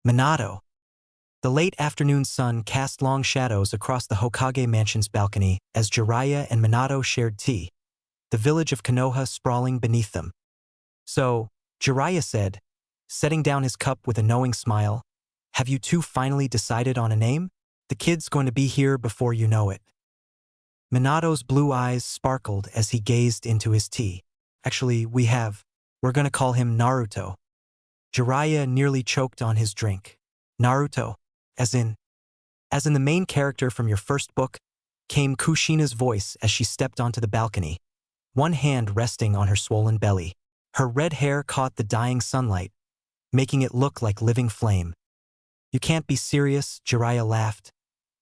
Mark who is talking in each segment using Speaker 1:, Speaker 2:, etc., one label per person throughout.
Speaker 1: Minato. The late afternoon sun cast long shadows across the Hokage mansion's balcony as Jiraiya and Minato shared tea, the village of Konoha sprawling beneath them. So, Jiraiya said, setting down his cup with a knowing smile, "Have you two finally decided on a name? The kid's going to be here before you know it." Minato's blue eyes sparkled as he gazed into his tea. "Actually, we're going to call him Naruto." Jiraiya nearly choked on his drink. "Naruto, as in the main character from your first book," came Kushina's voice as she stepped onto the balcony, one hand resting on her swollen belly. Her red hair caught the dying sunlight, making it look like living flame. "You can't be serious," Jiraiya laughed,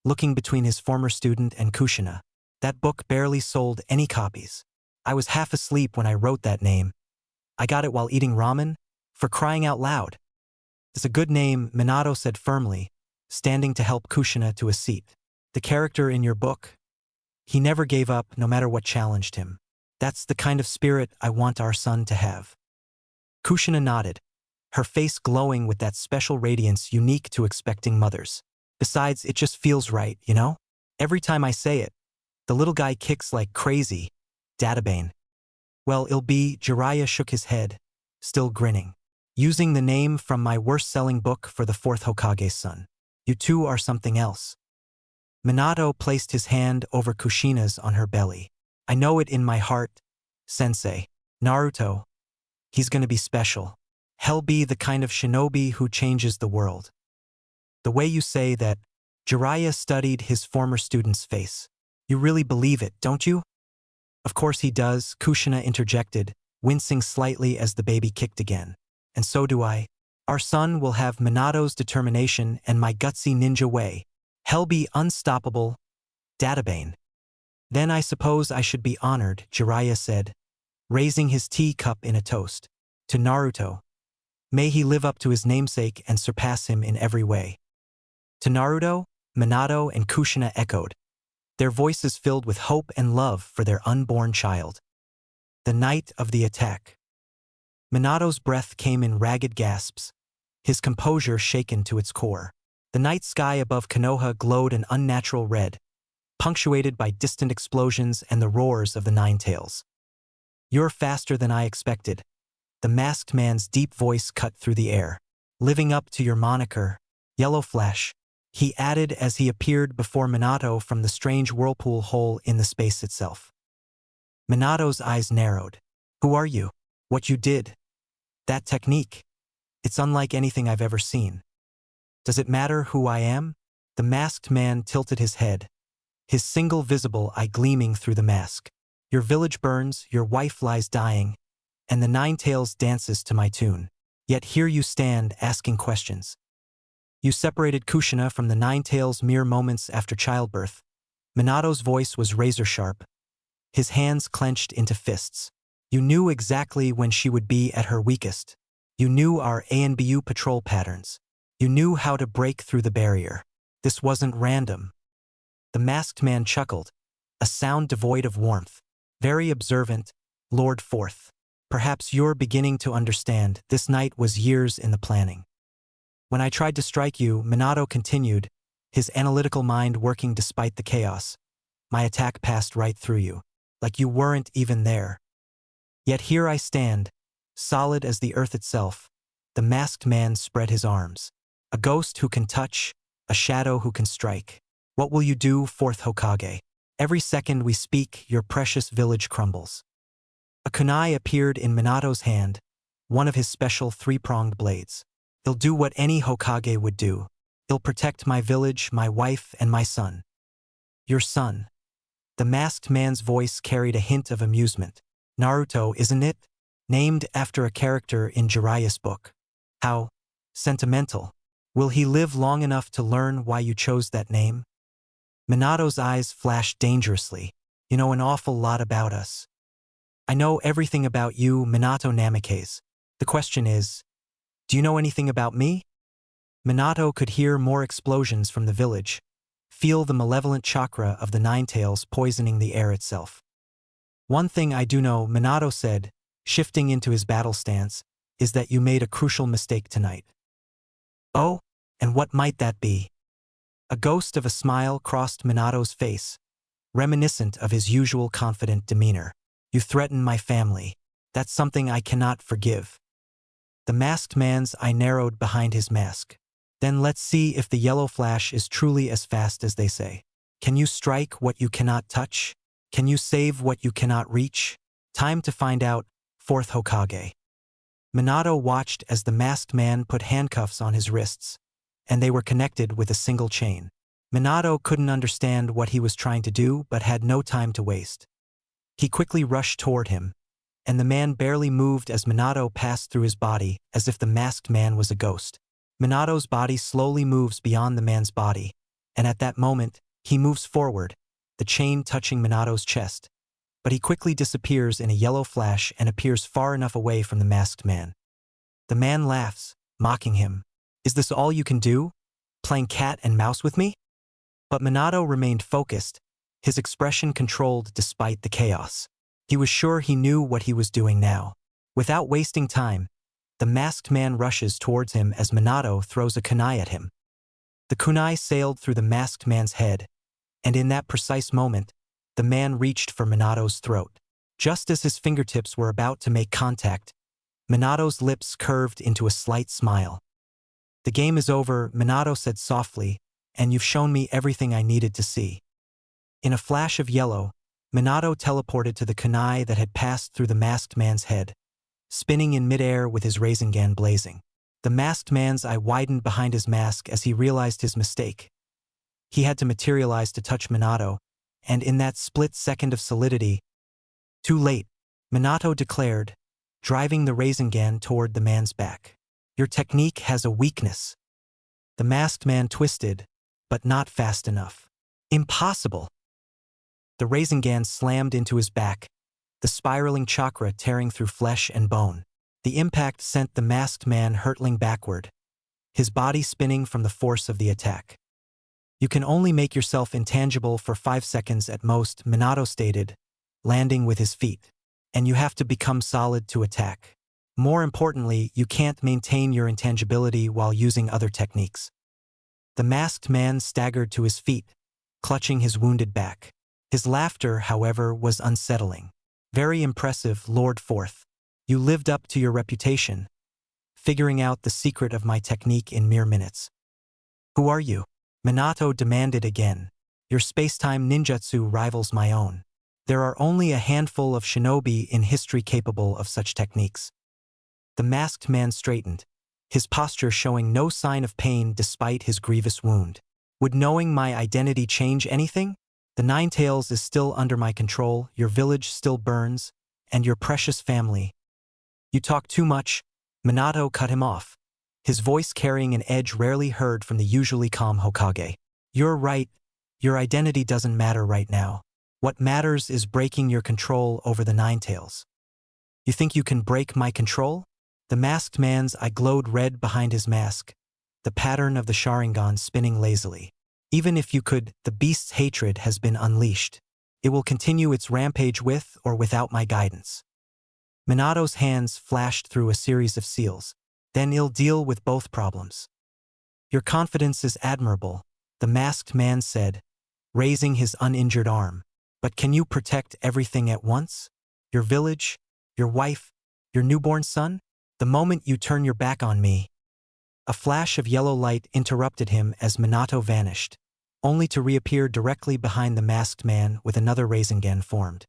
Speaker 1: looking between his former student and Kushina. "That book barely sold any copies. I was half asleep when I wrote that name. I got it while eating ramen, for crying out loud." "It's a good name," Minato said firmly, standing to help Kushina to a seat. "The character in your book, he never gave up no matter what challenged him. That's the kind of spirit I want our son to have." Kushina nodded, her face glowing with that special radiance unique to expecting mothers. "Besides, it just feels right, you know? Every time I say it, the little guy kicks like crazy. Databane." "Well, it'll be," Jiraiya shook his head, still grinning. "Using the name from my worst-selling book for the fourth Hokage's son. You two are something else." Minato placed his hand over Kushina's on her belly. "I know it in my heart, sensei. Naruto, he's gonna be special. He'll be the kind of shinobi who changes the world." "The way you say that," Jiraiya studied his former student's face. "You really believe it, don't you?" "Of course he does," Kushina interjected, wincing slightly as the baby kicked again. "And so do I. Our son will have Minato's determination and my gutsy ninja way. He'll be unstoppable. Databane." "Then I suppose I should be honored," Jiraiya said, raising his tea cup in a toast. "To Naruto. May he live up to his namesake and surpass him in every way." "To Naruto," Minato and Kushina echoed, their voices filled with hope and love for their unborn child. The night of the attack. Minato's breath came in ragged gasps, his composure shaken to its core. The night sky above Konoha glowed an unnatural red, punctuated by distant explosions and the roars of the Ninetales. "You're faster than I expected." The masked man's deep voice cut through the air. "Living up to your moniker, Yellow Flash," he added as he appeared before Minato from the strange whirlpool hole in the space itself. Minato's eyes narrowed. "Who are you? What you did? That technique. It's unlike anything I've ever seen." "Does it matter who I am?" The masked man tilted his head, his single visible eye gleaming through the mask. "Your village burns, your wife lies dying, and the Ninetales dances to my tune. Yet here you stand asking questions. You separated Kushina from the Ninetales mere moments after childbirth." Minato's voice was razor-sharp, his hands clenched into fists. "You knew exactly when she would be at her weakest. You knew our ANBU patrol patterns. You knew how to break through the barrier. This wasn't random." The masked man chuckled, a sound devoid of warmth. "Very observant, Lord Fourth. Perhaps you're beginning to understand this night was years in the planning. When I tried to strike you," Minato continued, his analytical mind working despite the chaos, "my attack passed right through you, like you weren't even there. Yet here I stand, solid as the earth itself." The masked man spread his arms. "A ghost who can touch, a shadow who can strike. What will you do, fourth Hokage? Every second we speak, your precious village crumbles." A kunai appeared in Minato's hand, one of his special three-pronged blades. "He'll do what any Hokage would do. He'll protect my village, my wife, and my son." "Your son?" The masked man's voice carried a hint of amusement. "Naruto, isn't it? Named after a character in Jiraiya's book. How sentimental. Will he live long enough to learn why you chose that name?" Minato's eyes flashed dangerously. "You know an awful lot about us." "I know everything about you, Minato Namikaze. The question is, do you know anything about me?" Minato could hear more explosions from the village, feel the malevolent chakra of the Ninetales poisoning the air itself. "One thing I do know," Minato said, shifting into his battle stance, "is that you made a crucial mistake tonight." "Oh?" And what might that be? A ghost of a smile crossed Minato's face, reminiscent of his usual confident demeanor. You threaten my family. That's something I cannot forgive. The masked man's eye narrowed behind his mask. Then let's see if the yellow flash is truly as fast as they say. Can you strike what you cannot touch? Can you save what you cannot reach? Time to find out, fourth Hokage. Minato watched as the masked man put handcuffs on his wrists, and they were connected with a single chain. Minato couldn't understand what he was trying to do but had no time to waste. He quickly rushed toward him, and the man barely moved as Minato passed through his body as if the masked man was a ghost. Minato's body slowly moves beyond the man's body, and at that moment, he moves forward, the chain touching Minato's chest. But he quickly disappears in a yellow flash and appears far enough away from the masked man. The man laughs, mocking him. Is this all you can do? Playing cat and mouse with me? But Minato remained focused, his expression controlled despite the chaos. He was sure he knew what he was doing now. Without wasting time, the masked man rushes towards him as Minato throws a kunai at him. The kunai sailed through the masked man's head, and in that precise moment, the man reached for Minato's throat. Just as his fingertips were about to make contact, Minato's lips curved into a slight smile. The game is over, Minato said softly, and you've shown me everything I needed to see. In a flash of yellow, Minato teleported to the kunai that had passed through the masked man's head, spinning in midair with his Rasengan blazing. The masked man's eye widened behind his mask as he realized his mistake. He had to materialize to touch Minato, and in that split second of solidity, too late, Minato declared, driving the Rasengan toward the man's back. Your technique has a weakness. The masked man twisted, but not fast enough. Impossible. The Rasengan slammed into his back, the spiraling chakra tearing through flesh and bone. The impact sent the masked man hurtling backward, his body spinning from the force of the attack. You can only make yourself intangible for 5 seconds at most, Minato stated, landing with his feet. And you have to become solid to attack. More importantly, you can't maintain your intangibility while using other techniques. The masked man staggered to his feet, clutching his wounded back. His laughter, however, was unsettling. Very impressive, Lord Fourth. You lived up to your reputation, figuring out the secret of my technique in mere minutes. Who are you? Minato demanded again. Your space-time ninjutsu rivals my own. There are only a handful of shinobi in history capable of such techniques. The masked man straightened, his posture showing no sign of pain despite his grievous wound. Would knowing my identity change anything? The Ninetales is still under my control, your village still burns, and your precious family. You talk too much, Minato cut him off, his voice carrying an edge rarely heard from the usually calm Hokage. You're right, your identity doesn't matter right now. What matters is breaking your control over the Ninetales. You think you can break my control? The masked man's eye glowed red behind his mask, the pattern of the Sharingan spinning lazily. Even if you could, the beast's hatred has been unleashed. It will continue its rampage with or without my guidance. Minato's hands flashed through a series of seals. Then he'll deal with both problems. Your confidence is admirable, the masked man said, raising his uninjured arm. But can you protect everything at once? Your village, your wife, your newborn son? The moment you turn your back on me. A flash of yellow light interrupted him as Minato vanished, only to reappear directly behind the masked man with another Rasengan formed.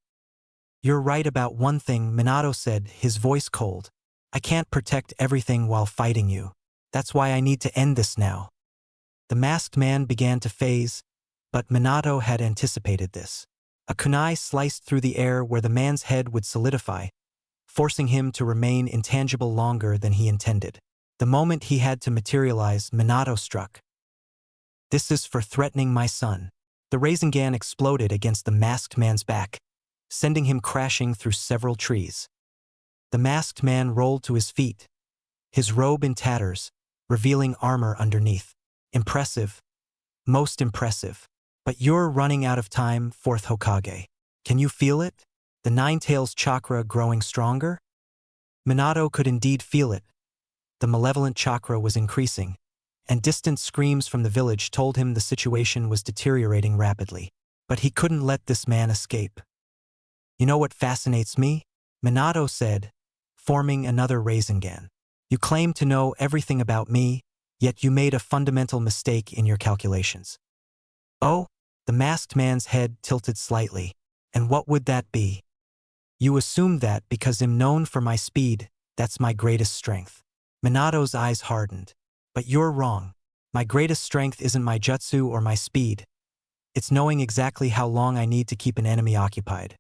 Speaker 1: You're right about one thing, Minato said, his voice cold. I can't protect everything while fighting you. That's why I need to end this now. The masked man began to phase, but Minato had anticipated this. A kunai sliced through the air where the man's head would solidify, forcing him to remain intangible longer than he intended. The moment he had to materialize, Minato struck. This is for threatening my son. The Rasengan exploded against the masked man's back, sending him crashing through several trees. The masked man rolled to his feet, his robe in tatters, revealing armor underneath. Impressive. Most impressive. But you're running out of time, fourth Hokage. Can you feel it? The Ninetales chakra growing stronger? Minato could indeed feel it. The malevolent chakra was increasing, and distant screams from the village told him the situation was deteriorating rapidly. But he couldn't let this man escape. "You know what fascinates me?" Minato said, forming another Rasengan. "You claim to know everything about me, yet you made a fundamental mistake in your calculations." "Oh?" The masked man's head tilted slightly. "And what would that be?" "You assumed that because I'm known for my speed, that's my greatest strength." Minato's eyes hardened. "But you're wrong. My greatest strength isn't my jutsu or my speed. It's knowing exactly how long I need to keep an enemy occupied."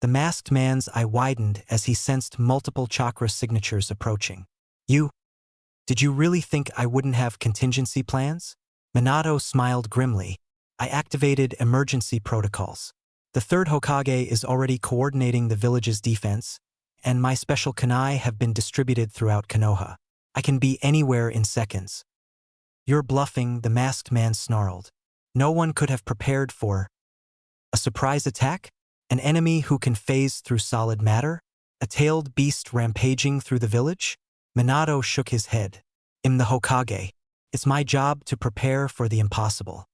Speaker 1: The masked man's eye widened as he sensed multiple chakra signatures approaching. Did you really think I wouldn't have contingency plans?" Minato smiled grimly. "I activated emergency protocols. The third Hokage is already coordinating the village's defense, and my special kunai have been distributed throughout Konoha. I can be anywhere in seconds." "You're bluffing," the masked man snarled. "No one could have prepared for a surprise attack? An enemy who can phase through solid matter? A tailed beast rampaging through the village?" Minato shook his head. "I'm the Hokage. It's my job to prepare for the impossible."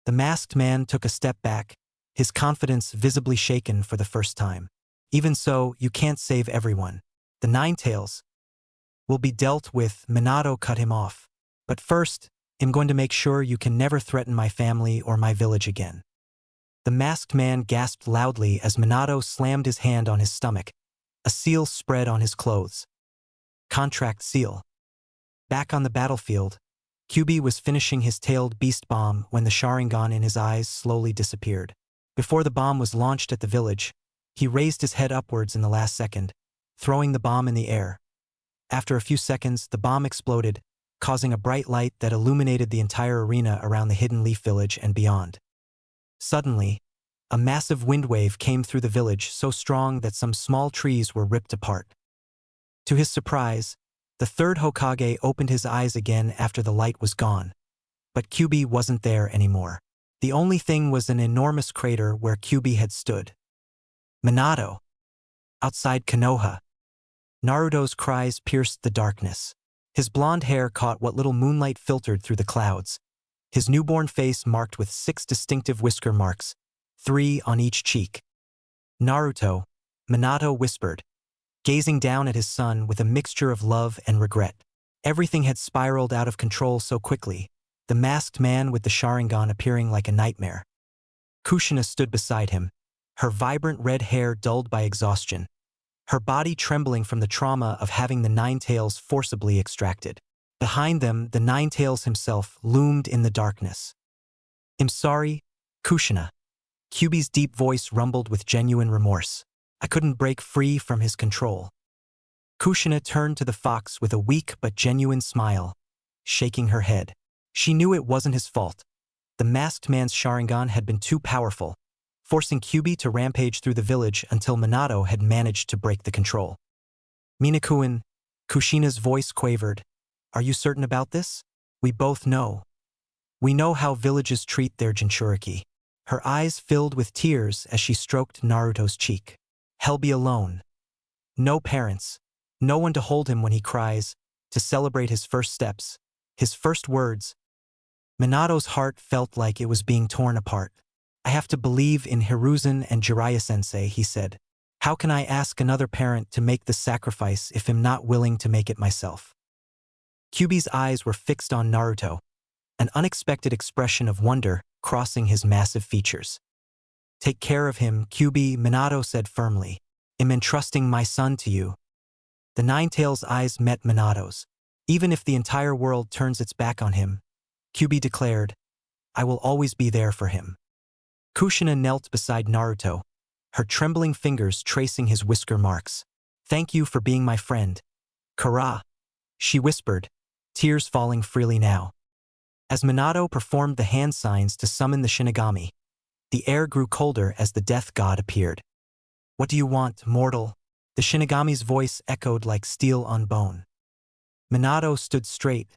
Speaker 1: The masked man took a step back, his confidence visibly shaken for the first time. "Even so, you can't save everyone. The Ninetales will be dealt with." Minato cut him off. "But first, I'm going to make sure you can never threaten my family or my village again." The masked man gasped loudly as Minato slammed his hand on his stomach. A seal spread on his clothes. Contract seal. Back on the battlefield, Kyubi was finishing his tailed beast bomb when the Sharingan in his eyes slowly disappeared. Before the bomb was launched at the village, he raised his head upwards in the last second, throwing the bomb in the air. After a few seconds, the bomb exploded, causing a bright light that illuminated the entire arena around the Hidden Leaf Village and beyond. Suddenly, a massive wind wave came through the village so strong that some small trees were ripped apart. To his surprise, the third Hokage opened his eyes again after the light was gone. But Kyubi wasn't there anymore. The only thing was an enormous crater where Kyubi had stood. "Minato!" Outside Konoha, Naruto's cries pierced the darkness. His blonde hair caught what little moonlight filtered through the clouds. His newborn face marked with 6 distinctive whisker marks, 3 on each cheek. "Naruto," Minato whispered, gazing down at his son with a mixture of love and regret. Everything had spiraled out of control so quickly, the masked man with the Sharingan appearing like a nightmare. Kushina stood beside him, her vibrant red hair dulled by exhaustion, her body trembling from the trauma of having the Ninetales forcibly extracted. Behind them, the Ninetales himself loomed in the darkness. "I'm sorry, Kushina." Kyubi's deep voice rumbled with genuine remorse. "I couldn't break free from his control." Kushina turned to the fox with a weak but genuine smile, shaking her head. She knew it wasn't his fault. The masked man's Sharingan had been too powerful, forcing Kyubi to rampage through the village until Minato had managed to break the control. "Minakuin," Kushina's voice quavered. "Are you certain about this? We both know. We know how villages treat their Jinchuriki." Her eyes filled with tears as she stroked Naruto's cheek. "He'll be alone. No parents. No one to hold him when he cries, to celebrate his first steps, his first words." Minato's heart felt like it was being torn apart. "I have to believe in Hiruzen and Jiraiya-sensei," he said. "How can I ask another parent to make the sacrifice if I'm not willing to make it myself?" Kyubi's eyes were fixed on Naruto, an unexpected expression of wonder crossing his massive features. "Take care of him, Kyubi," Minato said firmly. "I'm entrusting my son to you." The Ninetales' eyes met Minato's. "Even if the entire world turns its back on him," Kyubi declared, "I will always be there for him." Kushina knelt beside Naruto, her trembling fingers tracing his whisker marks. "Thank you for being my friend, Kara," she whispered, tears falling freely now. As Minato performed the hand signs to summon the Shinigami, the air grew colder as the death god appeared. "What do you want, mortal?" The Shinigami's voice echoed like steel on bone. Minato stood straight,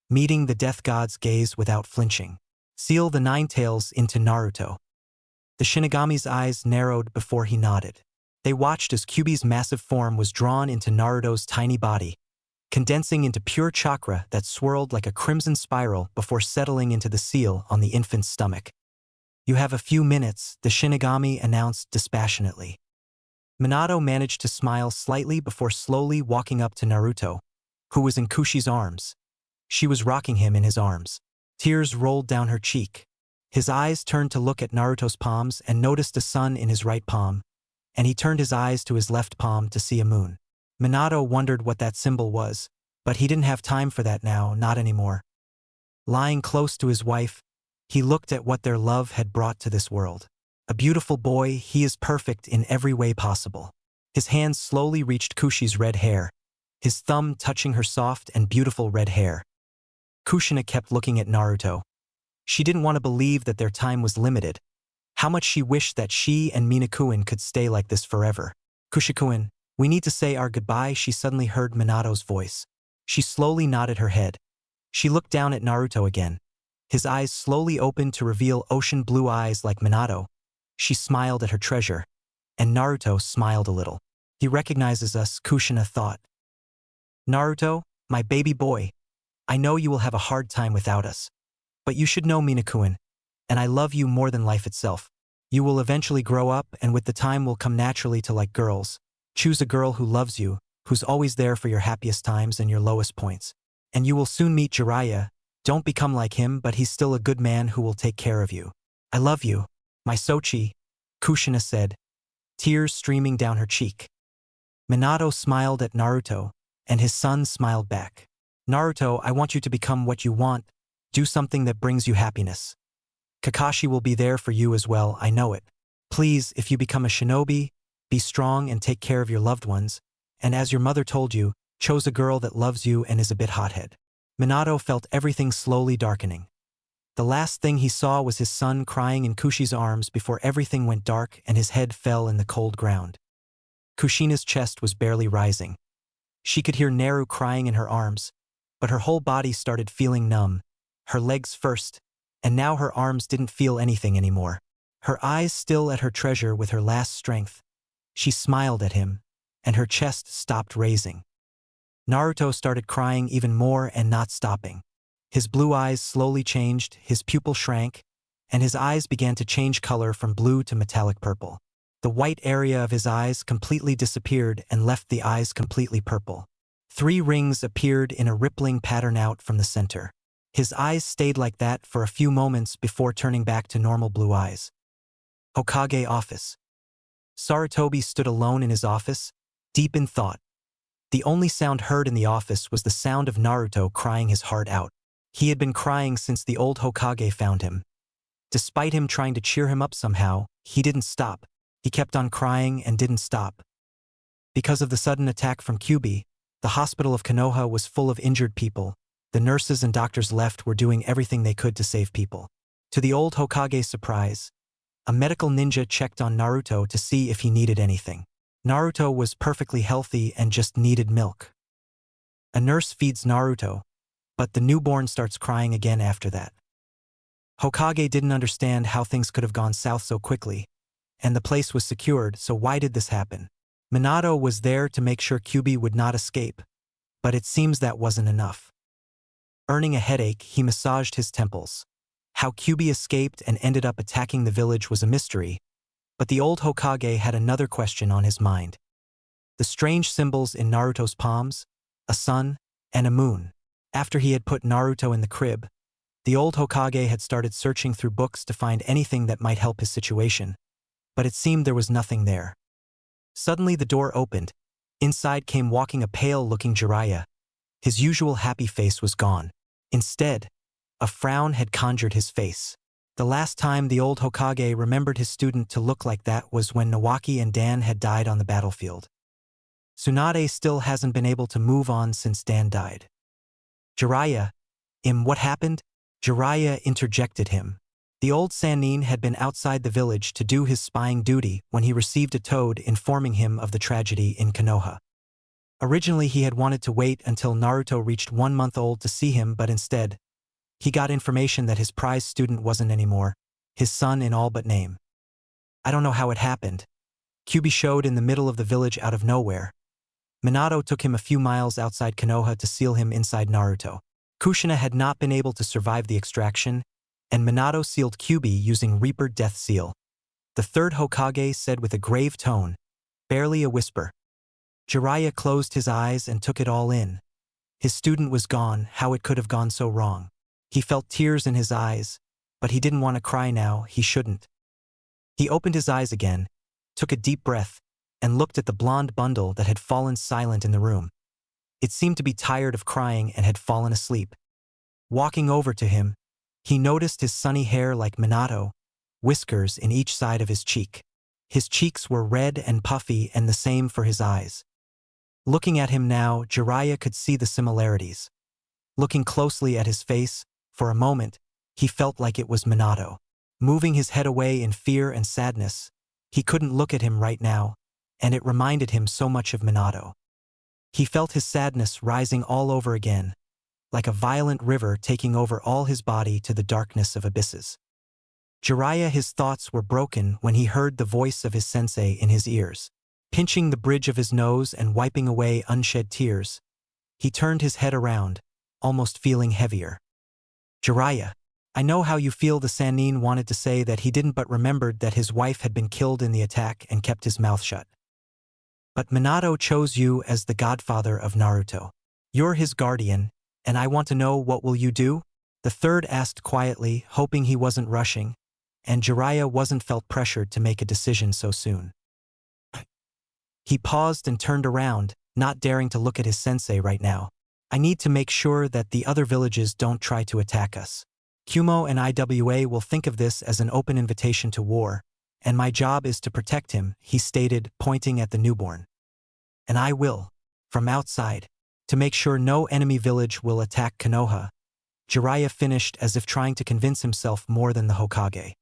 Speaker 1: meeting the death god's gaze without flinching. "Seal the Ninetales into Naruto." The Shinigami's eyes narrowed before he nodded. They watched as Kyubi's massive form was drawn into Naruto's tiny body, condensing into pure chakra that swirled like a crimson spiral before settling into the seal on the infant's stomach. "You have a few minutes," the Shinigami announced dispassionately. Minato managed to smile slightly before slowly walking up to Naruto, who was in Kushi's arms. She was rocking him in his arms. Tears rolled down her cheek. His eyes turned to look at Naruto's palms and noticed a sun in his right palm, and he turned his eyes to his left palm to see a moon. Minato wondered what that symbol was, but he didn't have time for that now, not anymore. Lying close to his wife, he looked at what their love had brought to this world. A beautiful boy, he is perfect in every way possible. His hands slowly reached Kushi's red hair, his thumb touching her soft and beautiful red hair. Kushina kept looking at Naruto. She didn't want to believe that their time was limited. How much she wished that she and Minakuin could stay like this forever. "Kushikuin, we need to say our goodbye," she suddenly heard Minato's voice. She slowly nodded her head. She looked down at Naruto again. His eyes slowly opened to reveal ocean blue eyes like Minato. She smiled at her treasure, and Naruto smiled a little. "He recognizes us," Kushina thought. "Naruto, my baby boy, I know you will have a hard time without us. But you should know, Minakuin, and I love you more than life itself. You will eventually grow up, and with the time will come naturally to like girls. Choose a girl who loves you, who's always there for your happiest times and your lowest points. And you will soon meet Jiraiya. Don't become like him, but he's still a good man who will take care of you. I love you, my Sochi," Kushina said, tears streaming down her cheek. Minato smiled at Naruto, and his son smiled back. "Naruto, I want you to become what you want. Do something that brings you happiness. Kakashi will be there for you as well, I know it. Please, if you become a shinobi, be strong and take care of your loved ones, and as your mother told you, chose a girl that loves you and is a bit hothead." Minato felt everything slowly darkening. The last thing he saw was his son crying in Kushi's arms before everything went dark and his head fell in the cold ground. Kushina's chest was barely rising. She could hear Neru crying in her arms, but her whole body started feeling numb, her legs first, and now her arms didn't feel anything anymore. Her eyes still at her treasure with her last strength. She smiled at him, and her chest stopped raising. Naruto started crying even more and not stopping. His blue eyes slowly changed, his pupil shrank, and his eyes began to change color from blue to metallic purple. The white area of his eyes completely disappeared and left the eyes completely purple. 3 rings appeared in a rippling pattern out from the center. His eyes stayed like that for a few moments before turning back to normal blue eyes. Hokage office. Sarutobi stood alone in his office, deep in thought. The only sound heard in the office was the sound of Naruto crying his heart out. He had been crying since the old Hokage found him. Despite him trying to cheer him up somehow, he didn't stop. He kept on crying and didn't stop. Because of the sudden attack from Kyuubi, the hospital of Konoha was full of injured people. The nurses and doctors left were doing everything they could to save people. To the old Hokage's surprise, a medical ninja checked on Naruto to see if he needed anything. Naruto was perfectly healthy and just needed milk. A nurse feeds Naruto, but the newborn starts crying again after that. Hokage didn't understand how things could have gone south so quickly, and the place was secured, so why did this happen? Minato was there to make sure Kyuubi would not escape, but it seems that wasn't enough. Earning a headache, he massaged his temples. How Kyuubi escaped and ended up attacking the village was a mystery, but the old Hokage had another question on his mind. The strange symbols in Naruto's palms, a sun and a moon. After he had put Naruto in the crib, the old Hokage had started searching through books to find anything that might help his situation, but it seemed there was nothing there. Suddenly the door opened. Inside came walking a pale-looking Jiraiya. His usual happy face was gone. Instead, a frown had conjured his face. The last time the old Hokage remembered his student to look like that was when Nawaki and Dan had died on the battlefield. Tsunade still hasn't been able to move on since Dan died. Jiraiya, what happened? Jiraiya interjected him. The old Sannin had been outside the village to do his spying duty when he received a toad informing him of the tragedy in Konoha. Originally he had wanted to wait until Naruto reached 1 month old to see him, but instead, he got information that his prize student wasn't anymore, his son in all but name. I don't know how it happened. Kyuubi showed in the middle of the village out of nowhere. Minato took him a few miles outside Konoha to seal him inside Naruto. Kushina had not been able to survive the extraction, and Minato sealed Kyuubi using Reaper Death Seal. The third Hokage said with a grave tone, barely a whisper. Jiraiya closed his eyes and took it all in. His student was gone, how it could have gone so wrong. He felt tears in his eyes, but he didn't want to cry now, he shouldn't. He opened his eyes again, took a deep breath, and looked at the blonde bundle that had fallen silent in the room. It seemed to be tired of crying and had fallen asleep. Walking over to him, he noticed his sunny hair like Minato, whiskers in each side of his cheek. His cheeks were red and puffy and the same for his eyes. Looking at him now, Jiraiya could see the similarities. Looking closely at his face, for a moment, he felt like it was Minato. Moving his head away in fear and sadness, he couldn't look at him right now, and it reminded him so much of Minato. He felt his sadness rising all over again, like a violent river taking over all his body to the darkness of abysses. Jiraiya, his thoughts were broken when he heard the voice of his sensei in his ears. Pinching the bridge of his nose and wiping away unshed tears, he turned his head around, almost feeling heavier. Jiraiya, I know how you feel. The Sannin wanted to say that he didn't, but remembered that his wife had been killed in the attack and kept his mouth shut. But Minato chose you as the godfather of Naruto. You're his guardian, and I want to know, what will you do? The third asked quietly, hoping he wasn't rushing, and Jiraiya wasn't felt pressured to make a decision so soon. He paused and turned around, not daring to look at his sensei right now. I need to make sure that the other villages don't try to attack us. Kumo and IWA will think of this as an open invitation to war, and my job is to protect him, he stated, pointing at the newborn. And I will, from outside, to make sure no enemy village will attack Konoha. Jiraiya finished as if trying to convince himself more than the Hokage.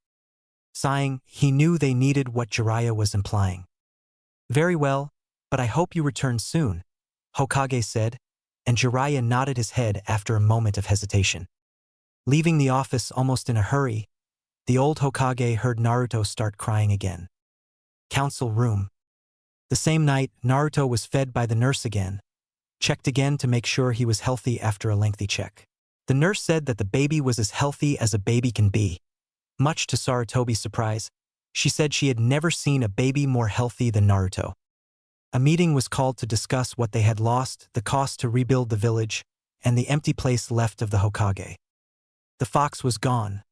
Speaker 1: Sighing, he knew they needed what Jiraiya was implying. Very well, but I hope you return soon, Hokage said, and Jiraiya nodded his head after a moment of hesitation. Leaving the office almost in a hurry, the old Hokage heard Naruto start crying again. Council room. The same night, Naruto was fed by the nurse again, checked again to make sure he was healthy after a lengthy check. The nurse said that the baby was as healthy as a baby can be. Much to Sarutobi's surprise, she said she had never seen a baby more healthy than Naruto. A meeting was called to discuss what they had lost, the cost to rebuild the village, and the empty place left of the Hokage. The fox was gone,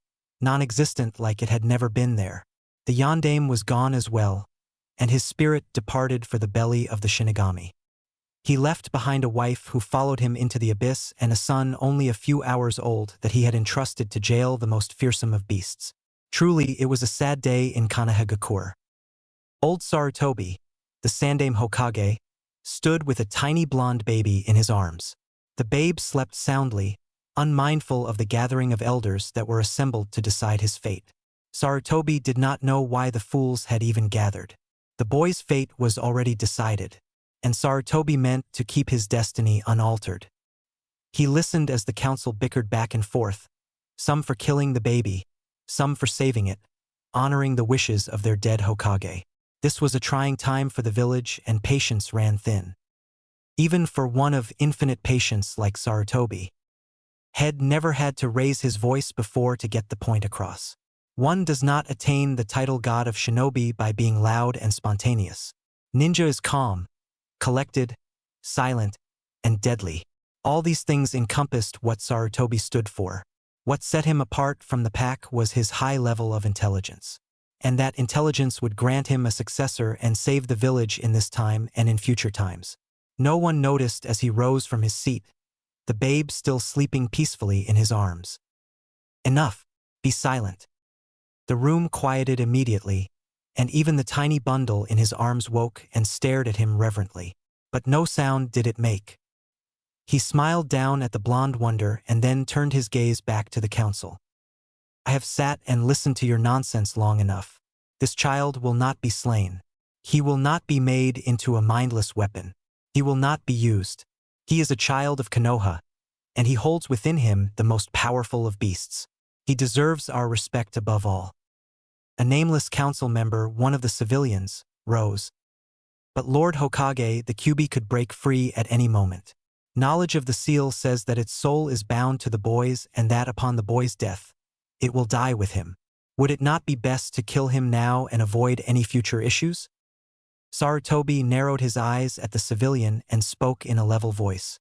Speaker 1: non-existent, like it had never been there. The yondaime was gone as well, and his spirit departed for the belly of the Shinigami. He left behind a wife who followed him into the abyss and a son only a few hours old that he had entrusted to jail the most fearsome of beasts. Truly, it was a sad day in Konohagakure. Old Sarutobi, the Sandaime Hokage, stood with a tiny blonde baby in his arms. The babe slept soundly, unmindful of the gathering of elders that were assembled to decide his fate. Sarutobi did not know why the fools had even gathered. The boy's fate was already decided, and Sarutobi meant to keep his destiny unaltered. He listened as the council bickered back and forth, some for killing the baby, some for saving it, honoring the wishes of their dead Hokage. This was a trying time for the village, and patience ran thin. Even for one of infinite patience like Sarutobi. Head never had to raise his voice before to get the point across. One does not attain the title god of shinobi by being loud and spontaneous. Ninja is calm, collected, silent, and deadly. All these things encompassed what Sarutobi stood for. What set him apart from the pack was his high level of intelligence. And that intelligence would grant him a successor and save the village in this time and in future times. No one noticed as he rose from his seat, the babe still sleeping peacefully in his arms. Enough, be silent. The room quieted immediately, and even the tiny bundle in his arms woke and stared at him reverently. But no sound did it make. He smiled down at the blonde wonder and then turned his gaze back to the council. I have sat and listened to your nonsense long enough. This child will not be slain. He will not be made into a mindless weapon. He will not be used. He is a child of Konoha, and he holds within him the most powerful of beasts. He deserves our respect above all. A nameless council member, one of the civilians, rose. But Lord Hokage, the Kyuubi could break free at any moment. Knowledge of the seal says that its soul is bound to the boys and that upon the boy's death, it will die with him. Would it not be best to kill him now and avoid any future issues? Sarutobi narrowed his eyes at the civilian and spoke in a level voice.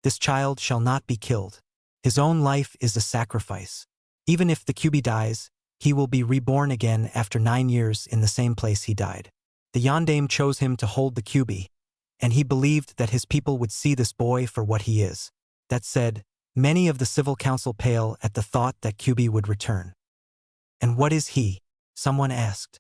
Speaker 1: This child shall not be killed. His own life is a sacrifice. Even if the Kyuubi dies, he will be reborn again after 9 years in the same place he died. The Yondaime chose him to hold the Kyuubi, and he believed that his people would see this boy for what he is. That said, many of the civil council pale at the thought that Kyuubi would return. And what is he? Someone asked.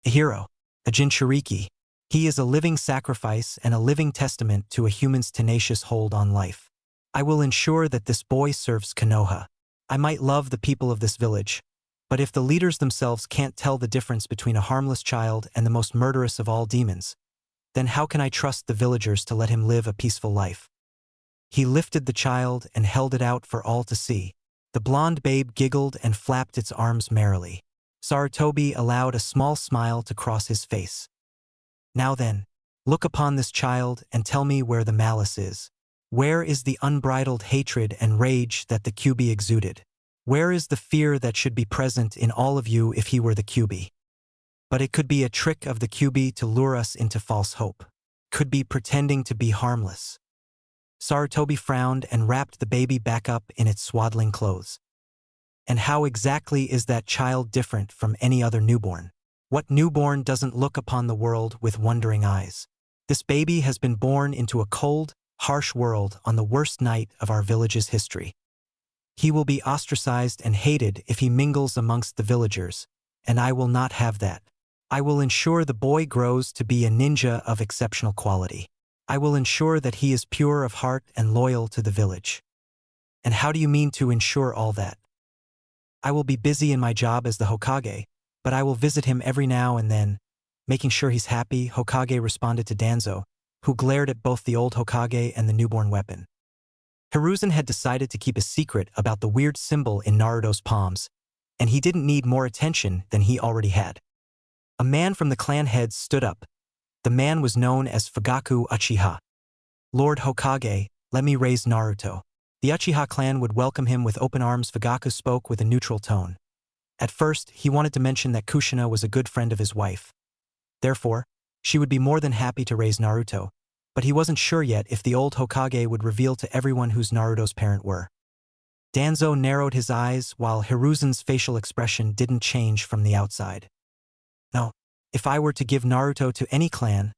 Speaker 1: A hero, a Jinchuriki. He is a living sacrifice and a living testament to a human's tenacious hold on life. I will ensure that this boy serves Konoha. I might love the people of this village, but if the leaders themselves can't tell the difference between a harmless child and the most murderous of all demons, then how can I trust the villagers to let him live a peaceful life? He lifted the child and held it out for all to see. The blonde babe giggled and flapped its arms merrily. Sarutobi allowed a small smile to cross his face. Now then, look upon this child and tell me where the malice is. Where is the unbridled hatred and rage that the Kyuubi exuded? Where is the fear that should be present in all of you if he were the Kyuubi? But it could be a trick of the Kyuubi to lure us into false hope. Could be pretending to be harmless. Sarutobi frowned and wrapped the baby back up in its swaddling clothes. And how exactly is that child different from any other newborn? What newborn doesn't look upon the world with wondering eyes? This baby has been born into a cold, harsh world on the worst night of our village's history. He will be ostracized and hated if he mingles amongst the villagers, and I will not have that. I will ensure the boy grows to be a ninja of exceptional quality. I will ensure that he is pure of heart and loyal to the village. And how do you mean to ensure all that? I will be busy in my job as the Hokage, but I will visit him every now and then, making sure he's happy. Hokage responded to Danzo, who glared at both the old Hokage and the newborn weapon. Hiruzen had decided to keep a secret about the weird symbol in Naruto's palms, and he didn't need more attention than he already had. A man from the clan heads stood up. The man was known as Fugaku Achiha. Lord Hokage, let me raise Naruto. The Achiha clan would welcome him with open arms. Fugaku spoke with a neutral tone. At first, he wanted to mention that Kushina was a good friend of his wife. Therefore, she would be more than happy to raise Naruto, but he wasn't sure yet if the old Hokage would reveal to everyone whose Naruto's parent were. Danzo narrowed his eyes while Hiruzen's facial expression didn't change from the outside. No, if I were to give Naruto to any clan,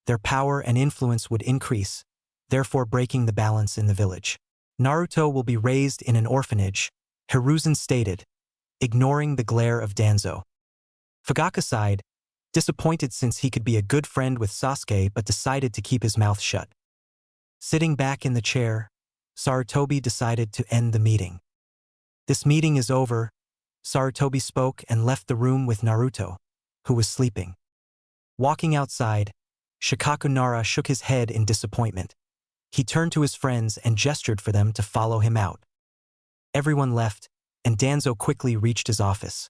Speaker 1: their power and influence would increase, therefore breaking the balance in the village. Naruto will be raised in an orphanage, Hiruzen stated, ignoring the glare of Danzo. Fugaku sighed, disappointed since he could be a good friend with Sasuke but decided to keep his mouth shut. Sitting back in the chair, Sarutobi decided to end the meeting. This meeting is over, Sarutobi spoke and left the room with Naruto, who was sleeping. Walking outside, Shikaku Nara shook his head in disappointment. He turned to his friends and gestured for them to follow him out. Everyone left, and Danzo quickly reached his office.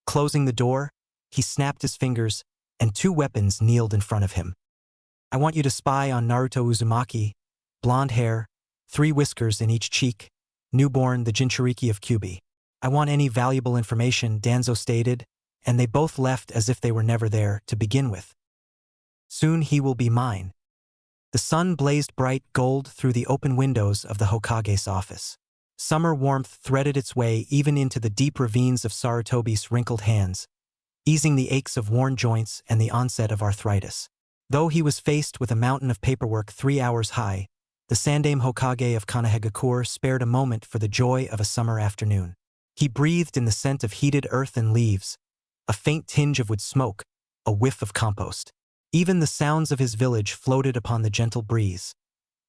Speaker 1: Closing the door, he snapped his fingers, and 2 weapons kneeled in front of him. I want you to spy on Naruto Uzumaki, blonde hair, 3 whiskers in each cheek, newborn, the Jinchuriki of Kyuubi. I want any valuable information, Danzo stated, and they both left as if they were never there to begin with. Soon he will be mine. The sun blazed bright gold through the open windows of the Hokage's office. Summer warmth threaded its way even into the deep ravines of Sarutobi's wrinkled hands, easing the aches of worn joints and the onset of arthritis. Though he was faced with a mountain of paperwork 3 hours high, the Sandaime Hokage of Konohagakure spared a moment for the joy of a summer afternoon. He breathed in the scent of heated earth and leaves, a faint tinge of wood smoke, a whiff of compost. Even the sounds of his village floated upon the gentle breeze.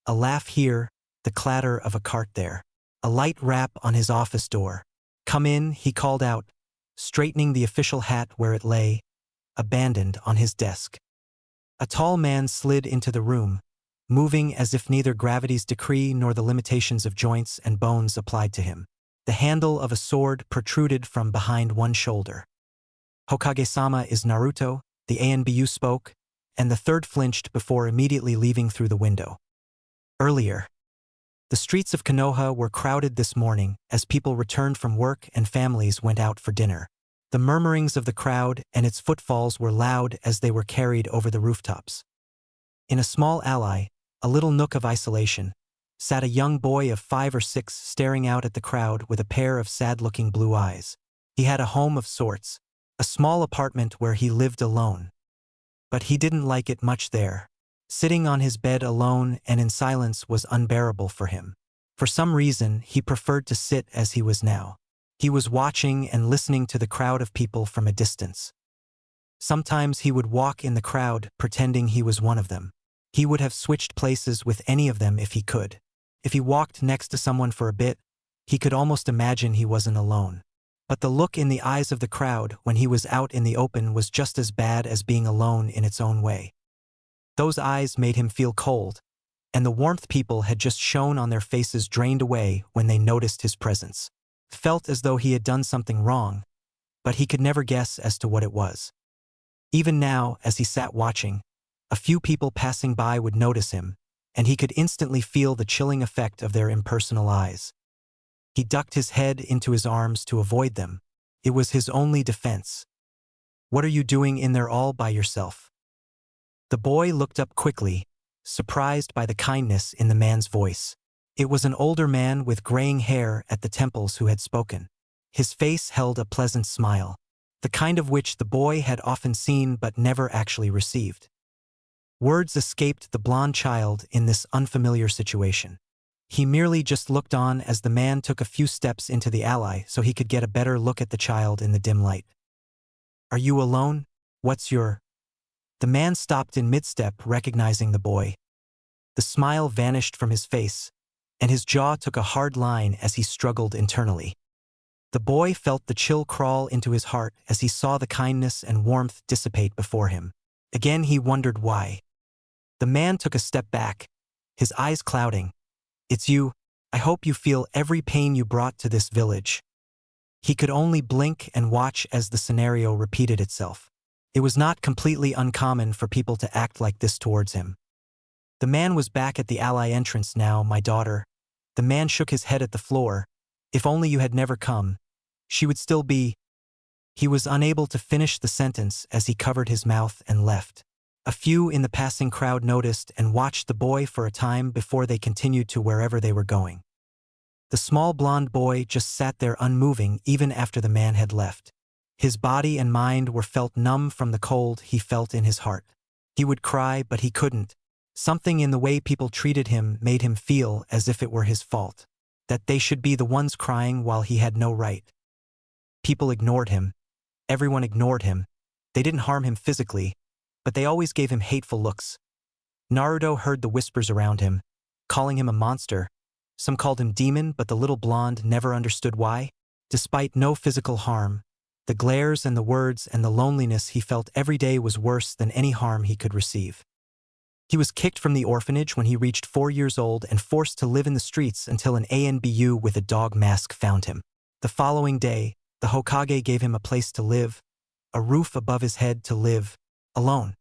Speaker 1: A laugh here, the clatter of a cart there. A light rap on his office door. Come in, he called out, straightening the official hat where it lay, abandoned on his desk. A tall man slid into the room, moving as if neither gravity's decree nor the limitations of joints and bones applied to him. The handle of a sword protruded from behind one shoulder. Hokage-sama is Naruto, the ANBU spoke, and the third flinched before immediately leaving through the window. Earlier, the streets of Konoha were crowded this morning as people returned from work and families went out for dinner. The murmurings of the crowd and its footfalls were loud as they were carried over the rooftops. In a small alley, a little nook of isolation, sat a young boy of 5 or 6 staring out at the crowd with a pair of sad-looking blue eyes. He had a home of sorts, a small apartment where he lived alone. But he didn't like it much there. Sitting on his bed alone and in silence was unbearable for him. For some reason, he preferred to sit as he was now. He was watching and listening to the crowd of people from a distance. Sometimes he would walk in the crowd, pretending he was one of them. He would have switched places with any of them if he could. If he walked next to someone for a bit, he could almost imagine he wasn't alone. But the look in the eyes of the crowd when he was out in the open was just as bad as being alone in its own way. Those eyes made him feel cold, and the warmth people had just shown on their faces drained away when they noticed his presence. Felt as though he had done something wrong, but he could never guess as to what it was. Even now, as he sat watching, a few people passing by would notice him, and he could instantly feel the chilling effect of their impersonal eyes. He ducked his head into his arms to avoid them. It was his only defense. "What are you doing in there all by yourself?" The boy looked up quickly, surprised by the kindness in the man's voice. It was an older man with graying hair at the temples who had spoken. His face held a pleasant smile, the kind of which the boy had often seen but never actually received. Words escaped the blond child in this unfamiliar situation. He merely just looked on as the man took a few steps into the alley so he could get a better look at the child in the dim light. "Are you alone? What's your—" The man stopped in mid-step, recognizing the boy. The smile vanished from his face, and his jaw took a hard line as he struggled internally. The boy felt the chill crawl into his heart as he saw the kindness and warmth dissipate before him. Again he wondered why. The man took a step back, his eyes clouding. "It's you. I hope you feel every pain you brought to this village." He could only blink and watch as the scenario repeated itself. It was not completely uncommon for people to act like this towards him. The man was back at the alley entrance now. "My daughter." The man shook his head at the floor. "If only you had never come. She would still be—" He was unable to finish the sentence as he covered his mouth and left. A few in the passing crowd noticed and watched the boy for a time before they continued to wherever they were going. The small blond boy just sat there unmoving even after the man had left. His body and mind were felt numb from the cold he felt in his heart. He would cry, but he couldn't. Something in the way people treated him made him feel as if it were his fault, that they should be the ones crying while he had no right. People ignored him. Everyone ignored him. They didn't harm him physically, but they always gave him hateful looks. Naruto heard the whispers around him, calling him a monster. Some called him demon, but the little blonde never understood why. Despite no physical harm, the glares and the words and the loneliness he felt every day was worse than any harm he could receive. He was kicked from the orphanage when he reached 4 years old and forced to live in the streets until an ANBU with a dog mask found him. The following day, the Hokage gave him a place to live, a roof above his head to live, alone.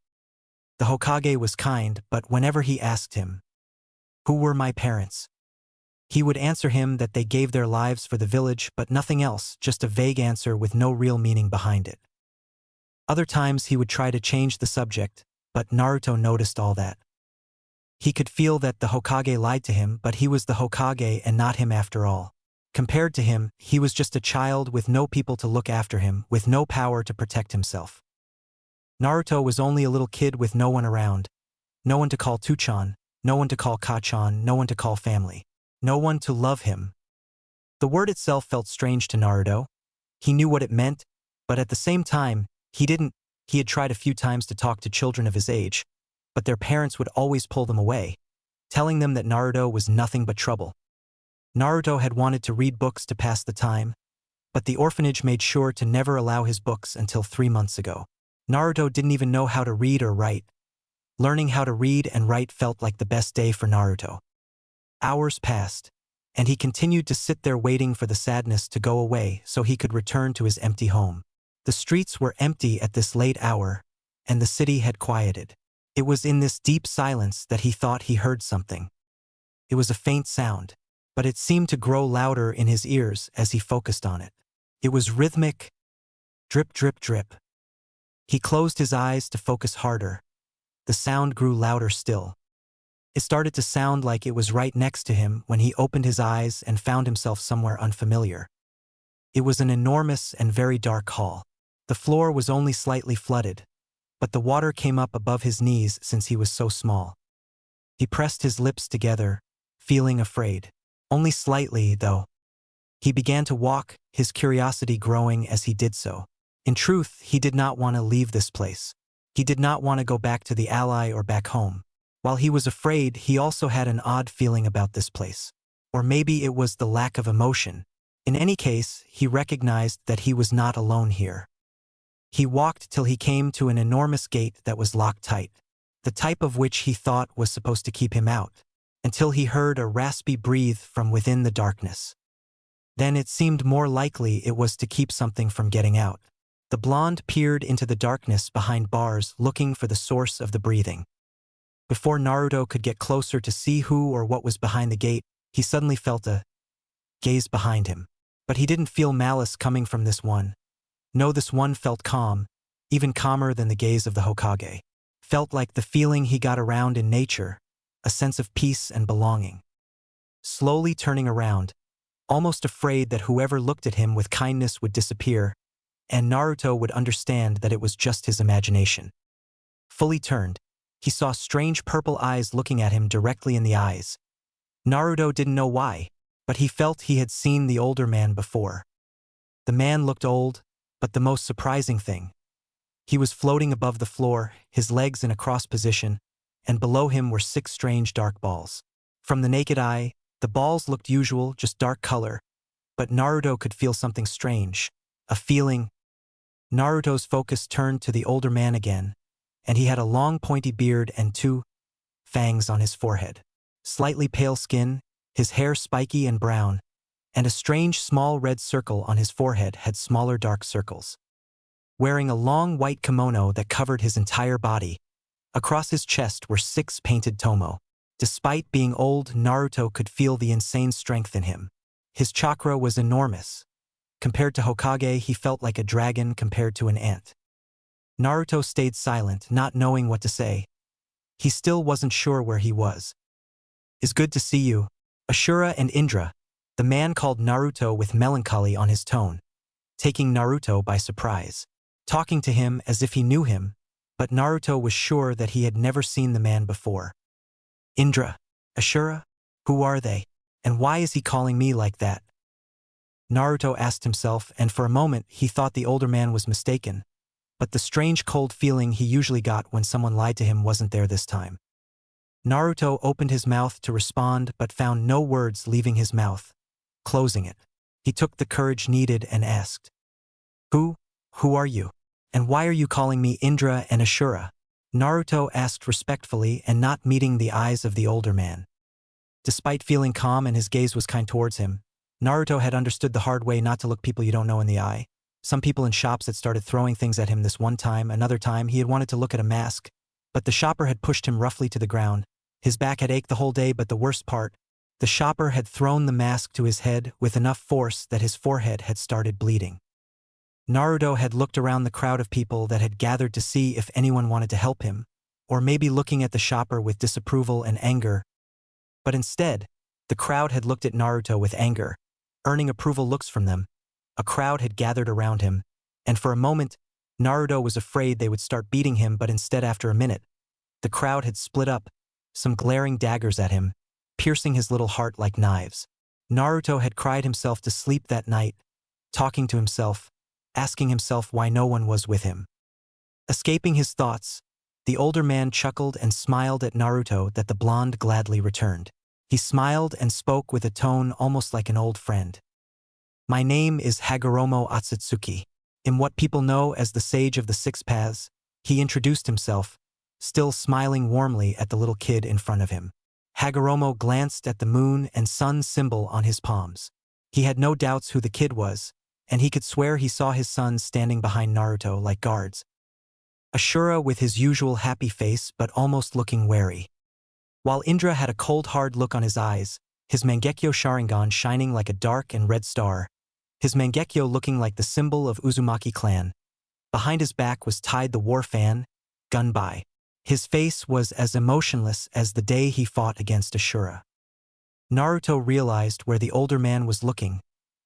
Speaker 1: The Hokage was kind, but whenever he asked him, "Who were my parents?" he would answer him that they gave their lives for the village, but nothing else, just a vague answer with no real meaning behind it. Other times he would try to change the subject, but Naruto noticed all that. He could feel that the Hokage lied to him, but he was the Hokage and not him after all. Compared to him, he was just a child with no people to look after him, with no power to protect himself. Naruto was only a little kid with no one around. No one to call Tuchan, no one to call Kachan, no one to call family. No one to love him. The word itself felt strange to Naruto. He knew what it meant, but at the same time, he didn't. He had tried a few times to talk to children of his age, but their parents would always pull them away, telling them that Naruto was nothing but trouble. Naruto had wanted to read books to pass the time, but the orphanage made sure to never allow his books until 3 months ago. Naruto didn't even know how to read or write. Learning how to read and write felt like the best day for Naruto. Hours passed, and he continued to sit there waiting for the sadness to go away so he could return to his empty home. The streets were empty at this late hour, and the city had quieted. It was in this deep silence that he thought he heard something. It was a faint sound, but it seemed to grow louder in his ears as he focused on it. It was rhythmic, drip, drip, drip. He closed his eyes to focus harder. The sound grew louder still. It started to sound like it was right next to him when he opened his eyes and found himself somewhere unfamiliar. It was an enormous and very dark hall. The floor was only slightly flooded, but the water came up above his knees since he was so small. He pressed his lips together, feeling afraid. Only slightly, though. He began to walk, his curiosity growing as he did so. In truth, he did not want to leave this place. He did not want to go back to the Ally or back home. While he was afraid, he also had an odd feeling about this place. Or maybe it was the lack of emotion. In any case, he recognized that he was not alone here. He walked till he came to an enormous gate that was locked tight, the type of which he thought was supposed to keep him out, until he heard a raspy breathe from within the darkness. Then it seemed more likely it was to keep something from getting out. The blonde peered into the darkness behind bars looking for the source of the breathing. Before Naruto could get closer to see who or what was behind the gate, he suddenly felt a gaze behind him. But he didn't feel malice coming from this one. No, this one felt calm, even calmer than the gaze of the Hokage. Felt like the feeling he got around in nature, a sense of peace and belonging. Slowly turning around, almost afraid that whoever looked at him with kindness would disappear, and Naruto would understand that it was just his imagination. Fully turned, he saw strange purple eyes looking at him directly in the eyes. Naruto didn't know why, but he felt he had seen the older man before. The man looked old, but the most surprising thing, he was floating above the floor, his legs in a cross position, and below him were 6 strange dark balls. From the naked eye, the balls looked usual, just dark color, but Naruto could feel something strange, a feeling. Naruto's focus turned to the older man again, and he had a long pointy beard and 2 fangs on his forehead. Slightly pale skin, his hair spiky and brown, and a strange small red circle on his forehead had smaller dark circles. Wearing a long white kimono that covered his entire body, across his chest were 6 painted tomo. Despite being old, Naruto could feel the insane strength in him. His chakra was enormous. Compared to Hokage, he felt like a dragon compared to an ant. Naruto stayed silent, not knowing what to say. He still wasn't sure where he was. "It's good to see you, Ashura and Indra," the man called Naruto with melancholy on his tone, taking Naruto by surprise. Talking to him as if he knew him, but Naruto was sure that he had never seen the man before. "Indra, Ashura, who are they? And why is he calling me like that?" Naruto asked himself, and for a moment he thought the older man was mistaken, but the strange cold feeling he usually got when someone lied to him wasn't there this time. Naruto opened his mouth to respond but found no words leaving his mouth, closing it. He took the courage needed and asked, Who are you? And why are you calling me Indra and Ashura?" Naruto asked respectfully and not meeting the eyes of the older man. Despite feeling calm and his gaze was kind towards him, Naruto had understood the hard way not to look people you don't know in the eye. Some people in shops had started throwing things at him this one time. Another time he had wanted to look at a mask, but the shopper had pushed him roughly to the ground. His back had ached the whole day, but the worst part, the shopper had thrown the mask to his head with enough force that his forehead had started bleeding. Naruto had looked around the crowd of people that had gathered to see if anyone wanted to help him, or maybe looking at the shopper with disapproval and anger. But instead, the crowd had looked at Naruto with anger, earning approval looks from them. A crowd had gathered around him, and for a moment, Naruto was afraid they would start beating him, but instead after a minute, the crowd had split up, some glaring daggers at him, piercing his little heart like knives. Naruto had cried himself to sleep that night, talking to himself, asking himself why no one was with him. Escaping his thoughts, the older man chuckled and smiled at Naruto that the blonde gladly returned. He smiled and spoke with a tone almost like an old friend. "My name is Hagoromo Otsutsuki. In what people know as the Sage of the Six Paths," he introduced himself, still smiling warmly at the little kid in front of him. Hagoromo glanced at the moon and sun symbol on his palms. He had no doubts who the kid was, and he could swear he saw his sons standing behind Naruto like guards. Ashura with his usual happy face but almost looking wary. While Indra had a cold hard look on his eyes, his Mangekyo Sharingan shining like a dark and red star, his Mangekyo looking like the symbol of Uzumaki clan. Behind his back was tied the war fan, Gunbai. His face was as emotionless as the day he fought against Ashura. Naruto realized where the older man was looking,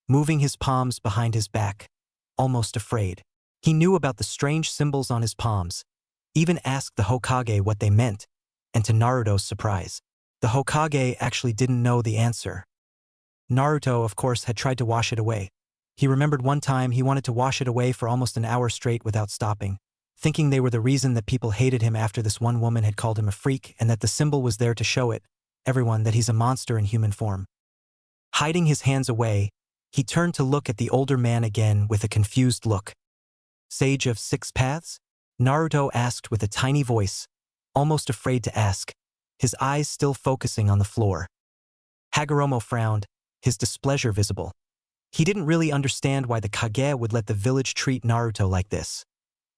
Speaker 1: moving his palms behind his back, almost afraid. He knew about the strange symbols on his palms, even asked the Hokage what they meant, and to Naruto's surprise, the Hokage actually didn't know the answer. Naruto, of course, had tried to wash it away. He remembered one time he wanted to wash it away for almost an hour straight without stopping, thinking they were the reason that people hated him after this one woman had called him a freak and that the symbol was there to show everyone that he's a monster in human form. Hiding his hands away, he turned to look at the older man again with a confused look. Sage of Six Paths? Naruto asked with a tiny voice, almost afraid to ask, his eyes still focusing on the floor. Hagoromo frowned, his displeasure visible. He didn't really understand why the Kage would let the village treat Naruto like this.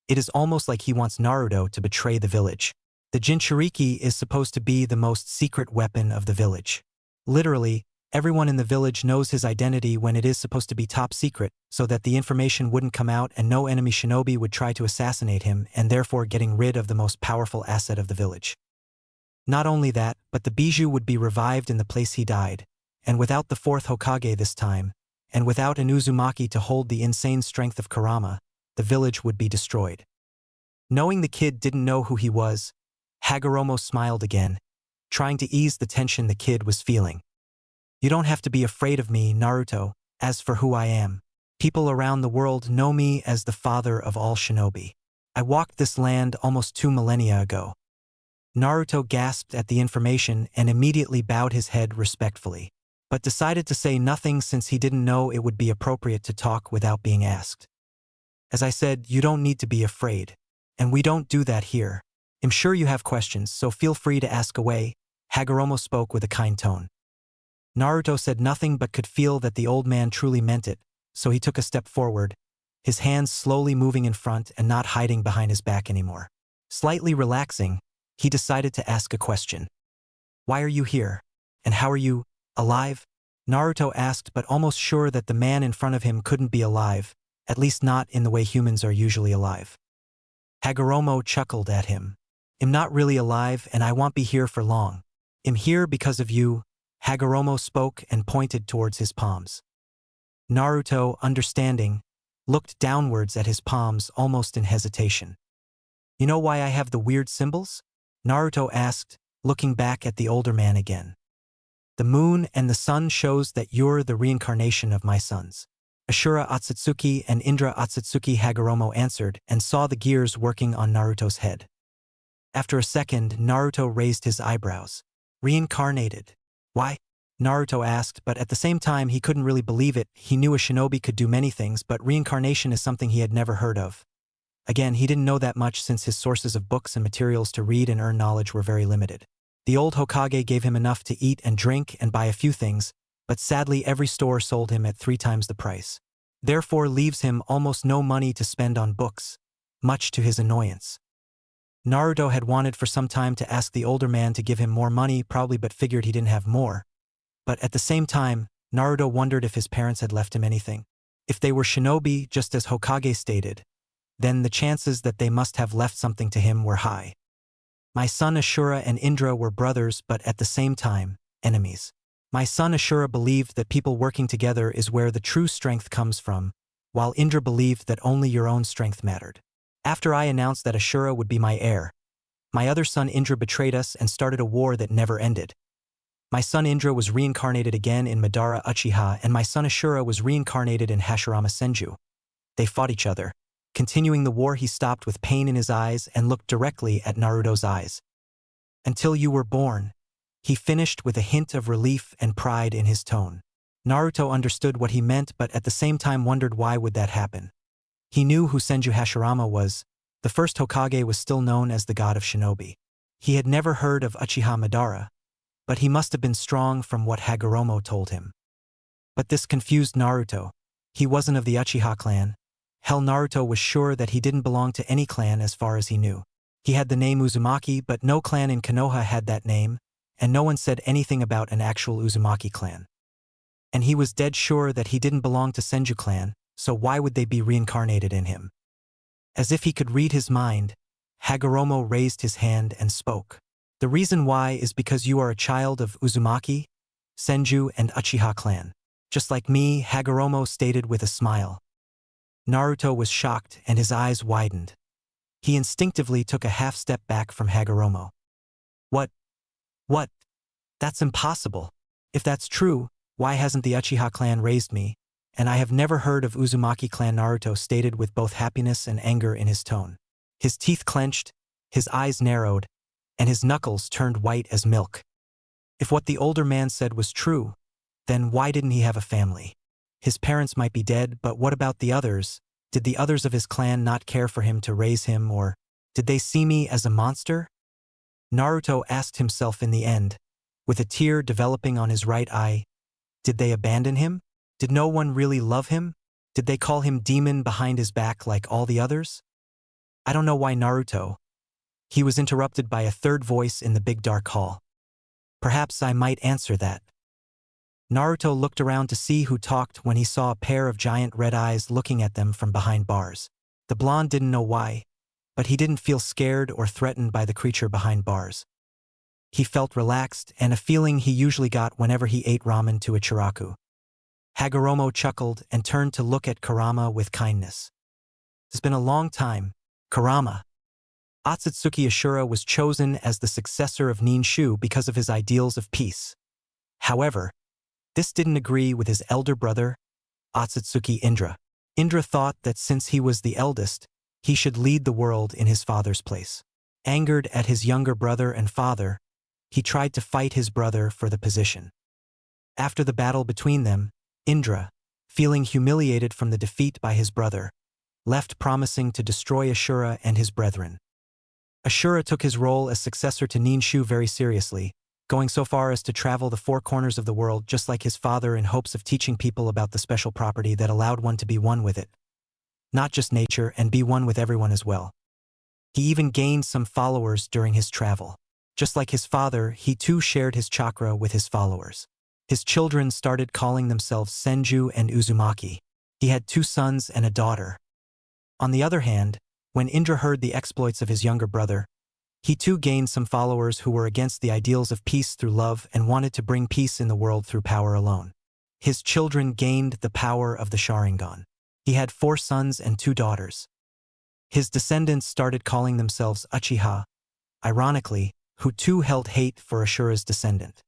Speaker 1: It is almost like he wants Naruto to betray the village. The Jinchuriki is supposed to be the most secret weapon of the village. Literally, everyone in the village knows his identity when it is supposed to be top secret, so that the information wouldn't come out and no enemy shinobi would try to assassinate him, and therefore getting rid of the most powerful asset of the village. Not only that, but the Bijou would be revived in the place he died, and without the fourth Hokage this time, and without an Uzumaki to hold the insane strength of Kurama, the village would be destroyed. Knowing the kid didn't know who he was, Hagoromo smiled again, trying to ease the tension the kid was feeling. You don't have to be afraid of me, Naruto, as for who I am. People around the world know me as the father of all shinobi. I walked this land almost 2 millennia ago. Naruto gasped at the information and immediately bowed his head respectfully, but decided to say nothing since he didn't know it would be appropriate to talk without being asked. As I said, you don't need to be afraid. And we don't do that here. I'm sure you have questions, so feel free to ask away, Hagoromo spoke with a kind tone. Naruto said nothing but could feel that the old man truly meant it, so he took a step forward, his hands slowly moving in front and not hiding behind his back anymore. Slightly relaxing, he decided to ask a question. Why are you here? And how are you, alive? Naruto asked, but almost sure that the man in front of him couldn't be alive, at least not in the way humans are usually alive. Hagoromo chuckled at him. I'm not really alive and I won't be here for long. I'm here because of you, Hagoromo spoke and pointed towards his palms. Naruto, understanding, looked downwards at his palms almost in hesitation. You know why I have the weird symbols? Naruto asked, looking back at the older man again. The moon and the sun shows that you're the reincarnation of my sons. Ashura Otsutsuki and Indra Otsutsuki, Hagoromo answered and saw the gears working on Naruto's head. After a second, Naruto raised his eyebrows. Reincarnated. Why? Naruto asked, but at the same time he couldn't really believe it. He knew a shinobi could do many things, but reincarnation is something he had never heard of. Again, he didn't know that much since his sources of books and materials to read and earn knowledge were very limited. The old Hokage gave him enough to eat and drink and buy a few things, but sadly every store sold him at 3 times the price. Therefore leaves him almost no money to spend on books, much to his annoyance. Naruto had wanted for some time to ask the older man to give him more money probably, but figured he didn't have more. But at the same time, Naruto wondered if his parents had left him anything. If they were shinobi, just as Hokage stated, then the chances that they must have left something to him were high. My son Ashura and Indra were brothers, but at the same time, enemies. My son Ashura believed that people working together is where the true strength comes from, while Indra believed that only your own strength mattered. After I announced that Ashura would be my heir, my other son Indra betrayed us and started a war that never ended. My son Indra was reincarnated again in Madara Uchiha, and my son Ashura was reincarnated in Hashirama Senju. They fought each other. Continuing the war, he stopped with pain in his eyes and looked directly at Naruto's eyes. Until you were born, he finished with a hint of relief and pride in his tone. Naruto understood what he meant, but at the same time wondered why would that happen. He knew who Senju Hashirama was. The first Hokage was still known as the god of shinobi. He had never heard of Uchiha Madara, but he must have been strong from what Hagoromo told him. But this confused Naruto. He wasn't of the Uchiha clan, Hell, Naruto was sure that he didn't belong to any clan as far as he knew. He had the name Uzumaki, but no clan in Konoha had that name, and no one said anything about an actual Uzumaki clan. And he was dead sure that he didn't belong to Senju clan, so why would they be reincarnated in him? As if he could read his mind, Hagoromo raised his hand and spoke. The reason why is because you are a child of Uzumaki, Senju, and Achiha clan. Just like me, Hagoromo stated with a smile. Naruto was shocked and his eyes widened. He instinctively took a half-step back from Hagoromo. What? That's impossible. If that's true, why hasn't the Achiha clan raised me? And I have never heard of Uzumaki clan, Naruto stated with both happiness and anger in his tone. His teeth clenched, his eyes narrowed, and his knuckles turned white as milk. If what the older man said was true, then why didn't he have a family? His parents might be dead, but what about the others? Did the others of his clan not care for him to raise him, or did they see me as a monster? Naruto asked himself in the end, with a tear developing on his right eye. Did they abandon him? Did no one really love him? Did they call him demon behind his back like all the others? I don't know why Naruto. He was interrupted by a third voice in the big dark hall. Perhaps I might answer that. Naruto looked around to see who talked when he saw a pair of giant red eyes looking at them from behind bars. The blonde didn't know why, but he didn't feel scared or threatened by the creature behind bars. He felt relaxed and a feeling he usually got whenever he ate ramen to Ichiraku. Hagoromo chuckled and turned to look at Kurama with kindness. It's been a long time, Kurama. Otsutsuki Ashura was chosen as the successor of Ninshu because of his ideals of peace. However, this didn't agree with his elder brother, Otsutsuki Indra. Indra thought that since he was the eldest, he should lead the world in his father's place. Angered at his younger brother and father, he tried to fight his brother for the position. After the battle between them, Indra, feeling humiliated from the defeat by his brother, left promising to destroy Ashura and his brethren. Ashura took his role as successor to Ninshu very seriously, going so far as to travel the four corners of the world just like his father in hopes of teaching people about the special property that allowed one to be one with it. Not just nature, and be one with everyone as well. He even gained some followers during his travel. Just like his father, he too shared his chakra with his followers. His children started calling themselves Senju and Uzumaki. He had 2 sons and a daughter. On the other hand, when Indra heard the exploits of his younger brother, he too gained some followers who were against the ideals of peace through love and wanted to bring peace in the world through power alone. His children gained the power of the Sharingan. He had 4 sons and 2 daughters. His descendants started calling themselves Achiha, ironically, who too held hate for Ashura's descendant.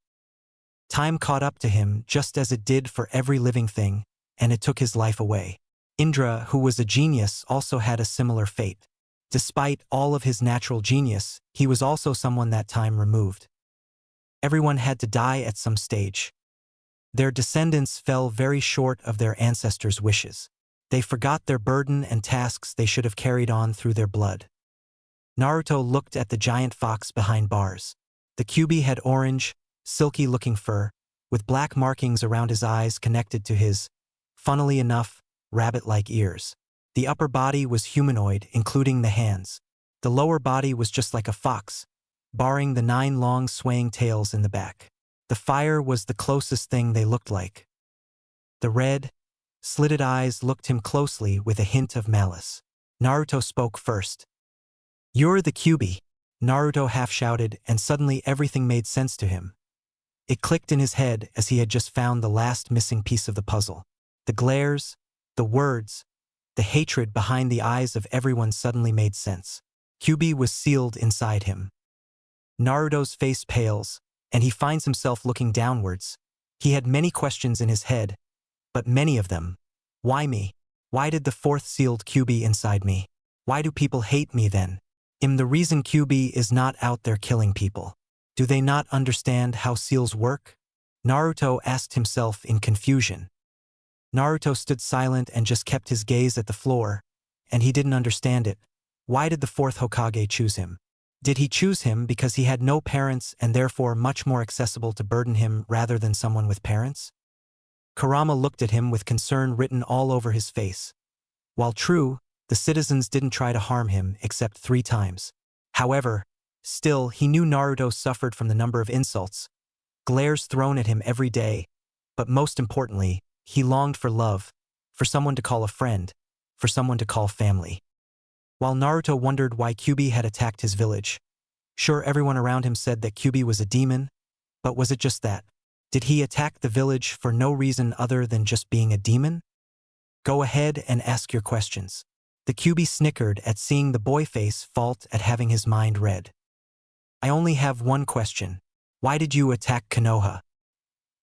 Speaker 1: Time caught up to him just as it did for every living thing, and it took his life away. Indra, who was a genius, also had a similar fate. Despite all of his natural genius, he was also someone that time removed. Everyone had to die at some stage. Their descendants fell very short of their ancestors' wishes. They forgot their burden and tasks they should have carried on through their blood. Naruto looked at the giant fox behind bars. The Kyuubi had orange, silky-looking fur, with black markings around his eyes connected to his, funnily enough, rabbit-like ears. The upper body was humanoid, including the hands. The lower body was just like a fox, barring the 9 long swaying tails in the back. The fire was the closest thing they looked like. The red, slitted eyes looked him closely with a hint of malice. Naruto spoke first. "You're the Kyuubi," Naruto half-shouted, and suddenly everything made sense to him. It clicked in his head as he had just found the last missing piece of the puzzle. The glares, the words, the hatred behind the eyes of everyone suddenly made sense. Kyuubi was sealed inside him. Naruto's face pales, and he finds himself looking downwards. He had many questions in his head, but many of them. Why me? Why did the 4th sealed Kyuubi inside me? Why do people hate me then? The reason Kyuubi is not out there killing people. Do they not understand how seals work? Naruto asked himself in confusion. Naruto stood silent and just kept his gaze at the floor, and he didn't understand it. Why did the 4th Hokage choose him? Did he choose him because he had no parents and therefore much more accessible to burden him rather than someone with parents? Kurama looked at him with concern written all over his face. While true, the citizens didn't try to harm him except 3 times. However, still he knew Naruto suffered from the number of insults, glares thrown at him every day, but most importantly, he longed for love, for someone to call a friend, for someone to call family. While Naruto wondered why Kyuubi had attacked his village, sure, everyone around him said that Kyuubi was a demon, but was it just that? Did he attack the village for no reason other than just being a demon? Go ahead and ask your questions. The Kyuubi snickered at seeing the boy face fault at having his mind read. I only have one question. Why did you attack Konoha?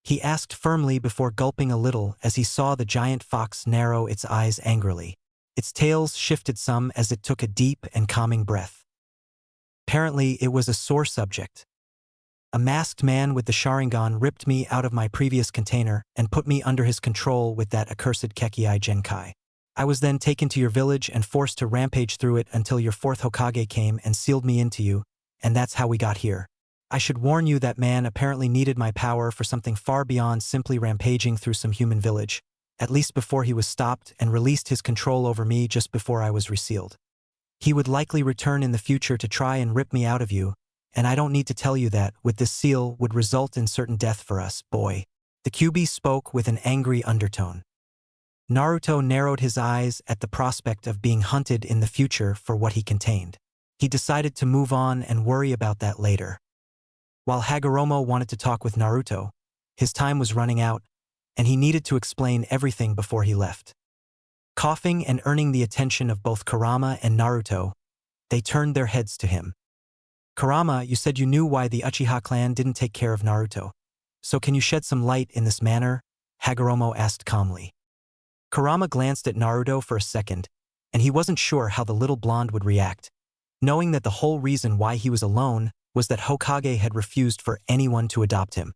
Speaker 1: He asked firmly before gulping a little as he saw the giant fox narrow its eyes angrily. Its tails shifted some as it took a deep and calming breath. Apparently, it was a sore subject. A masked man with the Sharingan ripped me out of my previous container and put me under his control with that accursed Kekii Genkai. I was then taken to your village and forced to rampage through it until your 4th Hokage came and sealed me into you, and that's how we got here. I should warn you that man apparently needed my power for something far beyond simply rampaging through some human village, at least before he was stopped and released his control over me just before I was resealed. He would likely return in the future to try and rip me out of you, and I don't need to tell you that, with this seal, would result in certain death for us, boy. The Kyuubi spoke with an angry undertone. Naruto narrowed his eyes at the prospect of being hunted in the future for what he contained. He decided to move on and worry about that later. While Hagoromo wanted to talk with Naruto, his time was running out, and he needed to explain everything before he left. Coughing and earning the attention of both Kurama and Naruto, they turned their heads to him. Kurama, you said you knew why the Uchiha clan didn't take care of Naruto. So can you shed some light in this manner? Hagoromo asked calmly. Kurama glanced at Naruto for a second, and he wasn't sure how the little blonde would react, knowing that the whole reason why he was alone was that Hokage had refused for anyone to adopt him.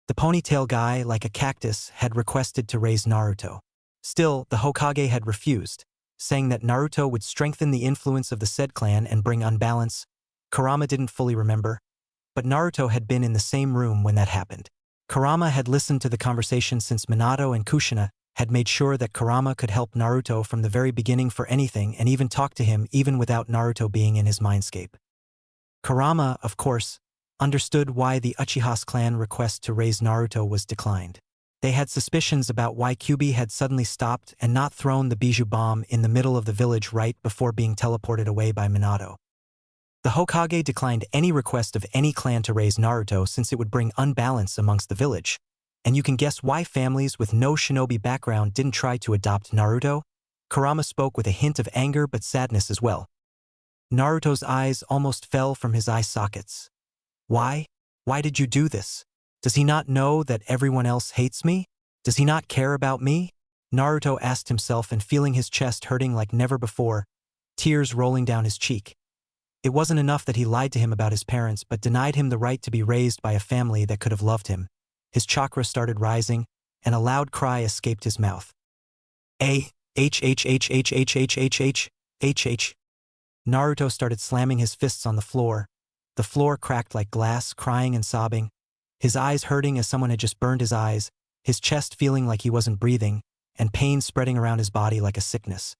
Speaker 1: The ponytail guy, like a cactus, had requested to raise Naruto. Still, the Hokage had refused, saying that Naruto would strengthen the influence of the said clan and bring unbalance. Kurama didn't fully remember, but Naruto had been in the same room when that happened. Kurama had listened to the conversation since Minato and Kushina had made sure that Kurama could help Naruto from the very beginning for anything and even talk to him even without Naruto being in his mindscape. Kurama, of course, understood why the Uchiha's clan request to raise Naruto was declined. They had suspicions about why Kyuubi had suddenly stopped and not thrown the Bijou bomb in the middle of the village right before being teleported away by Minato. The Hokage declined any request of any clan to raise Naruto since it would bring unbalance amongst the village. And you can guess why families with no shinobi background didn't try to adopt Naruto? Kurama spoke with a hint of anger but sadness as well. Naruto's eyes almost fell from his eye sockets. Why? Why did you do this? Does he not know that everyone else hates me? Does he not care about me? Naruto asked himself, and feeling his chest hurting like never before, tears rolling down his cheek. It wasn't enough that he lied to him about his parents but denied him the right to be raised by a family that could have loved him. His chakra started rising, and a loud cry escaped his mouth. H. Naruto started slamming his fists on the floor. The floor cracked like glass, crying and sobbing, his eyes hurting as someone had just burned his eyes, his chest feeling like he wasn't breathing, and pain spreading around his body like a sickness.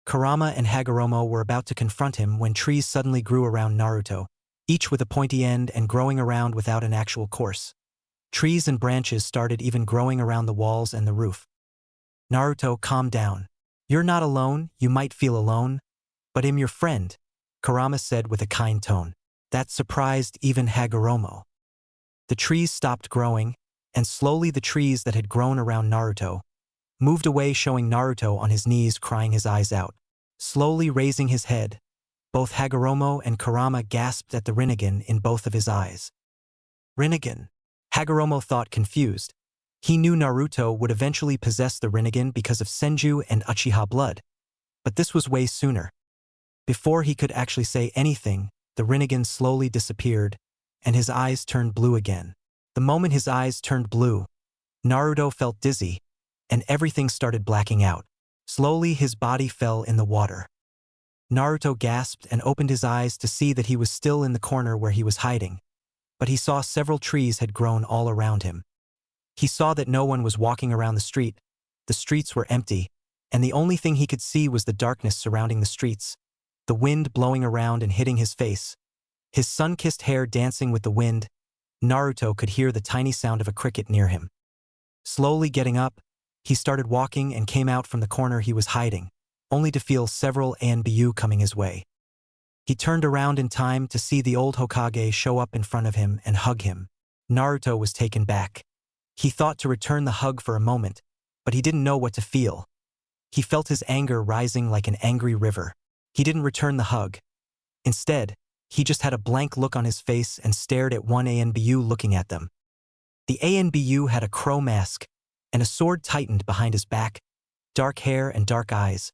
Speaker 1: Kurama and Hagoromo were about to confront him when trees suddenly grew around Naruto, each with a pointy end and growing around without an actual course. Trees and branches started even growing around the walls and the roof. Naruto, calm down. You're not alone, you might feel alone, but I'm your friend, Kurama said with a kind tone. That surprised even Hagoromo. The trees stopped growing, and slowly the trees that had grown around Naruto moved away, showing Naruto on his knees crying his eyes out. Slowly raising his head, both Hagoromo and Kurama gasped at the Rinnegan in both of his eyes. Rinnegan? Hagoromo thought, confused. He knew Naruto would eventually possess the Rinnegan because of Senju and Achiha blood, but this was way sooner. Before he could actually say anything, the Rinnegan slowly disappeared, and his eyes turned blue again. The moment his eyes turned blue, Naruto felt dizzy, and everything started blacking out. Slowly his body fell in the water. Naruto gasped and opened his eyes to see that he was still in the corner where he was hiding, but he saw several trees had grown all around him. He saw that no one was walking around the street. The streets were empty, and the only thing he could see was the darkness surrounding the streets, the wind blowing around and hitting his face, his sun-kissed hair dancing with the wind. Naruto could hear the tiny sound of a cricket near him. Slowly getting up, he started walking and came out from the corner he was hiding, only to feel several ANBU coming his way. He turned around in time to see the old Hokage show up in front of him and hug him. Naruto was taken back. He thought to return the hug for a moment, but he didn't know what to feel. He felt his anger rising like an angry river. He didn't return the hug. Instead, he just had a blank look on his face and stared at one ANBU looking at them. The ANBU had a crow mask, and a sword tightened behind his back, dark hair and dark eyes.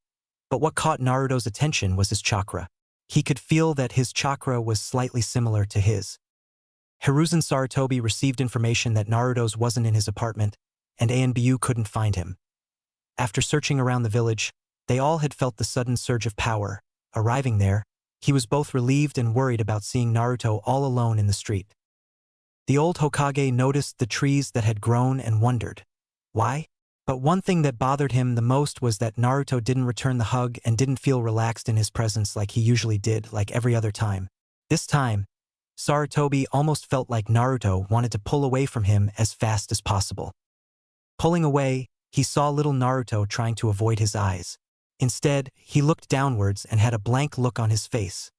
Speaker 1: But what caught Naruto's attention was his chakra. He could feel that his chakra was slightly similar to his. Hiruzen Sarutobi received information that Naruto's wasn't in his apartment, and ANBU couldn't find him. After searching around the village, they all had felt the sudden surge of power. Arriving there, he was both relieved and worried about seeing Naruto all alone in the street. The old Hokage noticed the trees that had grown and wondered why. But one thing that bothered him the most was that Naruto didn't return the hug and didn't feel relaxed in his presence like he usually did, like every other time. This time, Sarutobi almost felt like Naruto wanted to pull away from him as fast as possible. Pulling away, he saw little Naruto trying to avoid his eyes. Instead, he looked downwards and had a blank look on his face.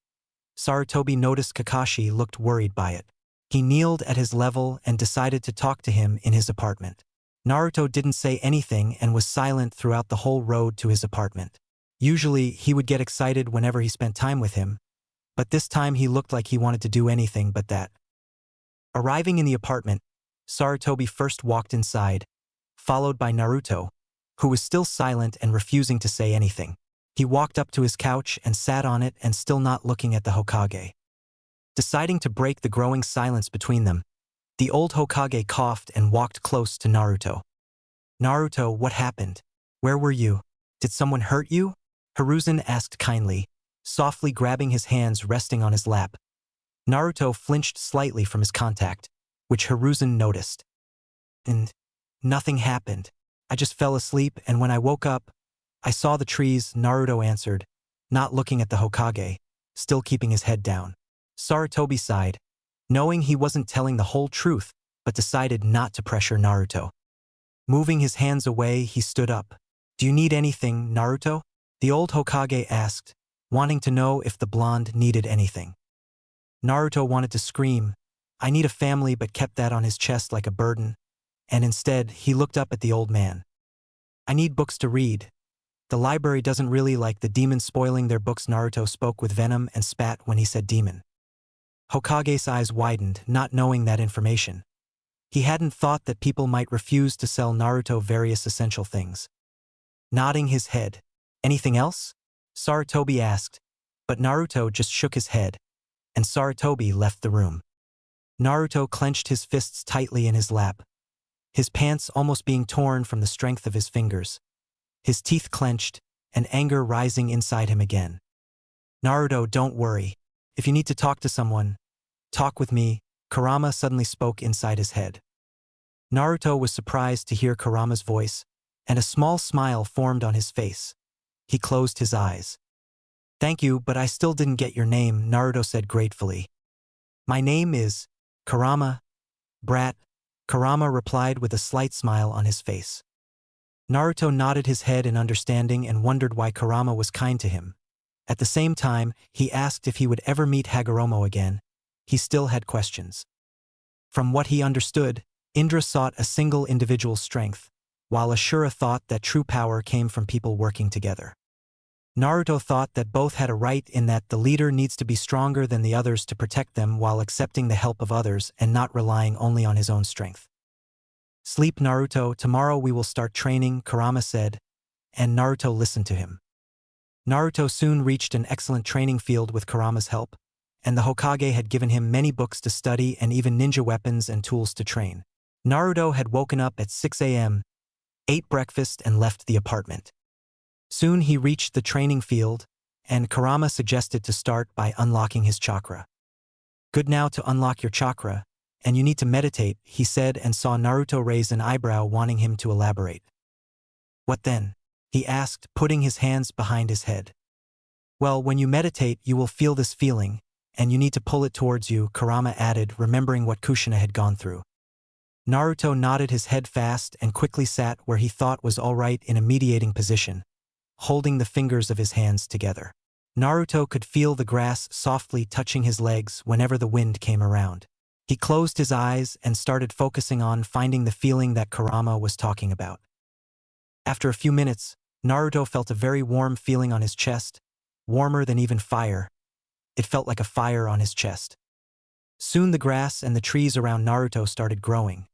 Speaker 1: Sarutobi noticed Kakashi looked worried by it. He kneeled at his level and decided to talk to him in his apartment. Naruto didn't say anything and was silent throughout the whole road to his apartment. Usually, he would get excited whenever he spent time with him, but this time he looked like he wanted to do anything but that. Arriving in the apartment, Sarutobi first walked inside, followed by Naruto, who was still silent and refusing to say anything. He walked up to his couch and sat on it and still not looking at the Hokage. Deciding to break the growing silence between them, the old Hokage coughed and walked close to Naruto. "Naruto, what happened? Where were you? Did someone hurt you?" Hiruzen asked kindly, softly grabbing his hands resting on his lap. Naruto flinched slightly from his contact, which Hiruzen noticed. "And nothing happened. I just fell asleep, and when I woke up, I saw the trees," Naruto answered, not looking at the Hokage, still keeping his head down. Sarutobi sighed, knowing he wasn't telling the whole truth, but decided not to pressure Naruto. Moving his hands away, he stood up. "Do you need anything, Naruto?" the old Hokage asked, wanting to know if the blonde needed anything. Naruto wanted to scream, "I need a family," but kept that on his chest like a burden, and instead, he looked up at the old man. "I need books to read. The library doesn't really like the demons spoiling their books." Naruto spoke with venom and spat when he said demon. Hokage's eyes widened, not knowing that information. He hadn't thought that people might refuse to sell Naruto various essential things. Nodding his head. "Anything else?" Sarutobi asked, but Naruto just shook his head, and Sarutobi left the room. Naruto clenched his fists tightly in his lap, his pants almost being torn from the strength of his fingers. His teeth clenched, and anger rising inside him again. "Naruto, don't worry. If you need to talk to someone, talk with me," Kurama suddenly spoke inside his head. Naruto was surprised to hear Kurama's voice, and a small smile formed on his face. He closed his eyes. "Thank you, but I still didn't get your name," Naruto said gratefully. "My name is Kurama, brat," Kurama replied with a slight smile on his face. Naruto nodded his head in understanding and wondered why Kurama was kind to him. At the same time, he asked if he would ever meet Hagoromo again. He still had questions. From what he understood, Indra sought a single individual's strength, while Ashura thought that true power came from people working together. Naruto thought that both had a right in that the leader needs to be stronger than the others to protect them while accepting the help of others and not relying only on his own strength. "Sleep, Naruto, tomorrow we will start training," Kurama said, and Naruto listened to him. Naruto soon reached an excellent training field with Kurama's help, and the Hokage had given him many books to study and even ninja weapons and tools to train. Naruto had woken up at 6 a.m., ate breakfast and left the apartment. Soon he reached the training field, and Kurama suggested to start by unlocking his chakra. "Good now to unlock your chakra, and you need to meditate," he said and saw Naruto raise an eyebrow wanting him to elaborate. "What then?" he asked, putting his hands behind his head. Well, when you meditate, you will feel this feeling, and you need to pull it towards you, Kurama added, remembering what Kushina had gone through. Naruto nodded his head fast and quickly sat where he thought was all right in a mediating position, holding the fingers of his hands together. Naruto could feel the grass softly touching his legs whenever the wind came around. He closed his eyes and started focusing on finding the feeling that Kurama was talking about. After a few minutes, Naruto felt a very warm feeling on his chest, warmer than even fire. It felt like a fire on his chest. Soon the grass and the trees around Naruto started growing.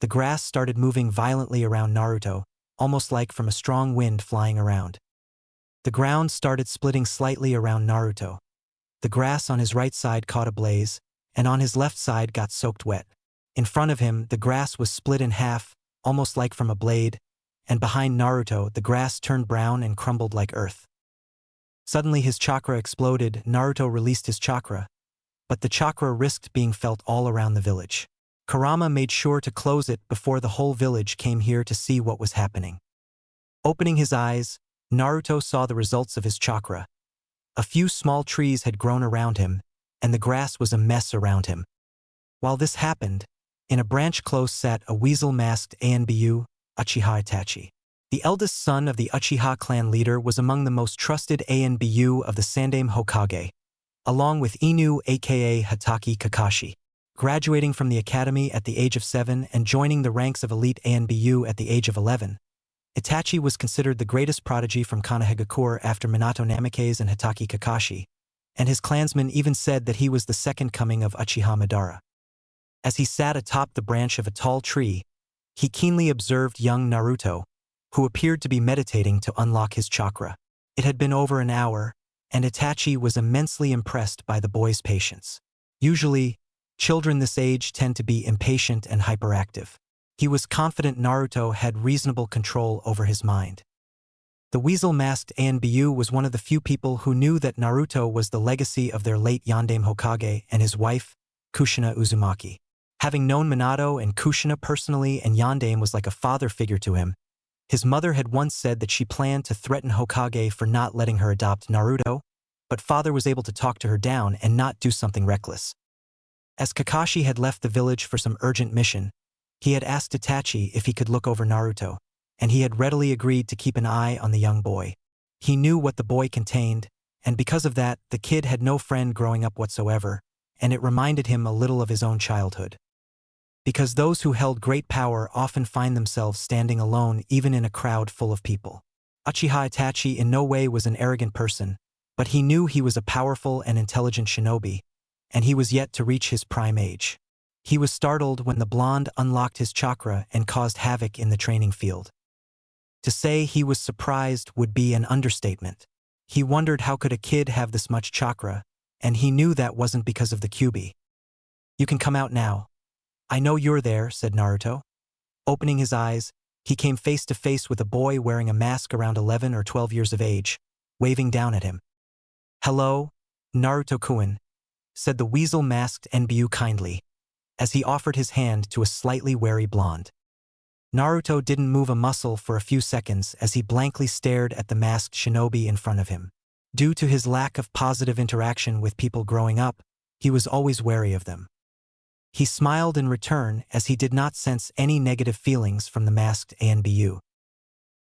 Speaker 1: The grass started moving violently around Naruto, almost like from a strong wind flying around. The ground started splitting slightly around Naruto. The grass on his right side caught ablaze, and on his left side got soaked wet. In front of him, the grass was split in half, almost like from a blade, and behind Naruto, the grass turned brown and crumbled like earth. Suddenly his chakra exploded. Naruto released his chakra, but the chakra risked being felt all around the village. Kurama made sure to close it before the whole village came here to see what was happening. Opening his eyes, Naruto saw the results of his chakra. A few small trees had grown around him, and the grass was a mess around him. While this happened, in a branch close sat a weasel-masked Anbu, Achiha Itachi. The eldest son of the Achiha clan leader was among the most trusted Anbu of the Sandaime Hokage, along with Inu aka Hatake Kakashi. Graduating from the academy at the age of 7 and joining the ranks of elite Anbu at the age of 11, Itachi was considered the greatest prodigy from Konohagakure after Minato Namikaze and Hatake Kakashi, and his clansmen even said that he was the second coming of Uchiha Madara. As he sat atop the branch of a tall tree, he keenly observed young Naruto, who appeared to be meditating to unlock his chakra. It had been over an hour, and Itachi was immensely impressed by the boy's patience. Usually, children this age tend to be impatient and hyperactive. He was confident Naruto had reasonable control over his mind. The weasel-masked Anbu was one of the few people who knew that Naruto was the legacy of their late Yondaime Hokage and his wife, Kushina Uzumaki. Having known Minato and Kushina personally, and Yondaime was like a father figure to him, his mother had once said that she planned to threaten Hokage for not letting her adopt Naruto, but father was able to talk to her down and not do something reckless. As Kakashi had left the village for some urgent mission, he had asked Itachi if he could look over Naruto, and he had readily agreed to keep an eye on the young boy. He knew what the boy contained, and because of that, the kid had no friend growing up whatsoever, and it reminded him a little of his own childhood. Because those who held great power often find themselves standing alone even in a crowd full of people. Uchiha Itachi in no way was an arrogant person, but he knew he was a powerful and intelligent shinobi, and he was yet to reach his prime age. He was startled when the blonde unlocked his chakra and caused havoc in the training field. To say he was surprised would be an understatement. He wondered how could a kid have this much chakra, and he knew that wasn't because of the Kyuubi. "You can come out now. I know you're there," said Naruto. Opening his eyes, he came face to face with a boy wearing a mask around 11 or 12 years of age, waving down at him. "Hello, Naruto-kun," said the weasel-masked Nbu kindly, as he offered his hand to a slightly wary blonde. Naruto didn't move a muscle for a few seconds as he blankly stared at the masked shinobi in front of him. Due to his lack of positive interaction with people growing up, he was always wary of them. He smiled in return as he did not sense any negative feelings from the masked Anbu.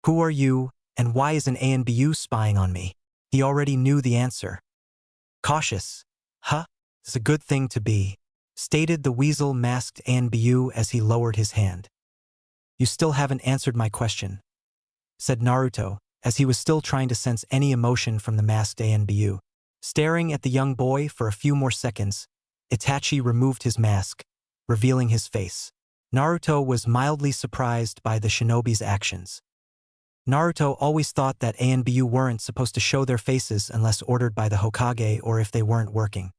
Speaker 1: "Who are you, and why is an Anbu spying on me?" He already knew the answer. "Cautious. Huh? It's a good thing to be," stated the weasel-masked Anbu as he lowered his hand. "You still haven't answered my question," said Naruto, as he was still trying to sense any emotion from the masked Anbu. Staring at the young boy for a few more seconds, Itachi removed his mask, revealing his face. Naruto was mildly surprised by the shinobi's actions. Naruto always thought that Anbu weren't supposed to show their faces unless ordered by the Hokage or if they weren't working.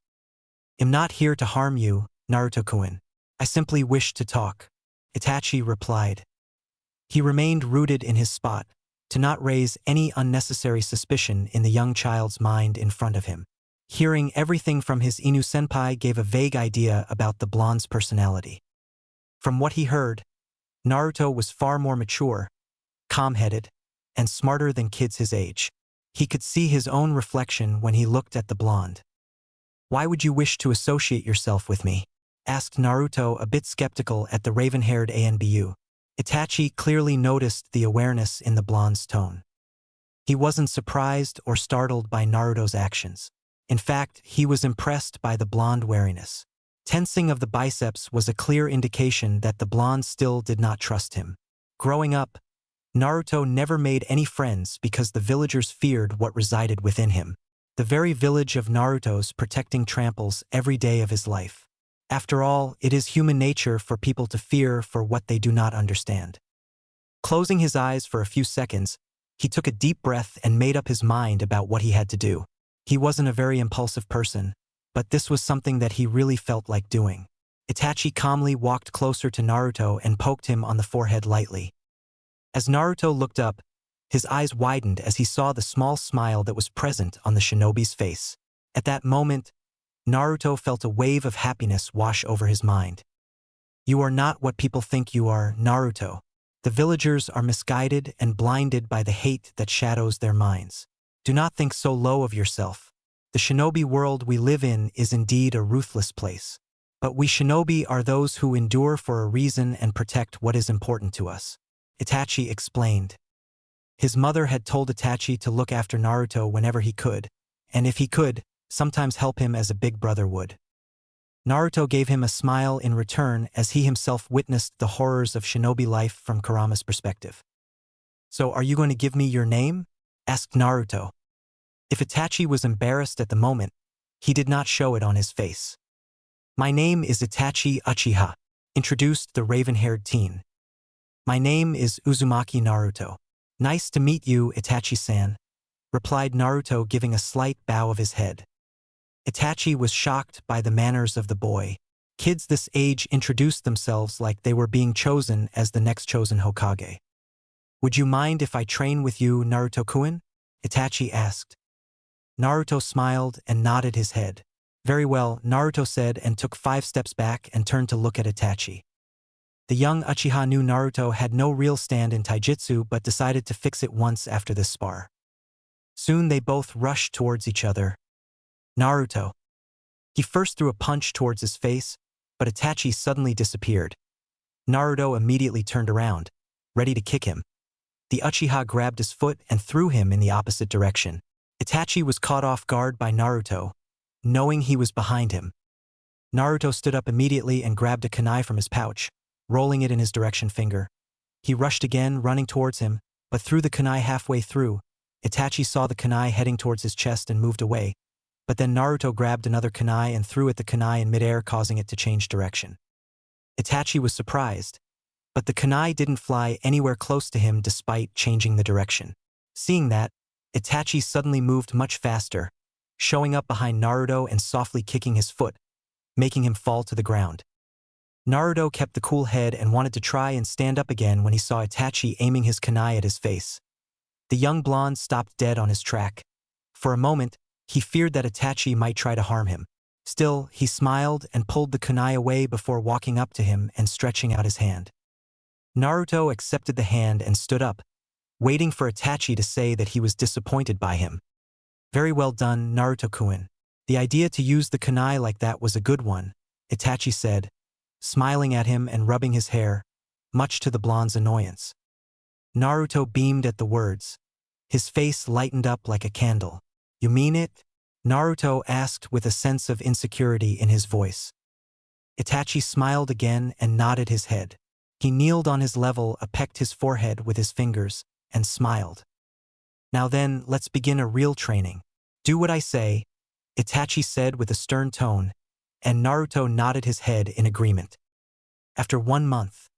Speaker 1: "I'm not here to harm you, Naruto-kun. I simply wish to talk," Itachi replied. He remained rooted in his spot, to not raise any unnecessary suspicion in the young child's mind in front of him. Hearing everything from his Inu-senpai gave a vague idea about the blonde's personality. From what he heard, Naruto was far more mature, calm-headed, and smarter than kids his age. He could see his own reflection when he looked at the blonde. "Why would you wish to associate yourself with me?" asked Naruto, a bit skeptical at the raven-haired Anbu. Itachi clearly noticed the awareness in the blonde's tone. He wasn't surprised or startled by Naruto's actions. In fact, he was impressed by the blonde wariness. Tensing of the biceps was a clear indication that the blonde still did not trust him. Growing up, Naruto never made any friends because the villagers feared what resided within him. The very village of Naruto's protecting tramples every day of his life. After all, it is human nature for people to fear for what they do not understand. Closing his eyes for a few seconds, he took a deep breath and made up his mind about what he had to do. He wasn't a very impulsive person, but this was something that he really felt like doing. Itachi calmly walked closer to Naruto and poked him on the forehead lightly. As Naruto looked up, his eyes widened as he saw the small smile that was present on the shinobi's face. At that moment, Naruto felt a wave of happiness wash over his mind. "You are not what people think you are, Naruto. The villagers are misguided and blinded by the hate that shadows their minds. Do not think so low of yourself. The shinobi world we live in is indeed a ruthless place. But we shinobi are those who endure for a reason and protect what is important to us," Itachi explained. His mother had told Itachi to look after Naruto whenever he could, and if he could, sometimes help him as a big brother would. Naruto gave him a smile in return as he himself witnessed the horrors of shinobi life from Kurama's perspective. "So are you going to give me your name?" asked Naruto. If Itachi was embarrassed at the moment, he did not show it on his face. "My name is Itachi Achiha," introduced the raven-haired teen. "My name is Uzumaki Naruto." "Nice to meet you, Itachi-san," replied Naruto, giving a slight bow of his head. Itachi was shocked by the manners of the boy. Kids this age introduced themselves like they were being chosen as the next chosen Hokage. "Would you mind if I train with you, Naruto-kun?" Itachi asked. Naruto smiled and nodded his head. "Very well," Naruto said and took 5 steps back and turned to look at Itachi. The young Uchiha knew Naruto had no real stand in taijutsu but decided to fix it once after this spar. Soon they both rushed towards each other. Naruto. He first threw a punch towards his face, but Itachi suddenly disappeared. Naruto immediately turned around, ready to kick him. The Uchiha grabbed his foot and threw him in the opposite direction. Itachi was caught off guard by Naruto, knowing he was behind him. Naruto stood up immediately and grabbed a kunai from his pouch, rolling it in his direction finger. He rushed again, running towards him, but threw the kunai halfway through. Itachi saw the kunai heading towards his chest and moved away, but then Naruto grabbed another kunai and threw at the kunai in midair, causing it to change direction. Itachi was surprised, but the kunai didn't fly anywhere close to him despite changing the direction. Seeing that, Itachi suddenly moved much faster, showing up behind Naruto and softly kicking his foot, making him fall to the ground. Naruto kept the cool head and wanted to try and stand up again when he saw Itachi aiming his kunai at his face. The young blonde stopped dead on his track. For a moment, he feared that Itachi might try to harm him. Still, he smiled and pulled the kunai away before walking up to him and stretching out his hand. Naruto accepted the hand and stood up, waiting for Itachi to say that he was disappointed by him. "Very well done, Naruto-kun. The idea to use the kunai like that was a good one," Itachi said, smiling at him and rubbing his hair, much to the blonde's annoyance. Naruto beamed at the words. His face lightened up like a candle. "You mean it?" Naruto asked with a sense of insecurity in his voice. Itachi smiled again and nodded his head. He kneeled on his level, pecked his forehead with his fingers, and smiled. "Now then, let's begin a real training. Do what I say," Itachi said with a stern tone, and Naruto nodded his head in agreement. After 1 month.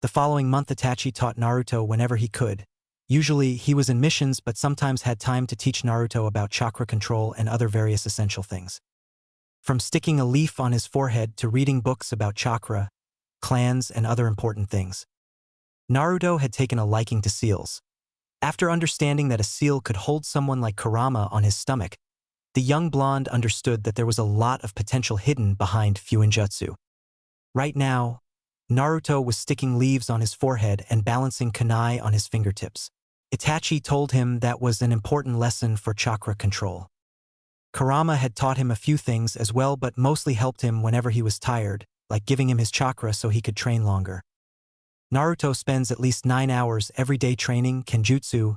Speaker 1: The following month Itachi taught Naruto whenever he could. Usually, he was in missions but sometimes had time to teach Naruto about chakra control and other various essential things. From sticking a leaf on his forehead to reading books about chakra, clans, and other important things. Naruto had taken a liking to seals. After understanding that a seal could hold someone like Kurama on his stomach, the young blonde understood that there was a lot of potential hidden behind Fuinjutsu. Right now, Naruto was sticking leaves on his forehead and balancing kunai on his fingertips. Itachi told him that was an important lesson for chakra control. Kurama had taught him a few things as well, but mostly helped him whenever he was tired, like giving him his chakra so he could train longer. Naruto spends at least 9 hours every day training Kenjutsu,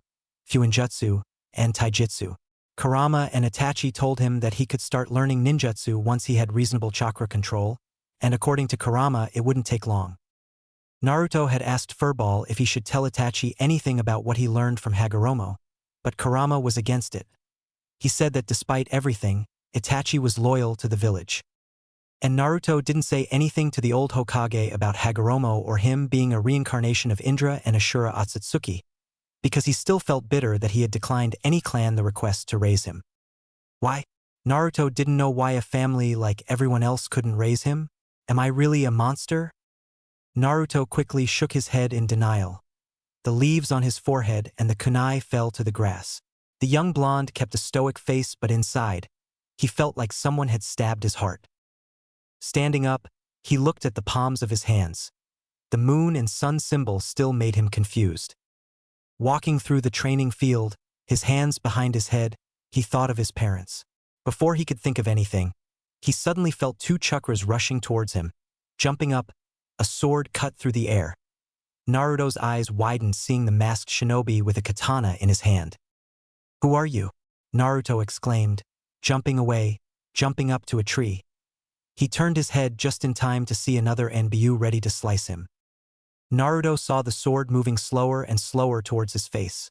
Speaker 1: Fuinjutsu, and Taijutsu. Kurama and Itachi told him that he could start learning ninjutsu once he had reasonable chakra control, and according to Kurama, it wouldn't take long. Naruto had asked Furball if he should tell Itachi anything about what he learned from Hagoromo, but Kurama was against it. He said that despite everything, Itachi was loyal to the village. And Naruto didn't say anything to the old Hokage about Hagoromo or him being a reincarnation of Indra and Ashura Otsutsuki, because he still felt bitter that he had declined any clan the request to raise him. Why? Naruto didn't know why a family like everyone else couldn't raise him? Am I really a monster? Naruto quickly shook his head in denial. The leaves on his forehead and the kunai fell to the grass. The young blonde kept a stoic face, but inside, he felt like someone had stabbed his heart. Standing up, he looked at the palms of his hands. The moon and sun symbol still made him confused. Walking through the training field, his hands behind his head, he thought of his parents. Before he could think of anything, he suddenly felt 2 chakras rushing towards him. Jumping up, a sword cut through the air. Naruto's eyes widened, seeing the masked shinobi with a katana in his hand. "Who are you?" Naruto exclaimed, jumping away, jumping up to a tree. He turned his head just in time to see another Anbu ready to slice him. Naruto saw the sword moving slower and slower towards his face.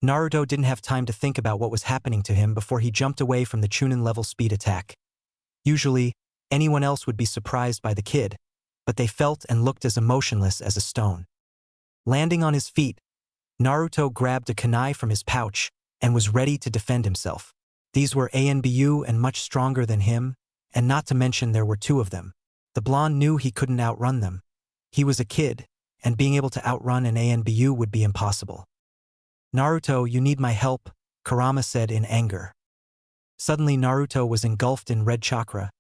Speaker 1: Naruto didn't have time to think about what was happening to him before he jumped away from the Chunin-level speed attack. Usually, anyone else would be surprised by the kid, but they felt and looked as emotionless as a stone. Landing on his feet, Naruto grabbed a kunai from his pouch and was ready to defend himself. These were Anbu and much stronger than him, and not to mention there were 2 of them. The blonde knew he couldn't outrun them. He was a kid, and being able to outrun an Anbu would be impossible. "Naruto, you need my help," Kurama said in anger. Suddenly Naruto was engulfed in red chakra,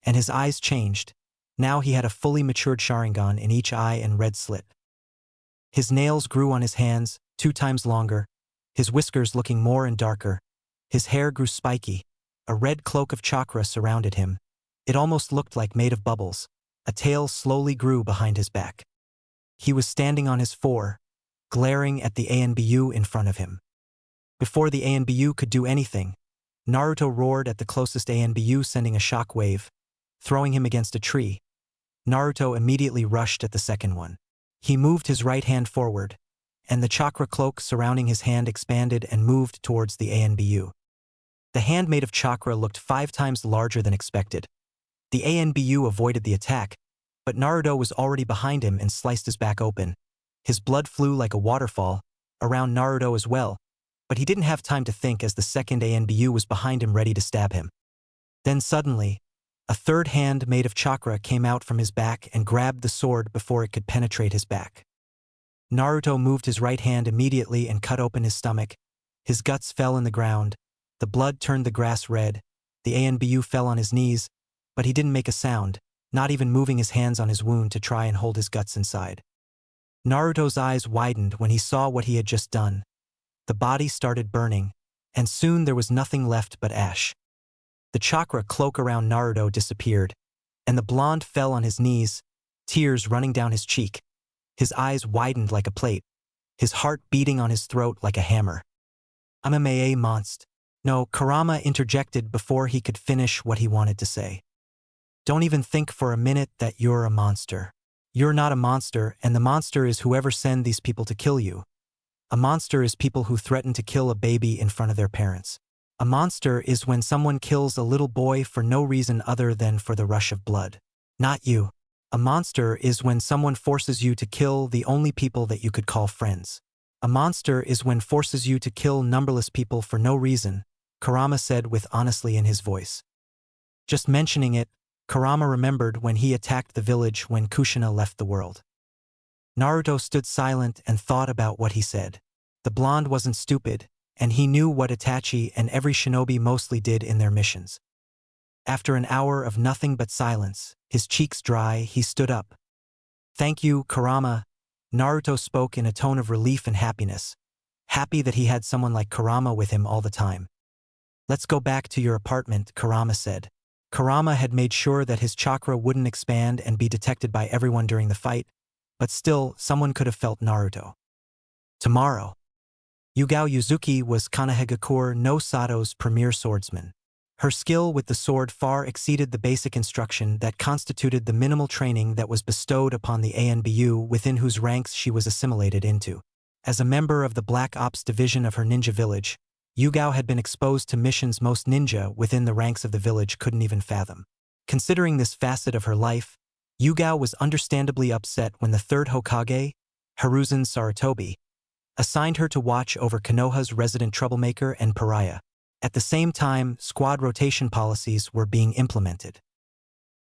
Speaker 1: and his eyes changed. Now he had a fully matured Sharingan in each eye and red slit. His nails grew on his hands, 2 times longer, his whiskers looking more and darker. His hair grew spiky. A red cloak of chakra surrounded him. It almost looked like made of bubbles. A tail slowly grew behind his back. He was standing on his 4, glaring at the Anbu in front of him. Before the Anbu could do anything, Naruto roared at the closest Anbu, sending a shock wave, throwing him against a tree. Naruto immediately rushed at the second one. He moved his right hand forward, and the chakra cloak surrounding his hand expanded and moved towards the Anbu. The hand made of chakra looked 5 times larger than expected. The Anbu avoided the attack, but Naruto was already behind him and sliced his back open. His blood flew like a waterfall, around Naruto as well, but he didn't have time to think as the second Anbu was behind him ready to stab him. Then suddenly, a third hand made of chakra came out from his back and grabbed the sword before it could penetrate his back. Naruto moved his right hand immediately and cut open his stomach. His guts fell in the ground. The blood turned the grass red. The Anbu fell on his knees, but he didn't make a sound, not even moving his hands on his wound to try and hold his guts inside. Naruto's eyes widened when he saw what he had just done. The body started burning, and soon there was nothing left but ash. The chakra cloak around Naruto disappeared, and the blonde fell on his knees, tears running down his cheek. His eyes widened like a plate, his heart beating on his throat like a hammer. "I'm a Mae monst." No, Kurama interjected before he could finish what he wanted to say. "Don't even think for a minute that you're a monster. You're not a monster, and the monster is whoever send these people to kill you. A monster is people who threaten to kill a baby in front of their parents. A monster is when someone kills a little boy for no reason other than for the rush of blood. Not you. A monster is when someone forces you to kill the only people that you could call friends. A monster is when forces you to kill numberless people for no reason," Kurama said with honesty in his voice. Just mentioning it, Kurama remembered when he attacked the village when Kushina left the world. Naruto stood silent and thought about what he said. The blonde wasn't stupid, and he knew what Itachi and every shinobi mostly did in their missions. After an hour of nothing but silence, his cheeks dry, he stood up. "Thank you, Kurama," Naruto spoke in a tone of relief and happiness. happy that he had someone like Kurama with him all the time. "Let's go back to your apartment," Kurama said. Kurama had made sure that his chakra wouldn't expand and be detected by everyone during the fight, but still, someone could have felt Naruto. Tomorrow. Yugao Yuzuki was Kanehegakure no Sato's premier swordsman. Her skill with the sword far exceeded the basic instruction that constituted the minimal training that was bestowed upon the ANBU within whose ranks she was assimilated into. As a member of the Black Ops division of her ninja village, Yugao had been exposed to missions most ninja within the ranks of the village couldn't even fathom. Considering this facet of her life, Yugao was understandably upset when the third Hokage, Hiruzen Sarutobi, assigned her to watch over Konoha's resident troublemaker and pariah. At the same time, squad rotation policies were being implemented.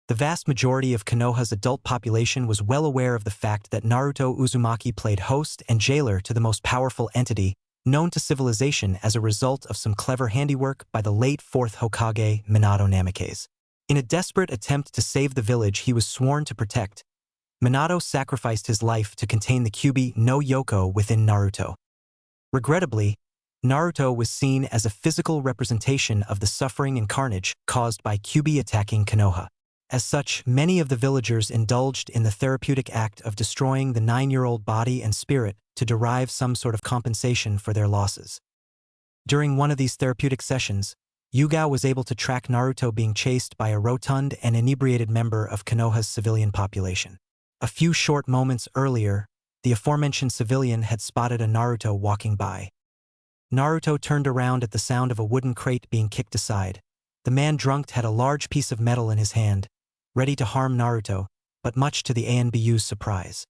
Speaker 1: The vast majority of Konoha's adult population was well aware of the fact that Naruto Uzumaki played host and jailer to the most powerful entity known to civilization as a result of some clever handiwork by the late fourth Hokage, Minato Namikaze. In a desperate attempt to save the village he was sworn to protect, Minato sacrificed his life to contain the Kyuubi no Yoko within Naruto. Regrettably, Naruto was seen as a physical representation of the suffering and carnage caused by Kyuubi attacking Konoha. As such, many of the villagers indulged in the therapeutic act of destroying the 9-year-old body and spirit to derive some sort of compensation for their losses. During one of these therapeutic sessions, Yugao was able to track Naruto being chased by a rotund and inebriated member of Konoha's civilian population. A few short moments earlier, the aforementioned civilian had spotted a Naruto walking by. Naruto turned around at the sound of a wooden crate being kicked aside. The man drunk had a large piece of metal in his hand, ready to harm Naruto, but much to the ANBU's surprise.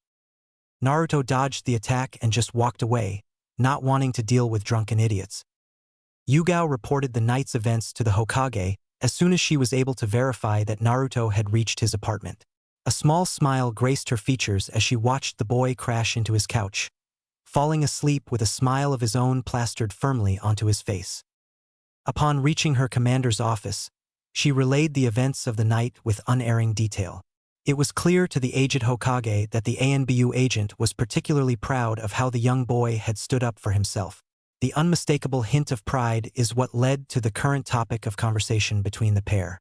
Speaker 1: Naruto dodged the attack and just walked away, not wanting to deal with drunken idiots. Yugao reported the night's events to the Hokage as soon as she was able to verify that Naruto had reached his apartment. A small smile graced her features as she watched the boy crash into his couch, falling asleep with a smile of his own plastered firmly onto his face. Upon reaching her commander's office, she relayed the events of the night with unerring detail. It was clear to the aged Hokage that the ANBU agent was particularly proud of how the young boy had stood up for himself. The unmistakable hint of pride is what led to the current topic of conversation between the pair.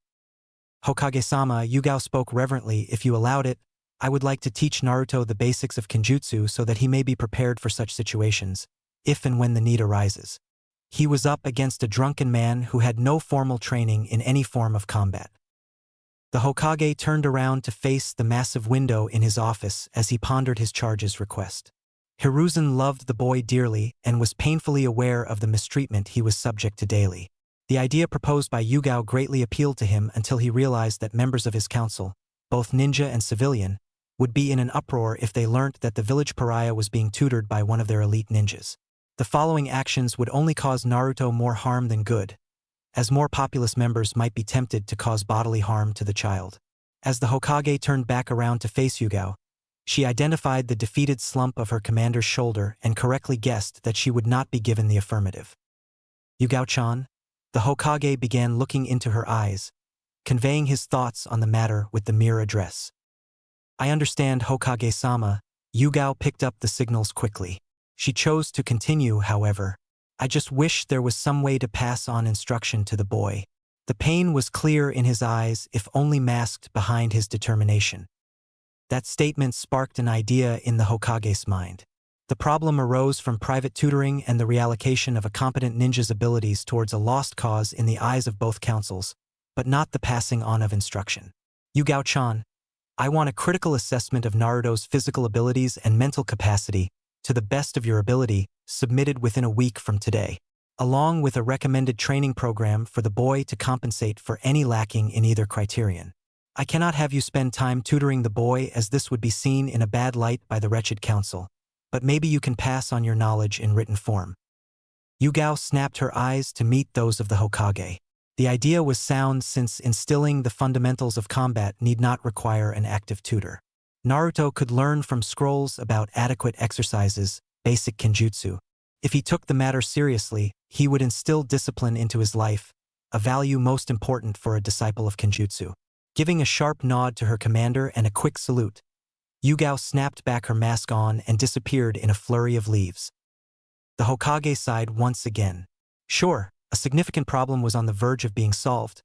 Speaker 1: "Hokage-sama," Yugao spoke reverently, "if you allowed it, I would like to teach Naruto the basics of Kenjutsu so that he may be prepared for such situations, if and when the need arises." He was up against a drunken man who had no formal training in any form of combat. The Hokage turned around to face the massive window in his office as he pondered his charge's request. Hiruzen loved the boy dearly and was painfully aware of the mistreatment he was subject to daily. The idea proposed by Yugao greatly appealed to him until he realized that members of his council, both ninja and civilian, would be in an uproar if they learnt that the village pariah was being tutored by one of their elite ninjas. The following actions would only cause Naruto more harm than good, as more populous members might be tempted to cause bodily harm to the child. As the Hokage turned back around to face Yugao, she identified the defeated slump of her commander's shoulder and correctly guessed that she would not be given the affirmative. "Yugao-chan?" The Hokage began looking into her eyes, conveying his thoughts on the matter with the mere address. "I understand, Hokage-sama." Yugao picked up the signals quickly. She chose to continue, however. "I just wish there was some way to pass on instruction to the boy." The pain was clear in his eyes, if only masked behind his determination. That statement sparked an idea in the Hokage's mind. The problem arose from private tutoring and the reallocation of a competent ninja's abilities towards a lost cause in the eyes of both councils, but not the passing on of instruction. "Yugao-chan, I want a critical assessment of Naruto's physical abilities and mental capacity, to the best of your ability, submitted within a week from today, along with a recommended training program for the boy to compensate for any lacking in either criterion. I cannot have you spend time tutoring the boy as this would be seen in a bad light by the wretched council, but maybe you can pass on your knowledge in written form." Yugao snapped her eyes to meet those of the Hokage. The idea was sound since instilling the fundamentals of combat need not require an active tutor. Naruto could learn from scrolls about adequate exercises, basic kenjutsu. If he took the matter seriously, he would instill discipline into his life, a value most important for a disciple of kenjutsu. Giving a sharp nod to her commander and a quick salute, Yugao snapped back her mask on and disappeared in a flurry of leaves. The Hokage sighed once again. Sure, a significant problem was on the verge of being solved,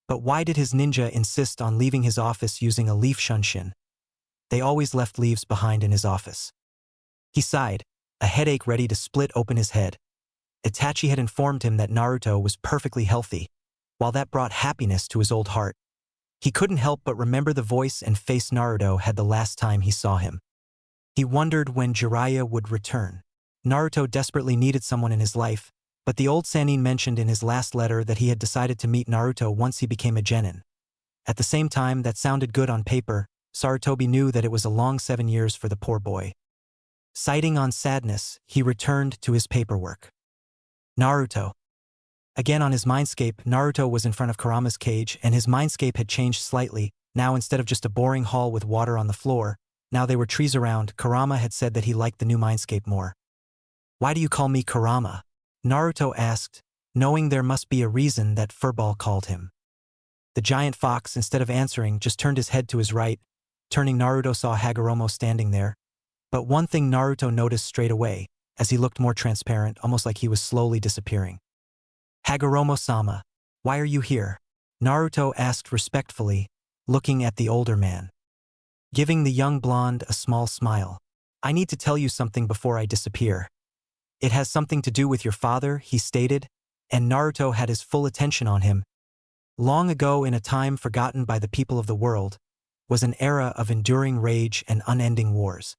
Speaker 1: but why did his ninja insist on leaving his office using a leaf shunshin? They always left leaves behind in his office. He sighed, a headache ready to split open his head. Itachi had informed him that Naruto was perfectly healthy, while that brought happiness to his old heart. He couldn't help but remember the voice and face Naruto had the last time he saw him. He wondered when Jiraiya would return. Naruto desperately needed someone in his life, but the old Sannin mentioned in his last letter that he had decided to meet Naruto once he became a genin. At the same time, that sounded good on paper. Sarutobi knew that it was a long 7 years for the poor boy. Citing on sadness, he returned to his paperwork. Naruto. Again on his mindscape, Naruto was in front of Kurama's cage, and his mindscape had changed slightly. Now instead of just a boring hall with water on the floor, now there were trees around. Kurama had said that he liked the new mindscape more. "Why do you call me Kurama?" Naruto asked, knowing there must be a reason that Furball called him. The giant fox, instead of answering, just turned his head to his right. Turning, Naruto saw Hagoromo standing there. But one thing Naruto noticed straight away, as he looked more transparent, almost like he was slowly disappearing. "Hagoromo-sama, why are you here?" Naruto asked respectfully, looking at the older man. Giving the young blonde a small smile. "I need to tell you something before I disappear. It has something to do with your father," he stated, and Naruto had his full attention on him. Long ago, in a time forgotten by the people of the world, was an era of enduring rage and unending wars.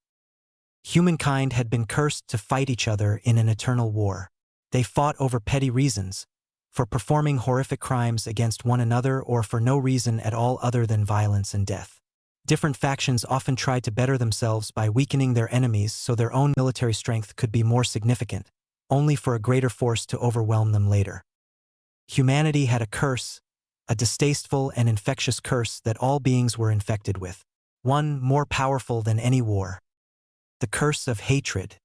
Speaker 1: Humankind had been cursed to fight each other in an eternal war. They fought over petty reasons, for performing horrific crimes against one another or for no reason at all other than violence and death. Different factions often tried to better themselves by weakening their enemies so their own military strength could be more significant, only for a greater force to overwhelm them later. Humanity had a curse, a distasteful and infectious curse that all beings were infected with, one more powerful than any war. The curse of hatred.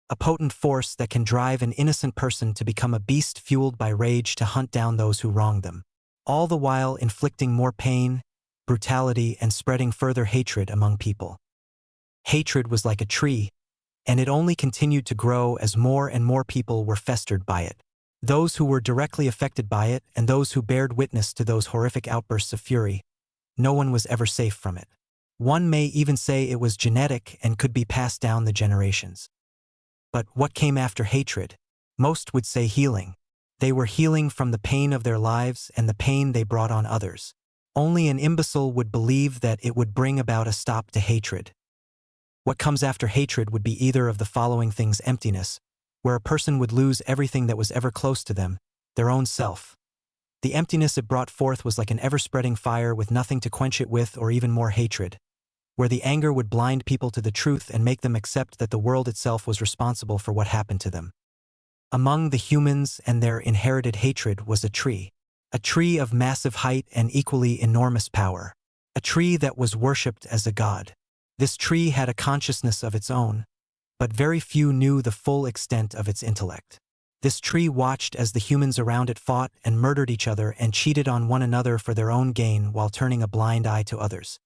Speaker 1: A potent force that can drive an innocent person to become a beast fueled by rage to hunt down those who wronged them, all the while inflicting more pain, brutality, and spreading further hatred among people. Hatred was like a tree, and it only continued to grow as more and more people were festered by it. Those who were directly affected by it and those who bared witness to those horrific outbursts of fury. No one was ever safe from it. One may even say it was genetic and could be passed down the generations. But what came after hatred? Most would say healing. They were healing from the pain of their lives and the pain they brought on others. Only an imbecile would believe that it would bring about a stop to hatred. What comes after hatred would be either of the following things: emptiness, where a person would lose everything that was ever close to them, their own self. The emptiness it brought forth was like an ever-spreading fire with nothing to quench it with, or even more hatred, where the anger would blind people to the truth and make them accept that the world itself was responsible for what happened to them. Among the humans and their inherited hatred was a tree of massive height and equally enormous power, a tree that was worshipped as a god. This tree had a consciousness of its own, but very few knew the full extent of its intellect. This tree watched as the humans around it fought and murdered each other and cheated on one another for their own gain while turning a blind eye to others.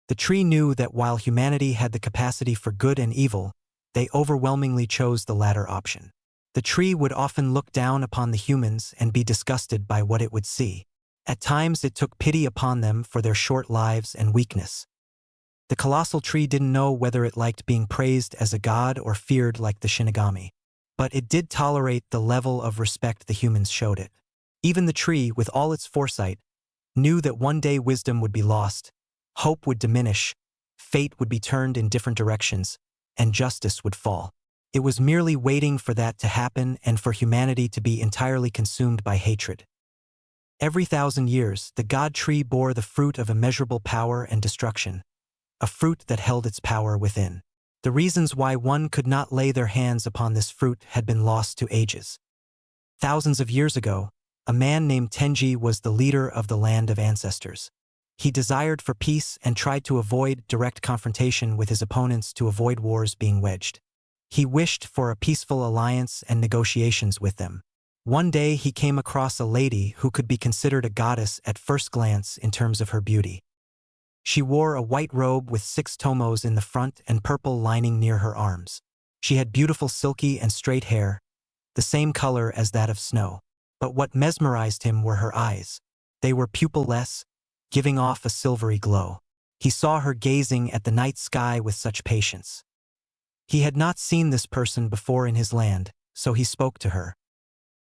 Speaker 1: The tree knew that while humanity had the capacity for good and evil, they overwhelmingly chose the latter option. The tree would often look down upon the humans and be disgusted by what it would see. At times it took pity upon them for their short lives and weakness. The colossal tree didn't know whether it liked being praised as a god or feared like the Shinigami. But it did tolerate the level of respect the humans showed it. Even the tree, with all its foresight, knew that one day wisdom would be lost, hope would diminish, fate would be turned in different directions, and justice would fall. It was merely waiting for that to happen and for humanity to be entirely consumed by hatred. Every 1,000 years, the god tree bore the fruit of immeasurable power and destruction, a fruit that held its power within. The reasons why one could not lay their hands upon this fruit had been lost to ages. Thousands of years ago, a man named Tenji was the leader of the land of ancestors. He desired for peace and tried to avoid direct confrontation with his opponents to avoid wars being waged. He wished for a peaceful alliance and negotiations with them. One day he came across a lady who could be considered a goddess at first glance in terms of her beauty. She wore a white robe with 6 tomos in the front and purple lining near her arms. She had beautiful silky and straight hair, the same color as that of snow. But what mesmerized him were her eyes. They were pupil-less, giving off a silvery glow. He saw her gazing at the night sky with such patience. He had not seen this person before in his land, so he spoke to her.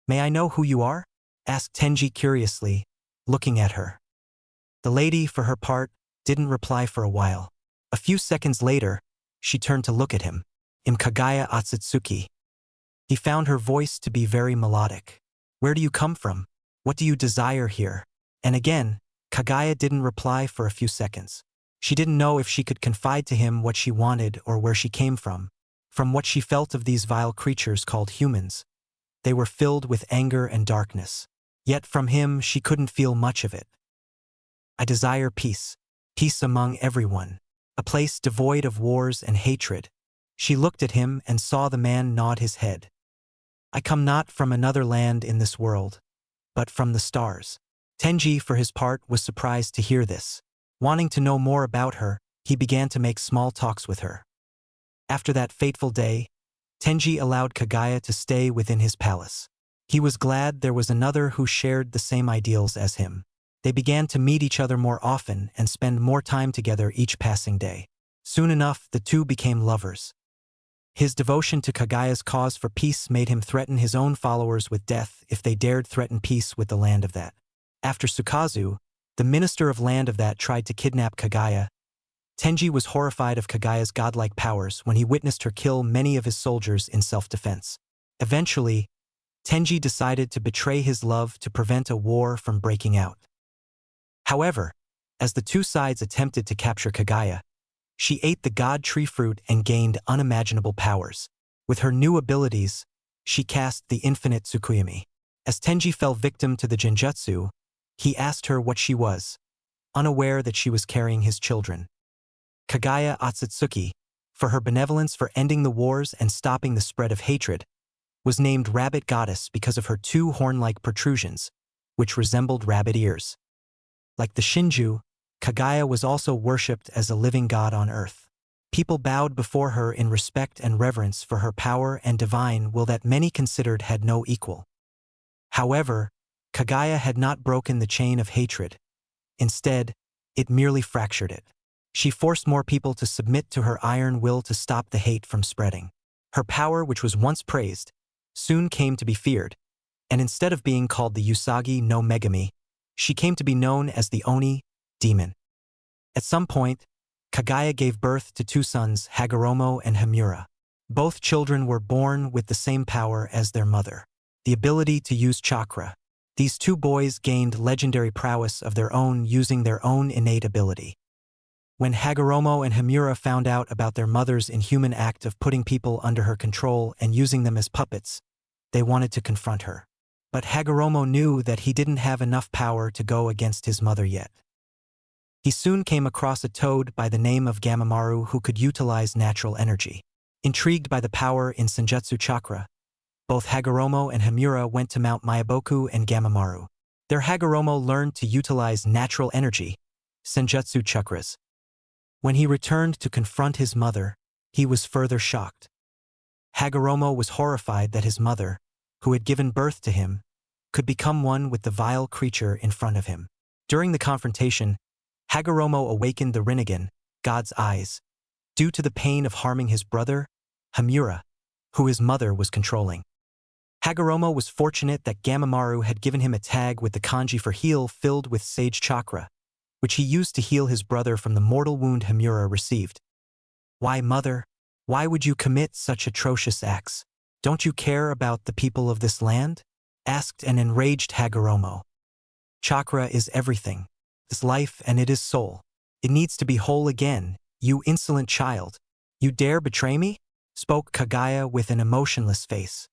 Speaker 1: "May I know who you are?" asked Tenji curiously, looking at her. The lady, for her part, didn't reply for a while. A few seconds later, she turned to look at him. "I'm Kagaya Otsutsuki." He found her voice to be very melodic. "Where do you come from? What do you desire here?" And again, Kagaya didn't reply for a few seconds. She didn't know if she could confide to him what she wanted or where she came from what she felt of these vile creatures called humans. They were filled with anger and darkness. Yet from him she couldn't feel much of it. "I desire peace. Peace among everyone. A place devoid of wars and hatred." She looked at him and saw the man nod his head. "I come not from another land in this world, but from the stars." Tenji, for his part, was surprised to hear this. Wanting to know more about her, he began to make small talks with her. After that fateful day, Tenji allowed Kagaya to stay within his palace. He was glad there was another who shared the same ideals as him. They began to meet each other more often and spend more time together each passing day. Soon enough, the two became lovers. His devotion to Kagaya's cause for peace made him threaten his own followers with death if they dared threaten peace with the land of that. After Sukazu, the minister of land of that, tried to kidnap Kagaya, Tenji was horrified of Kagaya's godlike powers when he witnessed her kill many of his soldiers in self-defense. Eventually, Tenji decided to betray his love to prevent a war from breaking out. However, as the two sides attempted to capture Kagaya, she ate the god tree fruit and gained unimaginable powers. With her new abilities, she cast the infinite Tsukuyomi. As Tenji fell victim to the genjutsu, he asked her what she was, unaware that she was carrying his children. Kagaya Otsutsuki, for her benevolence for ending the wars and stopping the spread of hatred, was named Rabbit Goddess because of her two horn-like protrusions, which resembled rabbit ears. Like the Shinju, Kagaya was also worshipped as a living god on earth. People bowed before her in respect and reverence for her power and divine will that many considered had no equal. However, Kagaya had not broken the chain of hatred. Instead, it merely fractured it. She forced more people to submit to her iron will to stop the hate from spreading. Her power, which was once praised, soon came to be feared, and instead of being called the Usagi no Megami, she came to be known as the Oni, demon. At some point, Kagaya gave birth to two sons, Hagoromo and Hamura. Both children were born with the same power as their mother, the ability to use chakra. These two boys gained legendary prowess of their own using their own innate ability. When Hagoromo and Hamura found out about their mother's inhuman act of putting people under her control and using them as puppets, they wanted to confront her. But Hagoromo knew that he didn't have enough power to go against his mother yet. He soon came across a toad by the name of Gamamaru who could utilize natural energy. Intrigued by the power in Senjutsu chakra, both Hagoromo and Hamura went to Mount Myaboku and Gamamaru. There Hagoromo learned to utilize natural energy, Senjutsu chakras. When he returned to confront his mother, he was further shocked. Hagoromo was horrified that his mother, who had given birth to him, could become one with the vile creature in front of him. During the confrontation, Hagoromo awakened the Rinnegan, God's eyes, due to the pain of harming his brother, Hamura, who his mother was controlling. Hagoromo was fortunate that Gamamaru had given him a tag with the kanji for heal filled with sage chakra, which he used to heal his brother from the mortal wound Hamura received. "Why, mother? Why would you commit such atrocious acts? Don't you care about the people of this land?" asked an enraged Hagoromo. "Chakra is everything. This life and it is soul. It needs to be whole again, you insolent child. You dare betray me?" spoke Kagaya with an emotionless face.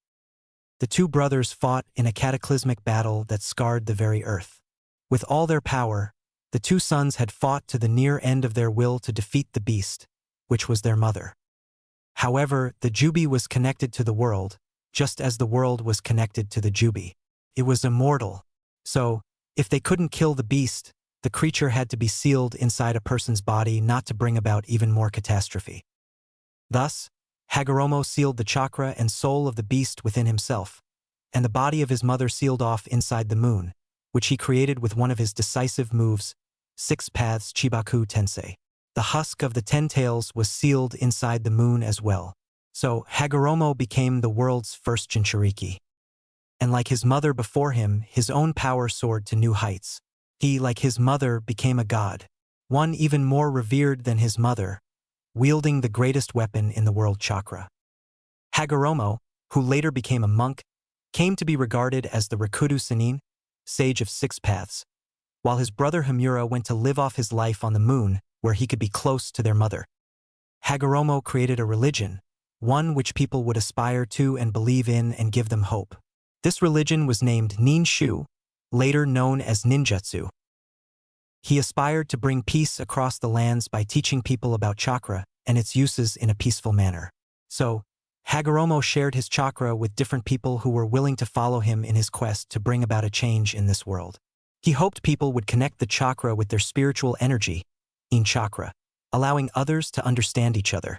Speaker 1: The two brothers fought in a cataclysmic battle that scarred the very earth. With all their power, the two sons had fought to the near end of their will to defeat the beast, which was their mother. However, the Jubi was connected to the world, just as the world was connected to the Jubi. It was immortal. So, if they couldn't kill the beast, the creature had to be sealed inside a person's body not to bring about even more catastrophe. Thus, Hagoromo sealed the chakra and soul of the beast within himself, and the body of his mother sealed off inside the moon, which he created with one of his decisive moves, 6 Paths Chibaku Tensei. The husk of the 10 tails was sealed inside the moon as well. So, Hagoromo became the world's first Jinchuriki. And like his mother before him, his own power soared to new heights. He, like his mother, became a god, one even more revered than his mother, wielding the greatest weapon in the world chakra. Hagoromo, who later became a monk, came to be regarded as the Rakudu Sennin, sage of 6 paths, while his brother Hamura went to live off his life on the moon where he could be close to their mother. Hagoromo created a religion, one which people would aspire to and believe in and give them hope. This religion was named Ninshu, later known as ninjutsu. He aspired to bring peace across the lands by teaching people about chakra and its uses in a peaceful manner. So, Hagoromo shared his chakra with different people who were willing to follow him in his quest to bring about a change in this world. He hoped people would connect the chakra with their spiritual energy, in chakra, allowing others to understand each other.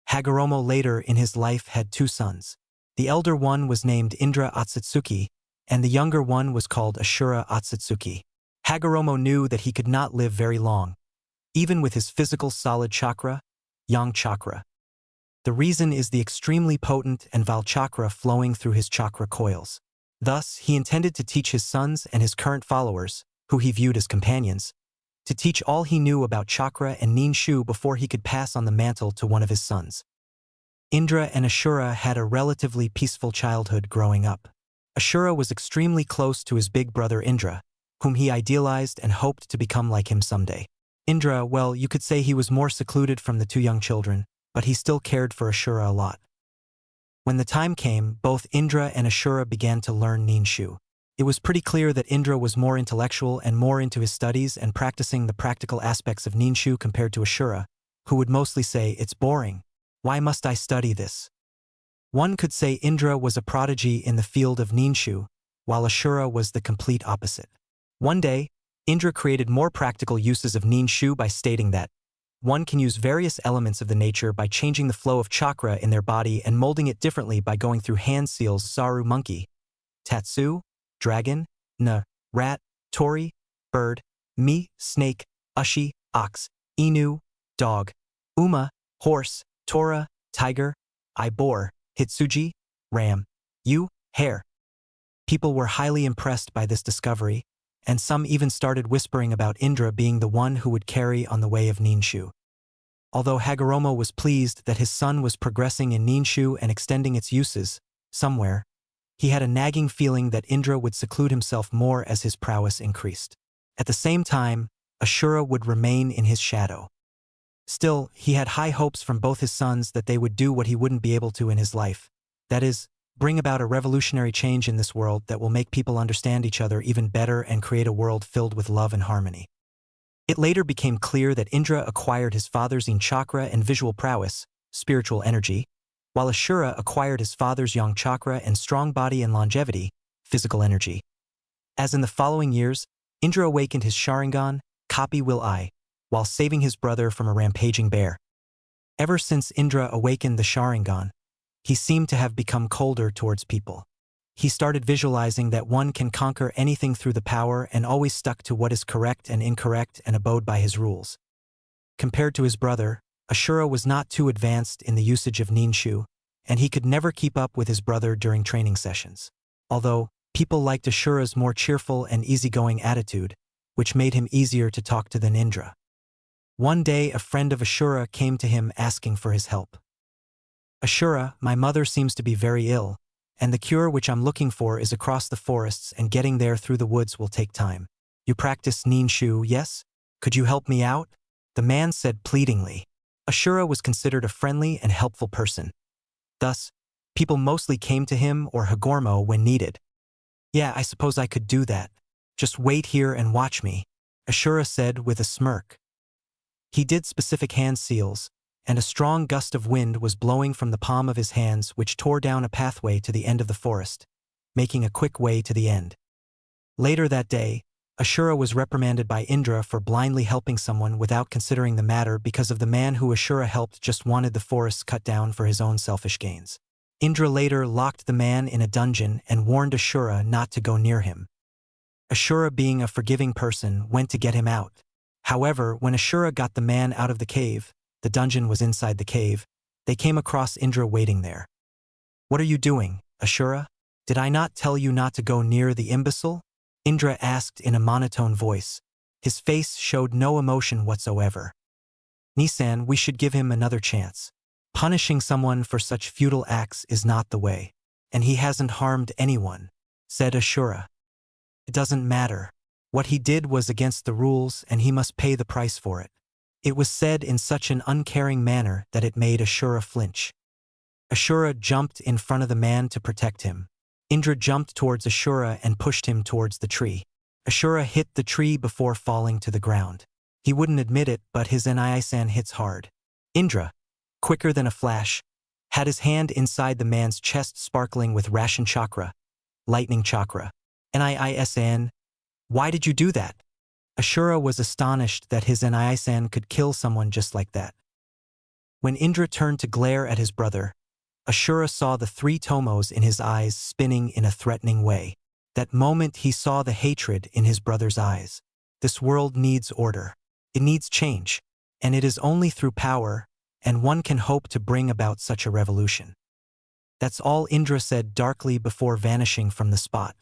Speaker 1: Hagoromo later in his life had 2 sons. The elder one was named Indra Otsutsuki, and the younger one was called Ashura Otsutsuki. Hagoromo knew that he could not live very long, even with his physical solid chakra, yang chakra. The reason is the extremely potent and vile chakra flowing through his chakra coils. Thus, he intended to teach his sons and his current followers, who he viewed as companions, to teach all he knew about chakra and ninshu before he could pass on the mantle to one of his sons. Indra and Ashura had a relatively peaceful childhood growing up. Ashura was extremely close to his big brother Indra, whom he idealized and hoped to become like him someday. Indra, well, you could say he was more secluded from the 2 young children, but he still cared for Ashura a lot. When the time came, both Indra and Ashura began to learn ninshu. It was pretty clear that Indra was more intellectual and more into his studies and practicing the practical aspects of ninshu compared to Ashura, who would mostly say, "It's boring. Why must I study this?" One could say Indra was a prodigy in the field of ninshu, while Ashura was the complete opposite. One day, Indra created more practical uses of ninshu by stating that one can use various elements of the nature by changing the flow of chakra in their body and molding it differently by going through hand seals Saru monkey, Tatsu, dragon, Na, rat, Tori, bird, Mi, snake, Ushi, ox, Inu, dog, Uma, horse, Tora, tiger, I, boar, Hitsuji, ram, Yu, hare. People were highly impressed by this discovery, and some even started whispering about Indra being the one who would carry on the way of ninshu. Although Hagoromo was pleased that his son was progressing in ninshu and extending its uses, somewhere, he had a nagging feeling that Indra would seclude himself more as his prowess increased. At the same time, Ashura would remain in his shadow. Still, he had high hopes from both his sons that they would do what he wouldn't be able to in his life. That is, bring about a revolutionary change in this world that will make people understand each other even better and create a world filled with love and harmony. It later became clear that Indra acquired his father's yin chakra and visual prowess, spiritual energy, while Ashura acquired his father's yang chakra and strong body and longevity, physical energy. As in the following years, Indra awakened his Sharingan, copy will I, while saving his brother from a rampaging bear. Ever since Indra awakened the Sharingan, he seemed to have become colder towards people. He started visualizing that one can conquer anything through the power and always stuck to what is correct and incorrect and abode by his rules. Compared to his brother, Ashura was not too advanced in the usage of ninshu, and he could never keep up with his brother during training sessions. Although, people liked Ashura's more cheerful and easygoing attitude, which made him easier to talk to than Indra. One day a friend of Ashura came to him asking for his help. "Ashura, my mother seems to be very ill, and the cure which I'm looking for is across the forests, and getting there through the woods will take time. You practice ninshu, yes? Could you help me out?" The man said pleadingly. Ashura was considered a friendly and helpful person. Thus, people mostly came to him or Hagoromo when needed. "Yeah, I suppose I could do that. Just wait here and watch me," Ashura said with a smirk. He did specific hand seals, and a strong gust of wind was blowing from the palm of his hands which tore down a pathway to the end of the forest, making a quick way to the end. Later that day, Ashura was reprimanded by Indra for blindly helping someone without considering the matter because of the man who Ashura helped just wanted the forests cut down for his own selfish gains. Indra later locked the man in a dungeon and warned Ashura not to go near him. Ashura, being a forgiving person, went to get him out. However, when Ashura got the man out of the cave, the dungeon was inside the cave, they came across Indra waiting there. "What are you doing, Ashura? Did I not tell you not to go near the imbecile?" Indra asked in a monotone voice. His face showed no emotion whatsoever. "Nisan, we should give him another chance. Punishing someone for such futile acts is not the way. And he hasn't harmed anyone," said Ashura. "It doesn't matter. What he did was against the rules and he must pay the price for it." It was said in such an uncaring manner that it made Ashura flinch. Ashura jumped in front of the man to protect him. Indra jumped towards Ashura and pushed him towards the tree. Ashura hit the tree before falling to the ground. He wouldn't admit it, but his Nisan hits hard. Indra, quicker than a flash, had his hand inside the man's chest sparkling with ration chakra, lightning chakra. Nisan, why did you do that? Ashura was astonished that his Nisan could kill someone just like that. When Indra turned to glare at his brother, Ashura saw the 3 tomos in his eyes spinning in a threatening way. That moment he saw the hatred in his brother's eyes. This world needs order. It needs change. And it is only through power, and one can hope to bring about such a revolution. That's all Indra said darkly before vanishing from the spot.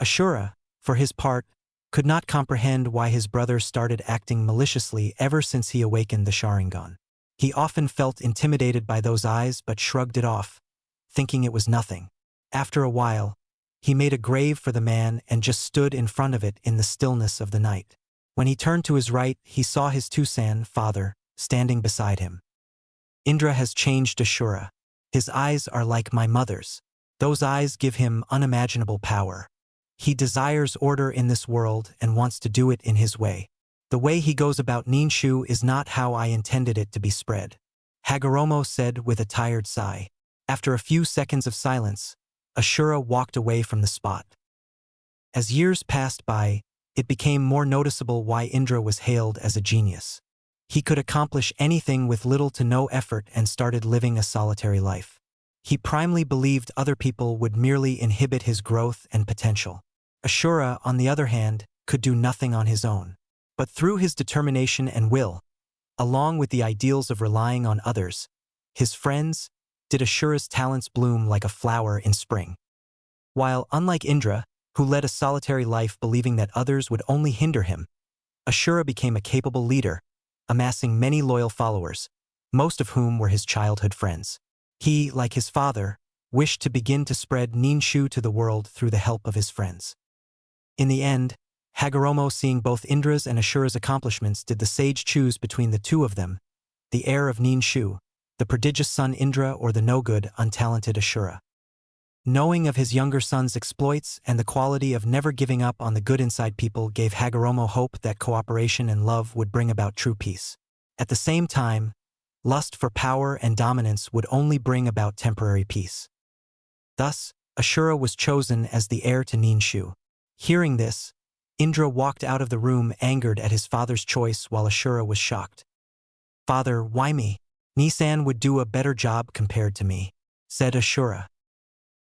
Speaker 1: Ashura, for his part, could not comprehend why his brother started acting maliciously ever since he awakened the Sharingan. He often felt intimidated by those eyes but shrugged it off, thinking it was nothing. After a while, he made a grave for the man and just stood in front of it in the stillness of the night. When he turned to his right, he saw his Tusan, father, standing beside him. Indra has changed Ashura. His eyes are like my mother's. Those eyes give him unimaginable power. He desires order in this world and wants to do it in his way. The way he goes about Ninshu is not how I intended it to be spread, Hagoromo said with a tired sigh. After a few seconds of silence, Ashura walked away from the spot. As years passed by, it became more noticeable why Indra was hailed as a genius. He could accomplish anything with little to no effort and started living a solitary life. He primarily believed other people would merely inhibit his growth and potential. Ashura, on the other hand, could do nothing on his own. But through his determination and will, along with the ideals of relying on others, his friends, did Ashura's talents bloom like a flower in spring. While, unlike Indra, who led a solitary life believing that others would only hinder him, Ashura became a capable leader, amassing many loyal followers, most of whom were his childhood friends. He, like his father, wished to begin to spread Ninshu to the world through the help of his friends. In the end, Hagoromo, seeing both Indra's and Ashura's accomplishments, did the sage choose between the two of them, the heir of Ninshu, the prodigious son Indra, or the no-good, untalented Ashura. Knowing of his younger son's exploits and the quality of never giving up on the good inside people gave Hagoromo hope that cooperation and love would bring about true peace. At the same time, lust for power and dominance would only bring about temporary peace. Thus, Ashura was chosen as the heir to Ninshu. Hearing this, Indra walked out of the room angered at his father's choice while Ashura was shocked. "Father, why me? Nisan would do a better job compared to me," said Ashura.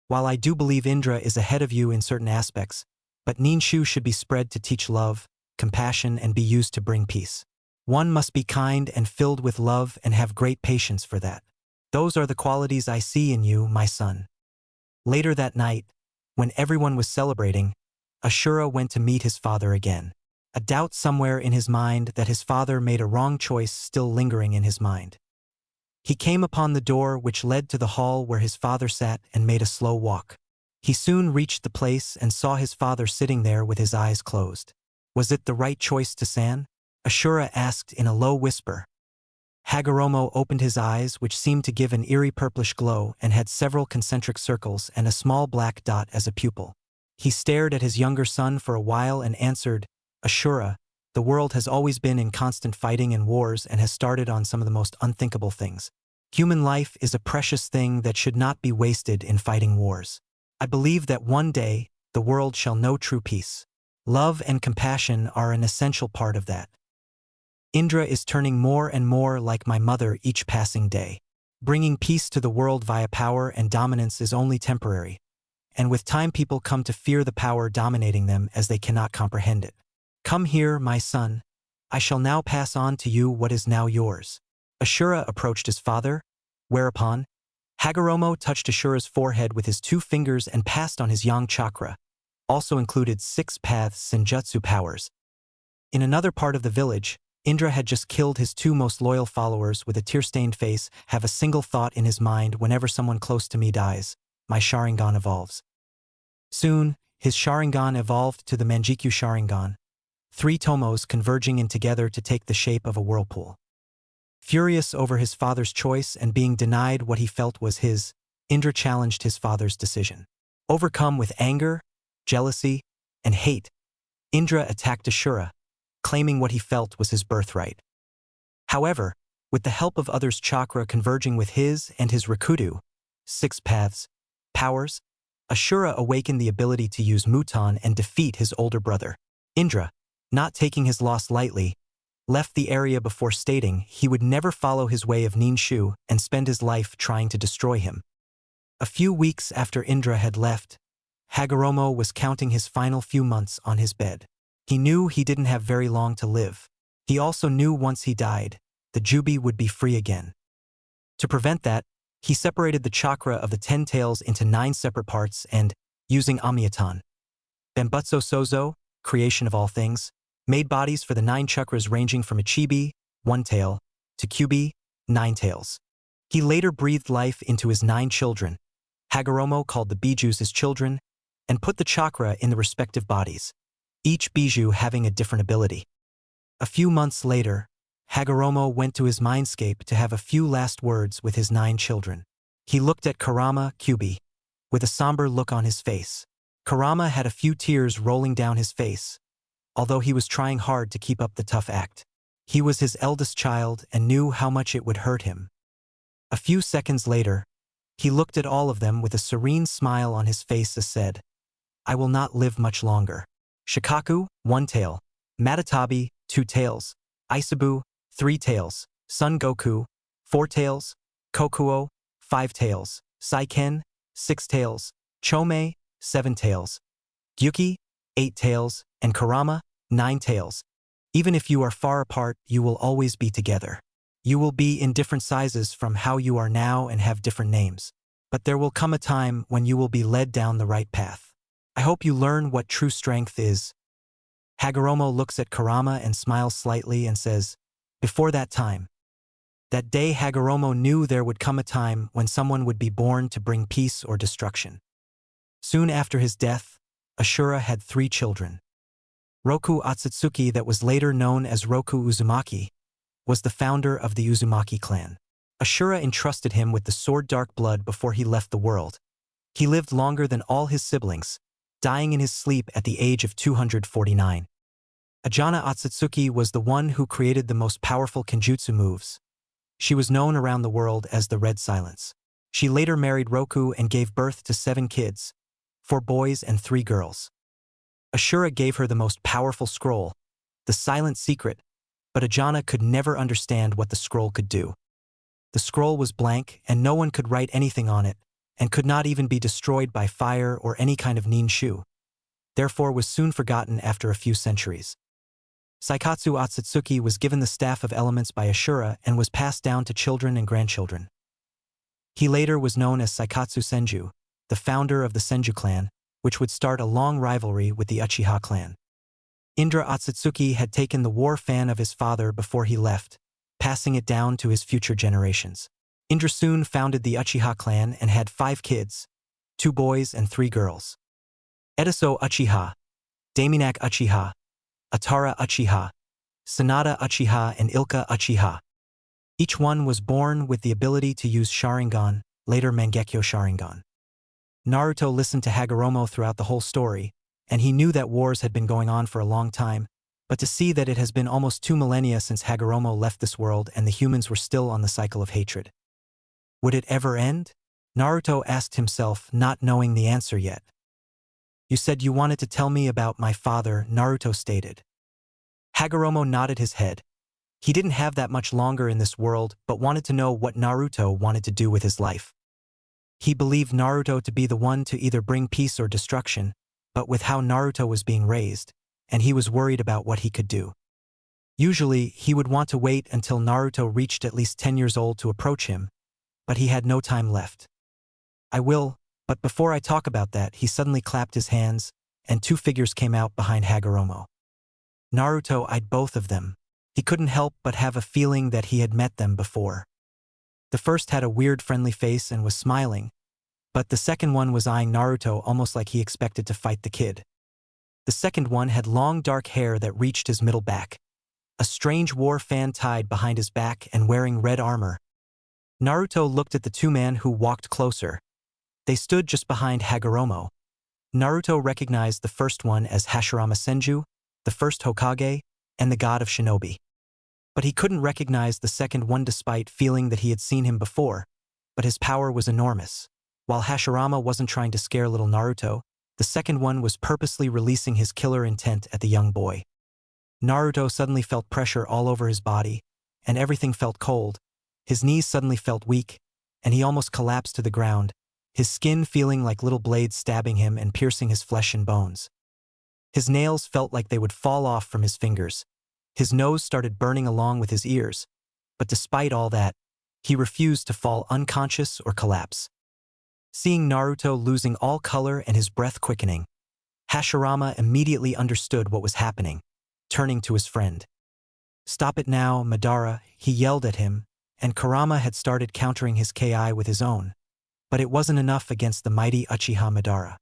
Speaker 1: "While I do believe Indra is ahead of you in certain aspects, but Ninshu should be spread to teach love, compassion, and be used to bring peace. One must be kind and filled with love and have great patience for that. Those are the qualities I see in you, my son." Later that night, when everyone was celebrating, Ashura went to meet his father again. A doubt somewhere in his mind that his father made a wrong choice still lingering in his mind. He came upon the door which led to the hall where his father sat and made a slow walk. He soon reached the place and saw his father sitting there with his eyes closed. "Was it the right choice to San?" Ashura asked in a low whisper. Hagoromo opened his eyes, which seemed to give an eerie purplish glow and had several concentric circles and a small black dot as a pupil. He stared at his younger son for a while and answered, "Ashura, the world has always been in constant fighting and wars and has started on some of the most unthinkable things. Human life is a precious thing that should not be wasted in fighting wars. I believe that one day, the world shall know true peace. Love and compassion are an essential part of that. Indra is turning more and more like my mother each passing day. Bringing peace to the world via power and dominance is only temporary, and with time people come to fear the power dominating them as they cannot comprehend it. Come here, my son. I shall now pass on to you what is now yours. Ashura approached his father, whereupon Hagoromo touched Ashura's forehead with his 2 fingers and passed on his yang chakra, also included 6 paths senjutsu powers. In another part of the village, Indra had just killed his 2 most loyal followers with a tear-stained face, have a single thought in his mind: whenever someone close to me dies, my Sharingan evolves. Soon, his Sharingan evolved to the Manjikyu Sharingan, 3 tomos converging in together to take the shape of a whirlpool. Furious over his father's choice and being denied what he felt was his, Indra challenged his father's decision. Overcome with anger, jealousy, and hate, Indra attacked Ashura, claiming what he felt was his birthright. However, with the help of others' chakra converging with his and his Rikudu, 6 paths, powers, Ashura awakened the ability to use Muton and defeat his older brother. Indra, not taking his loss lightly, left the area before stating he would never follow his way of Ninshu and spend his life trying to destroy him. A few weeks after Indra had left, Hagoromo was counting his final few months on his bed. He knew he didn't have very long to live. He also knew once he died, the Jubi would be free again. To prevent that, he separated the chakra of the 10 tails into 9 separate parts and, using Amyaton, Bambutso Sozo, creation of all things, made bodies for the 9 chakras ranging from Ichibi, 1 tail, to Kyubi, 9 tails. He later breathed life into his 9 children. Hagoromo called the bijus his children, and put the chakra in the respective bodies, each biju having a different ability. A few months later, Hagoromo went to his mindscape to have a few last words with his 9 children. He looked at Kurama, Kyubi, with a somber look on his face. Kurama had a few tears rolling down his face, although he was trying hard to keep up the tough act. He was his eldest child and knew how much it would hurt him. A few seconds later, he looked at all of them with a serene smile on his face as said, "I will not live much longer." Shikaku, 1 tail. Matatabi, 2 tails. Isabu, 3 tails. Son Goku, 4 tails. Kokuo, 5 tails. Saiken, 6 tails. Chome, 7 tails. Gyuki, 8 tails. And Kurama, 9 tails. Even if you are far apart, you will always be together. You will be in different sizes from how you are now and have different names. But there will come a time when you will be led down the right path. I hope you learn what true strength is. Hagoromo looks at Kurama and smiles slightly and says, "Before that time." That day Hagoromo knew there would come a time when someone would be born to bring peace or destruction. Soon after his death, Ashura had 3 children. Roku Otsutsuki, that was later known as Roku Uzumaki, was the founder of the Uzumaki clan. Ashura entrusted him with the sword Dark Blood before he left the world. He lived longer than all his siblings, dying in his sleep at the age of 249. Ajana Otsutsuki was the one who created the most powerful kenjutsu moves. She was known around the world as the Red Silence. She later married Roku and gave birth to 7 kids, 4 boys and 3 girls. Ashura gave her the most powerful scroll, the Silent Secret, but Ajana could never understand what the scroll could do. The scroll was blank and no one could write anything on it, and could not even be destroyed by fire or any kind of ninshu, therefore was soon forgotten after a few centuries. Saikatsu Otsutsuki was given the Staff of Elements by Ashura and was passed down to children and grandchildren. He later was known as Saikatsu Senju, the founder of the Senju clan, which would start a long rivalry with the Achiha clan. Indra Otsutsuki had taken the war fan of his father before he left, passing it down to his future generations. Indra soon founded the Achiha clan and had 5 kids, 2 boys and 3 girls. Ediso Achiha, Daminak Achiha, Atara Achiha, Sanada Achiha and Ilka Achiha. Each one was born with the ability to use Sharingan, later Mangekyo Sharingan. Naruto listened to Hagoromo throughout the whole story, and he knew that wars had been going on for a long time, but to see that it has been almost 2 millennia since Hagoromo left this world and the humans were still on the cycle of hatred. Would it ever end? Naruto asked himself, not knowing the answer yet. You said you wanted to tell me about my father, Naruto stated. Hagoromo nodded his head. He didn't have that much longer in this world, but wanted to know what Naruto wanted to do with his life. He believed Naruto to be the one to either bring peace or destruction, but with how Naruto was being raised, and he was worried about what he could do. Usually, he would want to wait until Naruto reached at least 10 years old to approach him, but he had no time left. I will, but before I talk about that, he suddenly clapped his hands, and two figures came out behind Hagoromo. Naruto eyed both of them. He couldn't help but have a feeling that he had met them before. The first had a weird friendly face and was smiling, but the second one was eyeing Naruto almost like he expected to fight the kid. The second one had long dark hair that reached his middle back, a strange war fan tied behind his back and wearing red armor. Naruto looked at the two men who walked closer. They stood just behind Hagoromo. Naruto recognized the first one as Hashirama Senju, the first Hokage, and the god of shinobi. But he couldn't recognize the second one despite feeling that he had seen him before, but his power was enormous. While Hashirama wasn't trying to scare little Naruto, the second one was purposely releasing his killer intent at the young boy. Naruto suddenly felt pressure all over his body, and everything felt cold. His knees suddenly felt weak, and he almost collapsed to the ground, his skin feeling like little blades stabbing him and piercing his flesh and bones. His nails felt like they would fall off from his fingers. His nose started burning along with his ears, but despite all that, he refused to fall unconscious or collapse. Seeing Naruto losing all color and his breath quickening, Hashirama immediately understood what was happening, turning to his friend. "Stop it now, Madara," he yelled at him, and Kurama had started countering his Ki with his own, but it wasn't enough against the mighty Uchiha Madara.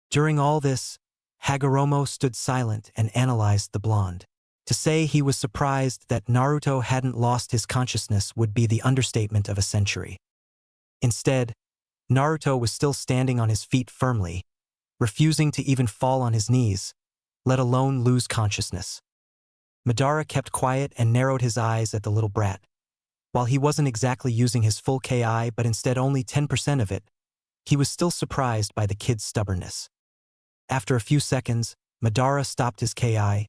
Speaker 1: During all this, Hagoromo stood silent and analyzed the blonde. To say he was surprised that Naruto hadn't lost his consciousness would be the understatement of a century. Instead, Naruto was still standing on his feet firmly, refusing to even fall on his knees, let alone lose consciousness. Madara kept quiet and narrowed his eyes at the little brat. While he wasn't exactly using his full Ki but instead only 10% of it, he was still surprised by the kid's stubbornness. After a few seconds, Madara stopped his Ki,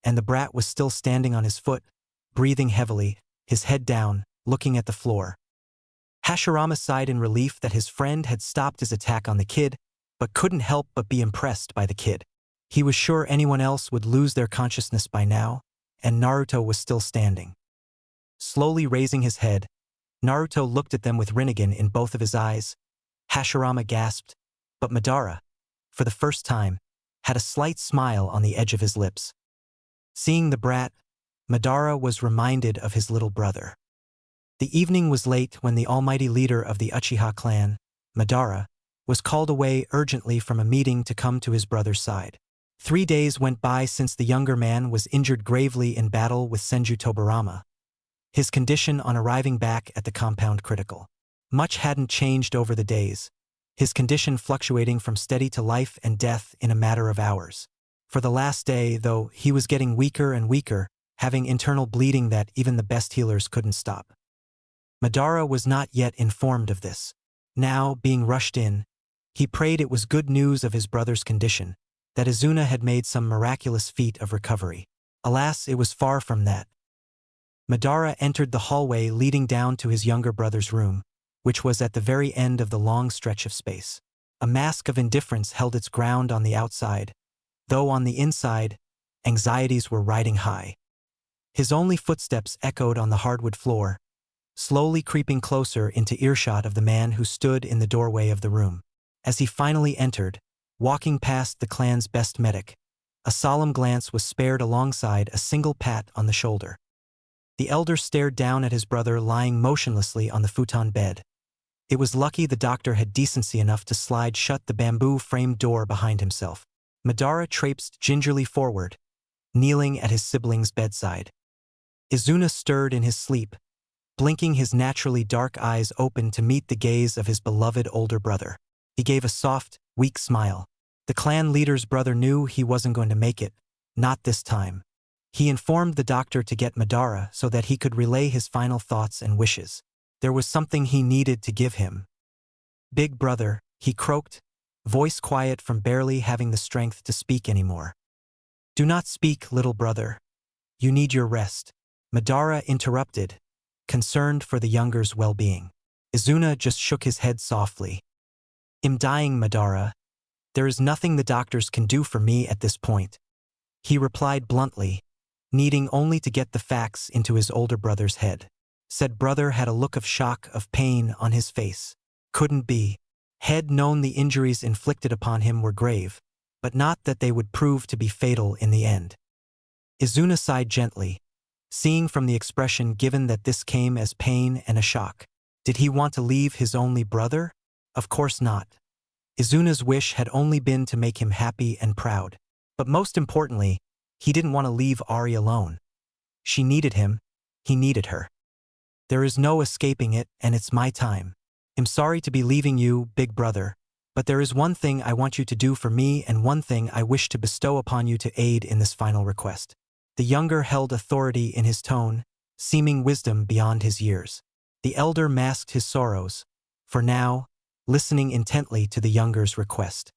Speaker 1: and the brat was still standing on his foot, breathing heavily, his head down, looking at the floor. Hashirama sighed in relief that his friend had stopped his attack on the kid, but couldn't help but be impressed by the kid. He was sure anyone else would lose their consciousness by now, and Naruto was still standing. Slowly raising his head, Naruto looked at them with Rinnegan in both of his eyes. Hashirama gasped, but Madara, for the first time, had a slight smile on the edge of his lips. Seeing the brat, Madara was reminded of his little brother. The evening was late when the almighty leader of the Uchiha clan, Madara, was called away urgently from a meeting to come to his brother's side. 3 days went by since the younger man was injured gravely in battle with Senju Tobirama. His condition on arriving back at the compound critical. Much hadn't changed over the days, his condition fluctuating from steady to life and death in a matter of hours. For the last day, though, he was getting weaker and weaker, having internal bleeding that even the best healers couldn't stop. Madara was not yet informed of this. Now, being rushed in, he prayed it was good news of his brother's condition, that Izuna had made some miraculous feat of recovery. Alas, it was far from that. Madara entered the hallway leading down to his younger brother's room, which was at the very end of the long stretch of space. A mask of indifference held its ground on the outside, though on the inside, anxieties were riding high. His only footsteps echoed on the hardwood floor, slowly creeping closer into earshot of the man who stood in the doorway of the room. As he finally entered, walking past the clan's best medic, a solemn glance was spared alongside a single pat on the shoulder. The elder stared down at his brother lying motionlessly on the futon bed. It was lucky the doctor had decency enough to slide shut the bamboo-framed door behind himself. Madara traipsed gingerly forward, kneeling at his sibling's bedside. Izuna stirred in his sleep, blinking his naturally dark eyes open to meet the gaze of his beloved older brother. He gave a soft, weak smile. The clan leader's brother knew he wasn't going to make it, not this time. He informed the doctor to get Madara so that he could relay his final thoughts and wishes. There was something he needed to give him. "Big brother," he croaked, voice quiet from barely having the strength to speak anymore. "Do not speak, little brother. You need your rest," Madara interrupted, concerned for the younger's well-being. Izuna just shook his head softly. "I'm dying, Madara. There is nothing the doctors can do for me at this point," he replied bluntly, needing only to get the facts into his older brother's head. Said brother had a look of shock, of pain on his face. Couldn't be. Had known the injuries inflicted upon him were grave, but not that they would prove to be fatal in the end. Izuna sighed gently, seeing from the expression given that this came as pain and a shock. Did he want to leave his only brother? Of course not. Izuna's wish had only been to make him happy and proud. But most importantly, he didn't want to leave Ari alone. She needed him, he needed her. There is no escaping it, and it's my time. I'm sorry to be leaving you, big brother, but there is one thing I want you to do for me and one thing I wish to bestow upon you to aid in this final request. The younger held authority in his tone, seeming wisdom beyond his years. The elder masked his sorrows, for now, listening intently to the younger's request.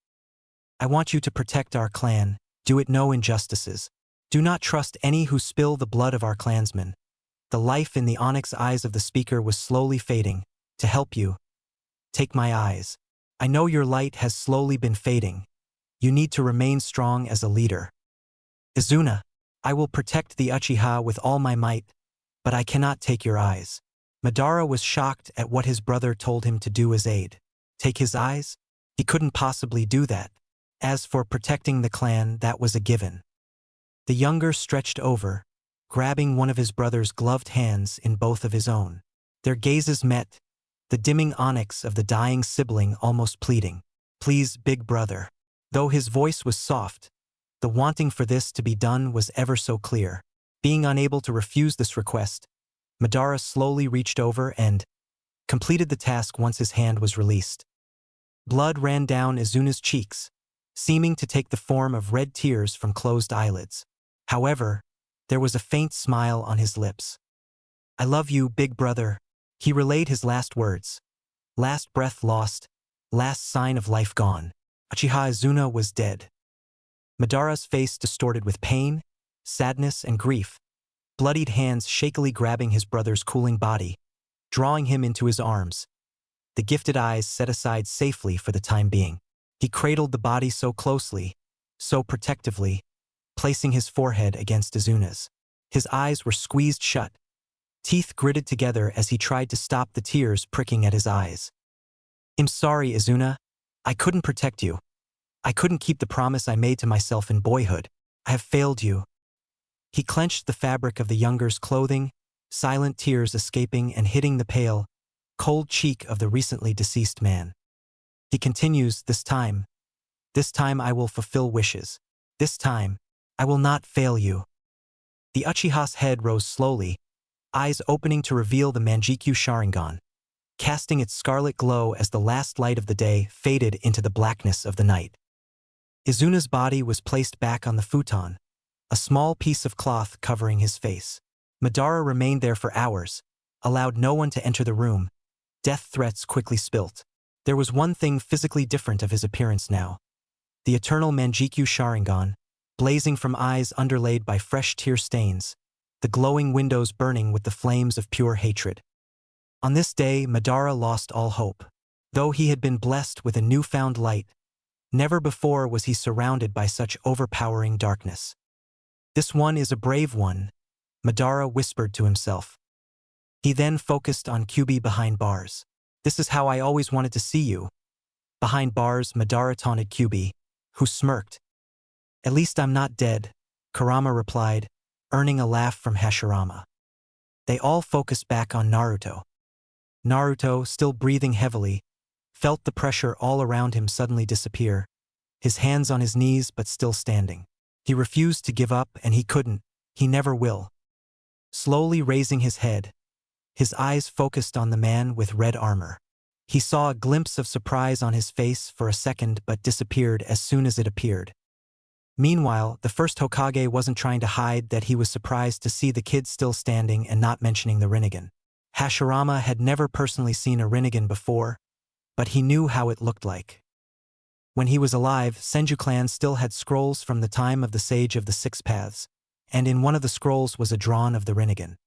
Speaker 1: I want you to protect our clan, do it no injustices. Do not trust any who spill the blood of our clansmen. The life in the onyx eyes of the speaker was slowly fading. To help you, take my eyes. I know your light has slowly been fading. You need to remain strong as a leader. Izuna, I will protect the Uchiha with all my might, but I cannot take your eyes. Madara was shocked at what his brother told him to do as aid. Take his eyes? He couldn't possibly do that. As for protecting the clan, that was a given. The younger stretched over, grabbing one of his brother's gloved hands in both of his own. Their gazes met, the dimming onyx of the dying sibling almost pleading. Please, big brother. Though his voice was soft, the wanting for this to be done was ever so clear. Being unable to refuse this request, Madara slowly reached over and completed the task once his hand was released. Blood ran down Izuna's cheeks, seeming to take the form of red tears from closed eyelids. However, there was a faint smile on his lips. I love you, big brother. He relayed his last words. Last breath lost, last sign of life gone. Achiha Izuna was dead. Madara's face distorted with pain, sadness, and grief, bloodied hands shakily grabbing his brother's cooling body, drawing him into his arms. The gifted eyes set aside safely for the time being. He cradled the body so closely, so protectively, placing his forehead against Izuna's. His eyes were squeezed shut, teeth gritted together as he tried to stop the tears pricking at his eyes. I'm sorry, Izuna. I couldn't protect you. I couldn't keep the promise I made to myself in boyhood. I have failed you. He clenched the fabric of the younger's clothing, silent tears escaping and hitting the pale, cold cheek of the recently deceased man. He continues, this time I will fulfill wishes. This time, I will not fail you. The Uchiha's head rose slowly, eyes opening to reveal the Manjikyu Sharingan, casting its scarlet glow as the last light of the day faded into the blackness of the night. Izuna's body was placed back on the futon, a small piece of cloth covering his face. Madara remained there for hours, allowed no one to enter the room. Death threats quickly spilt. There was one thing physically different of his appearance now. The eternal Manjikyu Sharingan, blazing from eyes underlaid by fresh tear stains, the glowing windows burning with the flames of pure hatred. On this day, Madara lost all hope. Though he had been blessed with a newfound light, never before was he surrounded by such overpowering darkness. This one is a brave one, Madara whispered to himself. He then focused on Kyubi behind bars. This is how I always wanted to see you. Behind bars, Madara taunted Kyubi, who smirked. At least I'm not dead, Kurama replied, earning a laugh from Hashirama. They all focused back on Naruto. Naruto, still breathing heavily, felt the pressure all around him suddenly disappear, his hands on his knees but still standing. He refused to give up and he couldn't, he never will. Slowly raising his head, his eyes focused on the man with red armor. He saw a glimpse of surprise on his face for a second but disappeared as soon as it appeared. Meanwhile, the first Hokage wasn't trying to hide that he was surprised to see the kid still standing and not mentioning the Rinnegan. Hashirama had never personally seen a Rinnegan before, but he knew how it looked like. When he was alive, Senju clan still had scrolls from the time of the Sage of the Six Paths, and in one of the scrolls was a drawing of the Rinnegan.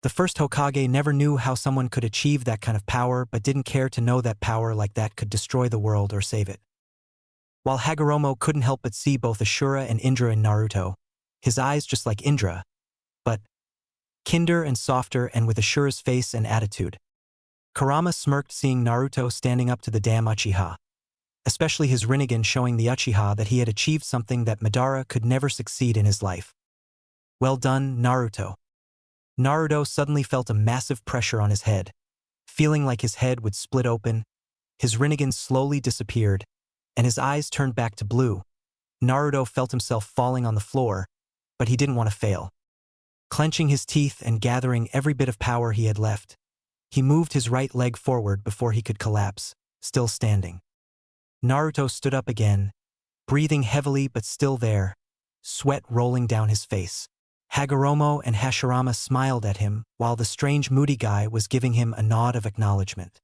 Speaker 1: The first Hokage never knew how someone could achieve that kind of power but didn't care to know that power like that could destroy the world or save it. While Hagoromo couldn't help but see both Ashura and Indra in Naruto, his eyes just like Indra, but kinder and softer and with Ashura's face and attitude. Kurama smirked seeing Naruto standing up to the damn Achiha, especially his Rinnegan showing the Achiha that he had achieved something that Madara could never succeed in his life. Well done, Naruto. Naruto suddenly felt a massive pressure on his head, feeling like his head would split open. His Rinnegan slowly disappeared, and his eyes turned back to blue. Naruto felt himself falling on the floor, but he didn't want to fail. Clenching his teeth and gathering every bit of power he had left, he moved his right leg forward before he could collapse, still standing. Naruto stood up again, breathing heavily but still there, sweat rolling down his face. Hagoromo and Hashirama smiled at him while the strange moody guy was giving him a nod of acknowledgement.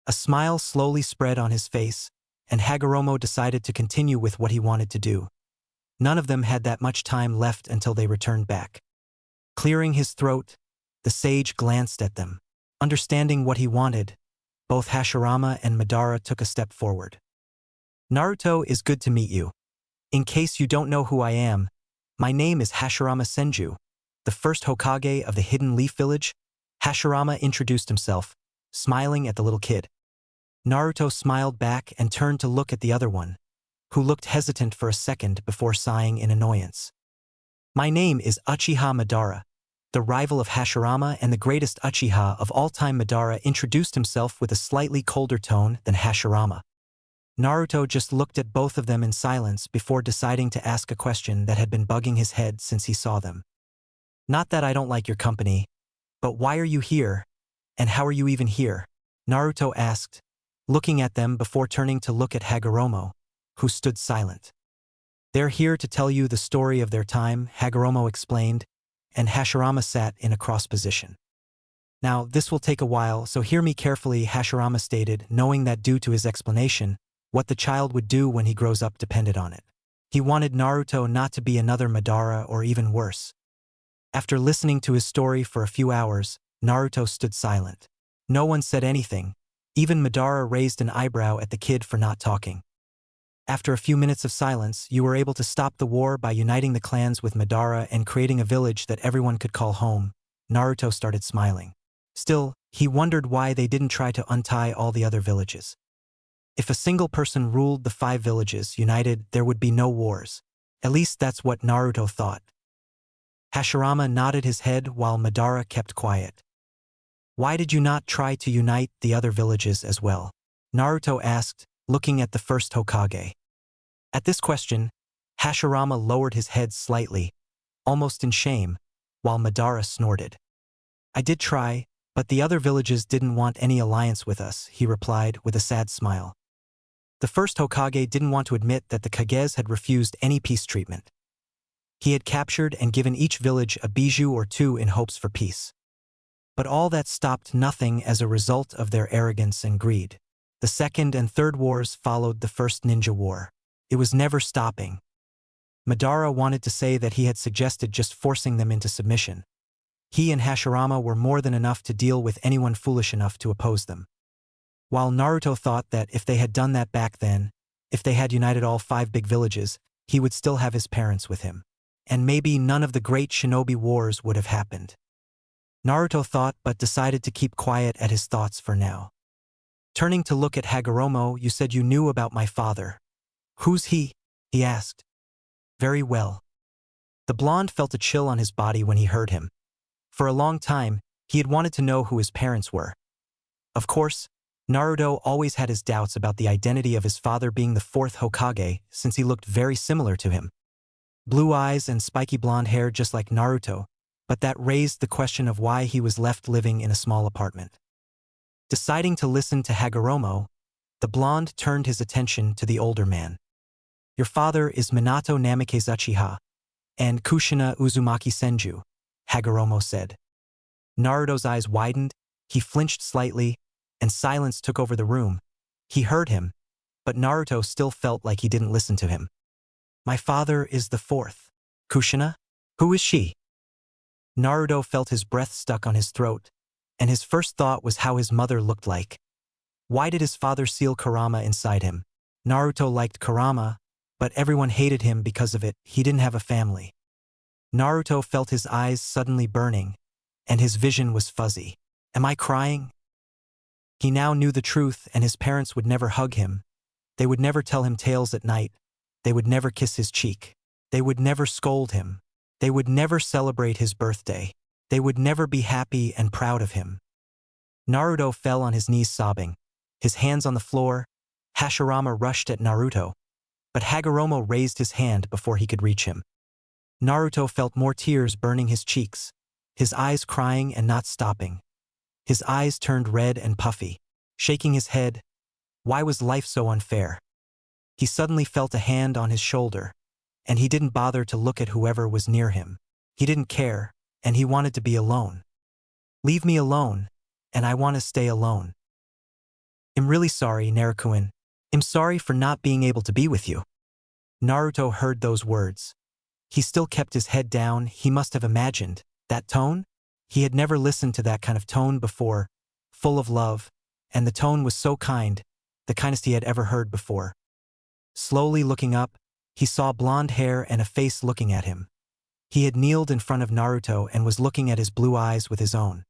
Speaker 1: A smile slowly spread on his face, and Hagoromo decided to continue with what he wanted to do. None of them had that much time left until they returned back. Clearing his throat, the sage glanced at them. Understanding what he wanted, both Hashirama and Madara took a step forward. Naruto, is good to meet you. In case you don't know who I am, my name is Hashirama Senju, the first Hokage of the Hidden Leaf Village. Hashirama introduced himself, smiling at the little kid. Naruto smiled back and turned to look at the other one, who looked hesitant for a second before sighing in annoyance. My name is Achiha Madara, the rival of Hashirama and the greatest Achiha of all time. Madara introduced himself with a slightly colder tone than Hashirama. Naruto just looked at both of them in silence before deciding to ask a question that had been bugging his head since he saw them. Not that I don't like your company, but why are you here, and how are you even here? Naruto asked, looking at them before turning to look at Hagoromo, who stood silent. They're here to tell you the story of their time, Hagoromo explained, and Hashirama sat in a cross position. Now, this will take a while, so hear me carefully, Hashirama stated, knowing that due to his explanation, what the child would do when he grows up depended on it. He wanted Naruto not to be another Madara or even worse. After listening to his story for a few hours, Naruto stood silent. No one said anything. Even Madara raised an eyebrow at the kid for not talking. After a few minutes of silence, you were able to stop the war by uniting the clans with Madara and creating a village that everyone could call home. Naruto started smiling. Still, he wondered why they didn't try to untie all the other villages. If a single person ruled the 5 villages united, there would be no wars. At least that's what Naruto thought. Hashirama nodded his head while Madara kept quiet. Why did you not try to unite the other villages as well? Naruto asked, looking at the first Hokage. At this question, Hashirama lowered his head slightly, almost in shame, while Madara snorted. I did try, but the other villages didn't want any alliance with us, he replied with a sad smile. The first Hokage didn't want to admit that the Kages had refused any peace treatment. He had captured and given each village a bijou or 2 in hopes for peace. But all that stopped nothing as a result of their arrogance and greed. The second and third wars followed the first ninja war. It was never stopping. Madara wanted to say that he had suggested just forcing them into submission. He and Hashirama were more than enough to deal with anyone foolish enough to oppose them. While Naruto thought that if they had done that back then, if they had united all 5 big villages, he would still have his parents with him. And maybe none of the great shinobi wars would have happened. Naruto thought but decided to keep quiet at his thoughts for now. Turning to look at Hagoromo, you said you knew about my father. Who's he? He asked. Very well. The blonde felt a chill on his body when he heard him. For a long time, he had wanted to know who his parents were. Of course, Naruto always had his doubts about the identity of his father being the 4th Hokage since he looked very similar to him. Blue eyes and spiky blonde hair just like Naruto, but that raised the question of why he was left living in a small apartment. Deciding to listen to Hagoromo, the blonde turned his attention to the older man. Your father is Minato Namikaze Uchiha and Kushina Uzumaki Senju, Hagoromo said. Naruto's eyes widened, he flinched slightly, and silence took over the room. He heard him, But Naruto still felt like he didn't listen to him. My father is the fourth. Kushina? Who is she? Naruto felt his breath stuck on his throat, and his first thought was how his mother looked like. Why did his father seal Kurama inside him? Naruto liked Kurama, but everyone hated him because of it. He didn't have a family. Naruto felt his eyes suddenly burning, and his vision was fuzzy. Am I crying? He now knew the truth, and his parents would never hug him. They would never tell him tales at night. They would never kiss his cheek. They would never scold him. They would never celebrate his birthday. They would never be happy and proud of him. Naruto fell on his knees sobbing, his hands on the floor. Hashirama rushed at Naruto, but Hagoromo raised his hand before he could reach him. Naruto felt more tears burning his cheeks, his eyes crying and not stopping. His eyes turned red and puffy, shaking his head. Why was life so unfair? He suddenly felt a hand on his shoulder, and he didn't bother to look at whoever was near him. He didn't care, and he wanted to be alone. Leave me alone, and I want to stay alone. I'm really sorry, Naruto. I'm sorry for not being able to be with you. Naruto heard those words. He still kept his head down. He must have imagined that tone? He had never listened to that kind of tone before, full of love, and the tone was so kind, the kindest he had ever heard before. Slowly looking up, he saw blonde hair and a face looking at him. He had kneeled in front of Naruto and was looking at his blue eyes with his own.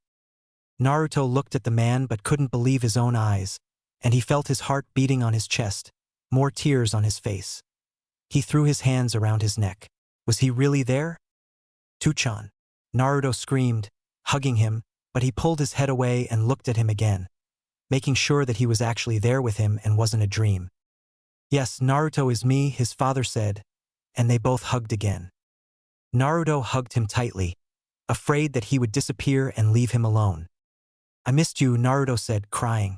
Speaker 1: Naruto looked at the man but couldn't believe his own eyes, and he felt his heart beating on his chest, more tears on his face. He threw his hands around his neck. Was he really there? Tuchan. Naruto screamed, hugging him, but he pulled his head away and looked at him again, making sure that he was actually there with him and wasn't a dream. Yes, Naruto is me, his father said, and they both hugged again. Naruto hugged him tightly, afraid that he would disappear and leave him alone. I missed you, Naruto said, crying.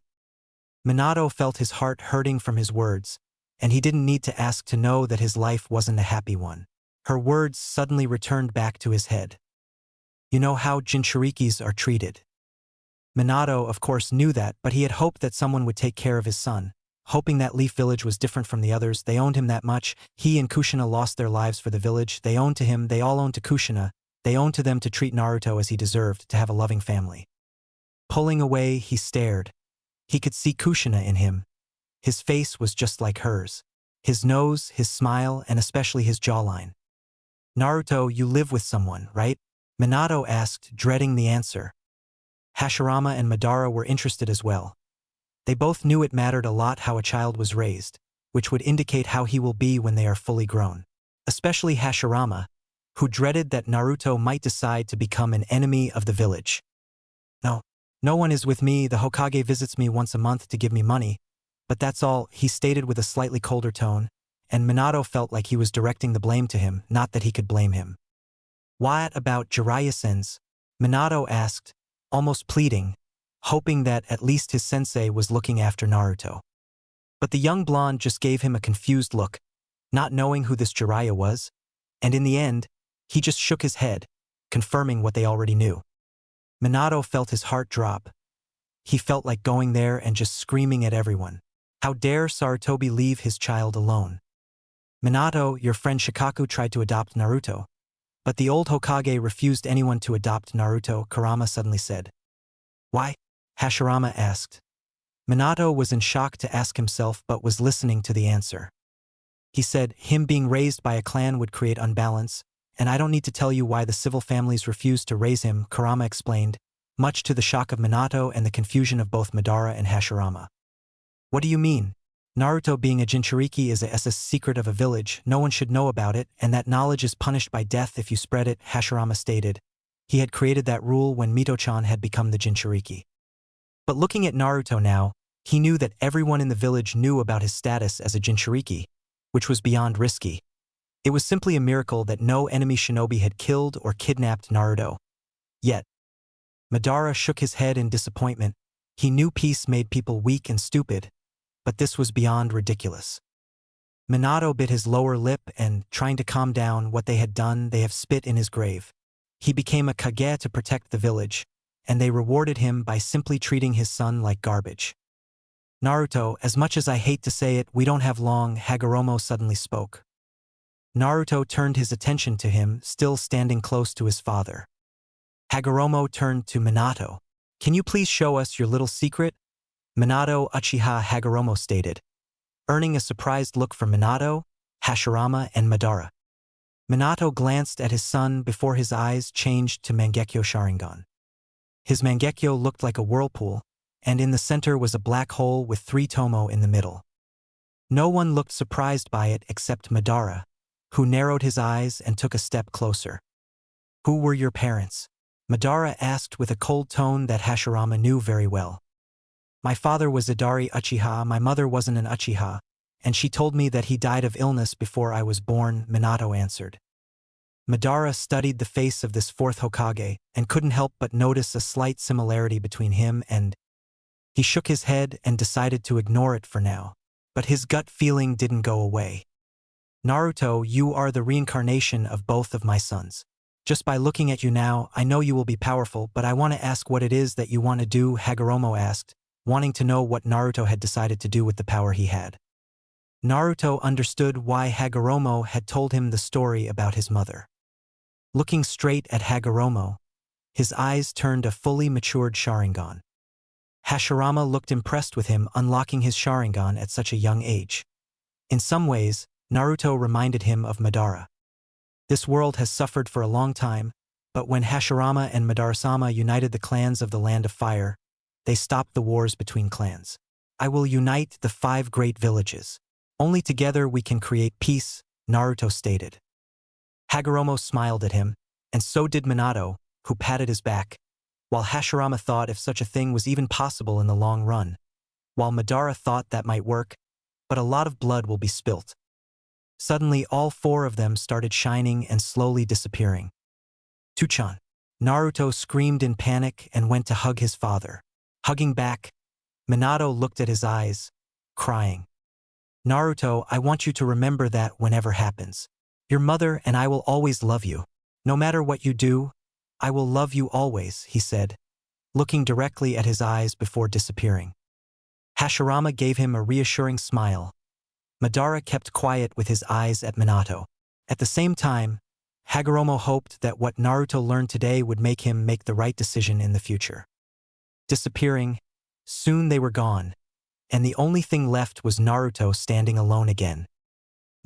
Speaker 1: Minato felt his heart hurting from his words, and he didn't need to ask to know that his life wasn't a happy one. Her words suddenly returned back to his head. You know how Jinchurikis are treated. Minato, of course, knew that, but he had hoped that someone would take care of his son. Hoping that Leaf Village was different from the others, they owned him that much. He and Kushina lost their lives for the village. They owned to him, they all owned to Kushina. They owned to them to treat Naruto as he deserved, to have a loving family. Pulling away, he stared. He could see Kushina in him. His face was just like hers. His nose, his smile, and especially his jawline. Naruto, you live with someone, right? Minato asked, dreading the answer. Hashirama and Madara were interested as well. They both knew it mattered a lot how a child was raised, which would indicate how he will be when they are fully grown. Especially Hashirama, who dreaded that Naruto might decide to become an enemy of the village. No one is with me. The Hokage visits me once a month to give me money, but that's all, he stated with a slightly colder tone, and Minato felt like he was directing the blame to him, not that he could blame him. What about Jiraiya-sen's? Minato asked, almost pleading, hoping that at least his sensei was looking after Naruto. But the young blonde just gave him a confused look, not knowing who this Jiraiya was, and in the end, he just shook his head, confirming what they already knew. Minato felt his heart drop. He felt like going there and just screaming at everyone. How dare Sarutobi leave his child alone? Minato, your friend Shikaku tried to adopt Naruto. But the old Hokage refused anyone to adopt Naruto, Kurama suddenly said. Why? Hashirama asked. Minato was in shock to ask himself but was listening to the answer. He said, him being raised by a clan would create unbalance, and I don't need to tell you why the civil families refused to raise him, Kurama explained, much to the shock of Minato and the confusion of both Madara and Hashirama. What do you mean? Naruto being a Jinchuriki is a secret of a village, no one should know about it, and that knowledge is punished by death if you spread it, Hashirama stated. He had created that rule when Mito-chan had become the Jinchuriki. But looking at Naruto now, he knew that everyone in the village knew about his status as a Jinchuriki, which was beyond risky. It was simply a miracle that no enemy shinobi had killed or kidnapped Naruto. Yet, Madara shook his head in disappointment. He knew peace made people weak and stupid, but this was beyond ridiculous. Minato bit his lower lip and, trying to calm down what they had done, they have spit in his grave. He became a Kage to protect the village, and they rewarded him by simply treating his son like garbage. Naruto, as much as I hate to say it, we don't have long, Hagoromo suddenly spoke. Naruto turned his attention to him, still standing close to his father. Hagoromo turned to Minato. Can you please show us your little secret? Minato Achiha Hagoromo stated, earning a surprised look from Minato, Hashirama, and Madara. Minato glanced at his son before his eyes changed to Mangekyo Sharingan. His Mangekyo looked like a whirlpool, and in the center was a black hole with 3 tomo in the middle. No one looked surprised by it except Madara, who narrowed his eyes and took a step closer. Who were your parents? Madara asked with a cold tone that Hashirama knew very well. My father was Idari Uchiha, my mother wasn't an Uchiha, and she told me that he died of illness before I was born, Minato answered. Madara studied the face of this 4th Hokage and couldn't help but notice a slight similarity between him and... He shook his head and decided to ignore it for now, but his gut feeling didn't go away. Naruto, you are the reincarnation of both of my sons. Just by looking at you now, I know you will be powerful, but I want to ask what it is that you want to do, Hagoromo asked, wanting to know what Naruto had decided to do with the power he had. Naruto understood why Hagoromo had told him the story about his mother. Looking straight at Hagoromo, his eyes turned a fully matured Sharingan. Hashirama looked impressed with him unlocking his Sharingan at such a young age. In some ways, Naruto reminded him of Madara. This world has suffered for a long time, but when Hashirama and Madara-sama united the clans of the Land of Fire, they stopped the wars between clans. I will unite the 5 great villages. Only together we can create peace, Naruto stated. Hagoromo smiled at him, and so did Minato, who patted his back, while Hashirama thought if such a thing was even possible in the long run, while Madara thought that might work, but a lot of blood will be spilt. Suddenly all 4 of them started shining and slowly disappearing. Tuchan. Naruto screamed in panic and went to hug his father. Hugging back, Minato looked at his eyes, crying. Naruto, I want you to remember that whenever happens. Your mother and I will always love you. No matter what you do, I will love you always, he said, looking directly at his eyes before disappearing. Hashirama gave him a reassuring smile. Madara kept quiet with his eyes at Minato. At the same time, Hagoromo hoped that what Naruto learned today would make him make the right decision in the future. Disappearing, soon they were gone, and the only thing left was Naruto standing alone again.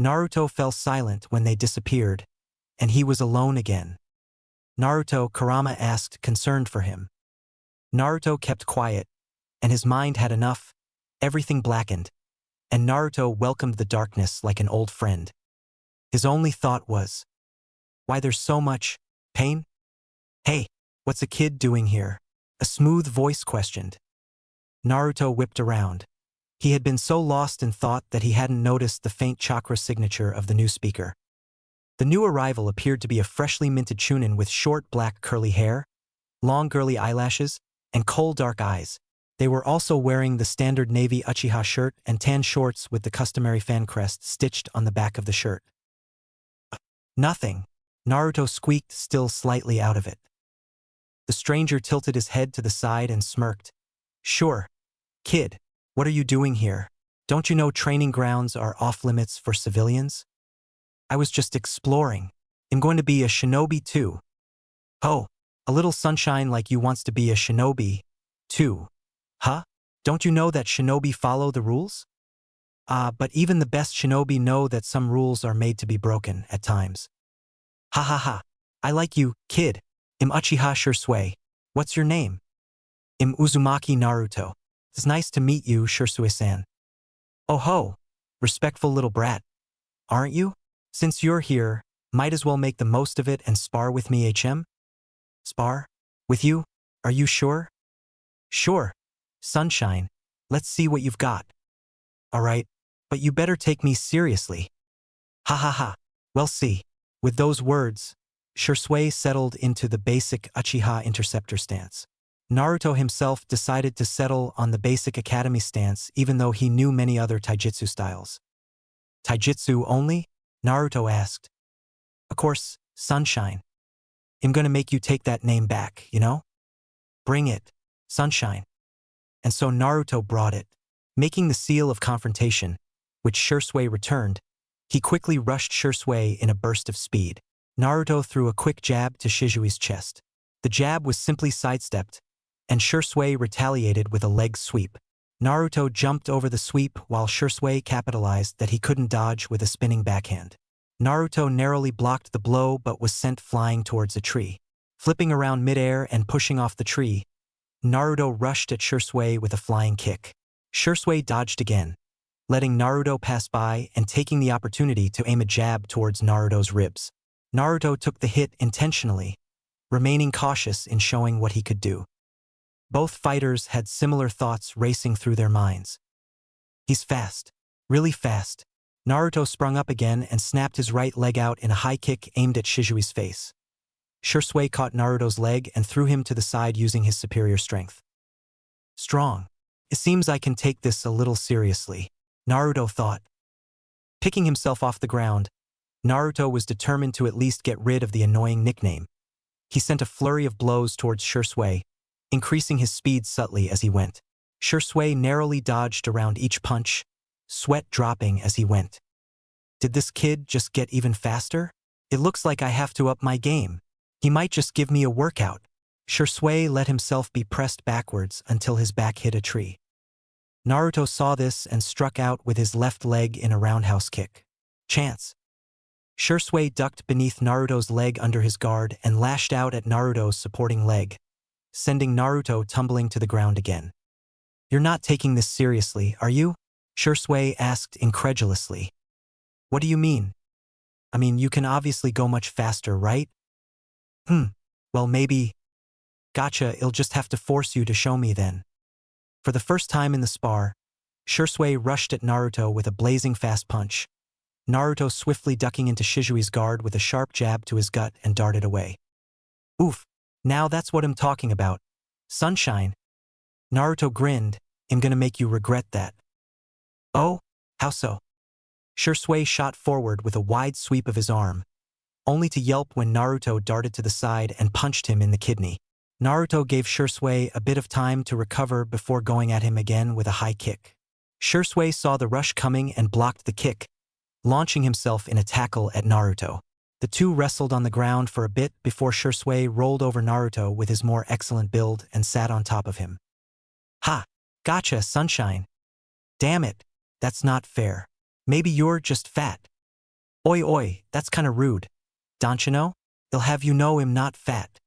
Speaker 1: Naruto fell silent when they disappeared, and he was alone again. Naruto, Kurama asked, concerned for him. Naruto kept quiet, and his mind had enough, everything blackened, and Naruto welcomed the darkness like an old friend. His only thought was, why there's so much pain? Hey, what's a kid doing here? A smooth voice questioned. Naruto whipped around. He had been so lost in thought that he hadn't noticed the faint chakra signature of the new speaker. The new arrival appeared to be a freshly minted chunin with short black curly hair, long girly eyelashes, and coal dark eyes. They were also wearing the standard navy Uchiha shirt and tan shorts with the customary fan crest stitched on the back of the shirt. Nothing, Naruto squeaked, still slightly out of it. The stranger tilted his head to the side and smirked. Sure. Kid, what are you doing here? Don't you know training grounds are off-limits for civilians? I was just exploring. I'm going to be a shinobi too. Oh, a little sunshine like you wants to be a shinobi too. Huh? Don't you know that shinobi follow the rules? But even the best shinobi know that some rules are made to be broken at times. Ha ha ha. I like you, kid. I'm Uchiha Shursui. What's your name? I'm Uzumaki Naruto. It's nice to meet you, Shursui-san. Oh ho. Respectful little brat. Aren't you? Since you're here, might as well make the most of it and spar with me, HM? Spar? With you? Are you sure? Sure. Sunshine, let's see what you've got. Alright, but you better take me seriously. Ha ha ha, we'll see. With those words, Shursui settled into the basic Uchiha interceptor stance. Naruto himself decided to settle on the basic academy stance even though he knew many other taijutsu styles. Taijutsu only? Naruto asked. Of course, Sunshine. I'm gonna make you take that name back, you know? Bring it, Sunshine. And so Naruto brought it. Making the seal of confrontation, which Shursui returned, he quickly rushed Shursui in a burst of speed. Naruto threw a quick jab to Shizui's chest. The jab was simply sidestepped, and Shursui retaliated with a leg sweep. Naruto jumped over the sweep while Shursui capitalized that he couldn't dodge with a spinning backhand. Naruto narrowly blocked the blow but was sent flying towards a tree. Flipping around midair and pushing off the tree, Naruto rushed at Shursui with a flying kick. Shursui dodged again, letting Naruto pass by and taking the opportunity to aim a jab towards Naruto's ribs. Naruto took the hit intentionally, remaining cautious in showing what he could do. Both fighters had similar thoughts racing through their minds. He's fast. Really fast. Naruto sprung up again and snapped his right leg out in a high kick aimed at Shizui's face. Shursui caught Naruto's leg and threw him to the side using his superior strength. Strong. It seems I can take this a little seriously, Naruto thought. Picking himself off the ground, Naruto was determined to at least get rid of the annoying nickname. He sent a flurry of blows towards Shursui, increasing his speed subtly as he went. Shursui narrowly dodged around each punch, sweat dropping as he went. Did this kid just get even faster? It looks like I have to up my game. He might just give me a workout. Shursui let himself be pressed backwards until his back hit a tree. Naruto saw this and struck out with his left leg in a roundhouse kick. Chance. Shursui ducked beneath Naruto's leg under his guard and lashed out at Naruto's supporting leg, sending Naruto tumbling to the ground again. You're not taking this seriously, are you? Shursui asked incredulously. What do you mean? I mean, you can obviously go much faster, right? Well, maybe. Gotcha, I'll just have to force you to show me then. For the first time in the spar, Shursui rushed at Naruto with a blazing fast punch. Naruto swiftly ducking into Shizui's guard with a sharp jab to his gut and darted away. Oof, now that's what I'm talking about. Sunshine. Naruto grinned, I'm gonna make you regret that. Oh, how so? Shursui shot forward with a wide sweep of his arm, only to yelp when Naruto darted to the side and punched him in the kidney. Naruto gave Shursui a bit of time to recover before going at him again with a high kick. Shursui saw the rush coming and blocked the kick, launching himself in a tackle at Naruto. The two wrestled on the ground for a bit before Shursui rolled over Naruto with his more excellent build and sat on top of him. Ha! Gotcha, Sunshine. Damn it, that's not fair. Maybe you're just fat. Oi oi, that's kinda rude. Don't you know? They'll have you know I'm not fat.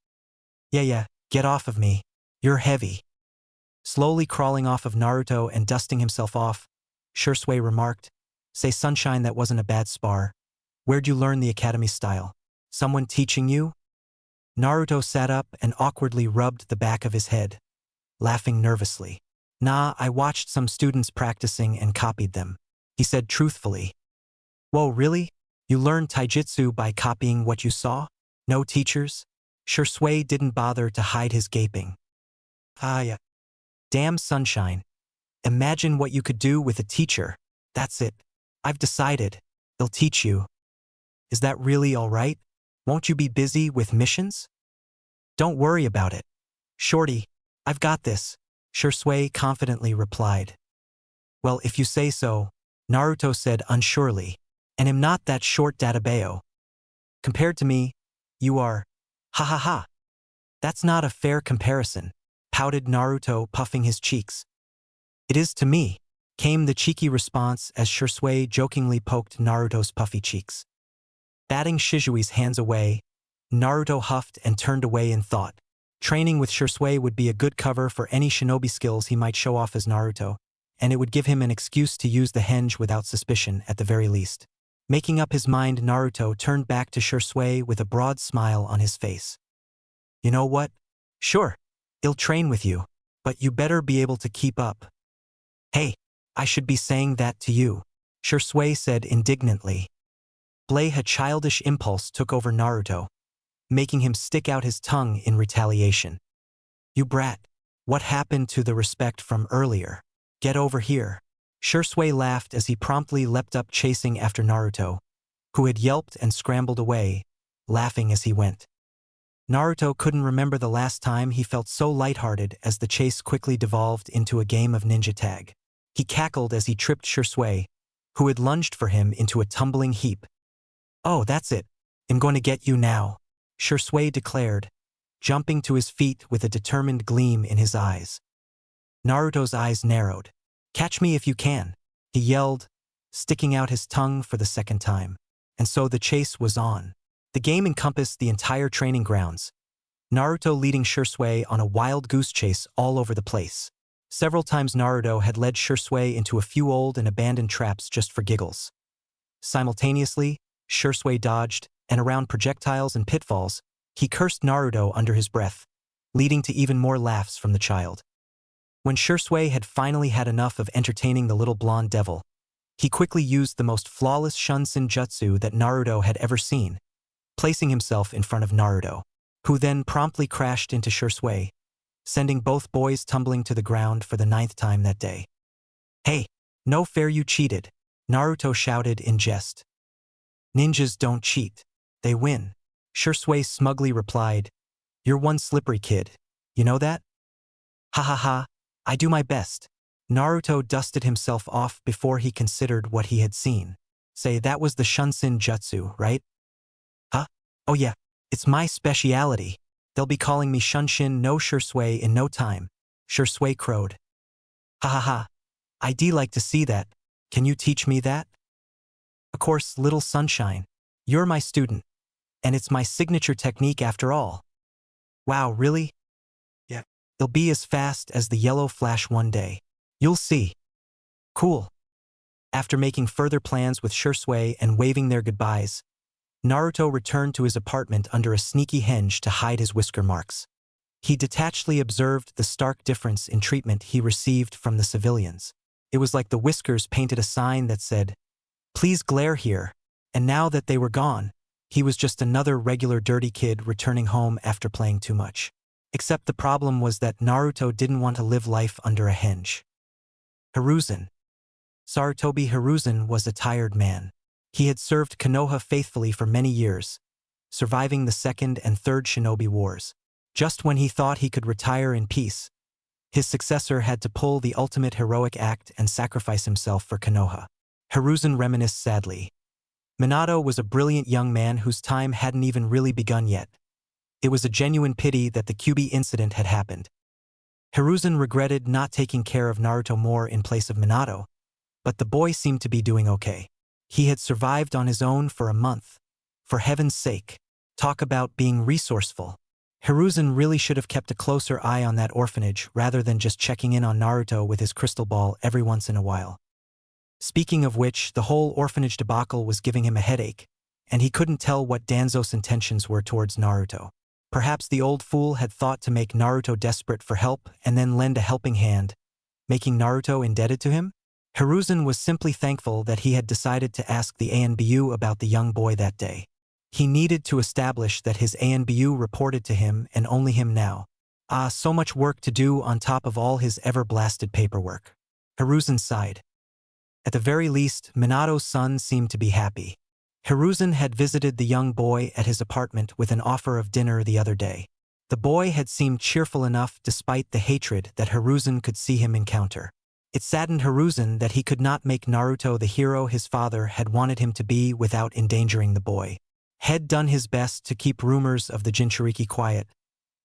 Speaker 1: Yeah, get off of me. You're heavy. Slowly crawling off of Naruto and dusting himself off, Shursui remarked, Say Sunshine, that wasn't a bad spar. Where'd you learn the academy style? Someone teaching you? Naruto sat up and awkwardly rubbed the back of his head, laughing nervously. Nah, I watched some students practicing and copied them, he said truthfully. Whoa, really? You learned taijutsu by copying what you saw? No teachers? Shursui didn't bother to hide his gaping. Yeah. Damn, Sunshine. Imagine what you could do with a teacher. That's it. I've decided. They'll teach you. Is that really all right? Won't you be busy with missions? Don't worry about it. Shorty, I've got this, Shursui confidently replied. Well, if you say so, Naruto said unsurely, and I'm not that short databeo. Compared to me, you are. Ha ha ha. That's not a fair comparison, pouted Naruto, puffing his cheeks. It is to me, came the cheeky response as Shursui jokingly poked Naruto's puffy cheeks. Batting Shizui's hands away, Naruto huffed and turned away in thought. Training with Shursui would be a good cover for any shinobi skills he might show off as Naruto, and it would give him an excuse to use the henge without suspicion at the very least. Making up his mind, Naruto turned back to Shursui with a broad smile on his face. You know what? Sure, I'll train with you, but you better be able to keep up. Hey, I should be saying that to you, Shursui said indignantly. A childish impulse took over Naruto, making him stick out his tongue in retaliation. You brat, what happened to the respect from earlier? Get over here. Shursui laughed as he promptly leapt up chasing after Naruto, who had yelped and scrambled away, laughing as he went. Naruto couldn't remember the last time he felt so lighthearted as the chase quickly devolved into a game of ninja tag. He cackled as he tripped Shursui, who had lunged for him into a tumbling heap. "Oh, that's it. I'm going to get you now," Shursui declared, jumping to his feet with a determined gleam in his eyes. Naruto's eyes narrowed. "Catch me if you can," he yelled, sticking out his tongue for the second time. And so the chase was on. The game encompassed the entire training grounds, Naruto leading Shursui on a wild goose chase all over the place. Several times Naruto had led Shursui into a few old and abandoned traps just for giggles. Simultaneously, Shursui dodged, and around projectiles and pitfalls, he cursed Naruto under his breath, leading to even more laughs from the child. When Shursui had finally had enough of entertaining the little blonde devil, he quickly used the most flawless Shunsin jutsu that Naruto had ever seen, placing himself in front of Naruto, who then promptly crashed into Shursui, sending both boys tumbling to the ground for the 9th time that day. "Hey, no fair, you cheated," Naruto shouted in jest. "Ninjas don't cheat. They win," Shursui smugly replied. "You're one slippery kid. You know that?" "Ha ha ha, I do my best." Naruto dusted himself off before he considered what he had seen. "Say, that was the Shunsin jutsu, right?" "Huh? Oh yeah, it's my speciality. They'll be calling me Shunshin no Shursui in no time," Shursui crowed. "Ha ha ha, I'd like to see that. Can you teach me that?" "Of course, little sunshine. You're my student. And it's my signature technique after all." "Wow, really?" "Yeah. They'll be as fast as the yellow flash one day. You'll see." "Cool." After making further plans with Shursui and waving their goodbyes, Naruto returned to his apartment under a sneaky henge to hide his whisker marks. He detachedly observed the stark difference in treatment he received from the civilians. It was like the whiskers painted a sign that said, "Please glare here," and now that they were gone, he was just another regular dirty kid returning home after playing too much. Except the problem was that Naruto didn't want to live life under a henge. Hiruzen. Sarutobi Hiruzen was a tired man. He had served Konoha faithfully for many years, surviving the Second and Third Shinobi Wars. Just when he thought he could retire in peace, his successor had to pull the ultimate heroic act and sacrifice himself for Konoha. Hiruzen reminisced sadly. Minato was a brilliant young man whose time hadn't even really begun yet. It was a genuine pity that the Kyuubi incident had happened. Hiruzen regretted not taking care of Naruto more in place of Minato, but the boy seemed to be doing okay. He had survived on his own for a month. For heaven's sake, talk about being resourceful. Hiruzen really should have kept a closer eye on that orphanage rather than just checking in on Naruto with his crystal ball every once in a while. Speaking of which, the whole orphanage debacle was giving him a headache, and he couldn't tell what Danzo's intentions were towards Naruto. Perhaps the old fool had thought to make Naruto desperate for help and then lend a helping hand, making Naruto indebted to him? Hiruzen was simply thankful that he had decided to ask the ANBU about the young boy that day. He needed to establish that his ANBU reported to him and only him now. So much work to do on top of all his ever-blasted paperwork. Hiruzen sighed. At the very least, Minato's son seemed to be happy. Hiruzen had visited the young boy at his apartment with an offer of dinner the other day. The boy had seemed cheerful enough despite the hatred that Hiruzen could see him encounter. It saddened Hiruzen that he could not make Naruto the hero his father had wanted him to be without endangering the boy. Had done his best to keep rumors of the Jinchuriki quiet,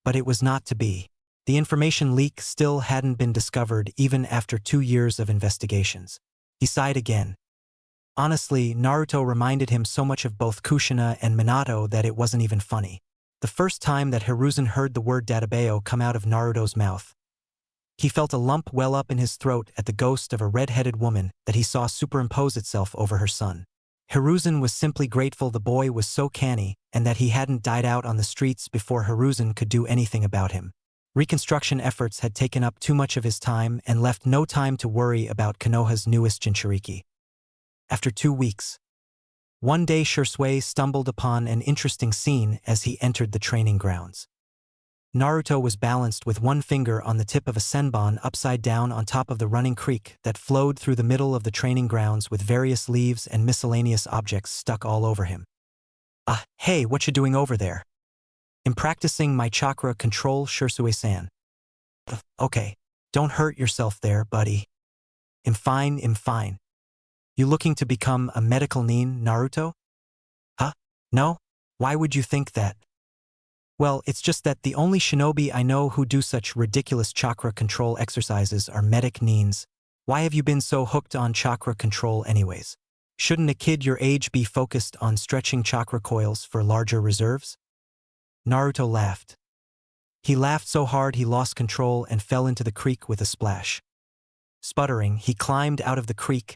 Speaker 1: but it was not to be. The information leak still hadn't been discovered even after 2 years of investigations. He sighed again. Honestly, Naruto reminded him so much of both Kushina and Minato that it wasn't even funny. The first time that Hiruzen heard the word Databeo come out of Naruto's mouth, he felt a lump well up in his throat at the ghost of a red-headed woman that he saw superimpose itself over her son. Hiruzen was simply grateful the boy was so canny and that he hadn't died out on the streets before Hiruzen could do anything about him. Reconstruction efforts had taken up too much of his time and left no time to worry about Konoha's newest Jinchuriki. After 2 weeks, one day Shursui stumbled upon an interesting scene as he entered the training grounds. Naruto was balanced with one finger on the tip of a senbon upside down on top of the running creek that flowed through the middle of the training grounds with various leaves and miscellaneous objects stuck all over him. Hey, what you doing over there?" "I'm practicing my chakra control, Shursui-san." "Okay, don't hurt yourself there, buddy." I'm fine, I'm fine. You looking to become a medical nin, Naruto? Huh? No? Why would you think that? Well, it's just that the only shinobi I know who do such ridiculous chakra control exercises are medic nins. Why have you been so hooked on chakra control anyways? Shouldn't a kid your age be focused on stretching chakra coils for larger reserves? Naruto laughed. He laughed so hard he lost control and fell into the creek with a splash. Sputtering, he climbed out of the creek,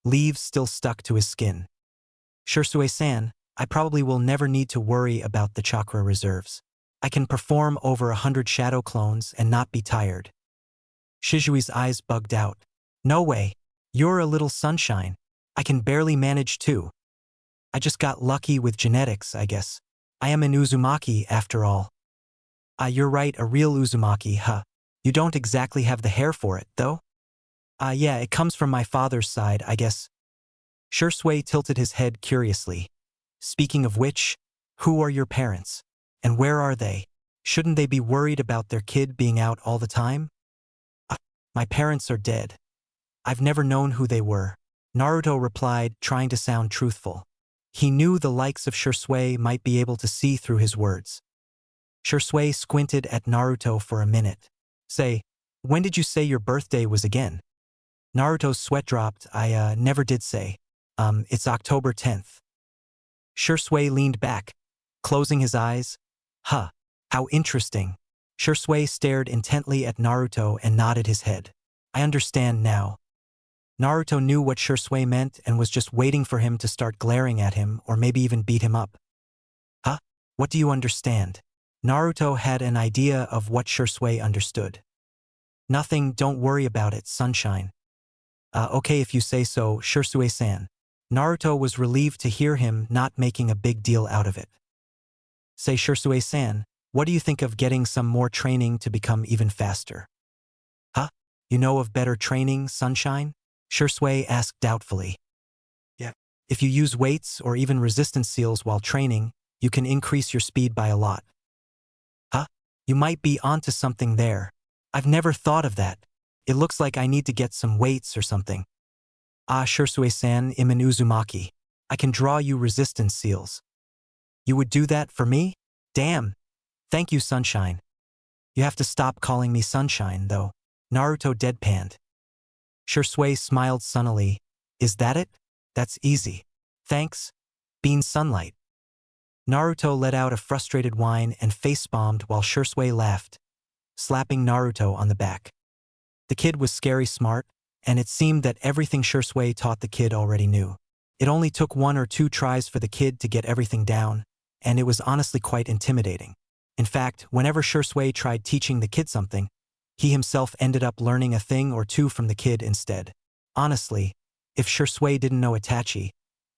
Speaker 1: leaves still stuck to his skin. Shursue-san, I probably will never need to worry about the chakra reserves. I can perform over 100 shadow clones and not be tired. Shizui's eyes bugged out. No way. You're a little sunshine. I can barely manage too. I just got lucky with genetics, I guess. I am an Uzumaki after all. You're right, a real Uzumaki, huh? You don't exactly have the hair for it, though? Yeah, it comes from my father's side, I guess. Shursue tilted his head curiously. Speaking of which, who are your parents? And where are they? Shouldn't they be worried about their kid being out all the time? My parents are dead. I've never known who they were. Naruto replied, trying to sound truthful. He knew the likes of Shursue might be able to see through his words. Shursue squinted at Naruto for a minute. Say, when did you say your birthday was again? Naruto's sweat dropped. I never did say. It's October 10th. Shursue leaned back, closing his eyes. Huh, how interesting. Shursue stared intently at Naruto and nodded his head. I understand now. Naruto knew what Shursue meant and was just waiting for him to start glaring at him or maybe even beat him up. Huh? What do you understand? Naruto had an idea of what Shursue understood. Nothing, don't worry about it, sunshine. Okay if you say so, Shursue-san. Naruto was relieved to hear him not making a big deal out of it. Say Shursue-san, what do you think of getting some more training to become even faster? Huh? You know of better training, sunshine? Shursue asked doubtfully. Yeah. If you use weights or even resistance seals while training, you can increase your speed by a lot. Huh? You might be onto something there. I've never thought of that. It looks like I need to get some weights or something. Shursue-san, I'm an Uzumaki. I can draw you resistance seals. You would do that for me? Damn. Thank you, sunshine. You have to stop calling me sunshine, though. Naruto deadpanned. Shursue smiled sunnily. Is that it? That's easy. Thanks. Bean sunlight. Naruto let out a frustrated whine and face-bombed while Shursue laughed, slapping Naruto on the back. The kid was scary smart, and it seemed that everything Shursue taught the kid already knew. It only took 1 or 2 tries for the kid to get everything down, and it was honestly quite intimidating. In fact, whenever Shursue tried teaching the kid something, he himself ended up learning a thing or two from the kid instead. Honestly, if Shursue didn't know Itachi,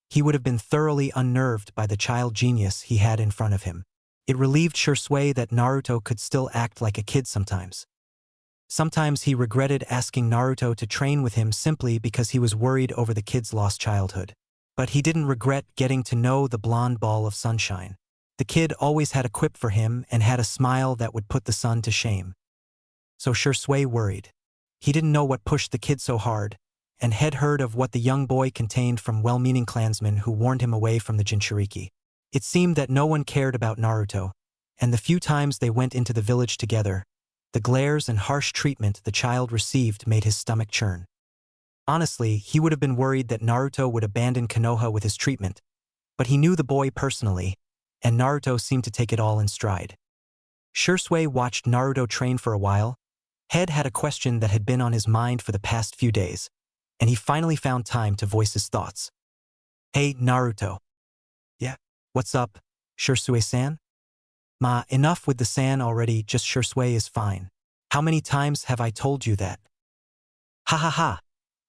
Speaker 1: he would have been thoroughly unnerved by the child genius he had in front of him. It relieved Shursue that Naruto could still act like a kid sometimes. Sometimes he regretted asking Naruto to train with him simply because he was worried over the kid's lost childhood. But he didn't regret getting to know the blonde ball of sunshine. The kid always had a quip for him and had a smile that would put the sun to shame. So Shursue worried. He didn't know what pushed the kid so hard, and had heard of what the young boy contained from well-meaning clansmen who warned him away from the Jinchuriki. It seemed that no one cared about Naruto, and the few times they went into the village together, the glares and harsh treatment the child received made his stomach churn. Honestly, he would have been worried that Naruto would abandon Konoha with his treatment, but he knew the boy personally, and Naruto seemed to take it all in stride. Shursue watched Naruto train for a while. Head had a question that had been on his mind for the past few days, and he finally found time to voice his thoughts. Hey, Naruto. Yeah? What's up, Shursue-san? Enough with the san already, just Shursue is fine. How many times have I told you that? Ha ha ha.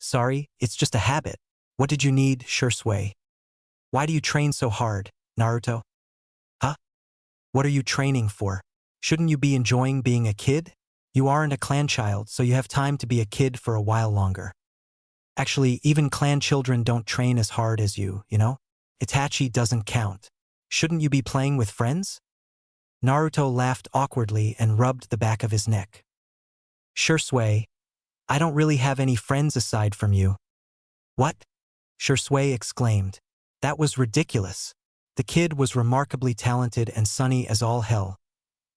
Speaker 1: Sorry, it's just a habit. What did you need, Shursue? Why do you train so hard, Naruto? Huh? What are you training for? Shouldn't you be enjoying being a kid? You aren't a clan child, so you have time to be a kid for a while longer. Actually, even clan children don't train as hard as you know? Itachi doesn't count. Shouldn't you be playing with friends? Naruto laughed awkwardly and rubbed the back of his neck. Shursue, I don't really have any friends aside from you. What? Shursui exclaimed. That was ridiculous. The kid was remarkably talented and sunny as all hell.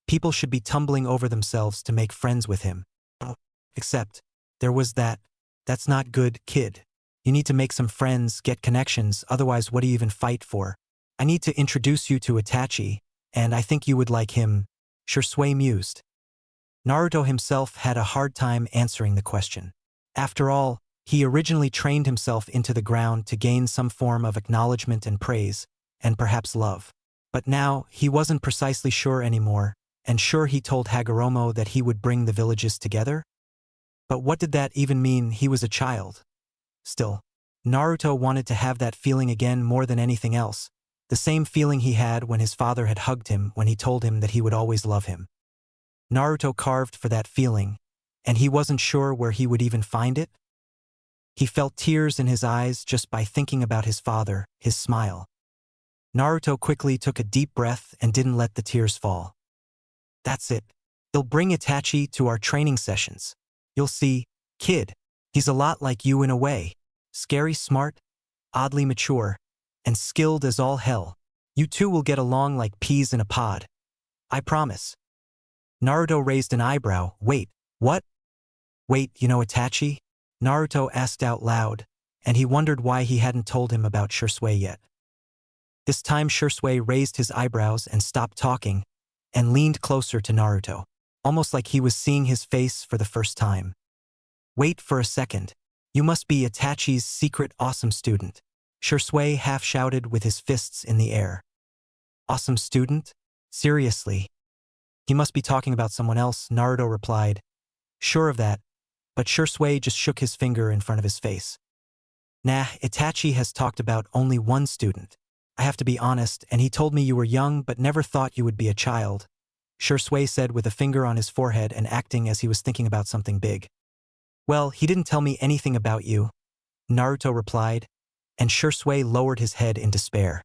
Speaker 1: People should be tumbling over themselves to make friends with him. Oh, except, there was that. That's not good, kid. You need to make some friends, get connections, otherwise what do you even fight for? I need to introduce you to Itachi, and I think you would like him. Shursui mused. Naruto himself had a hard time answering the question. After all, he originally trained himself into the ground to gain some form of acknowledgement and praise, and perhaps love. But now, he wasn't precisely sure anymore, and sure he told Hagoromo that he would bring the villages together? But what did that even mean? He was a child. Still, Naruto wanted to have that feeling again more than anything else, the same feeling he had when his father had hugged him when he told him that he would always love him. Naruto carved for that feeling, and he wasn't sure where he would even find it. He felt tears in his eyes just by thinking about his father, his smile. Naruto quickly took a deep breath and didn't let the tears fall. That's it. He'll bring Itachi to our training sessions. You'll see, kid. He's a lot like you in a way. Scary smart, oddly mature, and skilled as all hell. You two will get along like peas in a pod. I promise. Naruto raised an eyebrow. Wait, what? Wait, you know Itachi? Naruto asked out loud, and he wondered why he hadn't told him about Shursui yet. This time Shursui raised his eyebrows and stopped talking, and leaned closer to Naruto, almost like he was seeing his face for the first time. Wait for a second. You must be Itachi's secret awesome student. Shursui half shouted with his fists in the air. Awesome student? Seriously? He must be talking about someone else, Naruto replied. Sure of that, but Shursui just shook his finger in front of his face. Nah, Itachi has talked about only one student. I have to be honest, and he told me you were young but never thought you would be a child. Shursui said with a finger on his forehead and acting as he was thinking about something big. Well, he didn't tell me anything about you, Naruto replied, and Shursui lowered his head in despair.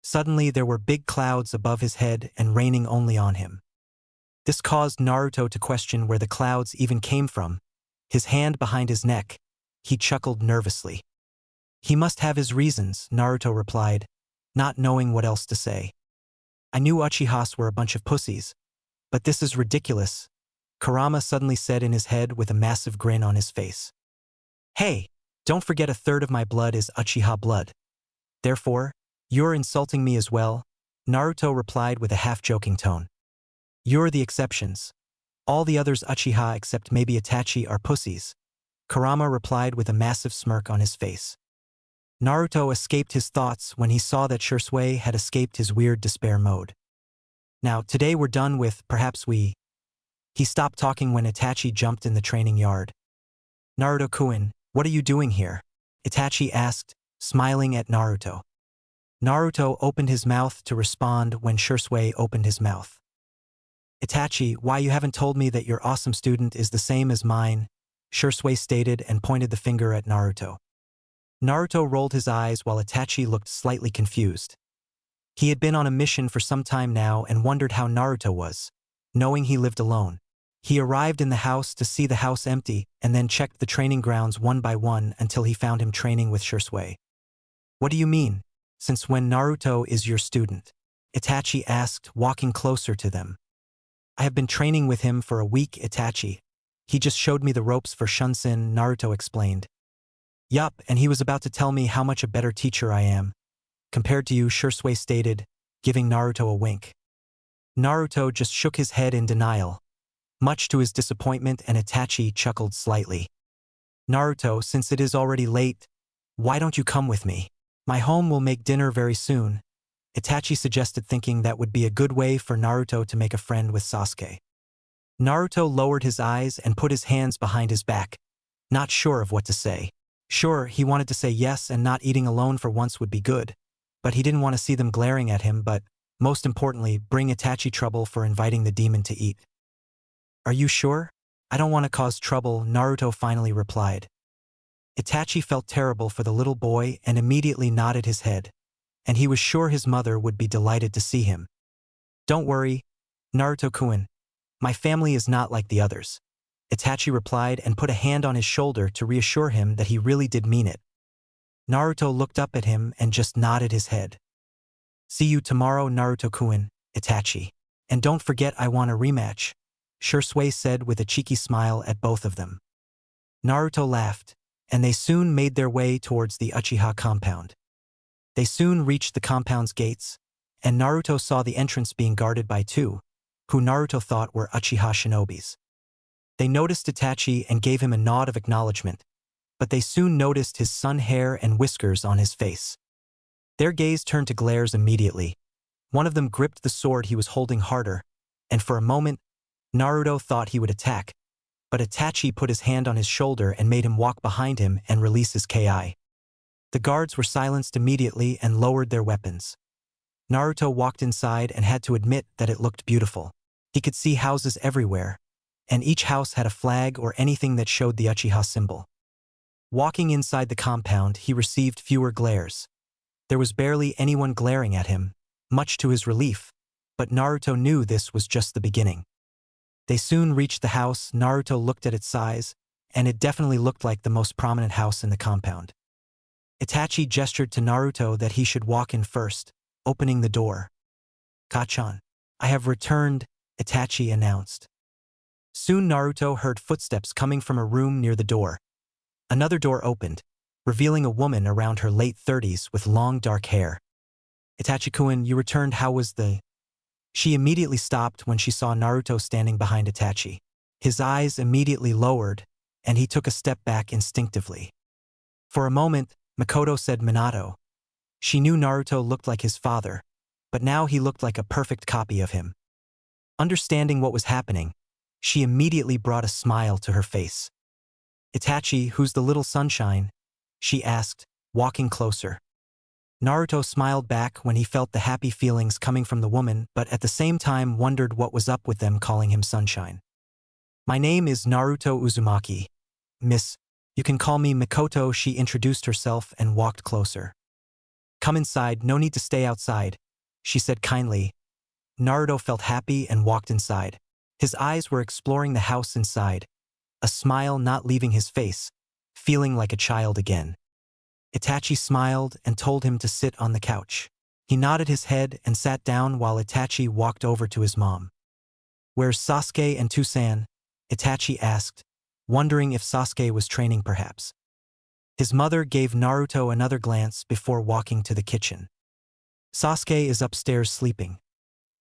Speaker 1: Suddenly there were big clouds above his head and raining only on him. This caused Naruto to question where the clouds even came from. His hand behind his neck, he chuckled nervously. He must have his reasons, Naruto replied, not knowing what else to say. I knew Uchihas were a bunch of pussies, but this is ridiculous, Kurama suddenly said in his head with a massive grin on his face. Hey, don't forget a third of my blood is Uchiha blood. Therefore, you're insulting me as well, Naruto replied with a half-joking tone. You're the exceptions. All the others Uchiha except maybe Itachi are pussies, Kurama replied with a massive smirk on his face. Naruto escaped his thoughts when he saw that Shursui had escaped his weird despair mode. Now, today we're done with, perhaps we... He stopped talking when Itachi jumped in the training yard. Naruto-kun, what are you doing here? Itachi asked, smiling at Naruto. Naruto opened his mouth to respond when Shursui opened his mouth. Itachi, why you haven't told me that your awesome student is the same as mine, Shursui stated and pointed the finger at Naruto. Naruto rolled his eyes while Itachi looked slightly confused. He had been on a mission for some time now and wondered how Naruto was, knowing he lived alone. He arrived in the house to see the house empty and then checked the training grounds one by one until he found him training with Shursui. What do you mean? Since when Naruto is your student? Itachi asked, walking closer to them. I have been training with him for a week, Itachi. He just showed me the ropes for Shunsin, Naruto explained. Yup, and he was about to tell me how much a better teacher I am. Compared to you, Shursui stated, giving Naruto a wink. Naruto just shook his head in denial. Much to his disappointment, and Itachi chuckled slightly. Naruto, since it is already late, why don't you come with me? My home will make dinner very soon, Itachi suggested, thinking that would be a good way for Naruto to make a friend with Sasuke. Naruto lowered his eyes and put his hands behind his back, not sure of what to say. Sure, he wanted to say yes and not eating alone for once would be good, but he didn't want to see them glaring at him, but, most importantly, bring Itachi trouble for inviting the demon to eat. Are you sure? I don't want to cause trouble, Naruto finally replied. Itachi felt terrible for the little boy and immediately nodded his head, and he was sure his mother would be delighted to see him. Don't worry, Naruto-kun. My family is not like the others. Itachi replied and put a hand on his shoulder to reassure him that he really did mean it. Naruto looked up at him and just nodded his head. See you tomorrow, Naruto-kun, Itachi. And don't forget I want a rematch, Shursui said with a cheeky smile at both of them. Naruto laughed, and they soon made their way towards the Achiha compound. They soon reached the compound's gates, and Naruto saw the entrance being guarded by two, who Naruto thought were Achiha shinobis. They noticed Itachi and gave him a nod of acknowledgement, but they soon noticed his sun hair and whiskers on his face. Their gaze turned to glares immediately. One of them gripped the sword he was holding harder, and for a moment, Naruto thought he would attack, but Itachi put his hand on his shoulder and made him walk behind him and release his ki. The guards were silenced immediately and lowered their weapons. Naruto walked inside and had to admit that it looked beautiful. He could see houses everywhere, and each house had a flag or anything that showed the Achiha symbol. Walking inside the compound, he received fewer glares. There was barely anyone glaring at him, much to his relief, but Naruto knew this was just the beginning. They soon reached the house. Naruto looked at its size, and it definitely looked like the most prominent house in the compound. Itachi gestured to Naruto that he should walk in first, opening the door. Kachan, I have returned, Itachi announced. Soon Naruto heard footsteps coming from a room near the door. Another door opened, revealing a woman around her late 30s with long dark hair. Itachi-kun, you returned, how was the… She immediately stopped when she saw Naruto standing behind Itachi. His eyes immediately lowered, and he took a step back instinctively. For a moment, Makoto said Minato. She knew Naruto looked like his father, but now he looked like a perfect copy of him. Understanding what was happening, she immediately brought a smile to her face. Itachi, who's the little sunshine? She asked, walking closer. Naruto smiled back when he felt the happy feelings coming from the woman, but at the same time wondered what was up with them calling him sunshine. My name is Naruto Uzumaki. Miss, you can call me Makoto. She introduced herself and walked closer. Come inside, no need to stay outside, she said kindly. Naruto felt happy and walked inside. His eyes were exploring the house inside, a smile not leaving his face, feeling like a child again. Itachi smiled and told him to sit on the couch. He nodded his head and sat down while Itachi walked over to his mom. Where's Sasuke and Tusan? Itachi asked, wondering if Sasuke was training perhaps. His mother gave Naruto another glance before walking to the kitchen. Sasuke is upstairs sleeping.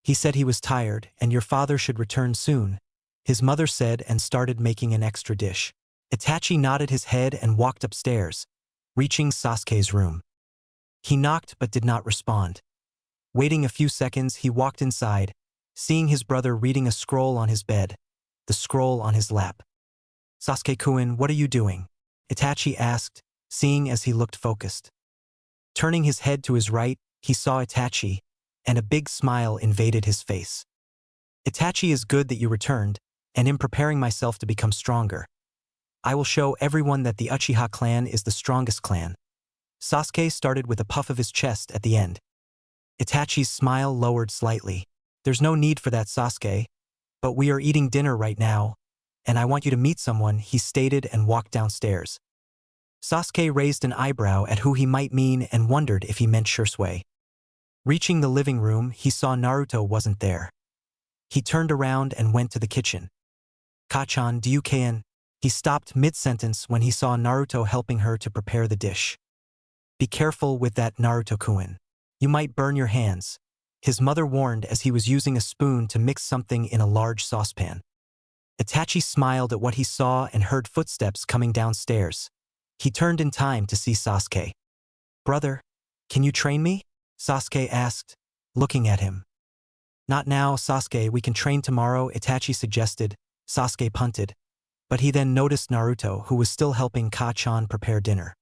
Speaker 1: He said he was tired and your father should return soon, his mother said and started making an extra dish. Itachi nodded his head and walked upstairs, reaching Sasuke's room. He knocked but did not respond. Waiting a few seconds, he walked inside, seeing his brother reading a scroll on his bed, the scroll on his lap. Sasuke-kun, what are you doing? Itachi asked, seeing as he looked focused. Turning his head to his right, he saw Itachi, and a big smile invaded his face. Itachi, is good that you returned, and in preparing myself to become stronger. I will show everyone that the Achiha clan is the strongest clan. Sasuke started with a puff of his chest at the end. Itachi's smile lowered slightly. There's no need for that, Sasuke. But we are eating dinner right now, and I want you to meet someone, he stated and walked downstairs. Sasuke raised an eyebrow at who he might mean and wondered if he meant Shursui. Reaching the living room, he saw Naruto wasn't there. He turned around and went to the kitchen. Kachan, do you can? He stopped mid-sentence when he saw Naruto helping her to prepare the dish. Be careful with that, Naruto-kun. You might burn your hands, his mother warned as he was using a spoon to mix something in a large saucepan. Itachi smiled at what he saw and heard footsteps coming downstairs. He turned in time to see Sasuke. Brother, can you train me? Sasuke asked, looking at him. Not now, Sasuke, we can train tomorrow, Itachi suggested. Sasuke punted. But he then noticed Naruto, who was still helping Kachan prepare dinner.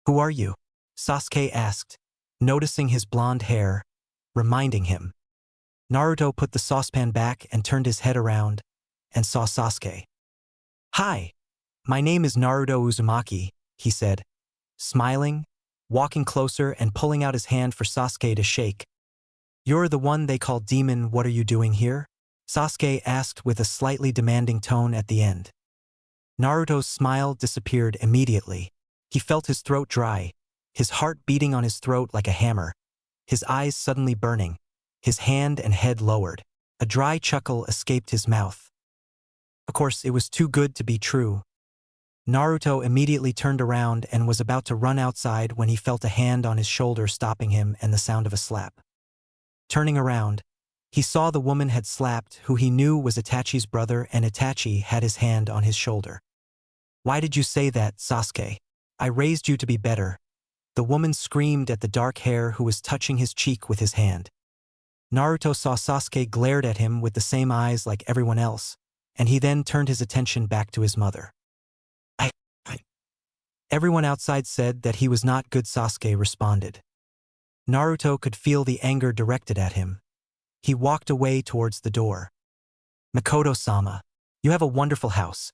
Speaker 1: Who are you? Sasuke asked, noticing his blonde hair, reminding him. Naruto put the saucepan back and turned his head around, and saw Sasuke. Hi, my name is Naruto Uzumaki, he said, smiling, walking closer and pulling out his hand for Sasuke to shake. You're the one they call demon, what are you doing here? Sasuke asked with a slightly demanding tone at the end. Naruto's smile disappeared immediately. He felt his throat dry, his heart beating on his throat like a hammer, his eyes suddenly burning, his hand and head lowered. A dry chuckle escaped his mouth. Of course, it was too good to be true. Naruto immediately turned around and was about to run outside when he felt a hand on his shoulder stopping him and the sound of a slap. Turning around, he saw the woman had slapped who he knew was Itachi's brother, and Itachi had his hand on his shoulder. "Why did you say that, Sasuke? I raised you to be better." The woman screamed at the dark hair who was touching his cheek with his hand. Naruto saw Sasuke glared at him with the same eyes like everyone else, and he then turned his attention back to his mother. I. Everyone outside said that he was not good, Sasuke responded. Naruto could feel the anger directed at him. He walked away towards the door. "Makoto-sama, you have a wonderful house.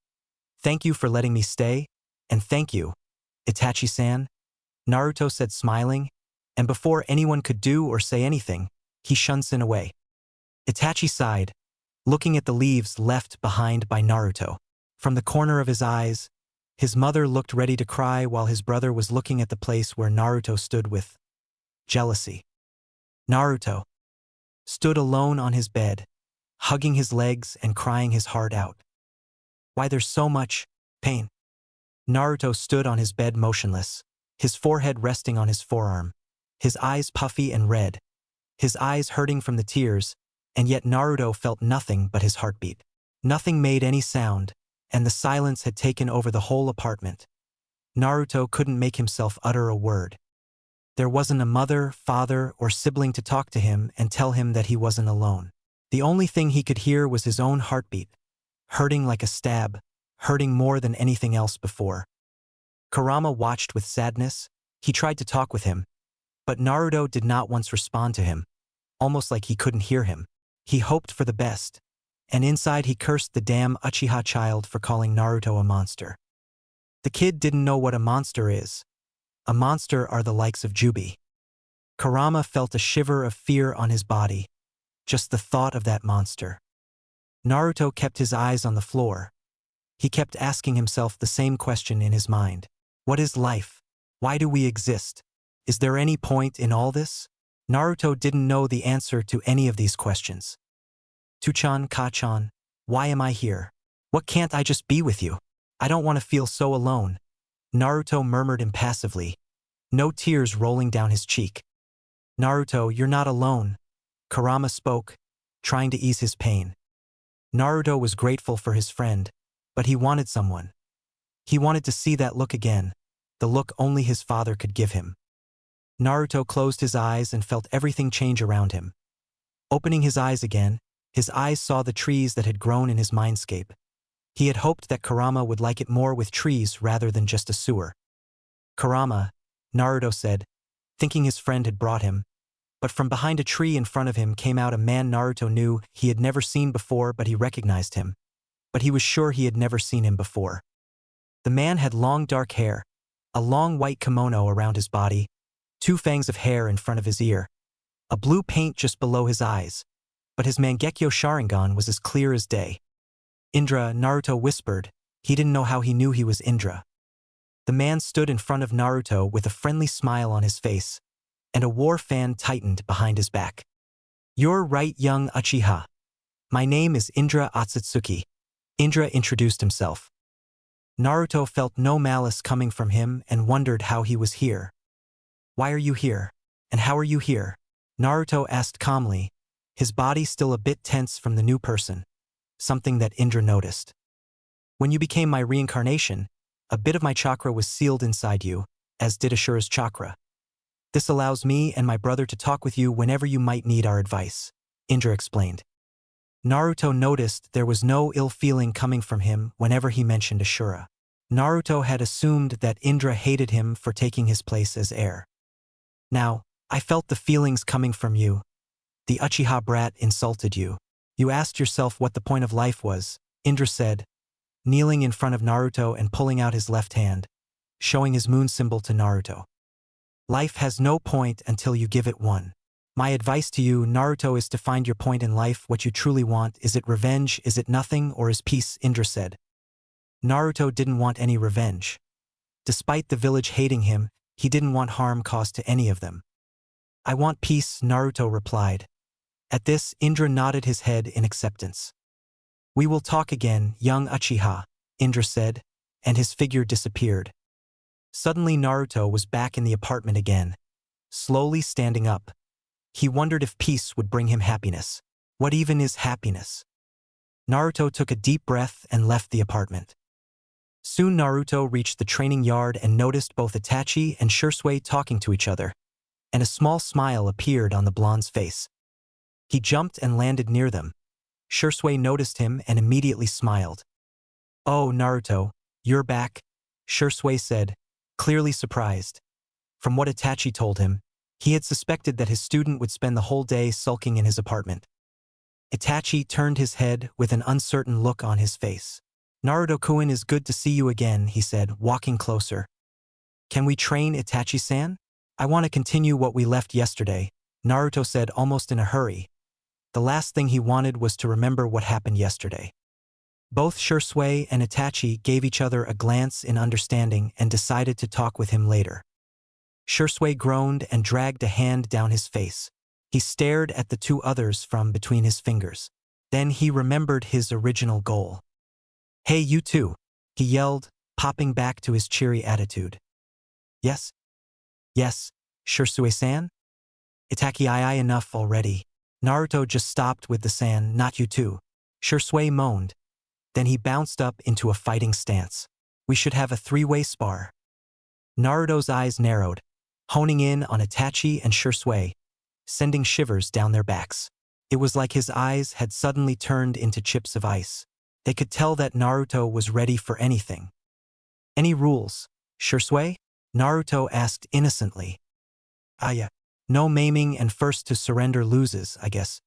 Speaker 1: Thank you for letting me stay, and thank you, Itachi-san," Naruto said smiling, and before anyone could do or say anything, he shunsen away. Itachi sighed, looking at the leaves left behind by Naruto. From the corner of his eyes, his mother looked ready to cry while his brother was looking at the place where Naruto stood with jealousy. Naruto stood alone on his bed, hugging his legs and crying his heart out. "Why there's so much pain?" Naruto stood on his bed motionless, his forehead resting on his forearm, his eyes puffy and red, his eyes hurting from the tears, and yet Naruto felt nothing but his heartbeat. Nothing made any sound, and the silence had taken over the whole apartment. Naruto couldn't make himself utter a word. There wasn't a mother, father, or sibling to talk to him and tell him that he wasn't alone. The only thing he could hear was his own heartbeat, hurting like a stab, hurting more than anything else before. Kurama watched with sadness. He tried to talk with him, but Naruto did not once respond to him, almost like he couldn't hear him. He hoped for the best, and inside he cursed the damn Achiha child for calling Naruto a monster. The kid didn't know what a monster is. A monster are the likes of Jubi. Kurama felt a shiver of fear on his body, just the thought of that monster. Naruto kept his eyes on the floor. He kept asking himself the same question in his mind. What is life? Why do we exist? Is there any point in all this? Naruto didn't know the answer to any of these questions. "Tuchan, Kachan, why am I here? What can't I just be with you? I don't want to feel so alone," Naruto murmured impassively, no tears rolling down his cheek. "Naruto, you're not alone," Kurama spoke, trying to ease his pain. Naruto was grateful for his friend, but he wanted someone. He wanted to see that look again, the look only his father could give him. Naruto closed his eyes and felt everything change around him. Opening his eyes again, his eyes saw the trees that had grown in his mindscape. He had hoped that Kurama would like it more with trees rather than just a sewer. "Kurama," Naruto said, thinking his friend had brought him, but from behind a tree in front of him came out a man Naruto knew he had never seen before, but he recognized him. But he was sure he had never seen him before. The man had long dark hair, a long white kimono around his body, 2 fangs of hair in front of his ear, a blue paint just below his eyes, but his Mangekyo Sharingan was as clear as day. "Indra," Naruto whispered. He didn't know how he knew he was Indra. The man stood in front of Naruto with a friendly smile on his face, and a war fan tightened behind his back. "You're right, young Achiha. My name is Indra Otsutsuki," Indra introduced himself. Naruto felt no malice coming from him and wondered how he was here. "Why are you here? And how are you here?" Naruto asked calmly, his body still a bit tense from the new person, something that Indra noticed. "When you became my reincarnation, a bit of my chakra was sealed inside you, as did Ashura's chakra. This allows me and my brother to talk with you whenever you might need our advice," Indra explained. Naruto noticed there was no ill feeling coming from him whenever he mentioned Ashura. Naruto had assumed that Indra hated him for taking his place as heir. "Now, I felt the feelings coming from you. The Uchiha brat insulted you. You asked yourself what the point of life was," Indra said, kneeling in front of Naruto and pulling out his left hand, showing his moon symbol to Naruto. "Life has no point until you give it one. My advice to you, Naruto, is to find your point in life, what you truly want. Is it revenge, is it nothing, or is peace?" Indra said. Naruto didn't want any revenge. Despite the village hating him, he didn't want harm caused to any of them. I want peace, Naruto replied. At this, Indra nodded his head in acceptance. We will talk again, young Achiha, Indra said, and his figure disappeared. Suddenly Naruto was back in the apartment again, slowly standing up. He wondered if peace would bring him happiness. What even is happiness? Naruto took a deep breath and left the apartment. Soon Naruto reached the training yard and noticed both Itachi and Shursui talking to each other, and a small smile appeared on the blonde's face. He jumped and landed near them. Shursui noticed him and immediately smiled. Oh, Naruto, you're back, Shursui said, clearly surprised. From what Itachi told him, he had suspected that his student would spend the whole day sulking in his apartment. Itachi turned his head with an uncertain look on his face. Naruto-kun, is good to see you again, he said, walking closer. Can we train Itachi-san? I want to continue what we left yesterday, Naruto said almost in a hurry. The last thing he wanted was to remember what happened yesterday. Both Shursui and Itachi gave each other a glance in understanding and decided to talk with him later. Shursui groaned and dragged a hand down his face. He stared at the two others from between his fingers. Then he remembered his original goal. Hey, you two, he yelled, popping back to his cheery attitude. Yes? Yes, Shursui-san? Itachi, enough already. Naruto just stopped with the san, not you two. Shursui moaned. Then he bounced up into a fighting stance. We should have a three-way spar. Naruto's eyes narrowed, honing in on Itachi and Shursui, sending shivers down their backs. It was like his eyes had suddenly turned into chips of ice. They could tell that Naruto was ready for anything. Any rules, Shursui? Naruto asked innocently. Yeah. No maiming and first to surrender loses, I guess.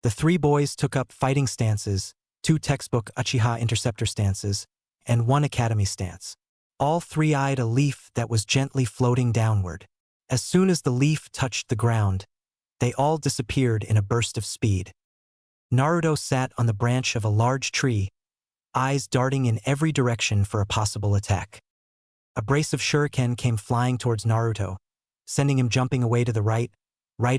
Speaker 1: The three boys took up fighting stances, 2 textbook Achiha interceptor stances, and 1 academy stance. All three eyed a leaf that was gently floating downward. As soon as the leaf touched the ground, they all disappeared in a burst of speed. Naruto sat on the branch of a large tree, eyes darting in every direction for a possible attack. A brace of shuriken came flying towards Naruto, sending him jumping away to the right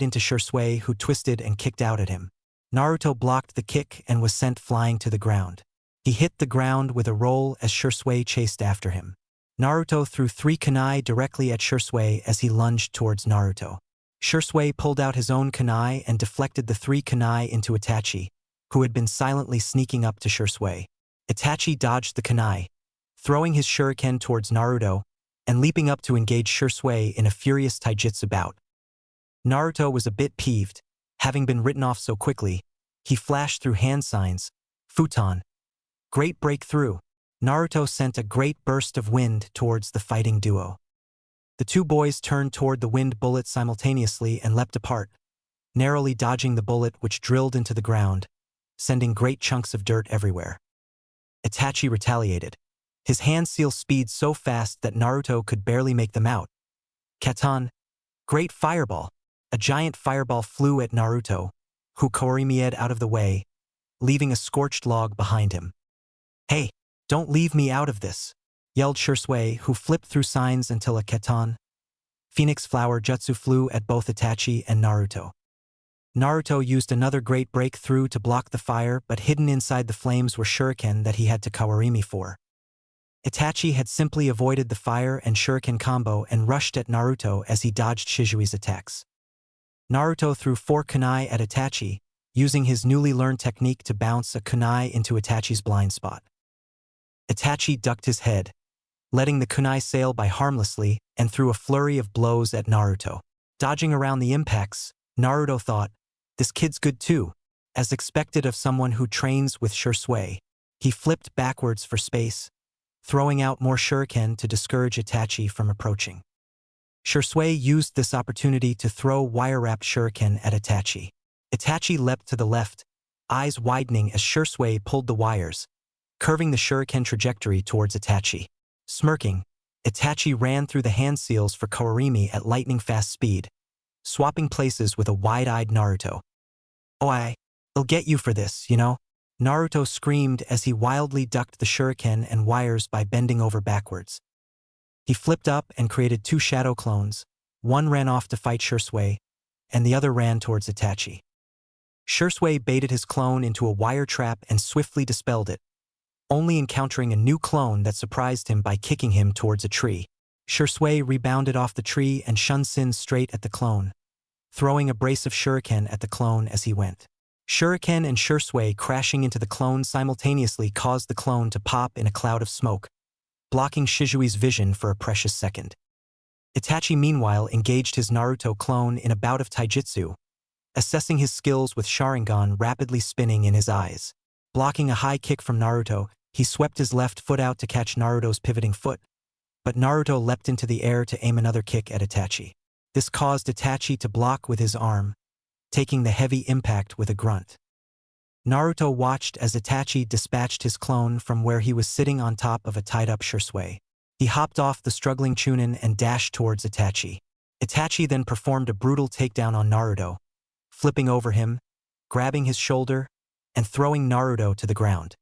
Speaker 1: into Shursui, who twisted and kicked out at him. Naruto blocked the kick and was sent flying to the ground. He hit the ground with a roll as Shursui chased after him. Naruto threw 3 kunai directly at Shursui as he lunged towards Naruto. Shursui pulled out his own kunai and deflected the 3 kunai into Itachi, who had been silently sneaking up to Shursui. Itachi dodged the kunai, throwing his shuriken towards Naruto, and leaping up to engage Shursui in a furious taijutsu bout. Naruto was a bit peeved, having been written off so quickly. He flashed through hand signs, futon. Great breakthrough. Naruto sent a great burst of wind towards the fighting duo. The two boys turned toward the wind bullet simultaneously and leapt apart, narrowly dodging the bullet which drilled into the ground, sending great chunks of dirt everywhere. Itachi retaliated, his hand seal speed so fast that Naruto could barely make them out. Katan, great fireball. A giant fireball flew at Naruto, who Kawarimi'd out of the way, leaving a scorched log behind him. Hey, don't leave me out of this, yelled Shursui, who flipped through signs until a Katan, Phoenix Flower Jutsu, flew at both Itachi and Naruto. Naruto used another great breakthrough to block the fire, but hidden inside the flames were shuriken that he had to Kawarimi for. Itachi had simply avoided the fire and shuriken combo and rushed at Naruto as he dodged Shizui's attacks. Naruto threw 4 kunai at Itachi, using his newly learned technique to bounce a kunai into Itachi's blind spot. Itachi ducked his head, letting the kunai sail by harmlessly, and threw a flurry of blows at Naruto. Dodging around the impacts, Naruto thought, this kid's good too, as expected of someone who trains with Shursui. He flipped backwards for space, throwing out more shuriken to discourage Itachi from approaching. Shursui used this opportunity to throw wire-wrapped shuriken at Itachi. Itachi leapt to the left, eyes widening as Shursui pulled the wires, curving the shuriken trajectory towards Itachi. Smirking, Itachi ran through the hand seals for Kawarimi at lightning-fast speed, swapping places with a wide-eyed Naruto. Oh, I'll get you for this, you know? Naruto screamed as he wildly ducked the shuriken and wires by bending over backwards. He flipped up and created two shadow clones. One ran off to fight Shursui, and the other ran towards Itachi. Shursui baited his clone into a wire trap and swiftly dispelled it, only encountering a new clone that surprised him by kicking him towards a tree. Shursui rebounded off the tree and Shunsin straight at the clone, throwing a brace of shuriken at the clone as he went. Shuriken and Shursui crashing into the clone simultaneously caused the clone to pop in a cloud of smoke, blocking Shizui's vision for a precious second. Itachi meanwhile engaged his Naruto clone in a bout of taijutsu, assessing his skills with Sharingan rapidly spinning in his eyes. Blocking a high kick from Naruto, he swept his left foot out to catch Naruto's pivoting foot, but Naruto leapt into the air to aim another kick at Itachi. This caused Itachi to block with his arm, taking the heavy impact with a grunt. Naruto watched as Itachi dispatched his clone from where he was sitting on top of a tied-up Shursui. He hopped off the struggling Chunin and dashed towards Itachi. Itachi then performed a brutal takedown on Naruto, flipping over him, grabbing his shoulder, and throwing Naruto to the ground.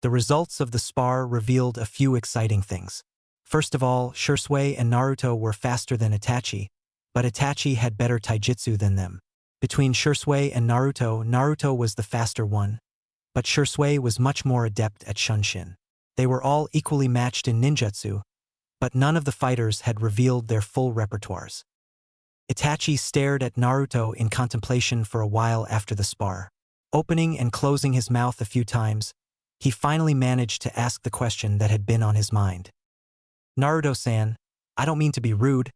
Speaker 1: The results of the spar revealed a few exciting things. First of all, Shursui and Naruto were faster than Itachi, but Itachi had better taijutsu than them. Between Shursui and Naruto, Naruto was the faster one, but Shursui was much more adept at Shunshin. They were all equally matched in ninjutsu, but none of the fighters had revealed their full repertoires. Itachi stared at Naruto in contemplation for a while after the spar. Opening and closing his mouth a few times, he finally managed to ask the question that had been on his mind. Naruto-san, I don't mean to be rude,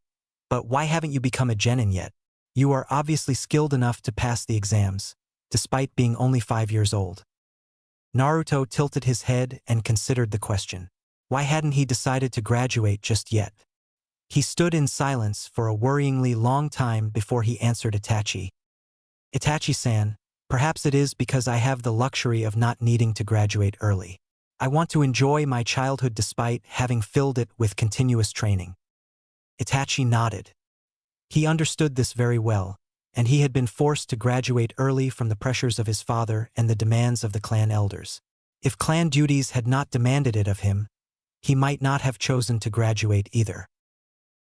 Speaker 1: but why haven't you become a genin yet? You are obviously skilled enough to pass the exams, despite being only 5 years old. Naruto tilted his head and considered the question. Why hadn't he decided to graduate just yet? He stood in silence for a worryingly long time before he answered Itachi. Itachi-san, perhaps it is because I have the luxury of not needing to graduate early. I want to enjoy my childhood despite having filled it with continuous training. Itachi nodded. He understood this very well, and he had been forced to graduate early from the pressures of his father and the demands of the clan elders. If clan duties had not demanded it of him, he might not have chosen to graduate either.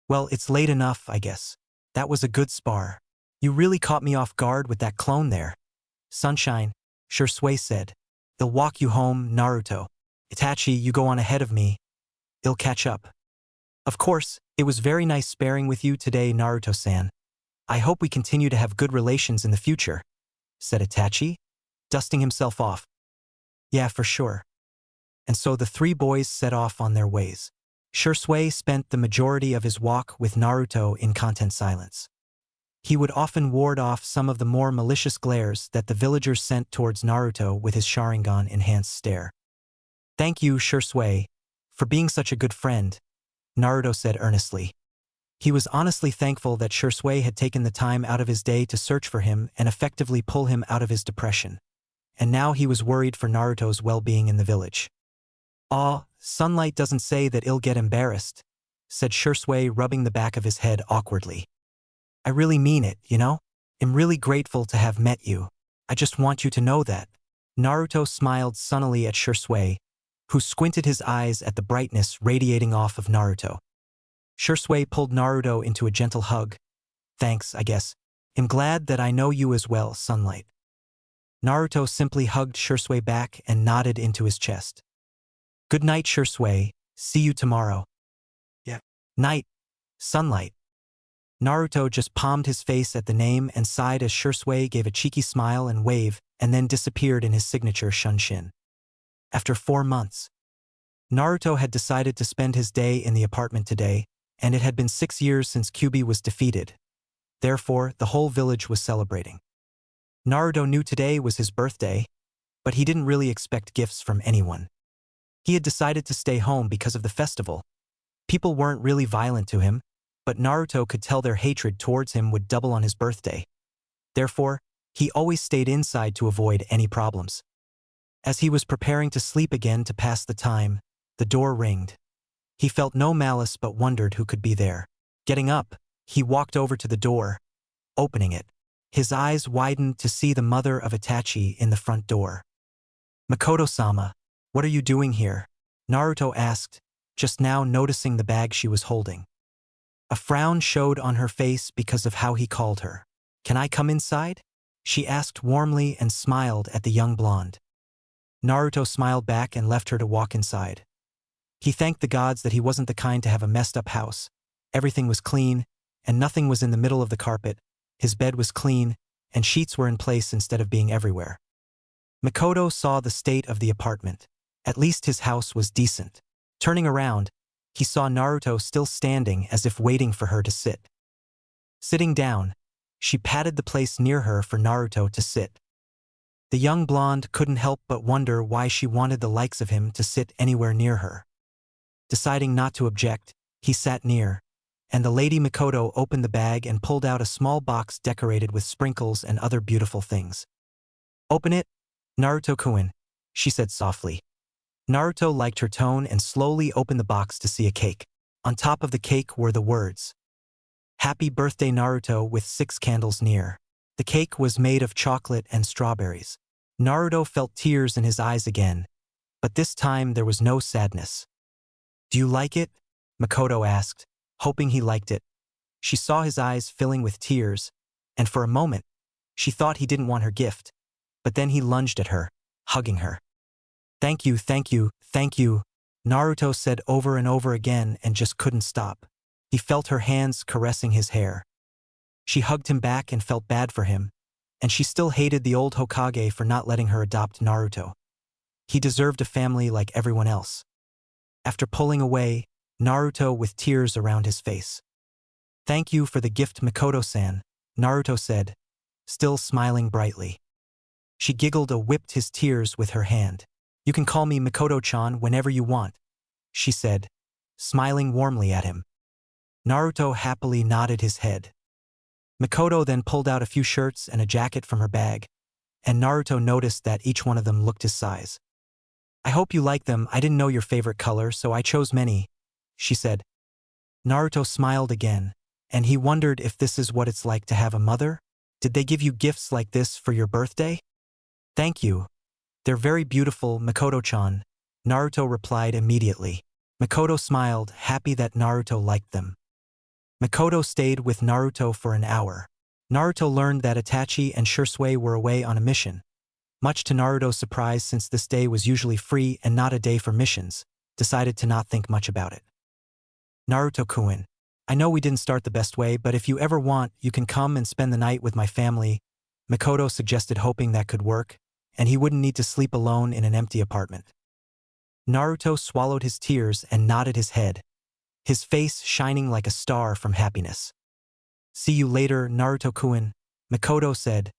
Speaker 1: Well, it's late enough, I guess. That was a good spar. You really caught me off guard with that clone there. Sunshine, Shursui said. They'll walk you home, Naruto. Itachi, you go on ahead of me. I'll catch up. Of course, it was very nice sparring with you today, Naruto-san. I hope we continue to have good relations in the future, said Itachi, dusting himself off. Yeah, for sure. And so the three boys set off on their ways. Shursui spent the majority of his walk with Naruto in content silence. He would often ward off some of the more malicious glares that the villagers sent towards Naruto with his Sharingan-enhanced stare. Thank you, Shursui, for being such a good friend, Naruto said earnestly. He was honestly thankful that Shursui had taken the time out of his day to search for him and effectively pull him out of his depression. And now he was worried for Naruto's well-being in the village. Sunlight doesn't say that I'll get embarrassed, said Shursui, rubbing the back of his head awkwardly. I really mean it, you know? I'm really grateful to have met you. I just want you to know that. Naruto smiled sunnily at Shursui, who squinted his eyes at the brightness radiating off of Naruto. Shursui pulled Naruto into a gentle hug. Thanks, I guess. I'm glad that I know you as well, Sunlight. Naruto simply hugged Shursui back and nodded into his chest. Good night, Shursui. See you tomorrow. Yeah. Night, Sunlight. Naruto just palmed his face at the name and sighed as Shursui gave a cheeky smile and wave and then disappeared in his signature Shunshin. After 4 months, Naruto had decided to spend his day in the apartment today, and it had been 6 years since Kyuubi was defeated. Therefore, the whole village was celebrating. Naruto knew today was his birthday, but he didn't really expect gifts from anyone. He had decided to stay home because of the festival. People weren't really violent to him, but Naruto could tell their hatred towards him would double on his birthday. Therefore, he always stayed inside to avoid any problems. As he was preparing to sleep again to pass the time, the door ringed. He felt no malice but wondered who could be there. Getting up, he walked over to the door, opening it. His eyes widened to see the mother of Itachi in the front door. Makoto-sama, what are you doing here? Naruto asked, just now noticing the bag she was holding. A frown showed on her face because of how he called her. Can I come inside? She asked warmly and smiled at the young blonde. Naruto smiled back and left her to walk inside. He thanked the gods that he wasn't the kind to have a messed up house. Everything was clean, and nothing was in the middle of the carpet. His bed was clean, and sheets were in place instead of being everywhere. Makoto saw the state of the apartment. At least his house was decent. Turning around, he saw Naruto still standing as if waiting for her to sit. Sitting down, she patted the place near her for Naruto to sit. The young blonde couldn't help but wonder why she wanted the likes of him to sit anywhere near her. Deciding not to object, he sat near, and the Lady Makoto opened the bag and pulled out a small box decorated with sprinkles and other beautiful things. Open it, Naruto-kun, she said softly. Naruto liked her tone and slowly opened the box to see a cake. On top of the cake were the words, "Happy birthday Naruto," with 6 candles near. The cake was made of chocolate and strawberries. Naruto felt tears in his eyes again, but this time there was no sadness. Do you like it? Makoto asked, hoping he liked it. She saw his eyes filling with tears, and for a moment, she thought he didn't want her gift, but then he lunged at her, hugging her. Thank you, thank you, thank you, Naruto said over and over again and just couldn't stop. He felt her hands caressing his hair. She hugged him back and felt bad for him, and she still hated the old Hokage for not letting her adopt Naruto. He deserved a family like everyone else. After pulling away, Naruto with tears around his face. Thank you for the gift, Makoto-san, Naruto said, still smiling brightly. She giggled and whipped his tears with her hand. You can call me Makoto-chan whenever you want, she said, smiling warmly at him. Naruto happily nodded his head. Makoto then pulled out a few shirts and a jacket from her bag, and Naruto noticed that each one of them looked his size. I hope you like them. I didn't know your favorite color, so I chose many, she said. Naruto smiled again, and he wondered if this is what it's like to have a mother. Did they give you gifts like this for your birthday? Thank you. They're very beautiful, Makoto-chan, Naruto replied immediately. Makoto smiled, happy that Naruto liked them. Makoto stayed with Naruto for an hour. Naruto learned that Itachi and Shursui were away on a mission. Much to Naruto's surprise, since this day was usually free and not a day for missions, decided to not think much about it. Naruto-kun, I know we didn't start the best way, but if you ever want, you can come and spend the night with my family, Makoto suggested, hoping that could work, and he wouldn't need to sleep alone in an empty apartment. Naruto swallowed his tears and nodded his head, his face shining like a star from happiness. See you later, Naruto-kun, Makoto said,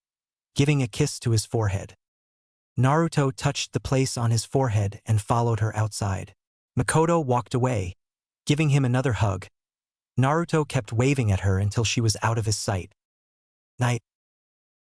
Speaker 1: giving a kiss to his forehead. Naruto touched the place on his forehead and followed her outside. Makoto walked away, giving him another hug. Naruto kept waving at her until she was out of his sight. Night.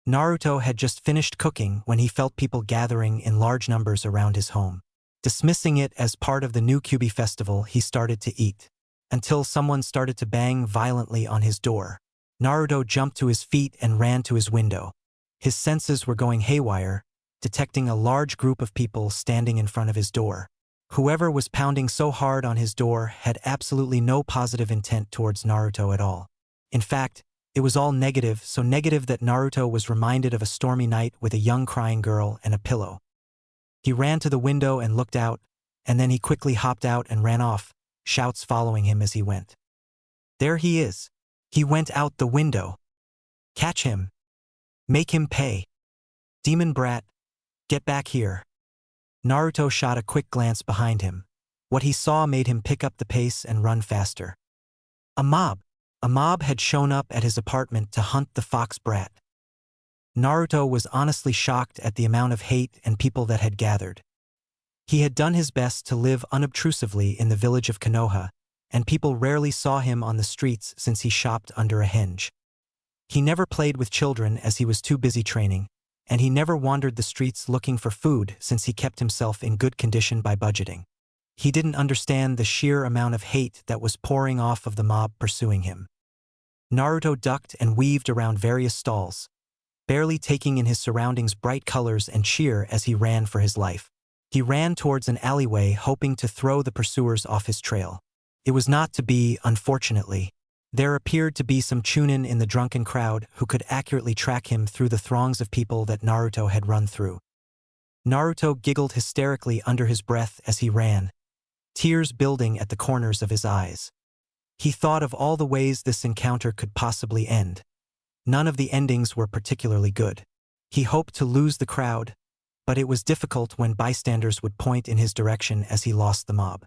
Speaker 1: Naruto had just finished cooking when he felt people gathering in large numbers around his home. Dismissing it as part of the new Kyuubi festival, he started to eat, until someone started to bang violently on his door. Naruto jumped to his feet and ran to his window. His senses were going haywire, detecting a large group of people standing in front of his door. Whoever was pounding so hard on his door had absolutely no positive intent towards Naruto at all. In fact, it was all negative, so negative that Naruto was reminded of a stormy night with a young crying girl and a pillow. He ran to the window and looked out, and then he quickly hopped out and ran off, shouts following him as he went. There he is. He went out the window. Catch him. Make him pay. Demon brat, get back here. Naruto shot a quick glance behind him. What he saw made him pick up the pace and run faster. A mob had shown up at his apartment to hunt the fox brat. Naruto was honestly shocked at the amount of hate and people that had gathered. He had done his best to live unobtrusively in the village of Konoha, and people rarely saw him on the streets since he shopped under a henge. He never played with children as he was too busy training, and he never wandered the streets looking for food since he kept himself in good condition by budgeting. He didn't understand the sheer amount of hate that was pouring off of the mob pursuing him. Naruto ducked and weaved around various stalls, barely taking in his surroundings' bright colors and cheer as he ran for his life. He ran towards an alleyway hoping to throw the pursuers off his trail. It was not to be, unfortunately. There appeared to be some chunin in the drunken crowd who could accurately track him through the throngs of people that Naruto had run through. Naruto giggled hysterically under his breath as he ran, tears building at the corners of his eyes. He thought of all the ways this encounter could possibly end. None of the endings were particularly good. He hoped to lose the crowd, but it was difficult when bystanders would point in his direction as he lost the mob.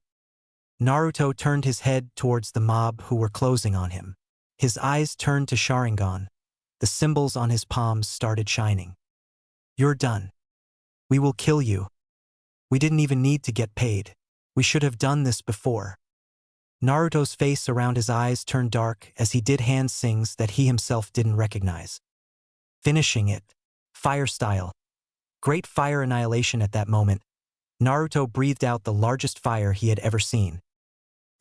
Speaker 1: Naruto turned his head towards the mob who were closing on him. His eyes turned to Sharingan. The symbols on his palms started shining. "You're done. We will kill you. We didn't even need to get paid. We should have done this before." Naruto's face around his eyes turned dark as he did hand sings that he himself didn't recognize. Finishing it. Fire style. Great fire annihilation at that moment. Naruto breathed out the largest fire he had ever seen.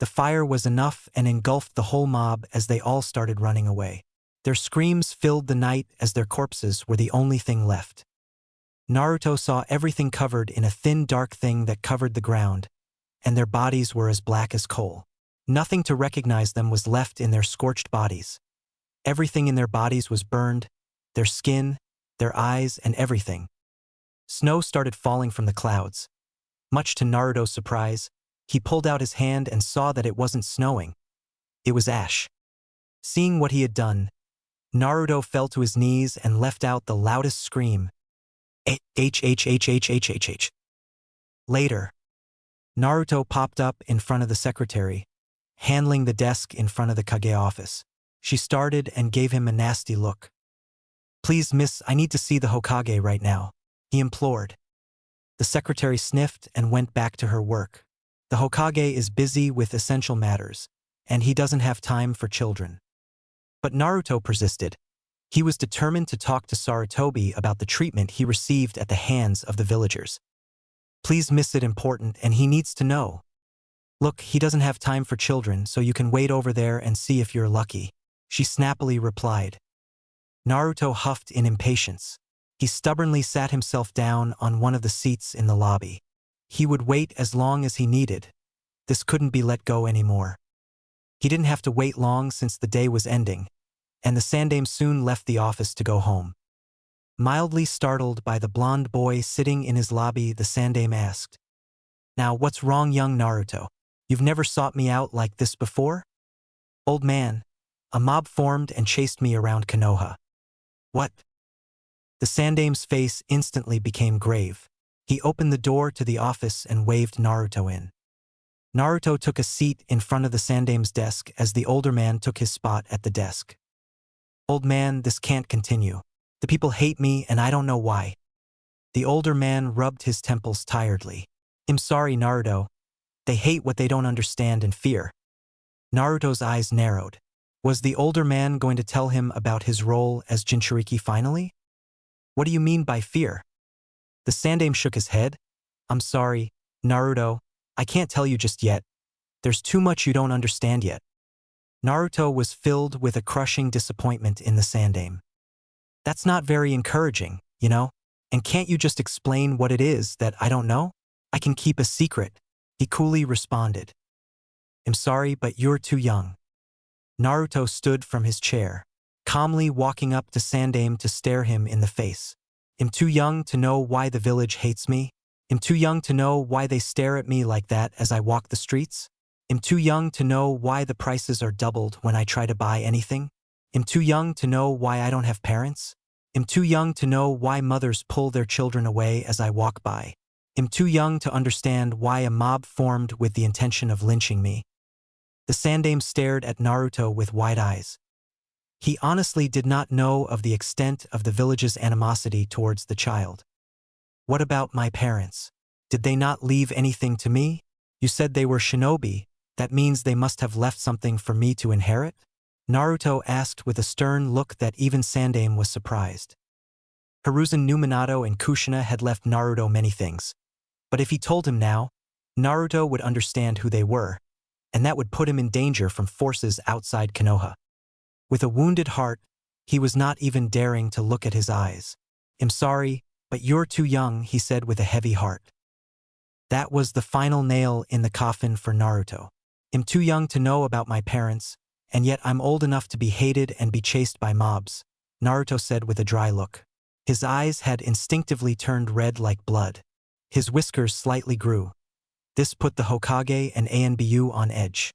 Speaker 1: The fire was enough and engulfed the whole mob as they all started running away. Their screams filled the night as their corpses were the only thing left. Naruto saw everything covered in a thin dark thing that covered the ground, and their bodies were as black as coal. Nothing to recognize them was left in their scorched bodies. Everything in their bodies was burned, their skin, their eyes, and everything. Snow started falling from the clouds. Much to Naruto's surprise, he pulled out his hand and saw that it wasn't snowing. It was ash. Seeing what he had done, Naruto fell to his knees and let out the loudest scream. H. Later, Naruto popped up in front of the secretary, handling the desk in front of the Kage office. She started and gave him a nasty look. "Please, miss, I need to see the Hokage right now," he implored. The secretary sniffed and went back to her work. The Hokage is busy with essential matters, and he doesn't have time for children. But Naruto persisted. He was determined to talk to Sarutobi about the treatment he received at the hands of the villagers. "Please, miss, it important, and he needs to know." "Look, he doesn't have time for children, so you can wait over there and see if you're lucky," she snappily replied. Naruto huffed in impatience. He stubbornly sat himself down on one of the seats in the lobby. He would wait as long as he needed. This couldn't be let go anymore. He didn't have to wait long since the day was ending, and the Sandame soon left the office to go home. Mildly startled by the blonde boy sitting in his lobby, the Sandame asked, "Now what's wrong, young Naruto? You've never sought me out like this before?" "Old man, a mob formed and chased me around Konoha." "What?" The Sandame's face instantly became grave. He opened the door to the office and waved Naruto in. Naruto took a seat in front of the Sandame's desk as the older man took his spot at the desk. "Old man, this can't continue. The people hate me and I don't know why." The older man rubbed his temples tiredly. "I'm sorry, Naruto. They hate what they don't understand and fear." Naruto's eyes narrowed. Was the older man going to tell him about his role as Jinchuriki finally? "What do you mean by fear?" The Sandame shook his head. "I'm sorry, Naruto. I can't tell you just yet. There's too much you don't understand yet." Naruto was filled with a crushing disappointment in the Sandame. "That's not very encouraging, you know? And can't you just explain what it is that I don't know? I can keep a secret," he coolly responded. "I'm sorry, but you're too young." Naruto stood from his chair, calmly walking up to Sandame to stare him in the face. "I'm too young to know why the village hates me? I'm too young to know why they stare at me like that as I walk the streets? I'm too young to know why the prices are doubled when I try to buy anything? I'm too young to know why I don't have parents? I'm too young to know why mothers pull their children away as I walk by? I'm too young to understand why a mob formed with the intention of lynching me." The Sandame stared at Naruto with wide eyes. He honestly did not know of the extent of the village's animosity towards the child. "What about my parents? Did they not leave anything to me? You said they were shinobi. That means they must have left something for me to inherit?" Naruto asked with a stern look that even Sandame was surprised. Hiruzen knew Minato and Kushina had left Naruto many things. But if he told him now, Naruto would understand who they were, and that would put him in danger from forces outside Konoha. With a wounded heart, he was not even daring to look at his eyes. "I'm sorry, but you're too young," he said with a heavy heart. That was the final nail in the coffin for Naruto. I'm too young to know about my parents, and yet I'm old enough to be hated and be chased by mobs, Naruto said with a dry look. His eyes had instinctively turned red like blood. His whiskers slightly grew. This put the Hokage and Anbu on edge.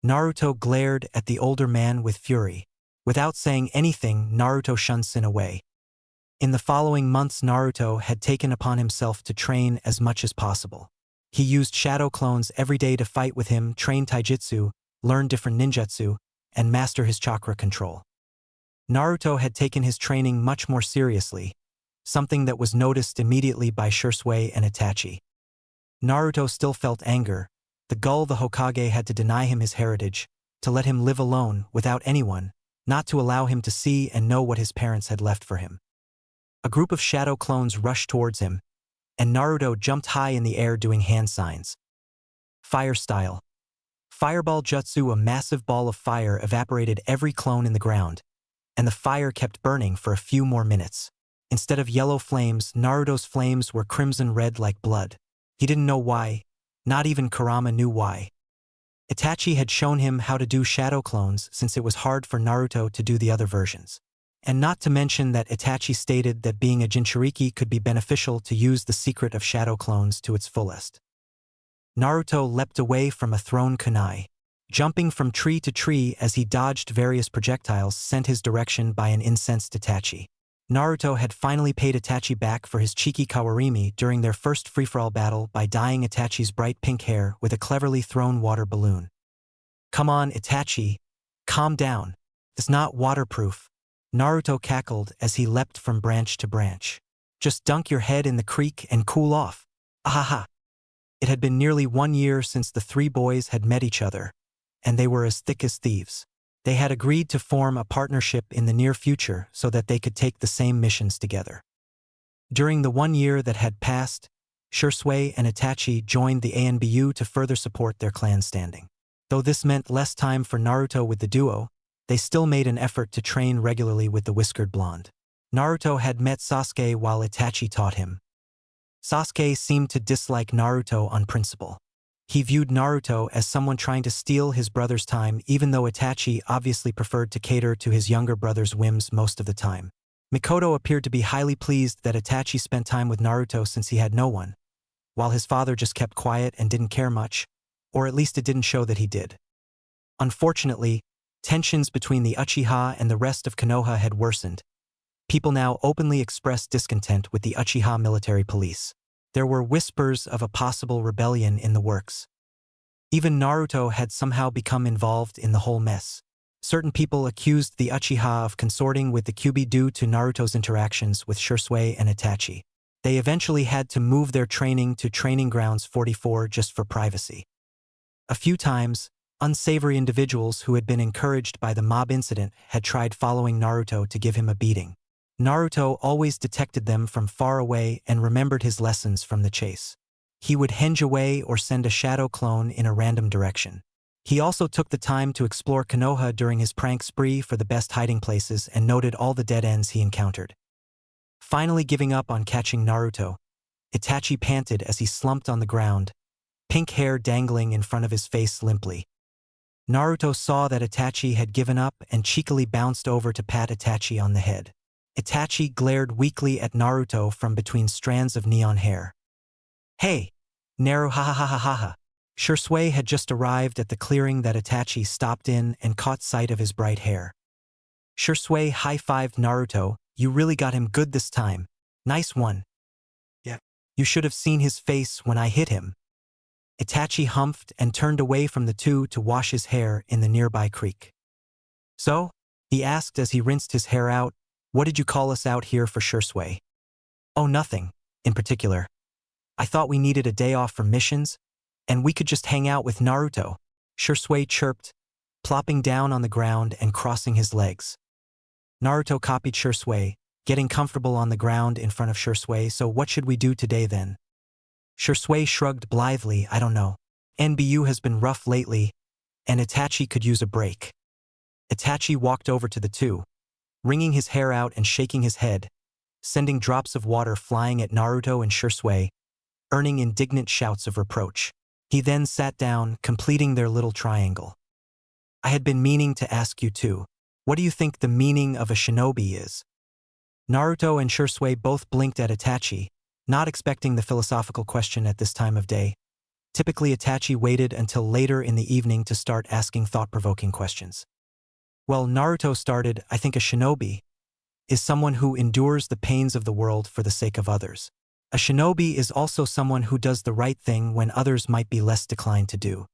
Speaker 1: Naruto glared at the older man with fury. Without saying anything, Naruto shunsin away. In the following months, Naruto had taken upon himself to train as much as possible. He used shadow clones every day to fight with him, train taijutsu, learn different ninjutsu, and master his chakra control. Naruto had taken his training much more seriously, something that was noticed immediately by Shisui and Itachi. Naruto still felt anger. The Hokage had to deny him his heritage, to let him live alone, without anyone, not to allow him to see and know what his parents had left for him. A group of shadow clones rushed towards him, and Naruto jumped high in the air doing hand signs. Fire style. Fireball jutsu. A massive ball of fire evaporated every clone in the ground, and the fire kept burning for a few more minutes. Instead of yellow flames, Naruto's flames were crimson red like blood. He didn't know why. Not even Kurama knew why. Itachi had shown him how to do shadow clones since it was hard for Naruto to do the other versions. And not to mention that Itachi stated that being a Jinchuriki could be beneficial to use the secret of shadow clones to its fullest. Naruto leapt away from a thrown kunai. Jumping from tree to tree as he dodged various projectiles sent his direction by an incensed Itachi. Naruto had finally paid Itachi back for his cheeky kawarimi during their first free-for-all battle by dyeing Itachi's bright pink hair with a cleverly thrown water balloon. "Come on, Itachi. Calm down. It's not waterproof," Naruto cackled as he leapt from branch to branch. "Just dunk your head in the creek and cool off. Ahaha." It had been nearly 1 year since the three boys had met each other, and they were as thick as thieves. They had agreed to form a partnership in the near future so that they could take the same missions together. During the 1 year that had passed, Shisui and Itachi joined the Anbu to further support their clan standing. Though this meant less time for Naruto with the duo, they still made an effort to train regularly with the whiskered blonde. Naruto had met Sasuke while Itachi taught him. Sasuke seemed to dislike Naruto on principle. He viewed Naruto as someone trying to steal his brother's time, even though Itachi obviously preferred to cater to his younger brother's whims most of the time. Mikoto appeared to be highly pleased that Itachi spent time with Naruto since he had no one, while his father just kept quiet and didn't care much, or at least it didn't show that he did. Unfortunately, tensions between the Achiha and the rest of Konoha had worsened. People now openly expressed discontent with the Achiha military police. There were whispers of a possible rebellion in the works. Even Naruto had somehow become involved in the whole mess. Certain people accused the Achiha of consorting with the Kyuubi due to Naruto's interactions with Shisui and Itachi. They eventually had to move their training to Training Grounds 44 just for privacy. A few times, unsavory individuals who had been encouraged by the mob incident had tried following Naruto to give him a beating. Naruto always detected them from far away and remembered his lessons from the chase. He would henge away or send a shadow clone in a random direction. He also took the time to explore Konoha during his prank spree for the best hiding places and noted all the dead ends he encountered. Finally giving up on catching Naruto, Itachi panted as he slumped on the ground, pink hair dangling in front of his face limply. Naruto saw that Itachi had given up and cheekily bounced over to pat Itachi on the head. Itachi glared weakly at Naruto from between strands of neon hair. "Hey, Naru, ha ha ha ha ha ha." Shisui had just arrived at the clearing that Itachi stopped in and caught sight of his bright hair. Shisui high-fived Naruto. "You really got him good this time. Nice one." "Yeah. You should have seen his face when I hit him." Itachi humphed and turned away from the two to wash his hair in the nearby creek. "So?" he asked as he rinsed his hair out. "What did you call us out here for, Shisui?" "Oh, nothing, in particular. I thought we needed a day off from missions, and we could just hang out with Naruto," Shisui chirped, plopping down on the ground and crossing his legs. Naruto copied Shisui, getting comfortable on the ground in front of Shisui. "So what should we do today then?" Shisui shrugged blithely. "I don't know. NBU has been rough lately, and Itachi could use a break." Itachi walked over to the two, wringing his hair out and shaking his head, sending drops of water flying at Naruto and Shisui. earning indignant shouts of reproach. He then sat down, completing their little triangle. I had been meaning to ask you too. What do you think the meaning of a shinobi is? Naruto and Shursui both blinked at Itachi, not expecting the philosophical question at this time of day. Typically, Itachi waited until later in the evening to start asking thought-provoking questions. Well, Naruto started, I think a shinobi is someone who endures the pains of the world for the sake of others. A shinobi is also someone who does the right thing when others might be less declined to do.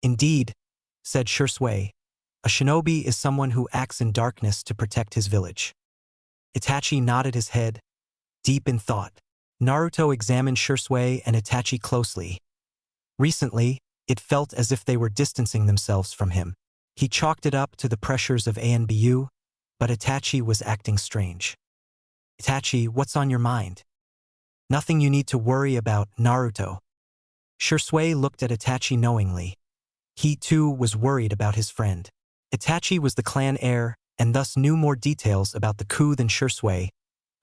Speaker 1: Indeed, said Shursui, a shinobi is someone who acts in darkness to protect his village. Itachi nodded his head, deep in thought. Naruto examined Shursui and Itachi closely. Recently, it felt as if they were distancing themselves from him. He chalked it up to the pressures of ANBU, but Itachi was acting strange. Itachi, what's on your mind? Nothing you need to worry about, Naruto. Shursui looked at Itachi knowingly. He too was worried about his friend. Itachi was the clan heir, and thus knew more details about the coup than Shursui,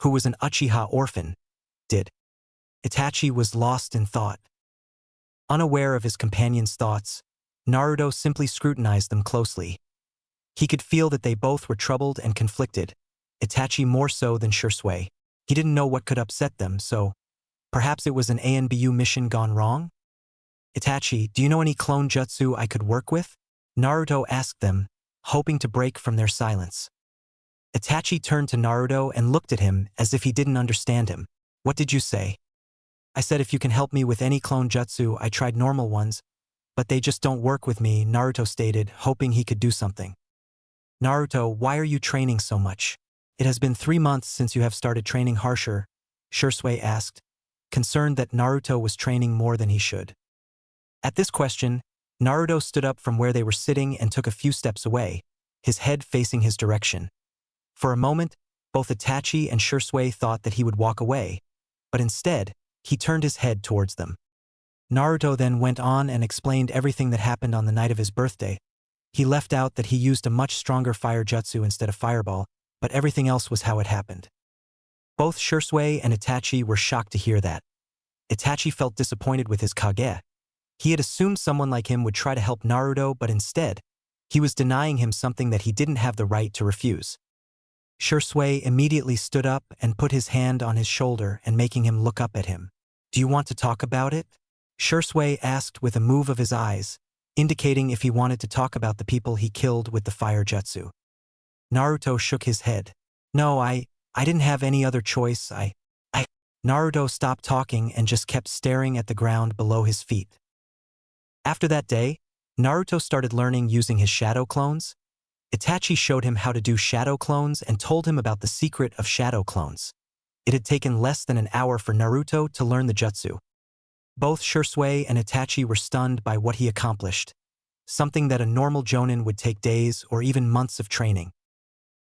Speaker 1: who was an Achiha orphan, did. Itachi was lost in thought. Unaware of his companion's thoughts, Naruto simply scrutinized them closely. He could feel that they both were troubled and conflicted, Itachi more so than Shursui. He didn't know what could upset them, so perhaps it was an ANBU mission gone wrong? Itachi, do you know any clone jutsu I could work with? Naruto asked them, hoping to break from their silence. Itachi turned to Naruto and looked at him as if he didn't understand him. What did you say? I said if you can help me with any clone jutsu, I tried normal ones, but they just don't work with me, Naruto stated, hoping he could do something. Naruto, why are you training so much? It has been 3 months since you have started training harsher, Shursui asked, concerned that Naruto was training more than he should. At this question, Naruto stood up from where they were sitting and took a few steps away, his head facing his direction. For a moment, both Itachi and Shursui thought that he would walk away, but instead, he turned his head towards them. Naruto then went on and explained everything that happened on the night of his birthday. He left out that he used a much stronger fire jutsu instead of fireball, but everything else was how it happened. Both Shursui and Itachi were shocked to hear that. Itachi felt disappointed with his Kage. He had assumed someone like him would try to help Naruto, but instead, he was denying him something that he didn't have the right to refuse. Shursui immediately stood up and put his hand on his shoulder and making him look up at him. Do you want to talk about it? Shursui asked with a move of his eyes, indicating if he wanted to talk about the people he killed with the fire jutsu. Naruto shook his head. No, I didn't have any other choice, Naruto stopped talking and just kept staring at the ground below his feet. After that day, Naruto started learning using his shadow clones. Itachi showed him how to do shadow clones and told him about the secret of shadow clones. It had taken less than an hour for Naruto to learn the jutsu. Both Shursui and Itachi were stunned by what he accomplished, something that a normal jonin would take days or even months of training.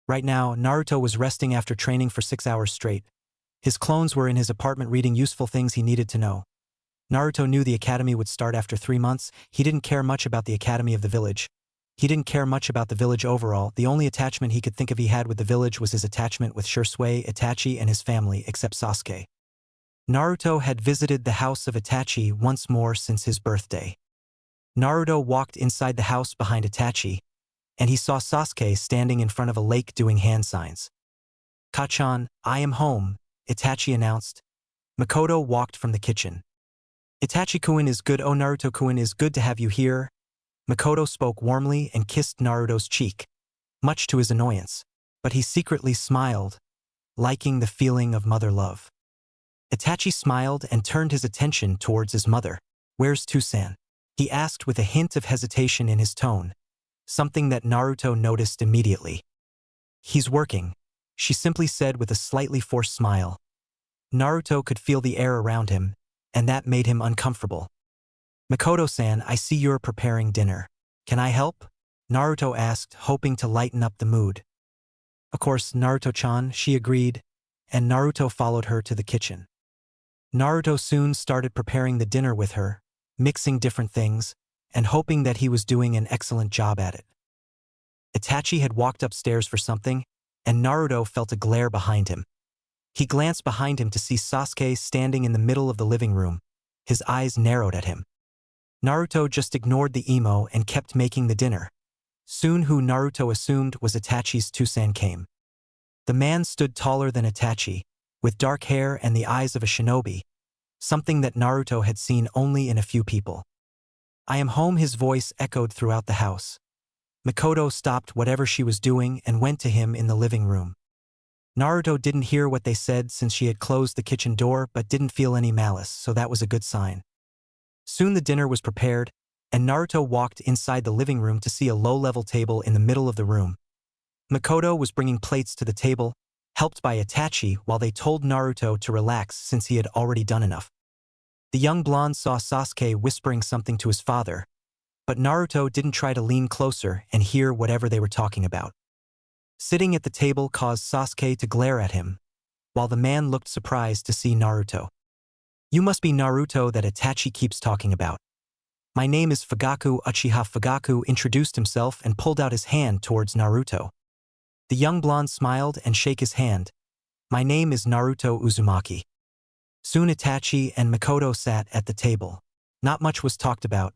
Speaker 1: Right now, Naruto was resting after training for 6 hours straight. His clones were in his apartment reading useful things he needed to know. Naruto knew the academy would start after 3 months. He didn't care much about the academy of the village. He didn't care much about the village overall. The only attachment he could think of he had with the village was his attachment with Shursui, Itachi, and his family, except Sasuke. Naruto had visited the house of Itachi once more since his birthday. Naruto walked inside the house behind Itachi, and he saw Sasuke standing in front of a lake doing hand signs. Kachan, I am home, Itachi announced. Makoto walked from the kitchen. Itachi-kun is good. Oh, Naruto-kun is good to have you here. Makoto spoke warmly and kissed Naruto's cheek, much to his annoyance, but he secretly smiled, liking the feeling of mother love. Itachi smiled and turned his attention towards his mother. Where's Tusan? He asked with a hint of hesitation in his tone, something that Naruto noticed immediately. He's working, she simply said with a slightly forced smile. Naruto could feel the air around him, and that made him uncomfortable. Makoto-san, I see you're preparing dinner. Can I help? Naruto asked, hoping to lighten up the mood. Of course, Naruto-chan, she agreed, and Naruto followed her to the kitchen. Naruto soon started preparing the dinner with her, mixing different things, and hoping that he was doing an excellent job at it. Itachi had walked upstairs for something, and Naruto felt a glare behind him. He glanced behind him to see Sasuke standing in the middle of the living room, His eyes narrowed at him. Naruto just ignored the emo and kept making the dinner. Soon who Naruto assumed was Itachi's Tusan came. The man stood taller than Itachi, with dark hair and the eyes of a shinobi, something that Naruto had seen only in a few people. "I am home," his voice echoed throughout the house. Makoto stopped whatever she was doing and went to him in the living room. Naruto didn't hear what they said since she had closed the kitchen door but didn't feel any malice, so that was a good sign. Soon the dinner was prepared, and Naruto walked inside the living room to see a low-level table in the middle of the room. Makoto was bringing plates to the table, helped by Itachi, while they told Naruto to relax since he had already done enough. The young blonde saw Sasuke whispering something to his father, but Naruto didn't try to lean closer and hear whatever they were talking about. Sitting at the table caused Sasuke to glare at him, while the man looked surprised to see Naruto. "You must be Naruto that Itachi keeps talking about." "My name is Fugaku." Uchiha Fugaku introduced himself and pulled out his hand towards Naruto. The young blonde smiled and shook his hand. "My name is Naruto Uzumaki." Soon Itachi and Makoto sat at the table. Not much was talked about.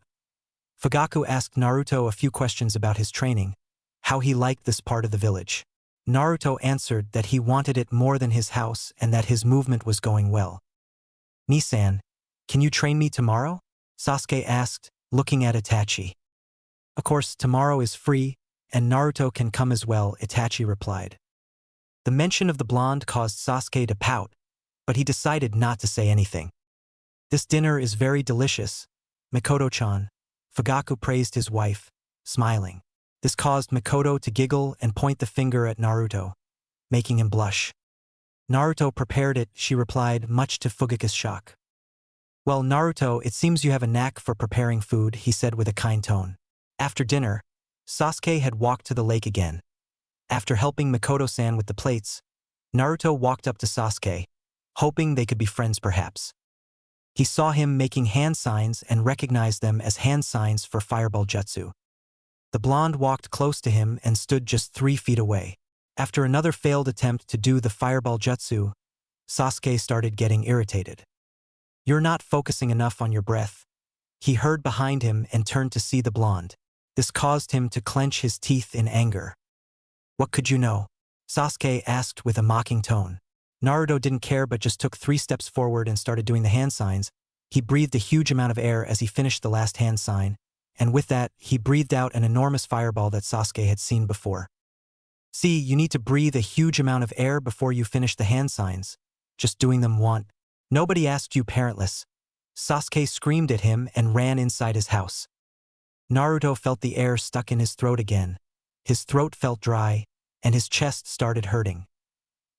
Speaker 1: Fugaku asked Naruto a few questions about his training, how he liked this part of the village. Naruto answered that he wanted it more than his house and that his movement was going well. "Nisan, can you train me tomorrow?" Sasuke asked, looking at Itachi. "Of course, tomorrow is free, and Naruto can come as well," Itachi replied. The mention of the blonde caused Sasuke to pout, but he decided not to say anything. "This dinner is very delicious, Makoto-chan." Fugaku praised his wife, smiling. This caused Makoto to giggle and point the finger at Naruto, making him blush. "Naruto prepared it," she replied, much to Fugaku's shock. "Well, Naruto, it seems you have a knack for preparing food," he said with a kind tone. After dinner, Sasuke had walked to the lake again. After helping Makoto-san with the plates, Naruto walked up to Sasuke, hoping they could be friends perhaps. He saw him making hand signs and recognized them as hand signs for fireball jutsu. The blonde walked close to him and stood just 3 feet away. After another failed attempt to do the fireball jutsu, Sasuke started getting irritated. "You're not focusing enough on your breath." He heard behind him and turned to see the blonde. This caused him to clench his teeth in anger. "What could you know?" Sasuke asked with a mocking tone. Naruto didn't care but just took 3 steps forward and started doing the hand signs. He breathed a huge amount of air as he finished the last hand sign, and with that, he breathed out an enormous fireball that Sasuke had seen before. "See, you need to breathe a huge amount of air before you finish the hand signs. Just doing them won't. Nobody asked you, parentless." Sasuke screamed at him and ran inside his house. Naruto felt the air stuck in his throat again. His throat felt dry, and his chest started hurting.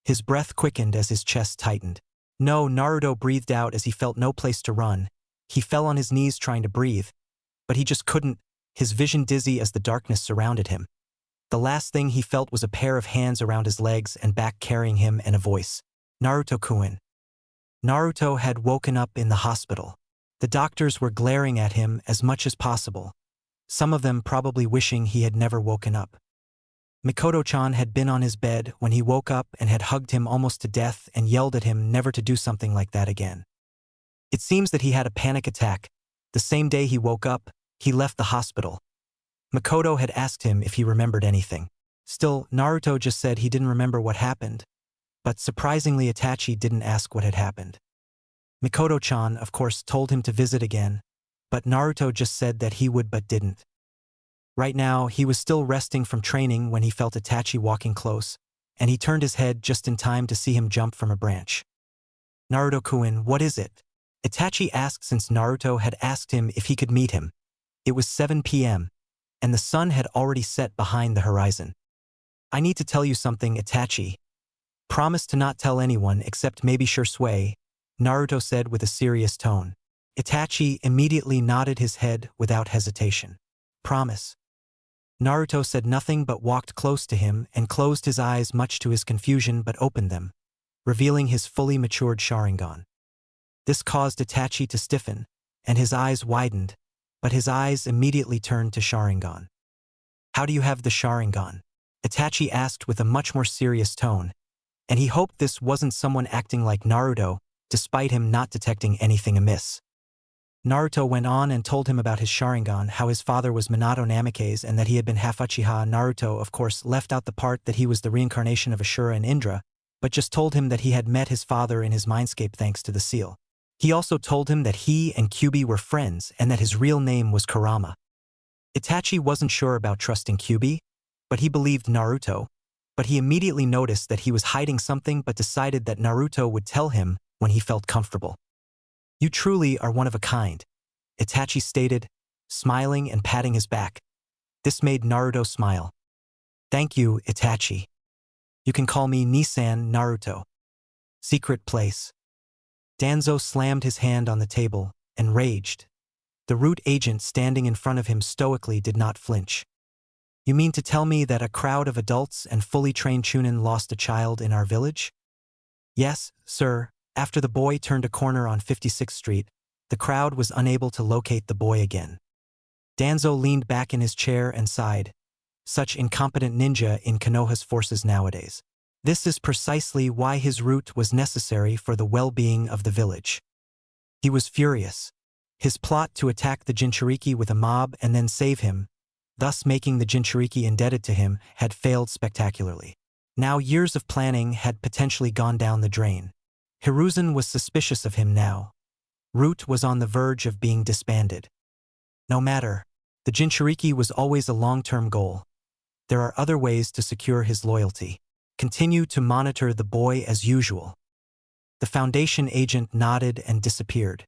Speaker 1: His breath quickened as his chest tightened. "No," Naruto breathed out as he felt no place to run. He fell on his knees trying to breathe, but he just couldn't, his vision dizzy as the darkness surrounded him. The last thing he felt was a pair of hands around his legs and back carrying him and a voice. "Naruto-kun." Naruto had woken up in the hospital. The doctors were glaring at him as much as possible, some of them probably wishing he had never woken up. Makoto-chan had been on his bed when he woke up and had hugged him almost to death and yelled at him never to do something like that again. It seems that he had a panic attack. The same day he woke up, he left the hospital. Makoto had asked him if he remembered anything. Still, Naruto just said he didn't remember what happened. But surprisingly, Itachi didn't ask what had happened. Makoto-chan, of course, told him to visit again, but Naruto just said that he would but didn't. Right now, he was still resting from training when he felt Itachi walking close, and he turned his head just in time to see him jump from a branch. "Naruto-kun, what is it?" Itachi asked since Naruto had asked him if he could meet him. It was 7 p.m., and the sun had already set behind the horizon. "I need to tell you something, Itachi. Promise to not tell anyone except maybe Shursui," Naruto said with a serious tone. Itachi immediately nodded his head without hesitation. "Promise." Naruto said nothing but walked close to him and closed his eyes much to his confusion but opened them, revealing his fully matured Sharingan. This caused Itachi to stiffen, and his eyes widened, but his eyes immediately turned to Sharingan. "How do you have the Sharingan?" Itachi asked with a much more serious tone, and he hoped this wasn't someone acting like Naruto, despite him not detecting anything amiss. Naruto went on and told him about his Sharingan, how his father was Minato Namikaze and that he had been half Achiha. Naruto, of course, left out the part that he was the reincarnation of Ashura and Indra, but just told him that he had met his father in his mindscape thanks to the seal. He also told him that he and Kyuubi were friends and that his real name was Kurama. Itachi wasn't sure about trusting Kyuubi, but he believed Naruto, but he immediately noticed that he was hiding something but decided that Naruto would tell him when he felt comfortable. "You truly are one of a kind," Itachi stated, smiling and patting his back. This made Naruto smile. "Thank you, Itachi. You can call me Nissan Naruto." Secret place. Danzo slammed his hand on the table and raged. The root agent standing in front of him stoically did not flinch. "You mean to tell me that a crowd of adults and fully trained Chunin lost a child in our village?" "Yes, sir. After the boy turned a corner on 56th Street, the crowd was unable to locate the boy again." Danzo leaned back in his chair and sighed. Such incompetent ninja in Konoha's forces nowadays. This is precisely why his root was necessary for the well-being of the village. He was furious. His plot to attack the Jinchuriki with a mob and then save him, thus making the Jinchuriki indebted to him, had failed spectacularly. Now years of planning had potentially gone down the drain. Hiruzen was suspicious of him now. Root was on the verge of being disbanded. No matter, the Jinchuriki was always a long-term goal. There are other ways to secure his loyalty. Continue to monitor the boy as usual. The Foundation agent nodded and disappeared.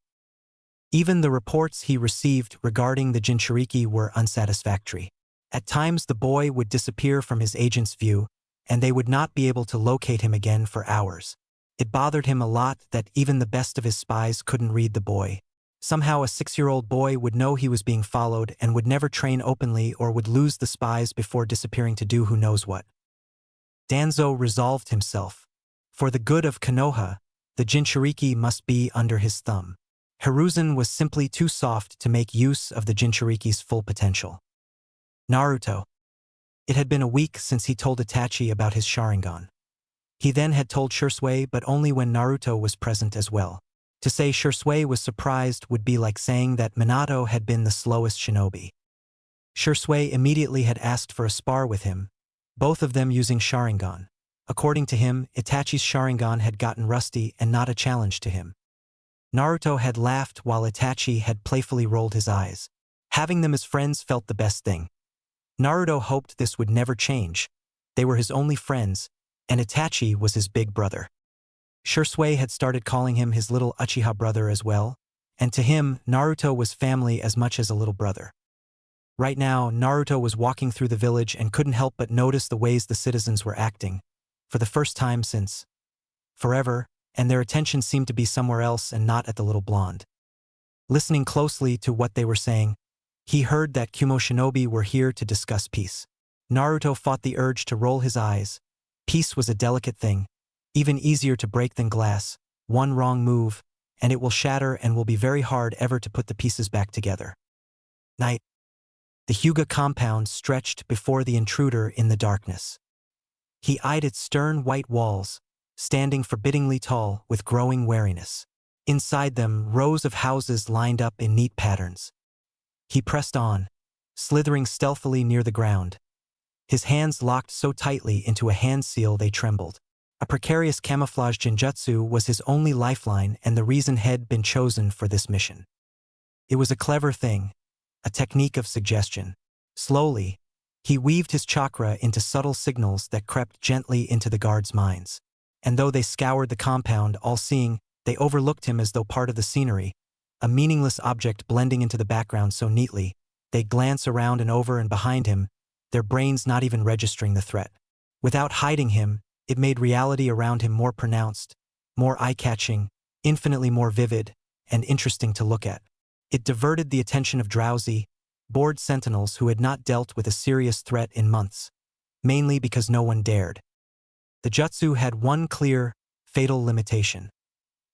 Speaker 1: Even the reports he received regarding the Jinchuriki were unsatisfactory. At times the boy would disappear from his agent's view, and they would not be able to locate him again for hours. It bothered him a lot that even the best of his spies couldn't read the boy. Somehow a 6-year-old boy would know he was being followed and would never train openly or would lose the spies before disappearing to do who knows what. Danzo resolved himself. For the good of Konoha, the Jinchuriki must be under his thumb. Hiruzen was simply too soft to make use of the Jinchuriki's full potential. Naruto. It had been a week since he told Itachi about his Sharingan. He then had told Shursui, but only when Naruto was present as well. To say Shursui was surprised would be like saying that Minato had been the slowest shinobi. Shursui immediately had asked for a spar with him, both of them using Sharingan. According to him, Itachi's Sharingan had gotten rusty and not a challenge to him. Naruto had laughed while Itachi had playfully rolled his eyes. Having them as friends felt the best thing. Naruto hoped this would never change. They were his only friends, and Itachi was his big brother. Shursui had started calling him his little Achiha brother as well, and to him, Naruto was family as much as a little brother. Right now, Naruto was walking through the village and couldn't help but notice the ways the citizens were acting, for the first time since forever, and their attention seemed to be somewhere else and not at the little blonde. Listening closely to what they were saying, he heard that Kumo shinobi were here to discuss peace. Naruto fought the urge to roll his eyes. Peace was a delicate thing, even easier to break than glass. One wrong move, and it will shatter and will be very hard ever to put the pieces back together. Night. The Hyuga compound stretched before the intruder in the darkness. He eyed its stern white walls, standing forbiddingly tall with growing wariness. Inside them, rows of houses lined up in neat patterns. He pressed on, slithering stealthily near the ground. His hands locked so tightly into a hand seal they trembled. A precarious camouflage genjutsu was his only lifeline and the reason had been chosen for this mission. It was a clever thing, a technique of suggestion. Slowly, he weaved his chakra into subtle signals that crept gently into the guards' minds. And though they scoured the compound, all-seeing, they overlooked him as though part of the scenery, a meaningless object blending into the background so neatly. They glance around and over and behind him, their brains not even registering the threat. Without hiding him, it made reality around him more pronounced, more eye-catching, infinitely more vivid, and interesting to look at. It diverted the attention of drowsy, bored sentinels who had not dealt with a serious threat in months, mainly because no one dared. The jutsu had one clear, fatal limitation: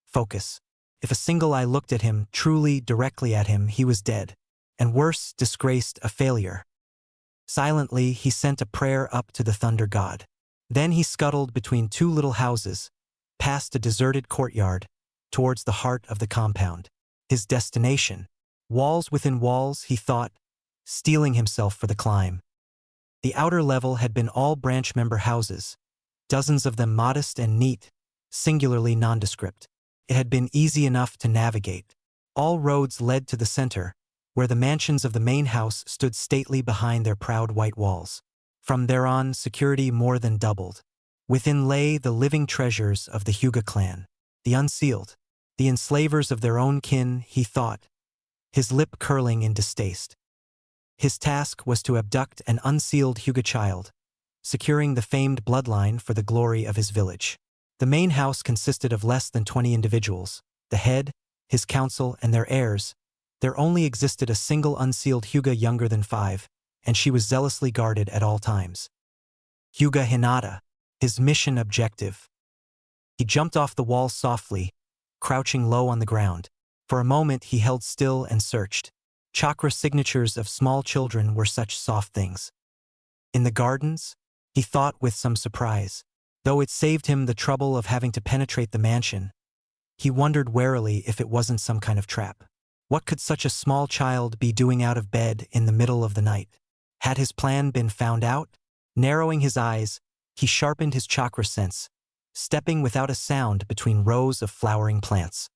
Speaker 1: focus. If a single eye looked at him, truly directly at him, he was dead, and worse, disgraced, a failure. Silently, he sent a prayer up to the thunder god. Then he scuttled between two little houses, past a deserted courtyard, towards the heart of the compound. His destination, Walls within walls, he thought, steeling himself for the climb. The outer level had been all branch member houses, dozens of them modest and neat, singularly nondescript. It had been easy enough to navigate. All roads led to the center, where the mansions of the main house stood stately behind their proud white walls. From there on, security more than doubled. Within lay the living treasures of the Hyuga clan, the unsealed, the enslavers of their own kin, he thought, his lip curling in distaste. His task was to abduct an unsealed Hyuga child, securing the famed bloodline for the glory of his village. The main house consisted of less than 20 individuals, the head, his council, and their heirs. There only existed a single unsealed Hyuga younger than 5, and she was zealously guarded at all times. Hyuga Hinata, his mission objective. He jumped off the wall softly, crouching low on the ground. For a moment he held still and searched. Chakra signatures of small children were such soft things. In the gardens? He thought with some surprise. Though it saved him the trouble of having to penetrate the mansion, he wondered warily if it wasn't some kind of trap. What could such a small child be doing out of bed in the middle of the night? Had his plan been found out? Narrowing his eyes, he sharpened his chakra sense, stepping without a sound between rows of flowering plants.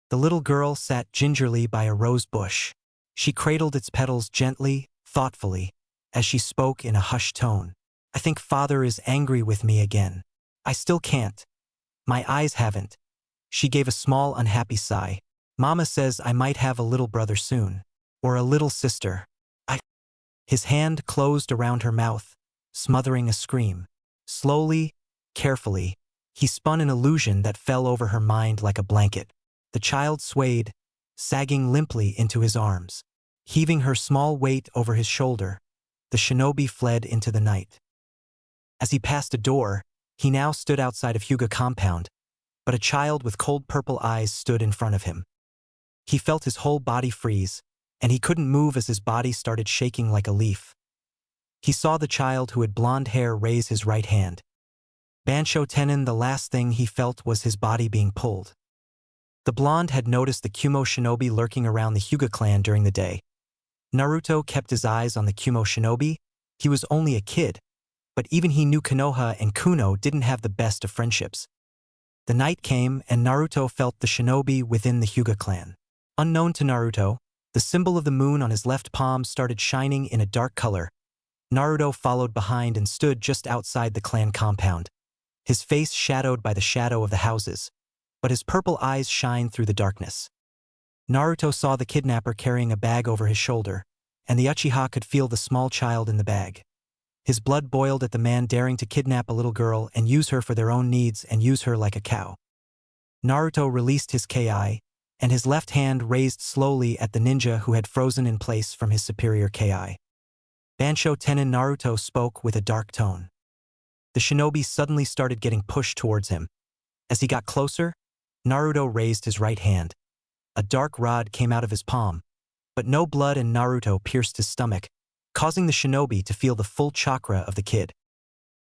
Speaker 1: The little girl sat gingerly by a rose bush. She cradled its petals gently, thoughtfully, as she spoke in a hushed tone. I think Father is angry with me again. I still can't. My eyes haven't. She gave a small unhappy sigh. Mama says I might have a little brother soon. Or a little sister. His hand closed around her mouth, smothering a scream. Slowly, carefully, he spun an illusion that fell over her mind like a blanket. The child swayed, sagging limply into his arms. Heaving her small weight over his shoulder, the shinobi fled into the night. As he passed a door, he now stood outside of Hyuga compound, but a child with cold purple eyes stood in front of him. He felt his whole body freeze, and he couldn't move as his body started shaking like a leaf. He saw the child who had blonde hair raise his right hand. Bansho Tenin, the last thing he felt was his body being pulled. The blonde had noticed the Kumo shinobi lurking around the Hyuga clan during the day. Naruto kept his eyes on the Kumo shinobi. He was only a kid, but even he knew Konoha and Kuno didn't have the best of friendships. The night came and Naruto felt the shinobi within the Hyuga clan. Unknown to Naruto, the symbol of the moon on his left palm started shining in a dark color. Naruto followed behind and stood just outside the clan compound, his face shadowed by the shadow of the houses, but his purple eyes shined through the darkness. Naruto saw the kidnapper carrying a bag over his shoulder, and the Achiha could feel the small child in the bag. His blood boiled at the man daring to kidnap a little girl and use her for their own needs and use her like a cow. Naruto released his ki, and his left hand raised slowly at the ninja who had frozen in place from his superior ki. Bansho Tenin, Naruto spoke with a dark tone. The shinobi suddenly started getting pushed towards him. As he got closer, Naruto raised his right hand. A dark rod came out of his palm, but no blood, and Naruto pierced his stomach, causing the shinobi to feel the full chakra of the kid.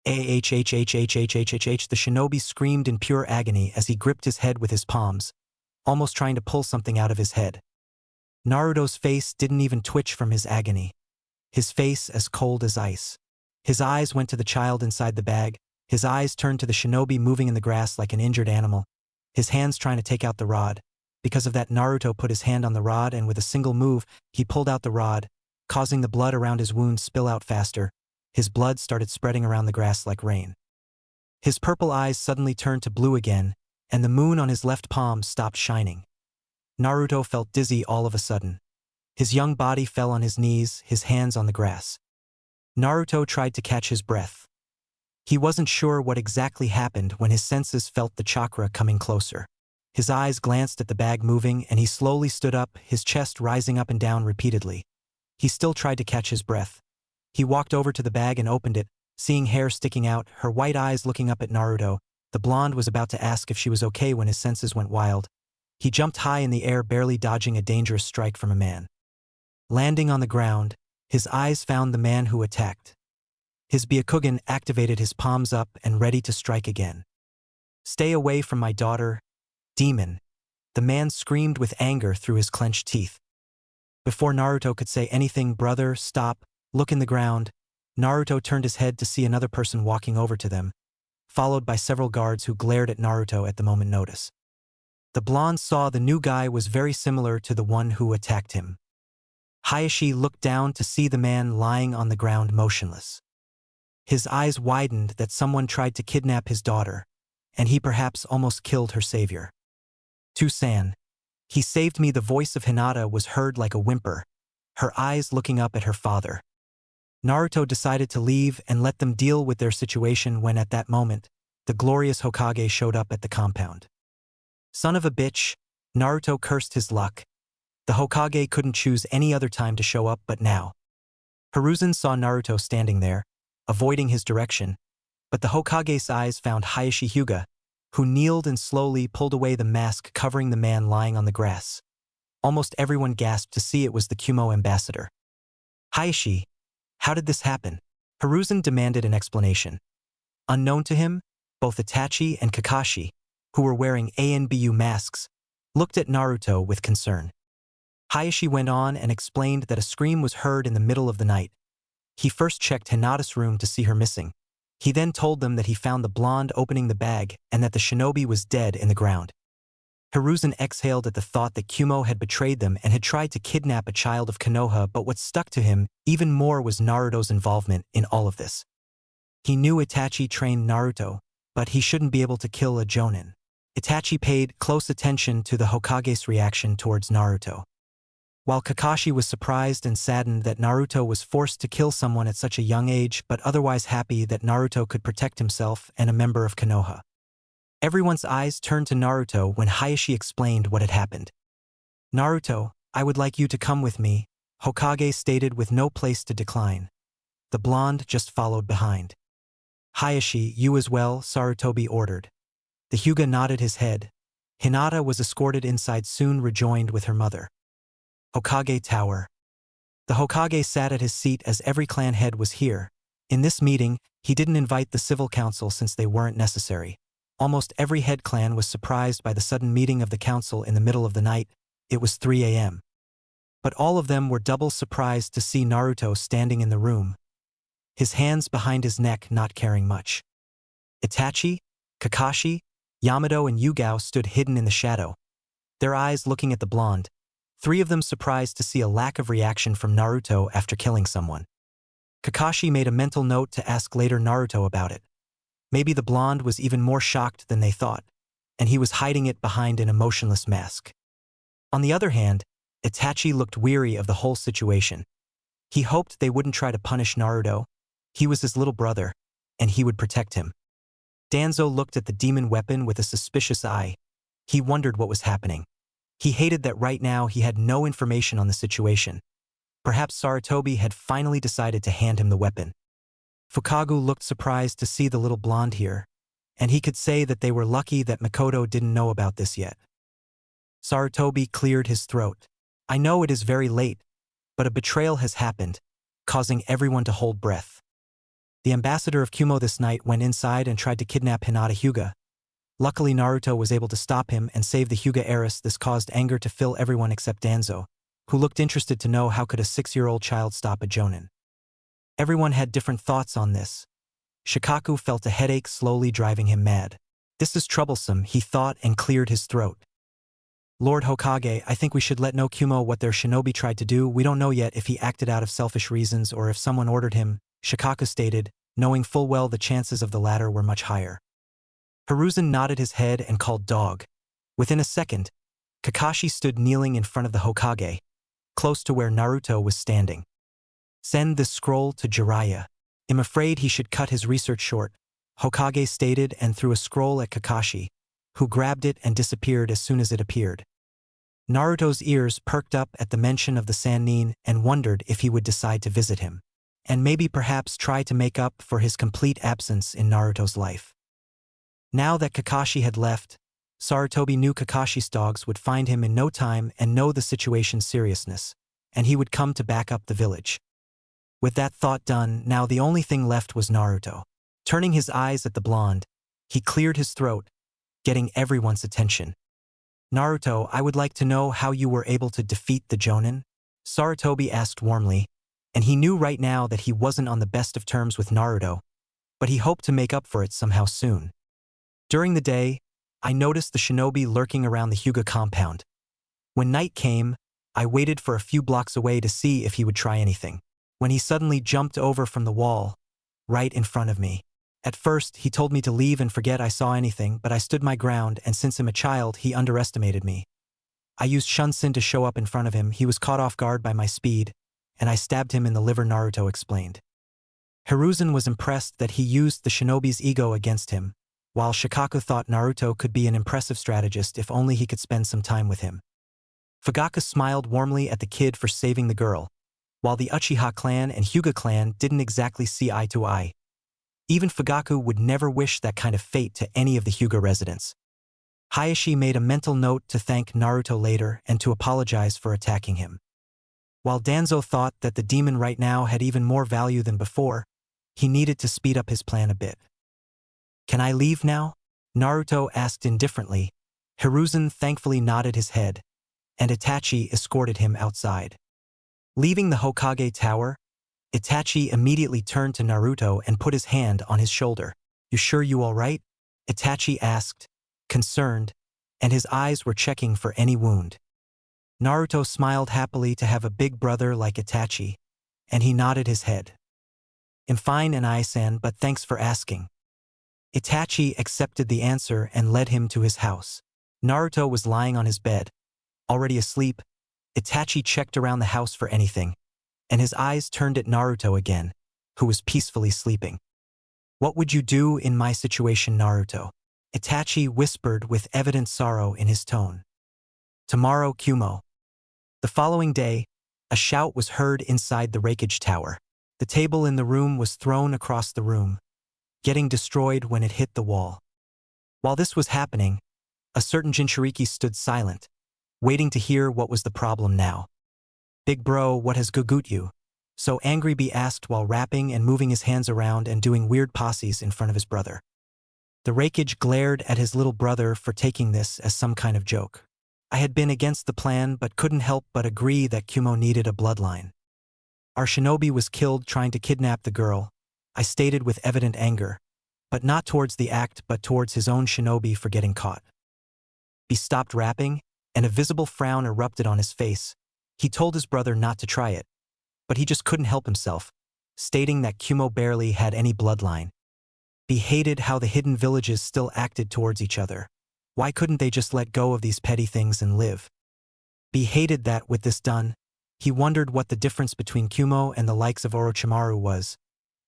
Speaker 1: The shinobi screamed in pure agony as he gripped his head with his palms, almost trying to pull something out of his head. Naruto's face didn't even twitch from his agony, his face as cold as ice. His eyes went to the child inside the bag, his eyes turned to the shinobi moving in the grass like an injured animal, his hands trying to take out the rod. Because of that, Naruto put his hand on the rod and with a single move, he pulled out the rod, causing the blood around his wound spill out faster. His blood started spreading around the grass like rain. His purple eyes suddenly turned to blue again, and the moon on his left palm stopped shining. Naruto felt dizzy all of a sudden. His young body fell on his knees, his hands on the grass. Naruto tried to catch his breath. He wasn't sure what exactly happened when his senses felt the chakra coming closer. His eyes glanced at the bag moving and he slowly stood up, his chest rising up and down repeatedly. He still tried to catch his breath. He walked over to the bag and opened it, seeing hair sticking out, her white eyes looking up at Naruto. The blonde was about to ask if she was okay when his senses went wild. He jumped high in the air, barely dodging a dangerous strike from a man. Landing on the ground, his eyes found the man who attacked. His Byakugan activated, his palms up and ready to strike again. "Stay away from my daughter, demon," the man screamed with anger through his clenched teeth. Before Naruto could say anything, "Brother, stop, look in the ground," Naruto turned his head to see another person walking over to them, followed by several guards who glared at Naruto at the moment notice. The blonde saw the new guy was very similar to the one who attacked him. Hayashi looked down to see the man lying on the ground motionless. His eyes widened that someone tried to kidnap his daughter, and he perhaps almost killed her savior. "To-san, he saved me." The voice of Hinata was heard like a whimper, her eyes looking up at her father. Naruto decided to leave and let them deal with their situation when at that moment, the glorious Hokage showed up at the compound. "Son of a bitch," Naruto cursed his luck. The Hokage couldn't choose any other time to show up but now. Hiruzen saw Naruto standing there, avoiding his direction, but the Hokage's eyes found Hayashi Hyuga, who kneeled and slowly pulled away the mask covering the man lying on the grass. Almost everyone gasped to see it was the Kumo ambassador. "Hayashi, how did this happen?" Hiruzen demanded an explanation. Unknown to him, both Itachi and Kakashi, who were wearing ANBU masks, looked at Naruto with concern. Hayashi went on and explained that a scream was heard in the middle of the night. He first checked Hinata's room to see her missing. He then told them that he found the blonde opening the bag and that the shinobi was dead in the ground. Hiruzen exhaled at the thought that Kumo had betrayed them and had tried to kidnap a child of Konoha, but what stuck to him even more was Naruto's involvement in all of this. He knew Itachi trained Naruto, but he shouldn't be able to kill a jonin. Itachi paid close attention to the Hokage's reaction towards Naruto. While Kakashi was surprised and saddened that Naruto was forced to kill someone at such a young age, but otherwise happy that Naruto could protect himself and a member of Konoha. Everyone's eyes turned to Naruto when Hayashi explained what had happened. "Naruto, I would like you to come with me," Hokage stated with no place to decline. The blonde just followed behind. "Hayashi, you as well," Sarutobi ordered. The Hyuga nodded his head. Hinata was escorted inside, soon rejoined with her mother. Hokage Tower. The Hokage sat at his seat as every clan head was here. In this meeting, he didn't invite the civil council since they weren't necessary. Almost every head clan was surprised by the sudden meeting of the council in the middle of the night. It was 3 a.m. But all of them were double surprised to see Naruto standing in the room, his hands behind his neck, not caring much. Itachi, Kakashi, Yamato and Yugao stood hidden in the shadow, their eyes looking at the blonde, 3 of them surprised to see a lack of reaction from Naruto after killing someone. Kakashi made a mental note to ask later Naruto about it. Maybe the blonde was even more shocked than they thought, and he was hiding it behind an emotionless mask. On the other hand, Itachi looked weary of the whole situation. He hoped they wouldn't try to punish Naruto. He was his little brother, and he would protect him. Danzo looked at the demon weapon with a suspicious eye. He wondered what was happening. He hated that right now he had no information on the situation. Perhaps Sarutobi had finally decided to hand him the weapon. Fukagu looked surprised to see the little blonde here, and he could say that they were lucky that Makoto didn't know about this yet. Sarutobi cleared his throat. "I know it is very late, but a betrayal has happened, causing everyone to hold breath. The ambassador of Kumo this night went inside and tried to kidnap Hinata Hyuga. Luckily Naruto was able to stop him and save the Hyuga heiress. This caused anger to fill everyone except Danzo, who looked interested to know how could a 6-year-old child stop a jonin. Everyone had different thoughts on this. Shikaku felt a headache slowly driving him mad. This is troublesome, he thought, and cleared his throat. "Lord Hokage, I think we should let know Kumo what their shinobi tried to do. We don't know yet if he acted out of selfish reasons or if someone ordered him," Shikaku stated, knowing full well the chances of the latter were much higher. Hiruzen nodded his head and called dog. Within a second, Kakashi stood kneeling in front of the Hokage, close to where Naruto was standing. "Send this scroll to Jiraiya. I'm afraid he should cut his research short," Hokage stated and threw a scroll at Kakashi, who grabbed it and disappeared as soon as it appeared. Naruto's ears perked up at the mention of the Sannin and wondered if he would decide to visit him, and maybe perhaps try to make up for his complete absence in Naruto's life. Now that Kakashi had left, Sarutobi knew Kakashi's dogs would find him in no time and know the situation's seriousness, and he would come to back up the village. With that thought done, now the only thing left was Naruto. Turning his eyes at the blonde, he cleared his throat, getting everyone's attention. "Naruto, I would like to know how you were able to defeat the jonin." Sarutobi asked warmly, and he knew right now that he wasn't on the best of terms with Naruto, but he hoped to make up for it somehow soon. During the day, I noticed the shinobi lurking around the Hyuga compound. When night came, I waited for a few blocks away to see if he would try anything. When he suddenly jumped over from the wall, right in front of me. At first, he told me to leave and forget I saw anything, but I stood my ground, and since I'm a child, he underestimated me. I used Shunsin to show up in front of him. He was caught off guard by my speed, and I stabbed him in the liver, Naruto explained. Hiruzen was impressed that he used the shinobi's ego against him, while Shikaku thought Naruto could be an impressive strategist if only he could spend some time with him. Fugaku smiled warmly at the kid for saving the girl, while the Uchiha clan and Hyuga clan didn't exactly see eye to eye. Even Fugaku would never wish that kind of fate to any of the Hyuga residents. Hayashi made a mental note to thank Naruto later and to apologize for attacking him. While Danzo thought that the demon right now had even more value than before, he needed to speed up his plan a bit. "Can I leave now?" Naruto asked indifferently. Hiruzen thankfully nodded his head, and Itachi escorted him outside. Leaving the Hokage tower, Itachi immediately turned to Naruto and put his hand on his shoulder. "You sure you all right?" Itachi asked, concerned, and his eyes were checking for any wound. Naruto smiled happily to have a big brother like Itachi, and he nodded his head. "I'm fine, Anai-san, but thanks for asking." Itachi accepted the answer and led him to his house. Naruto was lying on his bed, already asleep. Itachi checked around the house for anything, and his eyes turned at Naruto again, who was peacefully sleeping. "What would you do in my situation, Naruto?" Itachi whispered with evident sorrow in his tone. "Tomorrow, Kumo." The following day, a shout was heard inside the Reikage Tower. The table in the room was thrown across the room, getting destroyed when it hit the wall. While this was happening, a certain Jinchuriki stood silent, waiting to hear what was the problem now. "Big bro, what has gugut you?" So Angry Bee asked while rapping and moving his hands around and doing weird poses in front of his brother. The Reikage glared at his little brother for taking this as some kind of joke. "I had been against the plan but couldn't help but agree that Kumo needed a bloodline. Our shinobi was killed trying to kidnap the girl," I stated with evident anger, but not towards the act but towards his own shinobi for getting caught. He stopped rapping, and a visible frown erupted on his face. He told his brother not to try it, but he just couldn't help himself, stating that Kumo barely had any bloodline. He hated how the hidden villages still acted towards each other. Why couldn't they just let go of these petty things and live? He hated that with this done, he wondered what the difference between Kumo and the likes of Orochimaru was.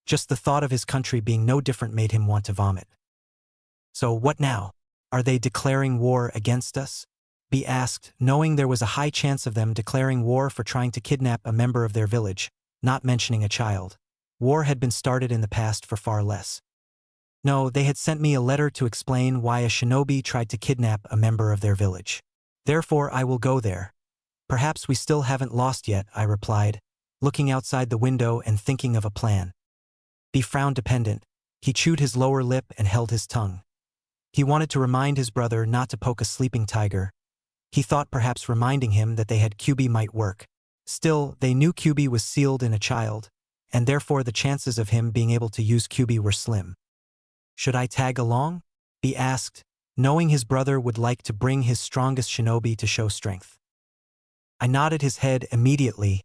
Speaker 1: Just the thought of his country being no different made him want to vomit. "So what now? Are they declaring war against us?" He asked, knowing there was a high chance of them declaring war for trying to kidnap a member of their village, not mentioning a child. War had been started in the past for far less. "No, they had sent me a letter to explain why a shinobi tried to kidnap a member of their village. Therefore I will go there. Perhaps we still haven't lost yet," I replied, looking outside the window and thinking of a plan. He frowned dependent. He chewed his lower lip and held his tongue. He wanted to remind his brother not to poke a sleeping tiger. He thought perhaps reminding him that they had Kyuubi might work. Still, they knew Kyuubi was sealed in a child, and therefore the chances of him being able to use Kyuubi were slim. "Should I tag along?" he asked, knowing his brother would like to bring his strongest shinobi to show strength. I nodded his head immediately,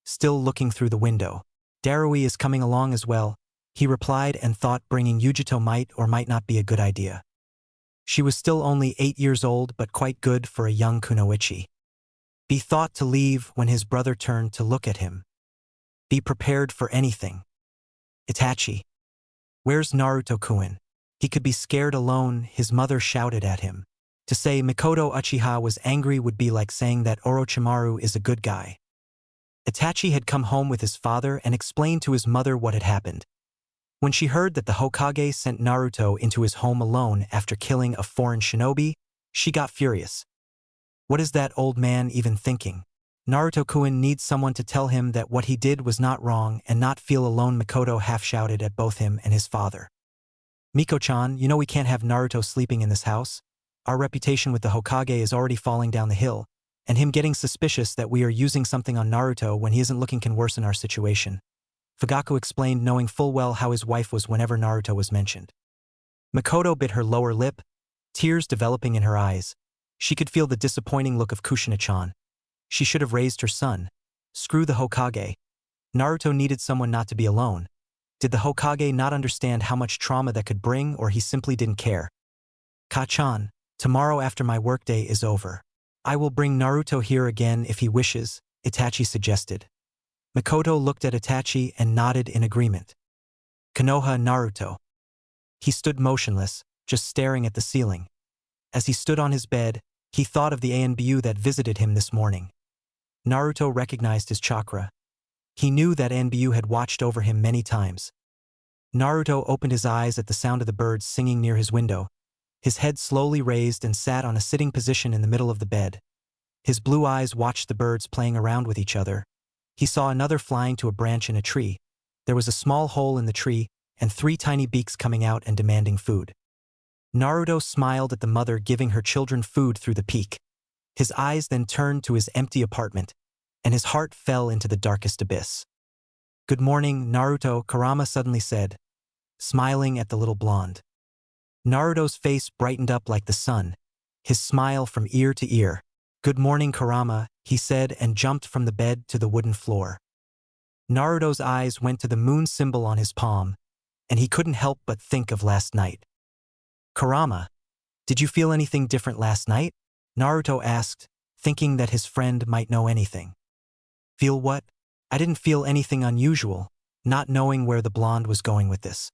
Speaker 1: still looking through the window. "Darui is coming along as well," he replied, and thought bringing Yujito might or might not be a good idea. She was still only 8 years old but quite good for a young kunoichi. He thought to leave when his brother turned to look at him. Be prepared for anything. "Itachi. Where's Naruto-kun?" He could be scared alone, his mother shouted at him. To say Mikoto Uchiha was angry would be like saying that Orochimaru is a good guy. Itachi had come home with his father and explained to his mother what had happened. When she heard that the Hokage sent Naruto into his home alone after killing a foreign shinobi, she got furious. What is that old man even thinking? Naruto-kun needs someone to tell him that what he did was not wrong and not feel alone. Mikoto half-shouted at both him and his father. "Miko-chan, you know we can't have Naruto sleeping in this house. Our reputation with the Hokage is already falling down the hill. and him getting suspicious that we are using something on Naruto when he isn't looking can worsen our situation. Fugaku explained, knowing full well how his wife was whenever Naruto was mentioned. Makoto bit her lower lip, tears developing in her eyes. She could feel the disappointing look of Kushina-chan. She should have raised her son. Screw the Hokage. Naruto needed someone not to be alone. Did the Hokage not understand how much trauma that could bring, or he simply didn't care? Ka-chan, tomorrow after my workday is over, I will bring Naruto here again if he wishes, Itachi suggested. Makoto looked at Itachi and nodded in agreement. Konoha Naruto. He stood motionless, just staring at the ceiling. As he stood on his bed, he thought of the Anbu that visited him this morning. Naruto recognized his chakra. He knew that Anbu had watched over him many times. Naruto opened his eyes at the sound of the birds singing near his window. His head slowly raised and sat on a sitting position in the middle of the bed. His blue eyes watched the birds playing around with each other. He saw another flying to a branch in a tree. There was a small hole in the tree, and 3 tiny beaks coming out and demanding food. Naruto smiled at the mother giving her children food through the peak. His eyes then turned to his empty apartment, and his heart fell into the darkest abyss. "Good morning, Naruto," Kurama suddenly said, smiling at the little blonde. Naruto's face brightened up like the sun, his smile from ear to ear. "Good morning, Kurama," he said and jumped from the bed to the wooden floor. Naruto's eyes went to the moon symbol on his palm, and he couldn't help but think of last night. "Kurama, did you feel anything different last night?" Naruto asked, thinking that his friend might know anything. "Feel what?" "I didn't feel anything unusual," not knowing where the blonde was going with this.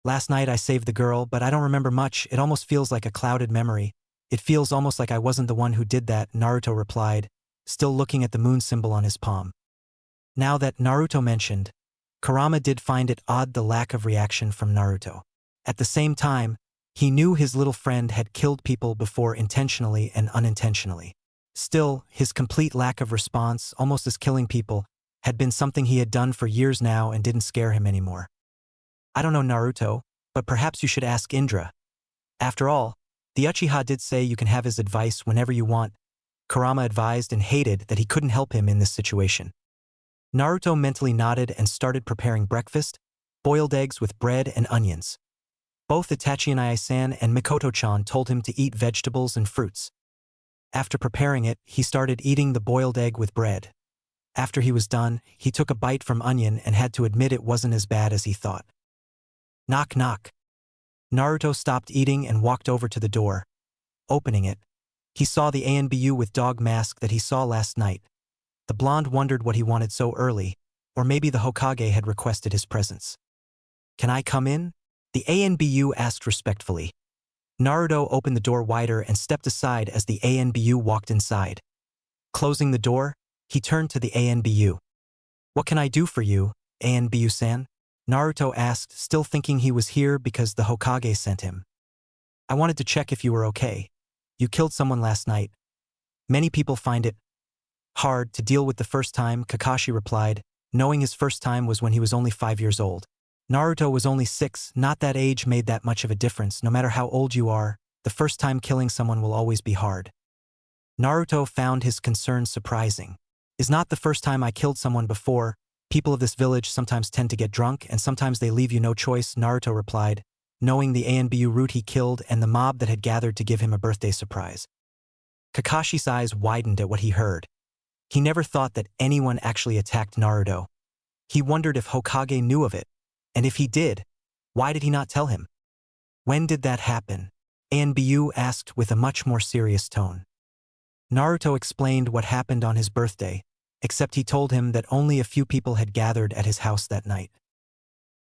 Speaker 1: "Last night I saved the girl, but I don't remember much. It almost feels like a clouded memory. It feels almost like I wasn't the one who did that," Naruto replied, still looking at the moon symbol on his palm. Now that Naruto mentioned, Kurama did find it odd the lack of reaction from Naruto. At the same time, he knew his little friend had killed people before intentionally and unintentionally. Still, his complete lack of response, almost as killing people, had been something he had done for years now and didn't scare him anymore. "I don't know, Naruto, but perhaps you should ask Indra. After all, the Uchiha did say you can have his advice whenever you want," Kurama advised and hated that he couldn't help him in this situation. Naruto mentally nodded and started preparing breakfast, boiled eggs with bread and onions. Both Itachi and Ai-san and Mikoto-chan told him to eat vegetables and fruits. After preparing it, he started eating the boiled egg with bread. After he was done, he took a bite from onion and had to admit it wasn't as bad as he thought. Knock knock. Naruto stopped eating and walked over to the door. Opening it, he saw the Anbu with dog mask that he saw last night. The blonde wondered what he wanted so early, or maybe the Hokage had requested his presence. "Can I come in?" the Anbu asked respectfully. Naruto opened the door wider and stepped aside as the Anbu walked inside. Closing the door, he turned to the Anbu. "What can I do for you, Anbu-san?" Naruto asked, still thinking he was here because the Hokage sent him. "I wanted to check if you were okay. You killed someone last night. Many people find it hard to deal with the first time," Kakashi replied, knowing his first time was when he was only 5 years old. Naruto was only 6, not that age made that much of a difference. No matter how old you are, the first time killing someone will always be hard. Naruto found his concern surprising. "Is not the first time I killed someone before. People of this village sometimes tend to get drunk and sometimes they leave you no choice," Naruto replied, knowing the Anbu root he killed and the mob that had gathered to give him a birthday surprise. Kakashi's eyes widened at what he heard. He never thought that anyone actually attacked Naruto. He wondered if Hokage knew of it, and if he did, why did he not tell him? "When did that happen?" Anbu asked with a much more serious tone. Naruto explained what happened on his birthday, except he told him that only a few people had gathered at his house that night.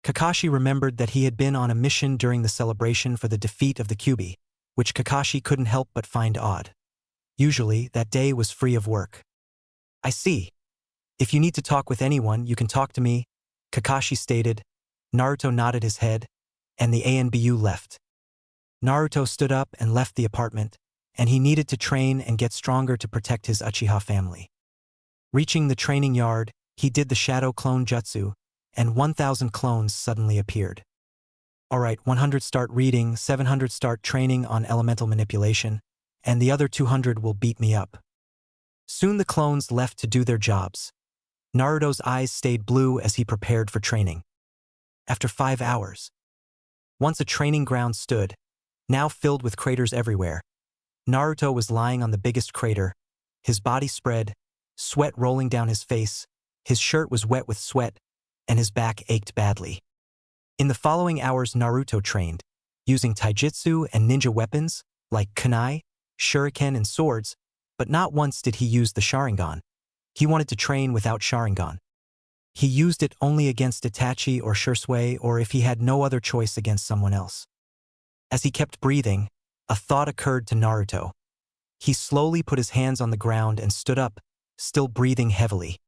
Speaker 1: Kakashi remembered that he had been on a mission during the celebration for the defeat of the Kyuubi, which Kakashi couldn't help but find odd. Usually, that day was free of work. "I see. If you need to talk with anyone, you can talk to me," Kakashi stated. Naruto nodded his head, and the Anbu left. Naruto stood up and left the apartment, and he needed to train and get stronger to protect his Uchiha family. Reaching the training yard, he did the shadow clone jutsu, and 1,000 clones suddenly appeared. "Alright, 100 start reading, 700 start training on elemental manipulation, and the other 200 will beat me up." Soon the clones left to do their jobs. Naruto's eyes stayed blue as he prepared for training. After 5 hours. Once a training ground stood, now filled with craters everywhere. Naruto was lying on the biggest crater, his body spread, sweat rolling down his face, his shirt was wet with sweat, and his back ached badly. In the following hours Naruto trained, using taijutsu and ninja weapons, like kunai, shuriken and swords, but not once did he use the Sharingan. He wanted to train without Sharingan. He used it only against Itachi or Shursui or if he had no other choice against someone else. As he kept breathing, a thought occurred to Naruto. He slowly put his hands on the ground and stood up, still breathing heavily.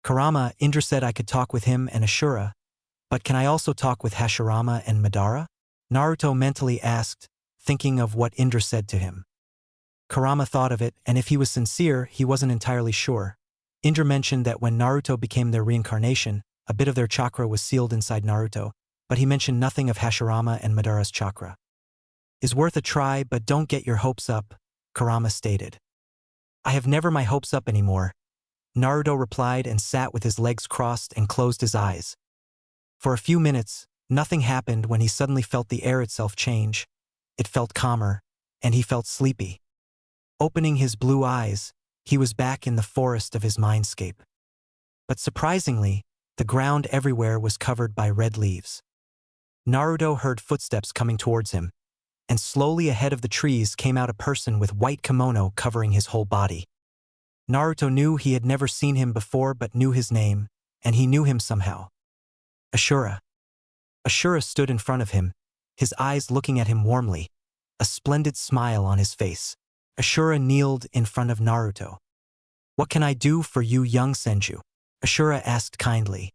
Speaker 1: Kurama, Indra said I could talk with him and Ashura, but can I also talk with Hashirama and Madara? Naruto mentally asked, thinking of what Indra said to him. Kurama thought of it, and if he was sincere, he wasn't entirely sure. Indra mentioned that when Naruto became their reincarnation, a bit of their chakra was sealed inside Naruto, but he mentioned nothing of Hashirama and Madara's chakra. Is worth a try, but don't get your hopes up, Kurama stated. I have never my hopes up anymore, Naruto replied and sat with his legs crossed and closed his eyes. For a few minutes, nothing happened when he suddenly felt the air itself change. It felt calmer, and he felt sleepy. Opening his blue eyes, he was back in the forest of his mindscape. But surprisingly, the ground everywhere was covered by red leaves. Naruto heard footsteps coming towards him, and slowly ahead of the trees came out a person with white kimono covering his whole body. Naruto knew he had never seen him before but knew his name, and he knew him somehow. Ashura. Ashura stood in front of him, his eyes looking at him warmly, a splendid smile on his face. Ashura kneeled in front of Naruto. What can I do for you, young Senju? Ashura asked kindly.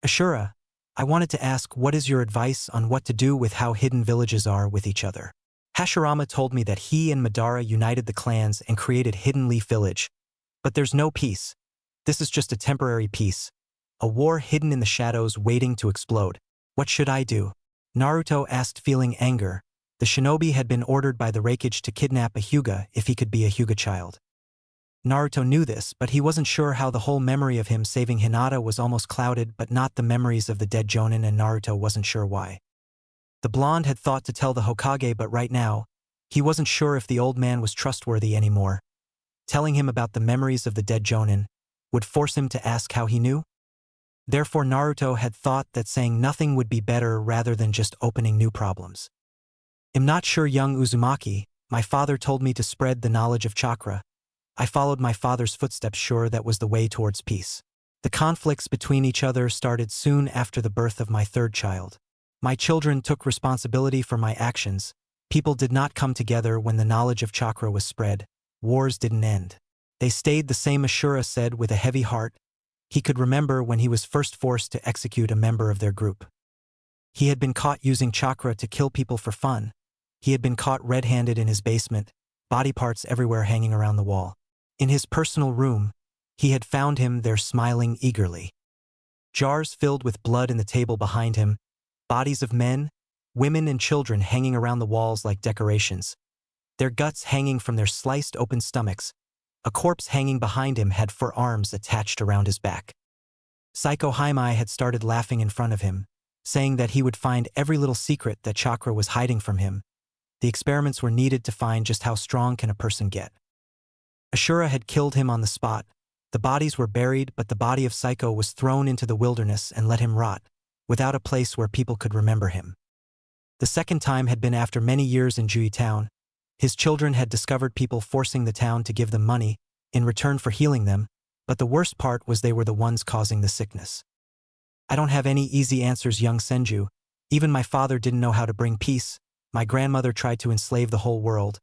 Speaker 1: Ashura, I wanted to ask what is your advice on what to do with how hidden villages are with each other. Hashirama told me that he and Madara united the clans and created Hidden Leaf Village. But there's no peace. This is just a temporary peace. A war hidden in the shadows waiting to explode. What should I do? Naruto asked, feeling anger. The shinobi had been ordered by the Raikage to kidnap a Hyuga if he could be a Hyuga child. Naruto knew this, but he wasn't sure how the whole memory of him saving Hinata was almost clouded but not the memories of the dead Jonin, and Naruto wasn't sure why. The blonde had thought to tell the Hokage, but right now, he wasn't sure if the old man was trustworthy anymore. Telling him about the memories of the dead Jonin would force him to ask how he knew. Therefore Naruto had thought that saying nothing would be better rather than just opening new problems. I'm not sure, young Uzumaki, my father told me to spread the knowledge of chakra. I followed my father's footsteps, sure that was the way towards peace. The conflicts between each other started soon after the birth of my third child. My children took responsibility for my actions. People did not come together when the knowledge of chakra was spread. Wars didn't end. They stayed the same, Ashura said with a heavy heart. He could remember when he was first forced to execute a member of their group. He had been caught using chakra to kill people for fun. He had been caught red-handed in his basement, body parts everywhere hanging around the wall. In his personal room, he had found him there smiling eagerly. Jars filled with blood in the table behind him, bodies of men, women and children hanging around the walls like decorations, their guts hanging from their sliced open stomachs. A corpse hanging behind him had 4 arms attached around his back. Psycho Haimai had started laughing in front of him, saying that he would find every little secret that chakra was hiding from him. The experiments were needed to find just how strong can a person get. Ashura had killed him on the spot. The bodies were buried, but the body of Psycho was thrown into the wilderness and let him rot, without a place where people could remember him. The second time had been after many years in Jui Town. His children had discovered people forcing the town to give them money in return for healing them, but the worst part was they were the ones causing the sickness. I don't have any easy answers, young Senju. Even my father didn't know how to bring peace. My grandmother tried to enslave the whole world,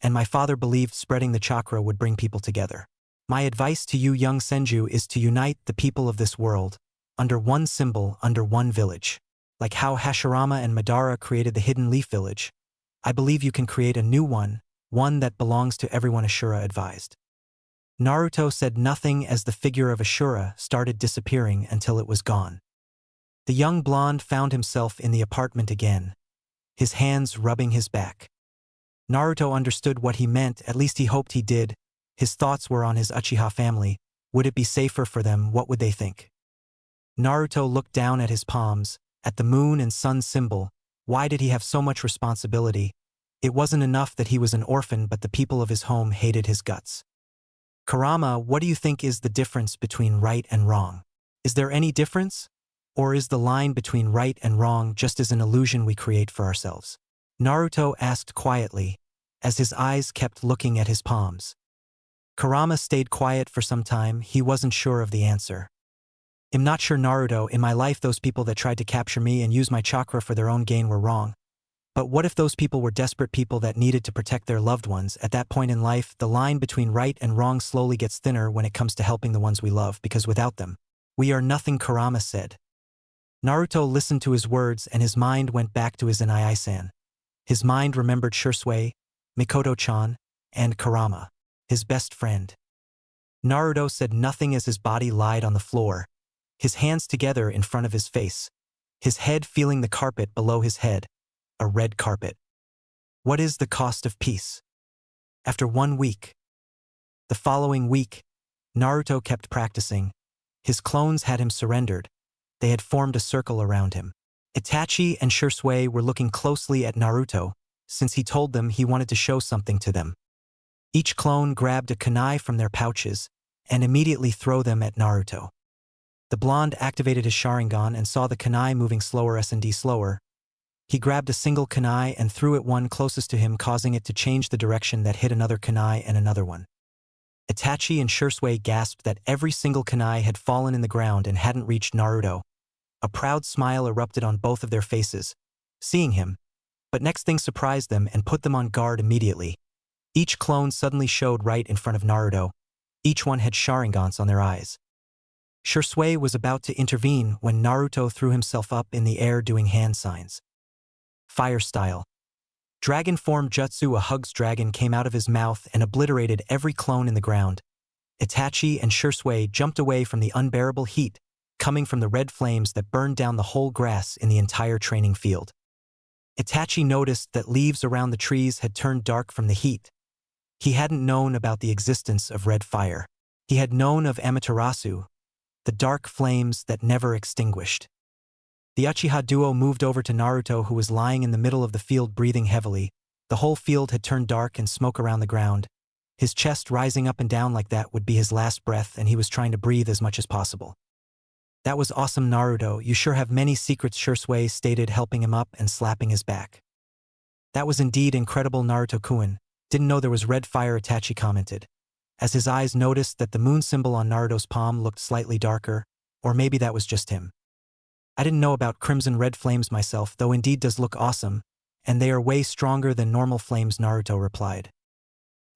Speaker 1: and my father believed spreading the chakra would bring people together. My advice to you, young Senju, is to unite the people of this world, under one symbol, under one village. Like how Hashirama and Madara created the Hidden Leaf Village, I believe you can create a new one that belongs to everyone, Ashura advised. Naruto said nothing as the figure of Ashura started disappearing until it was gone. The young blonde found himself in the apartment again, his hands rubbing his back. Naruto understood what he meant, at least he hoped he did. His thoughts were on his Achiha family. Would it be safer for them? What would they think? Naruto looked down at his palms, at the moon and sun symbol. Why did he have so much responsibility? It wasn't enough that he was an orphan, but the people of his home hated his guts. Kurama, what do you think is the difference between right and wrong? Is there any difference? Or is the line between right and wrong just as an illusion we create for ourselves? Naruto asked quietly, as his eyes kept looking at his palms. Kurama stayed quiet for some time. He wasn't sure of the answer. I'm not sure, Naruto. In my life, those people that tried to capture me and use my chakra for their own gain were wrong. But what if those people were desperate people that needed to protect their loved ones? At that point in life, the line between right and wrong slowly gets thinner when it comes to helping the ones we love, because without them, we are nothing, Kurama said. Naruto listened to his words and his mind went back to his Inai-san. His mind remembered Shursui, Mikoto-chan, and Kurama, his best friend. Naruto said nothing as his body lied on the floor, his hands together in front of his face, his head feeling the carpet below his head, a red carpet. What is the cost of peace? After 1 week. The following week, Naruto kept practicing. His clones had him surrendered. They had formed a circle around him. Itachi and Shursui were looking closely at Naruto, since he told them he wanted to show something to them. Each clone grabbed a kunai from their pouches and immediately threw them at Naruto. The blonde activated his Sharingan and saw the kunai moving slower and slower. He grabbed a single kunai and threw it one closest to him, causing it to change the direction that hit another kunai and another one. Itachi and Shursui gasped that every single kunai had fallen in the ground and hadn't reached Naruto. A proud smile erupted on both of their faces, seeing him, but next thing surprised them and put them on guard immediately. Each clone suddenly showed right in front of Naruto. Each one had Sharingans on their eyes. Shursui was about to intervene when Naruto threw himself up in the air doing hand signs. Fire style. Dragon form jutsu. A Hugs dragon came out of his mouth and obliterated every clone in the ground. Itachi and Shursui jumped away from the unbearable heat coming from the red flames that burned down the whole grass in the entire training field. Itachi noticed that leaves around the trees had turned dark from the heat. He hadn't known about the existence of red fire. He had known of Amaterasu, the dark flames that never extinguished. The Achiha duo moved over to Naruto, who was lying in the middle of the field breathing heavily. The whole field had turned dark and smoke around the ground. His chest rising up and down like that would be his last breath, and he was trying to breathe as much as possible. That was awesome, Naruto. You sure have many secrets, Shursui stated, helping him up and slapping his back. That was indeed incredible, Naruto-kun. Didn't know there was red fire, Itachi commented, as his eyes noticed that the moon symbol on Naruto's palm looked slightly darker, or maybe that was just him. I didn't know about crimson red flames myself, though indeed does look awesome, and they are way stronger than normal flames, Naruto replied.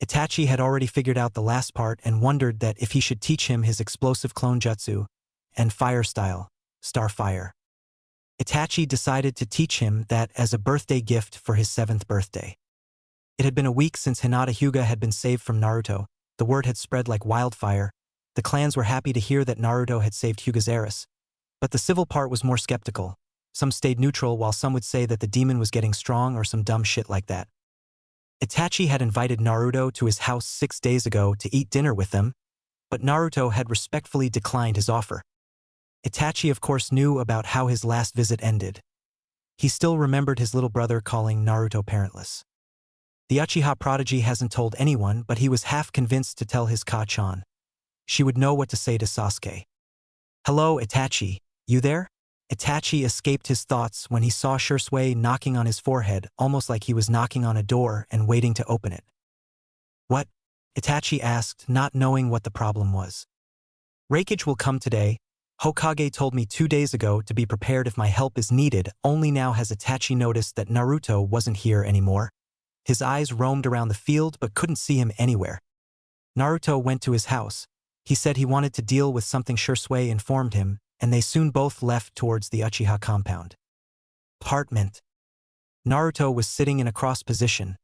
Speaker 1: Itachi had already figured out the last part and wondered that if he should teach him his explosive clone jutsu and fire style, star fire. Itachi decided to teach him that as a birthday gift for his 7th birthday. It had been a week since Hinata Hyuga had been saved from Naruto. The word had spread like wildfire. The clans were happy to hear that Naruto had saved Hyuga's heiress. But the civil part was more skeptical. Some stayed neutral, while some would say that the demon was getting strong or some dumb shit like that. Itachi had invited Naruto to his house 6 days ago to eat dinner with them, but Naruto had respectfully declined his offer. Itachi of course knew about how his last visit ended. He still remembered his little brother calling Naruto parentless. The Achiha prodigy hasn't told anyone, but he was half convinced to tell his Ka-chan. She would know what to say to Sasuke. Hello, Itachi, you there? Itachi escaped his thoughts when he saw Shursui knocking on his forehead, almost like he was knocking on a door and waiting to open it. What? Itachi asked, not knowing what the problem was. Reikage will come today. Hokage told me 2 days ago to be prepared if my help is needed. Only now has Itachi noticed that Naruto wasn't here anymore. His eyes roamed around the field but couldn't see him anywhere. Naruto went to his house. He said he wanted to deal with something. Shursui informed him, and they soon both left towards the Achiha compound. Apartment. Naruto was sitting in a cross position,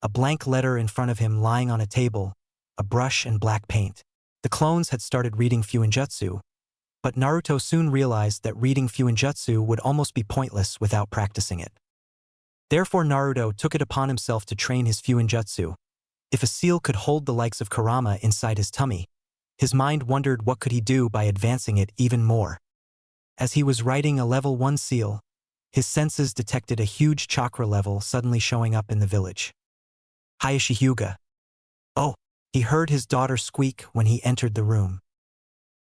Speaker 1: a blank letter in front of him lying on a table, a brush and black paint. The clones had started reading Fuinjutsu, but Naruto soon realized that reading Fuinjutsu would almost be pointless without practicing it. Therefore Naruto took it upon himself to train his Fuinjutsu. If a seal could hold the likes of Kurama inside his tummy, his mind wondered what could he do by advancing it even more. As he was writing a level 1 seal, his senses detected a huge chakra level suddenly showing up in the village. Hayashi Hyuga. Oh, he heard his daughter squeak when he entered the room.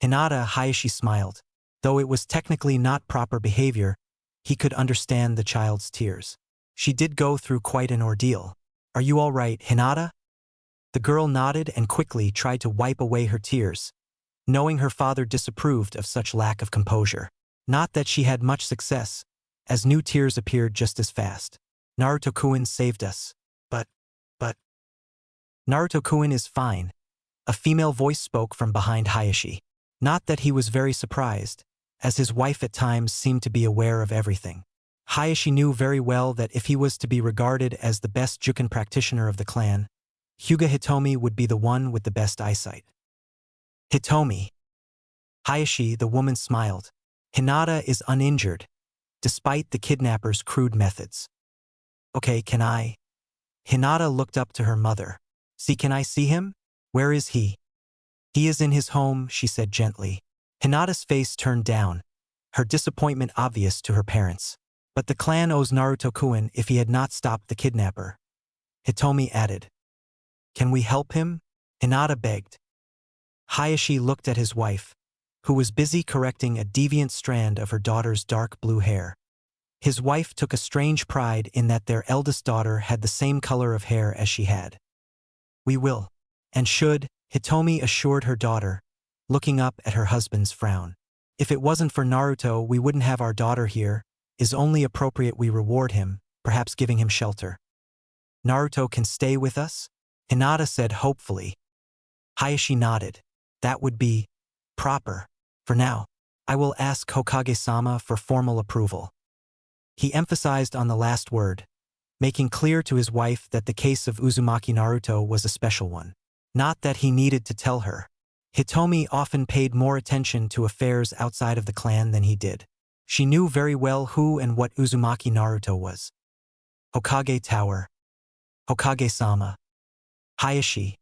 Speaker 1: Hinata. Hayashi smiled. Though it was technically not proper behavior, he could understand the child's tears. She did go through quite an ordeal. Are you all right, Hinata? The girl nodded and quickly tried to wipe away her tears, knowing her father disapproved of such lack of composure. Not that she had much success, as new tears appeared just as fast. Naruto-kun saved us. But. Naruto-kun is fine. A female voice spoke from behind Hayashi. Not that he was very surprised, as his wife at times seemed to be aware of everything. Hayashi knew very well that if he was to be regarded as the best Juken practitioner of the clan, Hyuga Hitomi would be the one with the best eyesight. Hitomi. Hayashi, the woman, smiled. Hinata is uninjured, despite the kidnapper's crude methods. Okay, can I? Hinata looked up to her mother. Can I see him? Where is he? He is in his home, she said gently. Hinata's face turned down, her disappointment obvious to her parents. But the clan owes Naruto-kun if he had not stopped the kidnapper. Hitomi added. Can we help him? Hinata begged. Hayashi looked at his wife, who was busy correcting a deviant strand of her daughter's dark blue hair. His wife took a strange pride in that their eldest daughter had the same color of hair as she had. We will, and should, Hitomi assured her daughter, looking up at her husband's frown. If it wasn't for Naruto, we wouldn't have our daughter here. Is only appropriate we reward him, perhaps giving him shelter. Naruto can stay with us? Hinata said hopefully. Hayashi nodded. That would be proper. For now, I will ask Hokage-sama for formal approval. He emphasized on the last word, making clear to his wife that the case of Uzumaki Naruto was a special one. Not that he needed to tell her. Hitomi often paid more attention to affairs outside of the clan than he did. She knew very well who and what Uzumaki Naruto was. Hokage Tower. Hokage-sama. Hayashi.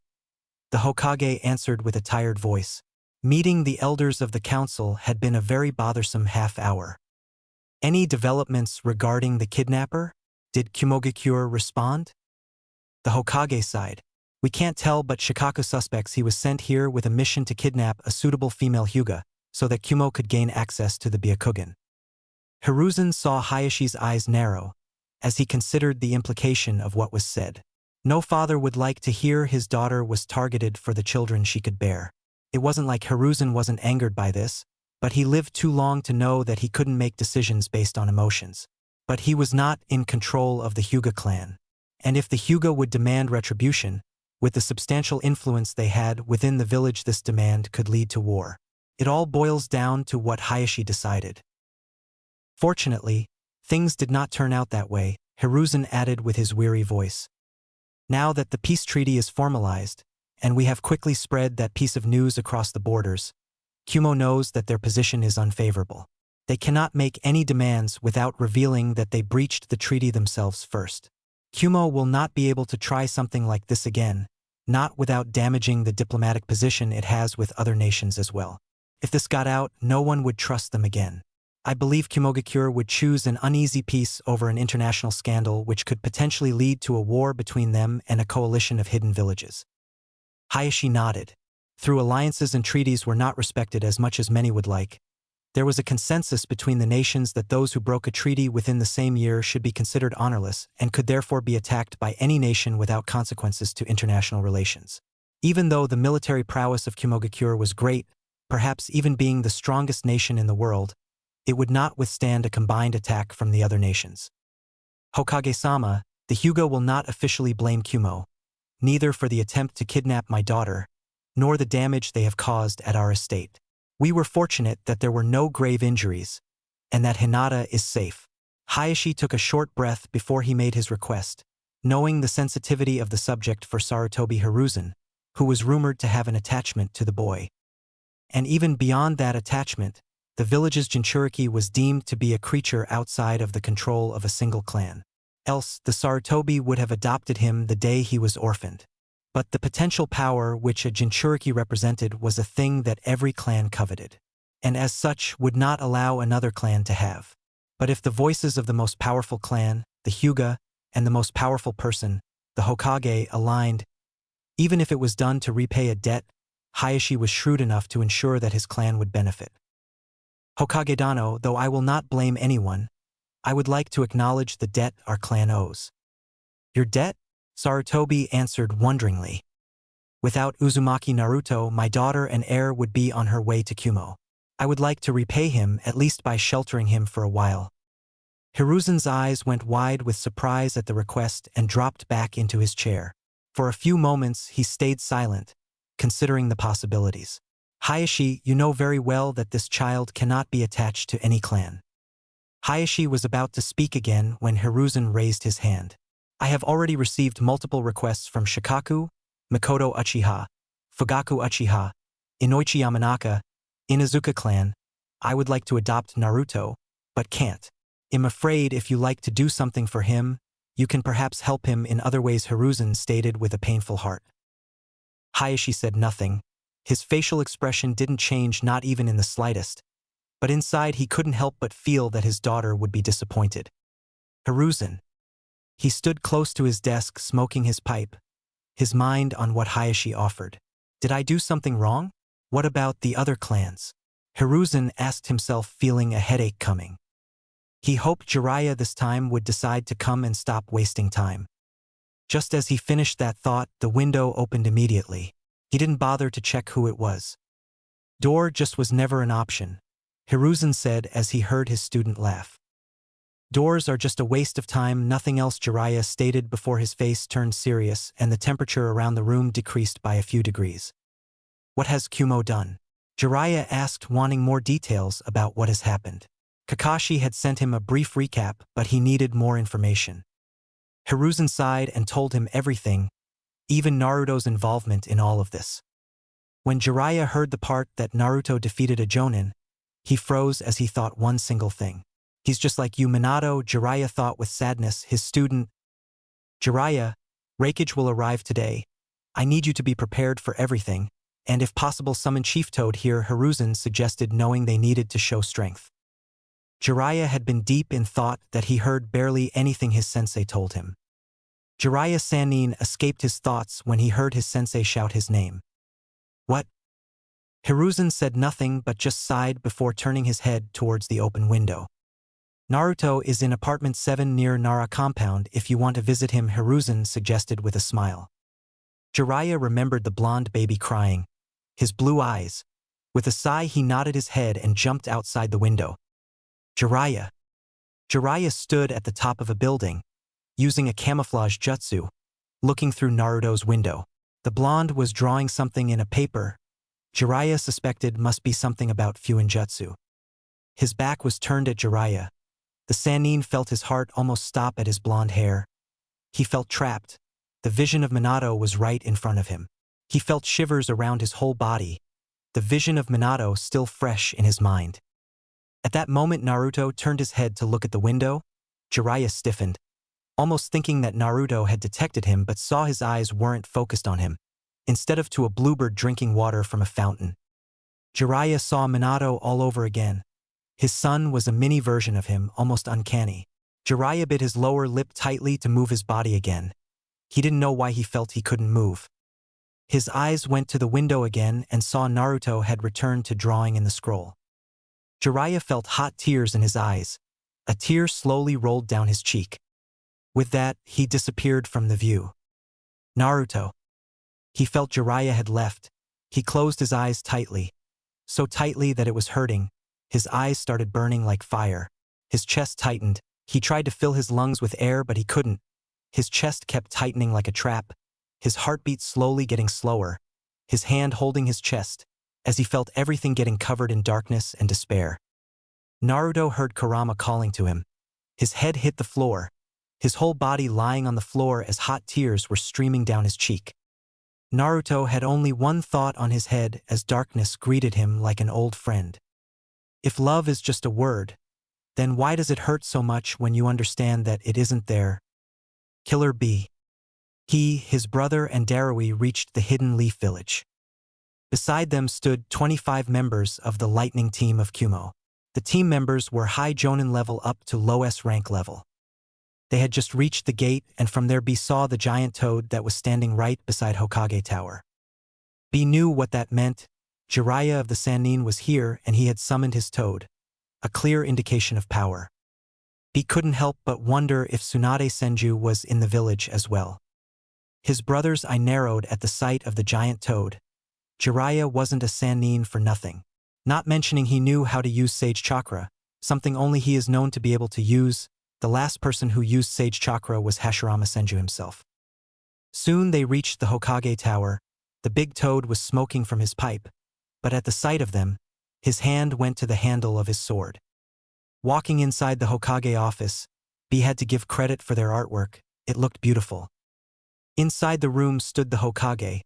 Speaker 1: The Hokage answered with a tired voice. Meeting the elders of the council had been a very bothersome half-hour. Any developments regarding the kidnapper? Did Kumogakure respond? The Hokage sighed. We can't tell, but Shikaku suspects he was sent here with a mission to kidnap a suitable female Hyuga, so that Kumo could gain access to the Byakugan. Hiruzen saw Hayashi's eyes narrow, as he considered the implication of what was said. No father would like to hear his daughter was targeted for the children she could bear. It wasn't like Hiruzen wasn't angered by this, but he lived too long to know that he couldn't make decisions based on emotions. But he was not in control of the Hyuga clan. And if the Hyuga would demand retribution, with the substantial influence they had within the village, this demand could lead to war. It all boils down to what Hayashi decided. Fortunately, things did not turn out that way, Hiruzen added with his weary voice. Now that the peace treaty is formalized, and we have quickly spread that piece of news across the borders, Kumo knows that their position is unfavorable. They cannot make any demands without revealing that they breached the treaty themselves first. Kumo will not be able to try something like this again, not without damaging the diplomatic position it has with other nations as well. If this got out, no one would trust them again. I believe Kumogakure would choose an uneasy peace over an international scandal which could potentially lead to a war between them and a coalition of hidden villages. Hayashi nodded. Through alliances and treaties were not respected as much as many would like. There was a consensus between the nations that those who broke a treaty within the same year should be considered honorless and could therefore be attacked by any nation without consequences to international relations. Even though the military prowess of Kumogakure was great, perhaps even being the strongest nation in the world, it would not withstand a combined attack from the other nations. Hokage-sama, the Hyuga will not officially blame Kumo, neither for the attempt to kidnap my daughter, nor the damage they have caused at our estate. We were fortunate that there were no grave injuries, and that Hinata is safe. Hayashi took a short breath before he made his request, knowing the sensitivity of the subject for Sarutobi Hiruzen, who was rumored to have an attachment to the boy. And even beyond that attachment, the village's Jinchuriki was deemed to be a creature outside of the control of a single clan. Else, the Sarutobi would have adopted him the day he was orphaned. But the potential power which a Jinchuriki represented was a thing that every clan coveted, and as such would not allow another clan to have. But if the voices of the most powerful clan, the Hyuga, and the most powerful person, the Hokage, aligned, even if it was done to repay a debt, Hayashi was shrewd enough to ensure that his clan would benefit. Hokage Dano, though I will not blame anyone, I would like to acknowledge the debt our clan owes. Your debt? Sarutobi answered wonderingly. Without Uzumaki Naruto, my daughter and heir would be on her way to Kumo. I would like to repay him, at least by sheltering him for a while. Hiruzen's eyes went wide with surprise at the request and dropped back into his chair. For a few moments he stayed silent, considering the possibilities. Hayashi, you know very well that this child cannot be attached to any clan. Hayashi was about to speak again when Hiruzen raised his hand. I have already received multiple requests from Shikaku, Mikoto Uchiha, Fugaku Uchiha, Inoichi Yamanaka, Inazuka clan. I would like to adopt Naruto, but can't. I'm afraid if you like to do something for him, you can perhaps help him in other ways, Hiruzen stated with a painful heart. Hayashi said nothing. His facial expression didn't change, not even in the slightest. But inside he couldn't help but feel that his daughter would be disappointed. Hiruzen. He stood close to his desk smoking his pipe, his mind on what Hayashi offered. Did I do something wrong? What about the other clans? Hiruzen asked himself, feeling a headache coming. He hoped Jiraiya this time would decide to come and stop wasting time. Just as he finished that thought, the window opened immediately. He didn't bother to check who it was. Door just was never an option, Hiruzen said as he heard his student laugh. Doors are just a waste of time, nothing else, Jiraiya stated before his face turned serious and the temperature around the room decreased by a few degrees. What has Kumo done? Jiraiya asked, wanting more details about what has happened. Kakashi had sent him a brief recap, but he needed more information. Hiruzen sighed and told him everything, even Naruto's involvement in all of this. When Jiraiya heard the part that Naruto defeated a Jonin, he froze as he thought one single thing. He's just like you, Minato, Jiraiya thought with sadness, his student. Jiraiya, Raikage will arrive today. I need you to be prepared for everything, and if possible summon Chief Toad here, Hiruzen suggested, knowing they needed to show strength. Jiraiya had been deep in thought that he heard barely anything his sensei told him. Jiraiya Sannin escaped his thoughts when he heard his sensei shout his name. What? Hiruzen said nothing but just sighed before turning his head towards the open window. Naruto is in apartment 7 near Nara compound if you want to visit him, Hiruzen suggested with a smile. Jiraiya remembered the blonde baby crying, his blue eyes. With a sigh he nodded his head and jumped outside the window. Jiraiya. Jiraiya stood at the top of a building, using a camouflage jutsu, looking through Naruto's window. The blonde was drawing something in a paper. Jiraiya suspected must be something about Fuinjutsu. His back was turned at Jiraiya. The Sannin felt his heart almost stop at his blonde hair. He felt trapped. The vision of Minato was right in front of him. He felt shivers around his whole body, the vision of Minato still fresh in his mind. At that moment Naruto turned his head to look at the window. Jiraiya stiffened, almost thinking that Naruto had detected him, but saw his eyes weren't focused on him, instead of to a bluebird drinking water from a fountain. Jiraiya saw Minato all over again. His son was a mini version of him, almost uncanny. Jiraiya bit his lower lip tightly to move his body again. He didn't know why he felt he couldn't move. His eyes went to the window again and saw Naruto had returned to drawing in the scroll. Jiraiya felt hot tears in his eyes. A tear slowly rolled down his cheek. With that, he disappeared from the view. Naruto. He felt Jiraiya had left. He closed his eyes tightly. So tightly that it was hurting. His eyes started burning like fire. His chest tightened. He tried to fill his lungs with air, but he couldn't. His chest kept tightening like a trap. His heartbeat slowly getting slower. His hand holding his chest, as he felt everything getting covered in darkness and despair. Naruto heard Kurama calling to him. His head hit the floor, his whole body lying on the floor as hot tears were streaming down his cheek. Naruto had only one thought on his head as darkness greeted him like an old friend. If love is just a word, then why does it hurt so much when you understand that it isn't there? Killer B. He, his brother, and Darui reached the hidden leaf village. Beside them stood 25 members of the lightning team of Kumo. The team members were high Jonin level up to low S rank level. They had just reached the gate, and from there B saw the giant toad that was standing right beside Hokage Tower. B knew what that meant. Jiraiya of the Sannin was here, and he had summoned his toad, a clear indication of power. B couldn't help but wonder if Tsunade Senju was in the village as well. His brother's eye narrowed at the sight of the giant toad. Jiraiya wasn't a Sannin for nothing. Not mentioning he knew how to use Sage Chakra, something only he is known to be able to use. The last person who used Sage Chakra was Hashirama Senju himself. Soon they reached the Hokage Tower. The big toad was smoking from his pipe, but at the sight of them, his hand went to the handle of his sword. Walking inside the Hokage office, B had to give credit for their artwork. It looked beautiful. Inside the room stood the Hokage.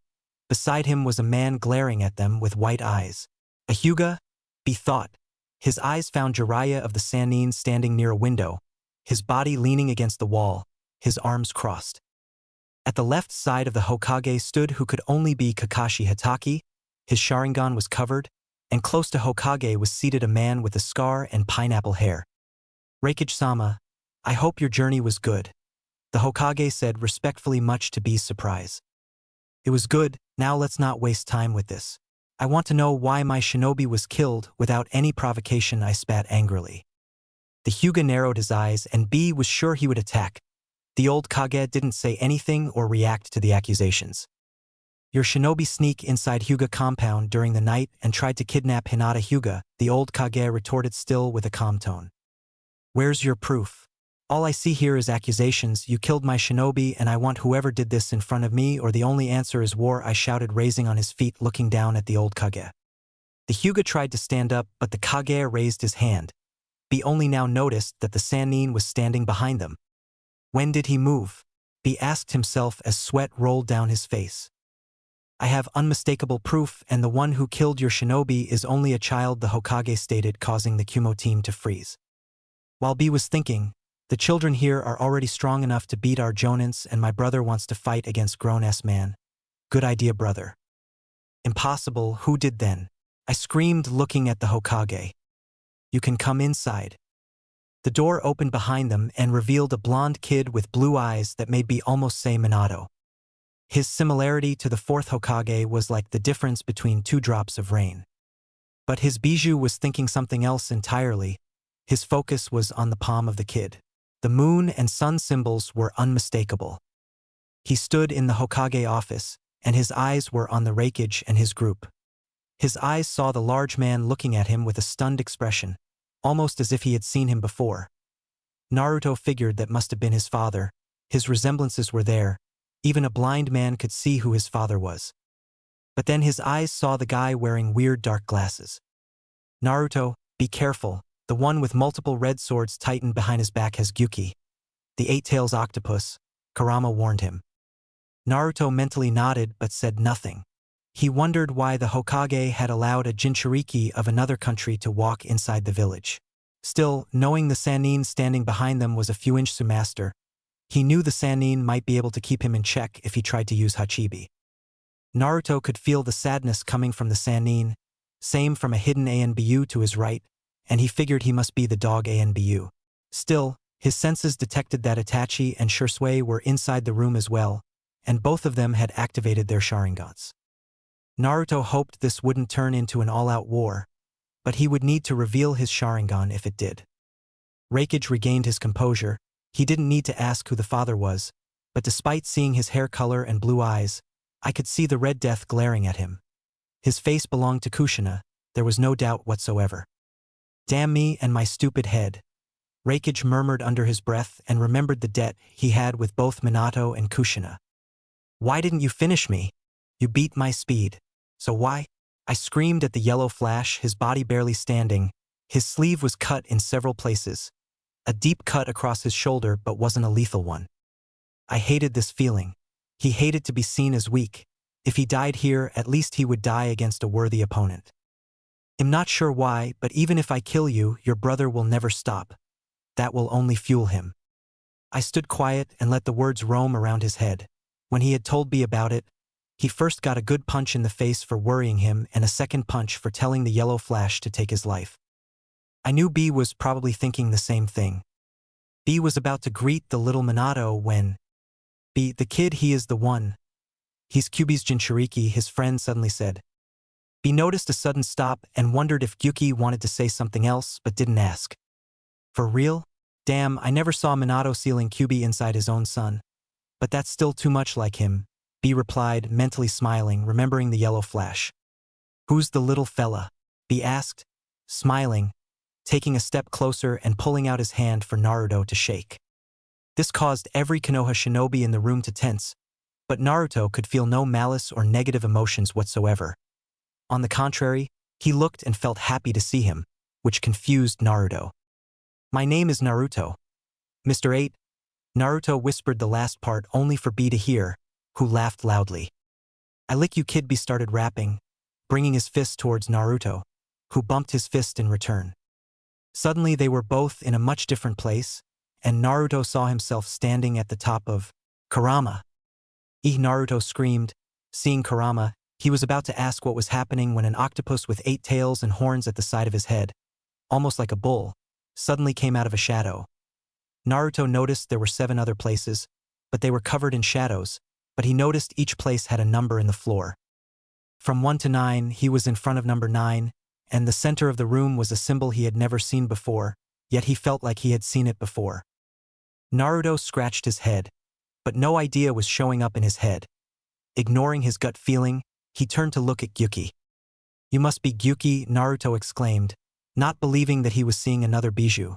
Speaker 1: Beside him was a man glaring at them with white eyes. A Hyuga? B thought. His eyes found Jiraiya of the Sannin standing near a window, his body leaning against the wall, his arms crossed. At the left side of the Hokage stood who could only be Kakashi Hatake. His Sharingan was covered, and close to Hokage was seated a man with a scar and pineapple hair. Reikage-sama, I hope your journey was good, the Hokage said respectfully, much to B's surprise. It was good. Now let's not waste time with this. I want to know why my shinobi was killed without any provocation, I spat angrily. The Hyuga narrowed his eyes, and B was sure he would attack. The old Kage didn't say anything or react to the accusations. Your shinobi sneak inside Hyuga compound during the night and tried to kidnap Hinata Hyuga, the old Kage retorted, still with a calm tone. Where's your proof? All I see here is accusations. You killed my shinobi, and I want whoever did this in front of me, or the only answer is war, I shouted, raising on his feet, looking down at the old Kage. The Hyuga tried to stand up, but the Kage raised his hand. B only now noticed that the Sannin was standing behind them. When did he move? B asked himself as sweat rolled down his face. I have unmistakable proof, and the one who killed your shinobi is only a child, the Hokage stated, causing the Kumo team to freeze. While B was thinking, the children here are already strong enough to beat our Jonins, and my brother wants to fight against grown-ass man. Good idea, brother. Impossible. Who did then? I screamed, looking at the Hokage. You can come inside. The door opened behind them and revealed a blonde kid with blue eyes that made B almost say Minato. His similarity to the fourth Hokage was like the difference between 2 drops of rain. But his Bijou was thinking something else entirely. His focus was on the palm of the kid. The moon and sun symbols were unmistakable. He stood in the Hokage office, and his eyes were on the Reikage and his group. His eyes saw the large man looking at him with a stunned expression, almost as if he had seen him before. Naruto figured that must have been his father. His resemblances were there. Even a blind man could see who his father was. But then his eyes saw the guy wearing weird dark glasses. Naruto, be careful. The one with multiple red swords tightened behind his back has Gyuki. The 8-tails octopus, Kurama warned him. Naruto mentally nodded but said nothing. He wondered why the Hokage had allowed a Jinchuriki of another country to walk inside the village. Still, knowing the Sannin standing behind them was a few-inch master, he knew the Sannin might be able to keep him in check if he tried to use Hachibi. Naruto could feel the sadness coming from the Sannin, same from a hidden Anbu to his right, and he figured he must be the dog Anbu. Still, his senses detected that Itachi and Shursui were inside the room as well, and both of them had activated their Sharingans. Naruto hoped this wouldn't turn into an all-out war, but he would need to reveal his Sharingan if it did. Reikage regained his composure. He didn't need to ask who the father was, but despite seeing his hair color and blue eyes, I could see the Red Death glaring at him. His face belonged to Kushina, there was no doubt whatsoever. Damn me and my stupid head. Reikage murmured under his breath and remembered the debt he had with both Minato and Kushina. Why didn't you finish me? You beat my speed. So why? I screamed at the yellow flash, his body barely standing. His sleeve was cut in several places. A deep cut across his shoulder, but wasn't a lethal one. I hated this feeling. He hated to be seen as weak. If he died here, at least he would die against a worthy opponent. I'm not sure why, but even if I kill you, your brother will never stop. That will only fuel him. I stood quiet and let the words roam around his head. When he had told B about it, he first got a good punch in the face for worrying him and a second punch for telling the yellow flash to take his life. I knew B was probably thinking the same thing. B was about to greet the little Minato when B, the kid, he is the one. He's Kyuubi's Jinchuriki, his friend suddenly said. B noticed a sudden stop and wondered if Gyuki wanted to say something else but didn't ask. For real? Damn, I never saw Minato sealing Kyuubi inside his own son. But that's still too much like him, B replied, mentally smiling, remembering the yellow flash. Who's the little fella? B asked, smiling, taking a step closer and pulling out his hand for Naruto to shake. This caused every Konoha shinobi in the room to tense, but Naruto could feel no malice or negative emotions whatsoever. On the contrary, he looked and felt happy to see him, which confused Naruto. My name is Naruto. Mr. 8, Naruto whispered the last part only for B to hear, who laughed loudly. I lick you, kid. B started rapping, bringing his fist towards Naruto, who bumped his fist in return. Suddenly they were both in a much different place, and Naruto saw himself standing at the top of Kurama. Naruto screamed, seeing Kurama. He was about to ask what was happening when an octopus with 8 tails and horns at the side of his head, almost like a bull, suddenly came out of a shadow. Naruto noticed there were 7 other places, but they were covered in shadows, but he noticed each place had a number in the floor. From 1 to 9, he was in front of number 9, and the center of the room was a symbol he had never seen before, yet he felt like he had seen it before. Naruto scratched his head, but no idea was showing up in his head. Ignoring his gut feeling, he turned to look at Gyuki. You must be Gyuki, Naruto exclaimed, not believing that he was seeing another bijou.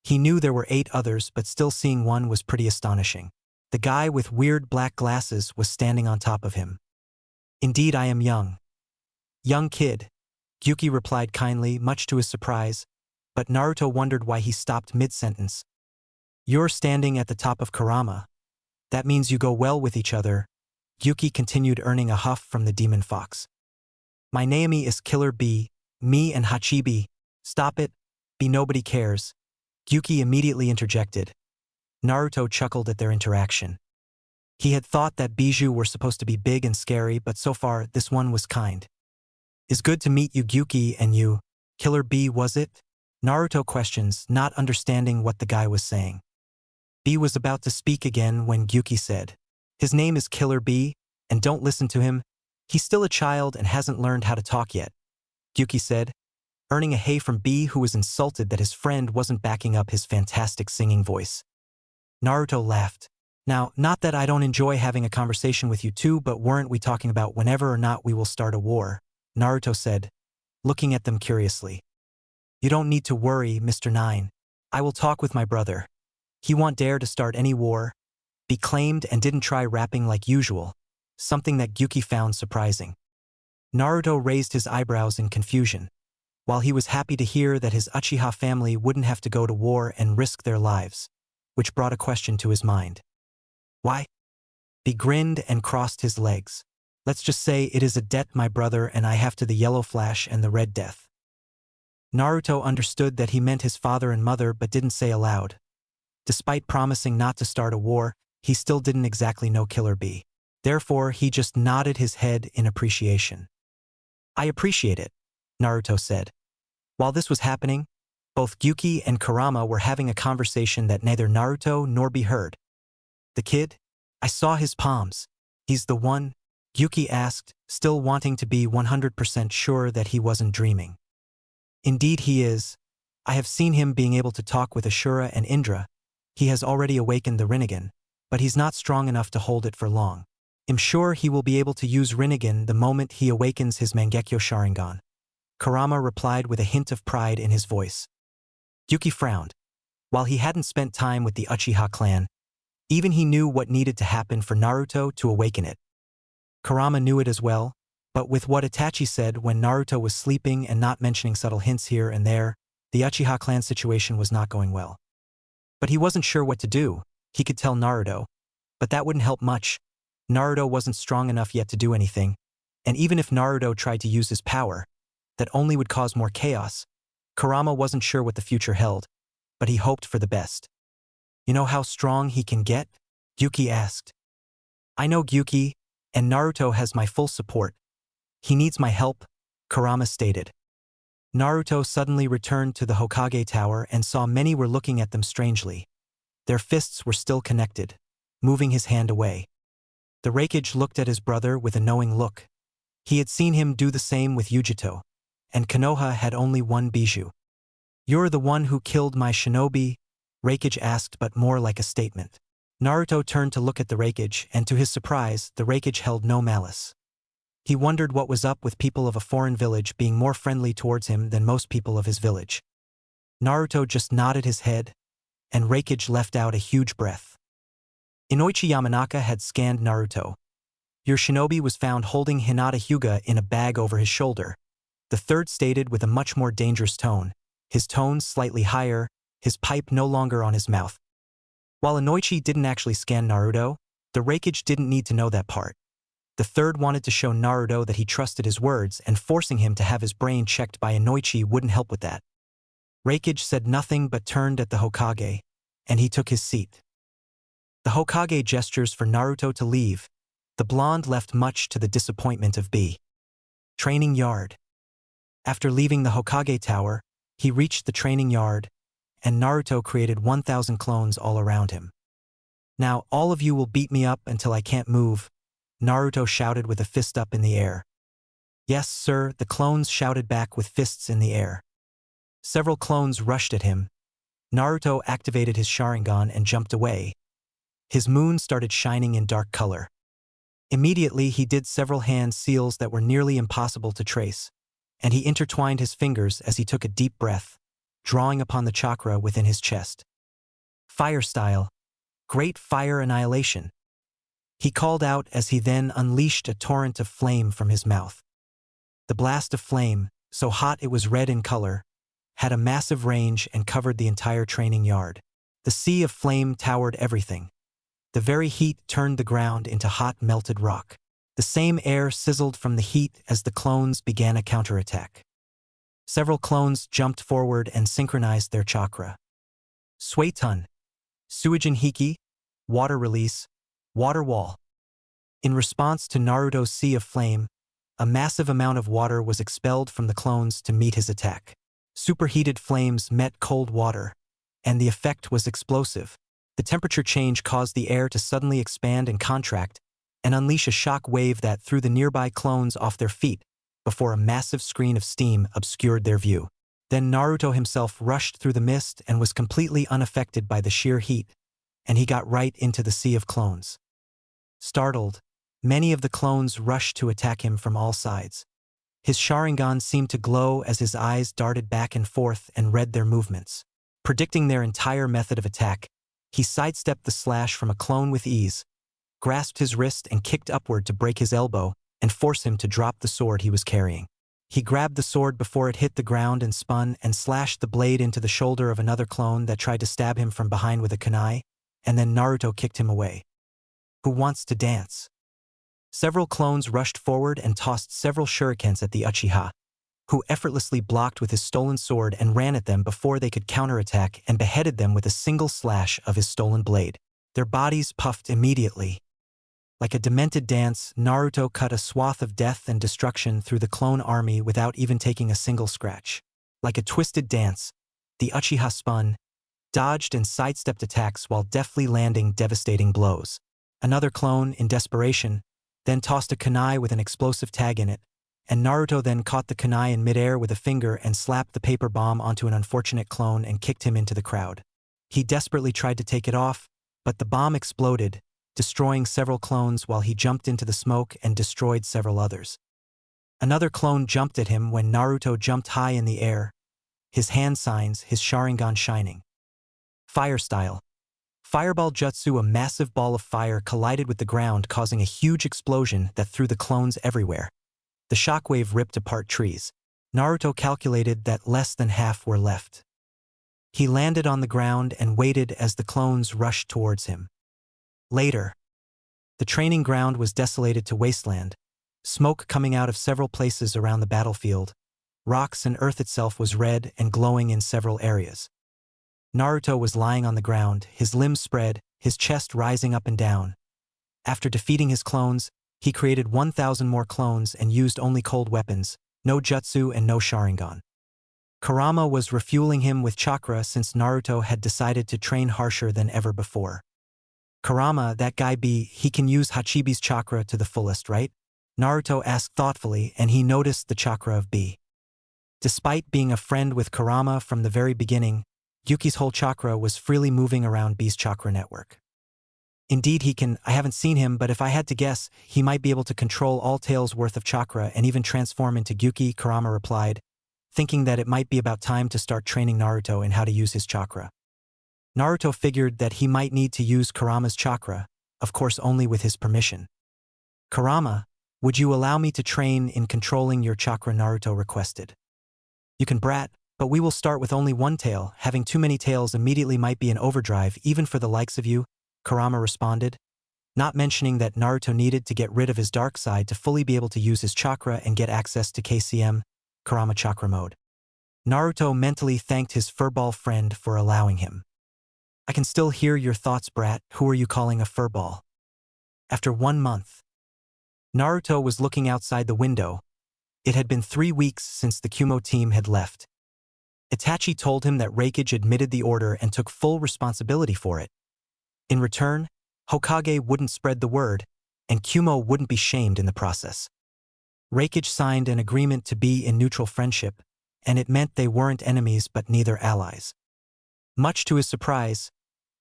Speaker 1: He knew there were 8 others, but still seeing one was pretty astonishing. The guy with weird black glasses was standing on top of him. Indeed, I am young. Young kid, Gyuki replied kindly, much to his surprise, but Naruto wondered why he stopped mid-sentence. You're standing at the top of Kurama. That means you go well with each other. Gyuki continued, earning a huff from the demon fox. My name is Killer B, me and Hachibi. Stop it, B, nobody cares. Gyuki immediately interjected. Naruto chuckled at their interaction. He had thought that bijou were supposed to be big and scary, but so far this one was kind. It's good to meet you, Gyuki, and you, Killer B, was it? Naruto questions, not understanding what the guy was saying. B was about to speak again when Gyuki said, his name is Killer B, and don't listen to him. He's still a child and hasn't learned how to talk yet, Gyuki said, earning a hey from B, who was insulted that his friend wasn't backing up his fantastic singing voice. Naruto laughed. Now, not that I don't enjoy having a conversation with you two, but weren't we talking about whenever or not we will start a war? Naruto said, looking at them curiously. You don't need to worry, Mr. 9. I will talk with my brother. He won't dare to start any war, B claimed, and didn't try rapping like usual, something that Gyuki found surprising. Naruto raised his eyebrows in confusion, while he was happy to hear that his Achiha family wouldn't have to go to war and risk their lives, which brought a question to his mind. Why? B grinned and crossed his legs. Let's just say it is a debt my brother and I have to the Yellow Flash and the Red Death. Naruto understood that he meant his father and mother, but didn't say aloud. Despite promising not to start a war, he still didn't exactly know Killer B. Therefore, he just nodded his head in appreciation. I appreciate it, Naruto said. While this was happening, both Gyuki and Kurama were having a conversation that neither Naruto nor B heard. The kid? I saw his palms. He's the one? Gyuki asked, still wanting to be 100% sure that he wasn't dreaming. Indeed he is. I have seen him being able to talk with Ashura and Indra. He has already awakened the Rinnegan, but he's not strong enough to hold it for long. I'm sure he will be able to use Rinnegan the moment he awakens his Mangekyo Sharingan. Kurama replied with a hint of pride in his voice. Gyuki frowned. While he hadn't spent time with the Uchiha clan, even he knew what needed to happen for Naruto to awaken it. Kurama knew it as well, but with what Itachi said when Naruto was sleeping and not mentioning subtle hints here and there, the Uchiha clan situation was not going well. But he wasn't sure what to do. He could tell Naruto, but that wouldn't help much. Naruto wasn't strong enough yet to do anything, and even if Naruto tried to use his power, that only would cause more chaos. Kurama wasn't sure what the future held, but he hoped for the best. You know how strong he can get? Gyuki asked. I know Gyuki, and Naruto has my full support. He needs my help, Kurama stated. Naruto suddenly returned to the Hokage tower and saw many were looking at them strangely. Their fists were still connected, moving his hand away. The Raikage looked at his brother with a knowing look. He had seen him do the same with Yujito, and Konoha had only one bijou. You're the one who killed my shinobi? Raikage asked, but more like a statement. Naruto turned to look at the Raikage, and to his surprise, the Raikage held no malice. He wondered what was up with people of a foreign village being more friendly towards him than most people of his village. Naruto just nodded his head, and Raikage left out a huge breath. Inoichi Yamanaka had scanned Naruto. Your shinobi was found holding Hinata Hyuga in a bag over his shoulder. The third stated with a much more dangerous tone, his tone slightly higher, his pipe no longer on his mouth. While Inoichi didn't actually scan Naruto, the Raikage didn't need to know that part. The third wanted to show Naruto that he trusted his words, and forcing him to have his brain checked by Inoichi wouldn't help with that. Raikage said nothing but turned at the Hokage, and he took his seat. The Hokage gestures for Naruto to leave. The blonde left much to the disappointment of B. Training yard. After leaving the Hokage tower, he reached the training yard, and Naruto created 1,000 clones all around him. Now all of you will beat me up until I can't move, Naruto shouted with a fist up in the air. Yes, sir, the clones shouted back with fists in the air. Several clones rushed at him. Naruto activated his Sharingan and jumped away. His moon started shining in dark color. Immediately he did several hand seals that were nearly impossible to trace, and he intertwined his fingers as he took a deep breath, drawing upon the chakra within his chest. Fire style. Great fire annihilation. He called out as he then unleashed a torrent of flame from his mouth. The blast of flame, so hot it was red in color, had a massive range and covered the entire training yard. The sea of flame towered everything. The very heat turned the ground into hot melted rock. The same air sizzled from the heat as the clones began a counterattack. Several clones jumped forward and synchronized their chakra. Suetun. Suijin Hiki. Water release. Water wall. In response to Naruto's sea of flame, a massive amount of water was expelled from the clones to meet his attack. Superheated flames met cold water, and the effect was explosive. The temperature change caused the air to suddenly expand and contract, and unleash a shock wave that threw the nearby clones off their feet, before a massive screen of steam obscured their view. Then Naruto himself rushed through the mist and was completely unaffected by the sheer heat, and he got right into the sea of clones. Startled, many of the clones rushed to attack him from all sides. His Sharingan seemed to glow as his eyes darted back and forth and read their movements. Predicting their entire method of attack, he sidestepped the slash from a clone with ease, grasped his wrist and kicked upward to break his elbow and force him to drop the sword he was carrying. He grabbed the sword before it hit the ground and spun and slashed the blade into the shoulder of another clone that tried to stab him from behind with a kunai, and then Naruto kicked him away. Who wants to dance? Several clones rushed forward and tossed several shurikens at the Achiha, who effortlessly blocked with his stolen sword and ran at them before they could counterattack and beheaded them with a single slash of his stolen blade. Their bodies puffed immediately. Like a demented dance, Naruto cut a swath of death and destruction through the clone army without even taking a single scratch. Like a twisted dance, the Achiha spun, dodged and sidestepped attacks while deftly landing devastating blows. Another clone, in desperation, then tossed a kunai with an explosive tag in it, and Naruto then caught the kunai in midair with a finger and slapped the paper bomb onto an unfortunate clone and kicked him into the crowd. He desperately tried to take it off, but the bomb exploded, destroying several clones while he jumped into the smoke and destroyed several others. Another clone jumped at him when Naruto jumped high in the air, his hand signs, his Sharingan shining. Fire style. Fireball jutsu. A massive ball of fire collided with the ground, causing a huge explosion that threw the clones everywhere. The shockwave ripped apart trees. Naruto calculated that less than half were left. He landed on the ground and waited as the clones rushed towards him. Later, the training ground was desolated to wasteland, smoke coming out of several places around the battlefield. Rocks and earth itself was red and glowing in several areas. Naruto was lying on the ground, his limbs spread, his chest rising up and down. After defeating his clones, he created 1,000 more clones and used only cold weapons, no jutsu and no Sharingan. Kurama was refueling him with chakra since Naruto had decided to train harsher than ever before. Kurama, that guy B, he can use Hachibi's chakra to the fullest, right? Naruto asked thoughtfully, and he noticed the chakra of B. Despite being a friend with Kurama from the very beginning, Yuki's whole chakra was freely moving around B's chakra network. Indeed he can. I haven't seen him, but if I had to guess, he might be able to control all tails worth of chakra and even transform into Yuki, Kurama replied, thinking that it might be about time to start training Naruto in how to use his chakra. Naruto figured that he might need to use Kurama's chakra, of course only with his permission. Kurama, would you allow me to train in controlling your chakra? Naruto requested. You can, brat, but we will start with only one tail. Having too many tails immediately might be an overdrive even for the likes of you, Kurama responded, not mentioning that Naruto needed to get rid of his dark side to fully be able to use his chakra and get access to KCM, Kurama chakra mode. Naruto mentally thanked his furball friend for allowing him. I can still hear your thoughts, brat. Who are you calling a furball? After 1 month. Naruto was looking outside the window. It had been 3 weeks since the Kumo team had left. Itachi told him that Reikage admitted the order and took full responsibility for it. In return, Hokage wouldn't spread the word, and Kumo wouldn't be shamed in the process. Reikage signed an agreement to be in neutral friendship, and it meant they weren't enemies but neither allies. Much to his surprise,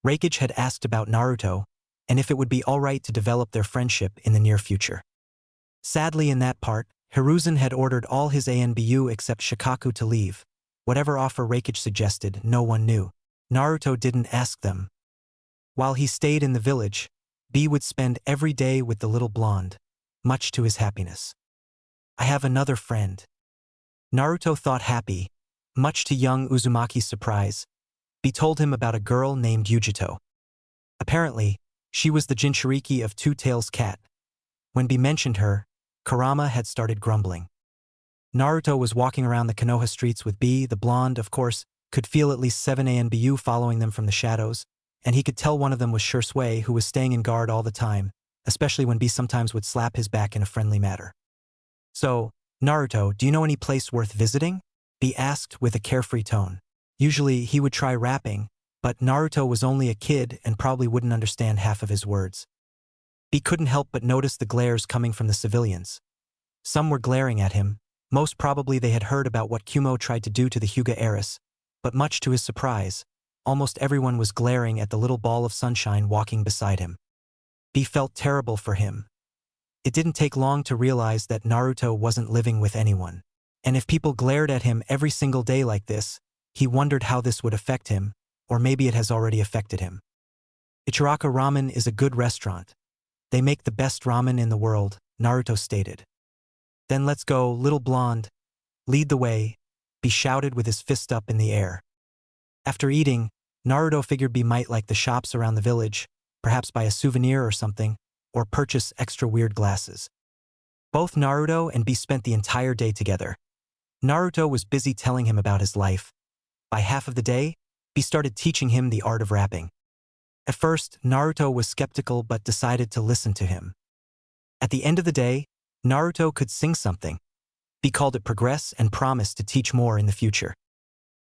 Speaker 1: Reikage had asked about Naruto, and if it would be alright to develop their friendship in the near future. Sadly in that part, Hiruzen had ordered all his ANBU except Shikaku to leave. Whatever offer Reikage suggested, no one knew. Naruto didn't ask them. While he stayed in the village, B would spend every day with the little blonde, much to his happiness. I have another friend. Naruto thought happy, much to young Uzumaki's surprise. B told him about a girl named Yujito. Apparently, she was the Jinchuriki of Two Tails Cat. When B mentioned her, Kurama had started grumbling. Naruto was walking around the Konoha streets with B, the blonde, of course, could feel at least 7 ANBU following them from the shadows, and he could tell one of them was Shursui, who was staying in guard all the time, especially when B sometimes would slap his back in a friendly manner. So, Naruto, do you know any place worth visiting? B asked with a carefree tone. Usually he would try rapping, but Naruto was only a kid and probably wouldn't understand half of his words. B couldn't help but notice the glares coming from the civilians. Some were glaring at him. Most probably they had heard about what Kumo tried to do to the Hyuga heiress, but much to his surprise, almost everyone was glaring at the little ball of sunshine walking beside him. B felt terrible for him. It didn't take long to realize that Naruto wasn't living with anyone. And if people glared at him every single day like this, he wondered how this would affect him, or maybe it has already affected him. Ichiraka Ramen is a good restaurant. They make the best ramen in the world, Naruto stated. Then let's go, little blonde. Lead the way, B shouted with his fist up in the air. After eating, Naruto figured B might like the shops around the village, perhaps buy a souvenir or something, or purchase extra weird glasses. Both Naruto and B spent the entire day together. Naruto was busy telling him about his life. By half of the day, B started teaching him the art of rapping. At first, Naruto was skeptical but decided to listen to him. At the end of the day, Naruto could sing something. B called it progress and promised to teach more in the future.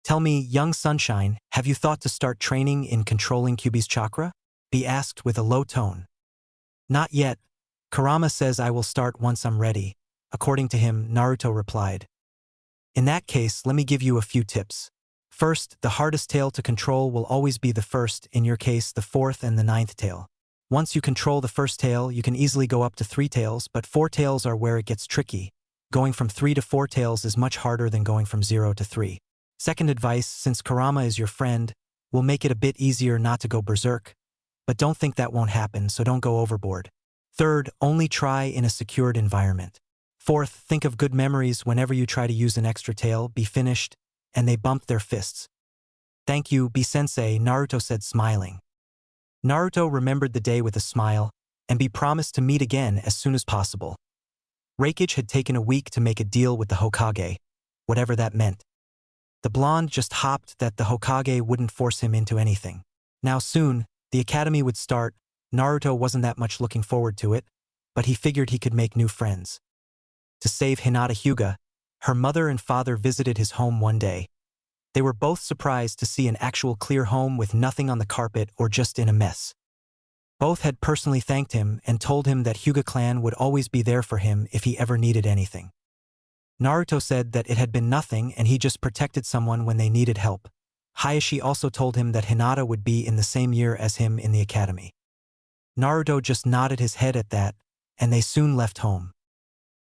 Speaker 1: Tell me, young sunshine, have you thought to start training in controlling Kyuubi's chakra? B asked with a low tone. Not yet. Kurama says I will start once I'm ready. According to him, Naruto replied. In that case, let me give you a few tips. First, the hardest tail to control will always be the first, in your case the 4th and the 9th tail. Once you control the first tail, you can easily go up to 3 tails, but 4 tails are where it gets tricky. Going from 3 to 4 tails is much harder than going from 0 to 3. Second advice, since Kurama is your friend, will make it a bit easier not to go berserk, but don't think that won't happen, so don't go overboard. Third, only try in a secured environment. Fourth, think of good memories whenever you try to use an extra tail, be finished, and they bumped their fists. Thank you, B-sensei, Naruto said smiling. Naruto remembered the day with a smile, and B promised to meet again as soon as possible. Reikage had taken a week to make a deal with the Hokage, whatever that meant. The blonde just hopped that the Hokage wouldn't force him into anything. Now soon, the academy would start, Naruto wasn't that much looking forward to it, but he figured he could make new friends. To save Hinata Hyuga, her mother and father visited his home one day. They were both surprised to see an actual clear home with nothing on the carpet or just in a mess. Both had personally thanked him and told him that Hyuga clan would always be there for him if he ever needed anything. Naruto said that it had been nothing and he just protected someone when they needed help. Hayashi also told him that Hinata would be in the same year as him in the academy. Naruto just nodded his head at that, and they soon left home.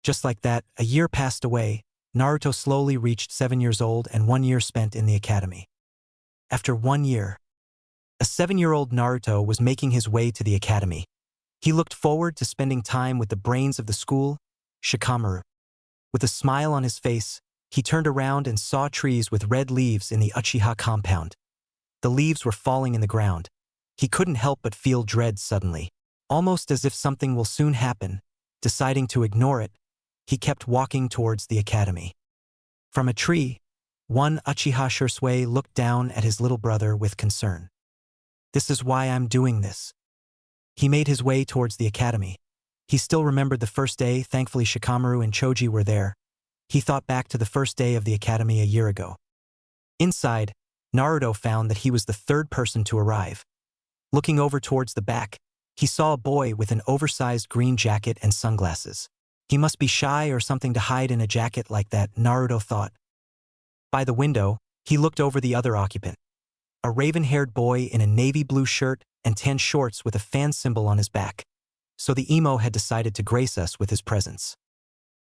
Speaker 1: Just like that, a year passed away. Naruto slowly reached 7 years old and 1 year spent in the academy. After 1 year, a 7-year-old Naruto was making his way to the academy. He looked forward to spending time with the brains of the school, Shikamaru. With a smile on his face, he turned around and saw trees with red leaves in the Achiha compound. The leaves were falling in the ground. He couldn't help but feel dread suddenly. Almost as if something will soon happen, deciding to ignore it, he kept walking towards the academy. From a tree, one Achiha Shursui looked down at his little brother with concern. "This is why I'm doing this." He made his way towards the academy. He still remembered the first day. Thankfully Shikamaru and Choji were there. He thought back to the first day of the academy a year ago. Inside, Naruto found that he was the third person to arrive. Looking over towards the back, he saw a boy with an oversized green jacket and sunglasses. He must be shy or something to hide in a jacket like that, Naruto thought. By the window, he looked over the other occupant. A raven-haired boy in a navy blue shirt and tan shorts with a fan symbol on his back. So the emo had decided to grace us with his presence.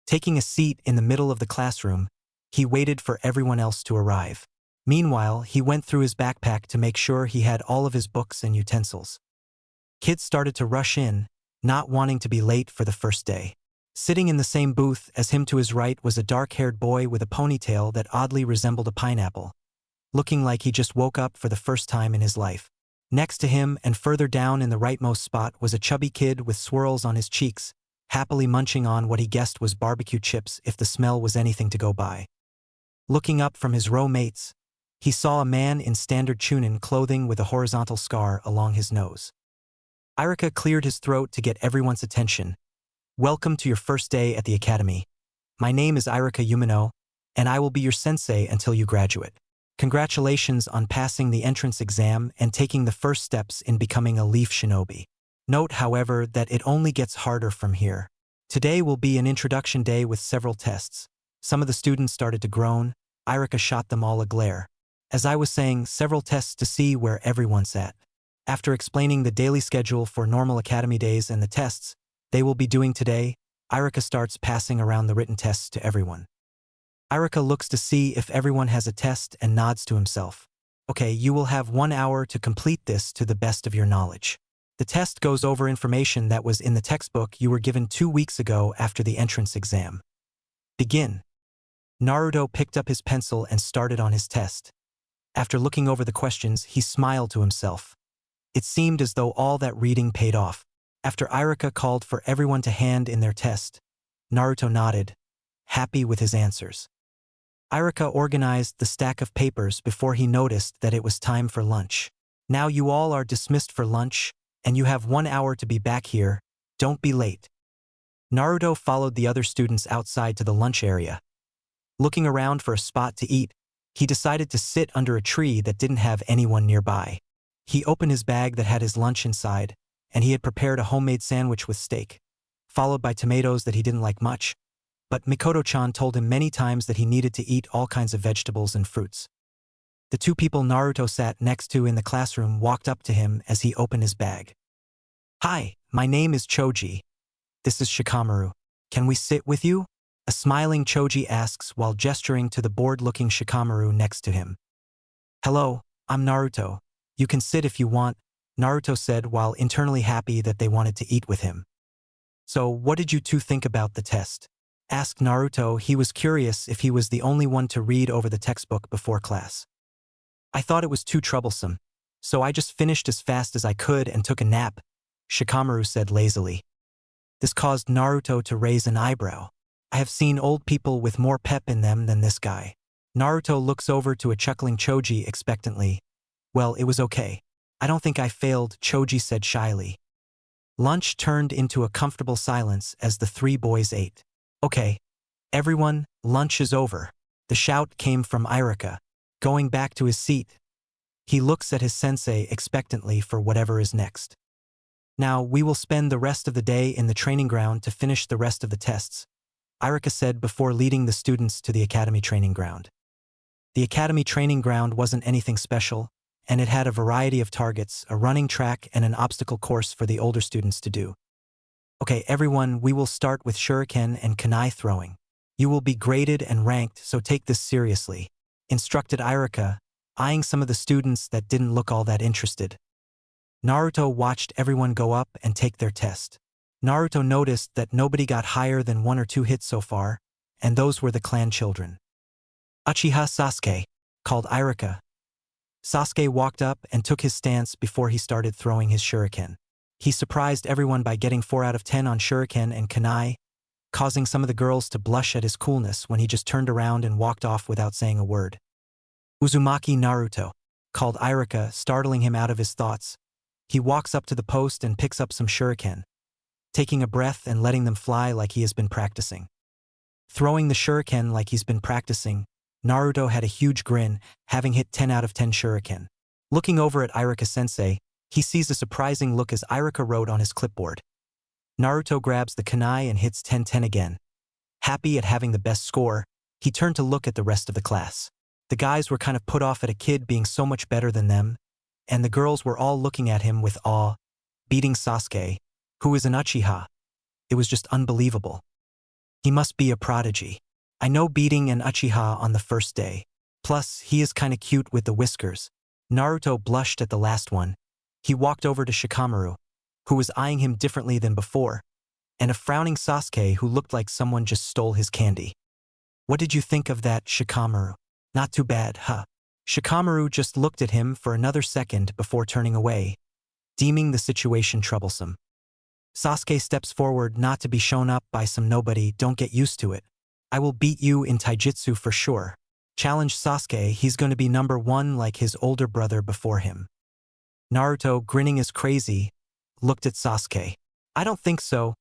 Speaker 1: Taking a seat in the middle of the classroom, he waited for everyone else to arrive. Meanwhile, he went through his backpack to make sure he had all of his books and utensils. Kids started to rush in, not wanting to be late for the first day. Sitting in the same booth as him to his right was a dark-haired boy with a ponytail that oddly resembled a pineapple, looking like he just woke up for the first time in his life. Next to him and further down in the rightmost spot was a chubby kid with swirls on his cheeks, happily munching on what he guessed was barbecue chips if the smell was anything to go by. Looking up from his row mates, he saw a man in standard chunin clothing with a horizontal scar along his nose. Irika cleared his throat to get everyone's attention. "Welcome to your first day at the academy. My name is Irika Umino, and I will be your sensei until you graduate. Congratulations on passing the entrance exam and taking the first steps in becoming a leaf shinobi. Note, however, that it only gets harder from here. Today will be an introduction day with several tests." Some of the students started to groan. Irika shot them all a glare. "As I was saying, several tests to see where everyone's at." After explaining the daily schedule for normal academy days and the tests they will be doing today, Irika starts passing around the written tests to everyone. Irika looks to see if everyone has a test and nods to himself. "Okay, you will have 1 hour to complete this to the best of your knowledge. The test goes over information that was in the textbook you were given 2 weeks ago after the entrance exam. Begin." Naruto picked up his pencil and started on his test. After looking over the questions, he smiled to himself. It seemed as though all that reading paid off. After Irika called for everyone to hand in their test, Naruto nodded, happy with his answers. Irika organized the stack of papers before he noticed that it was time for lunch. "Now you all are dismissed for lunch, and you have 1 hour to be back here. Don't be late." Naruto followed the other students outside to the lunch area. Looking around for a spot to eat, he decided to sit under a tree that didn't have anyone nearby. He opened his bag that had his lunch inside, and he had prepared a homemade sandwich with steak, followed by tomatoes that he didn't like much. But Mikoto-chan told him many times that he needed to eat all kinds of vegetables and fruits. The 2 people Naruto sat next to in the classroom walked up to him as he opened his bag. "Hi, my name is Choji. This is Shikamaru. Can we sit with you?" A smiling Choji asks while gesturing to the bored-looking Shikamaru next to him. "Hello, I'm Naruto. You can sit if you want," Naruto said while internally happy that they wanted to eat with him. "So what did you two think about the test?" asked Naruto. He was curious if he was the only one to read over the textbook before class. "I thought it was too troublesome, so I just finished as fast as I could and took a nap," Shikamaru said lazily. This caused Naruto to raise an eyebrow. "I have seen old people with more pep in them than this guy." Naruto looks over to a chuckling Choji expectantly. "Well, it was okay. I don't think I failed," Choji said shyly. Lunch turned into a comfortable silence as the three boys ate. Okay, everyone, lunch is over. The shout came from Irika, going back to his seat. He looks at his sensei expectantly for whatever is next. Now, we will spend the rest of the day in the training ground to finish the rest of the tests, Irika said before leading the students to the academy training ground. The academy training ground wasn't anything special, and it had a variety of targets, a running track and an obstacle course for the older students to do. Okay, everyone, we will start with shuriken and kunai throwing. You will be graded and ranked, so take this seriously, instructed Irika, eyeing some of the students that didn't look all that interested. Naruto watched everyone go up and take their test. Naruto noticed that nobody got higher than 1 or 2 hits so far, and those were the clan children. Achiha Sasuke, called Irika. Sasuke walked up and took his stance before he started throwing his shuriken. He surprised everyone by getting 4 out of 10 on shuriken and kunai, causing some of the girls to blush at his coolness when he just turned around and walked off without saying a word. Uzumaki Naruto, called Irika, startling him out of his thoughts. He walks up to the post and picks up some shuriken, taking a breath and letting them fly like he has been practicing. Throwing the shuriken like he's been practicing, Naruto had a huge grin, having hit 10 out of 10 shuriken. Looking over at Irika-sensei, he sees a surprising look as Irika wrote on his clipboard. Naruto grabs the kunai and hits 10-10 again. Happy at having the best score, he turned to look at the rest of the class. The guys were kind of put off at a kid being so much better than them, and the girls were all looking at him with awe, beating Sasuke, who is an Uchiha. It was just unbelievable. He must be a prodigy. I know beating an Uchiha on the first day. Plus, he is kinda cute with the whiskers. Naruto blushed at the last one. He walked over to Shikamaru, who was eyeing him differently than before, and a frowning Sasuke who looked like someone just stole his candy. What did you think of that, Shikamaru? Not too bad, huh? Shikamaru just looked at him for another second before turning away, deeming the situation troublesome. Sasuke steps forward, not to be shown up by some nobody. Don't get used to it. I will beat you in taijutsu for sure. Challenge Sasuke, he's going to be number 1 like his older brother before him. Naruto, grinning as crazy, looked at Sasuke. I don't think so.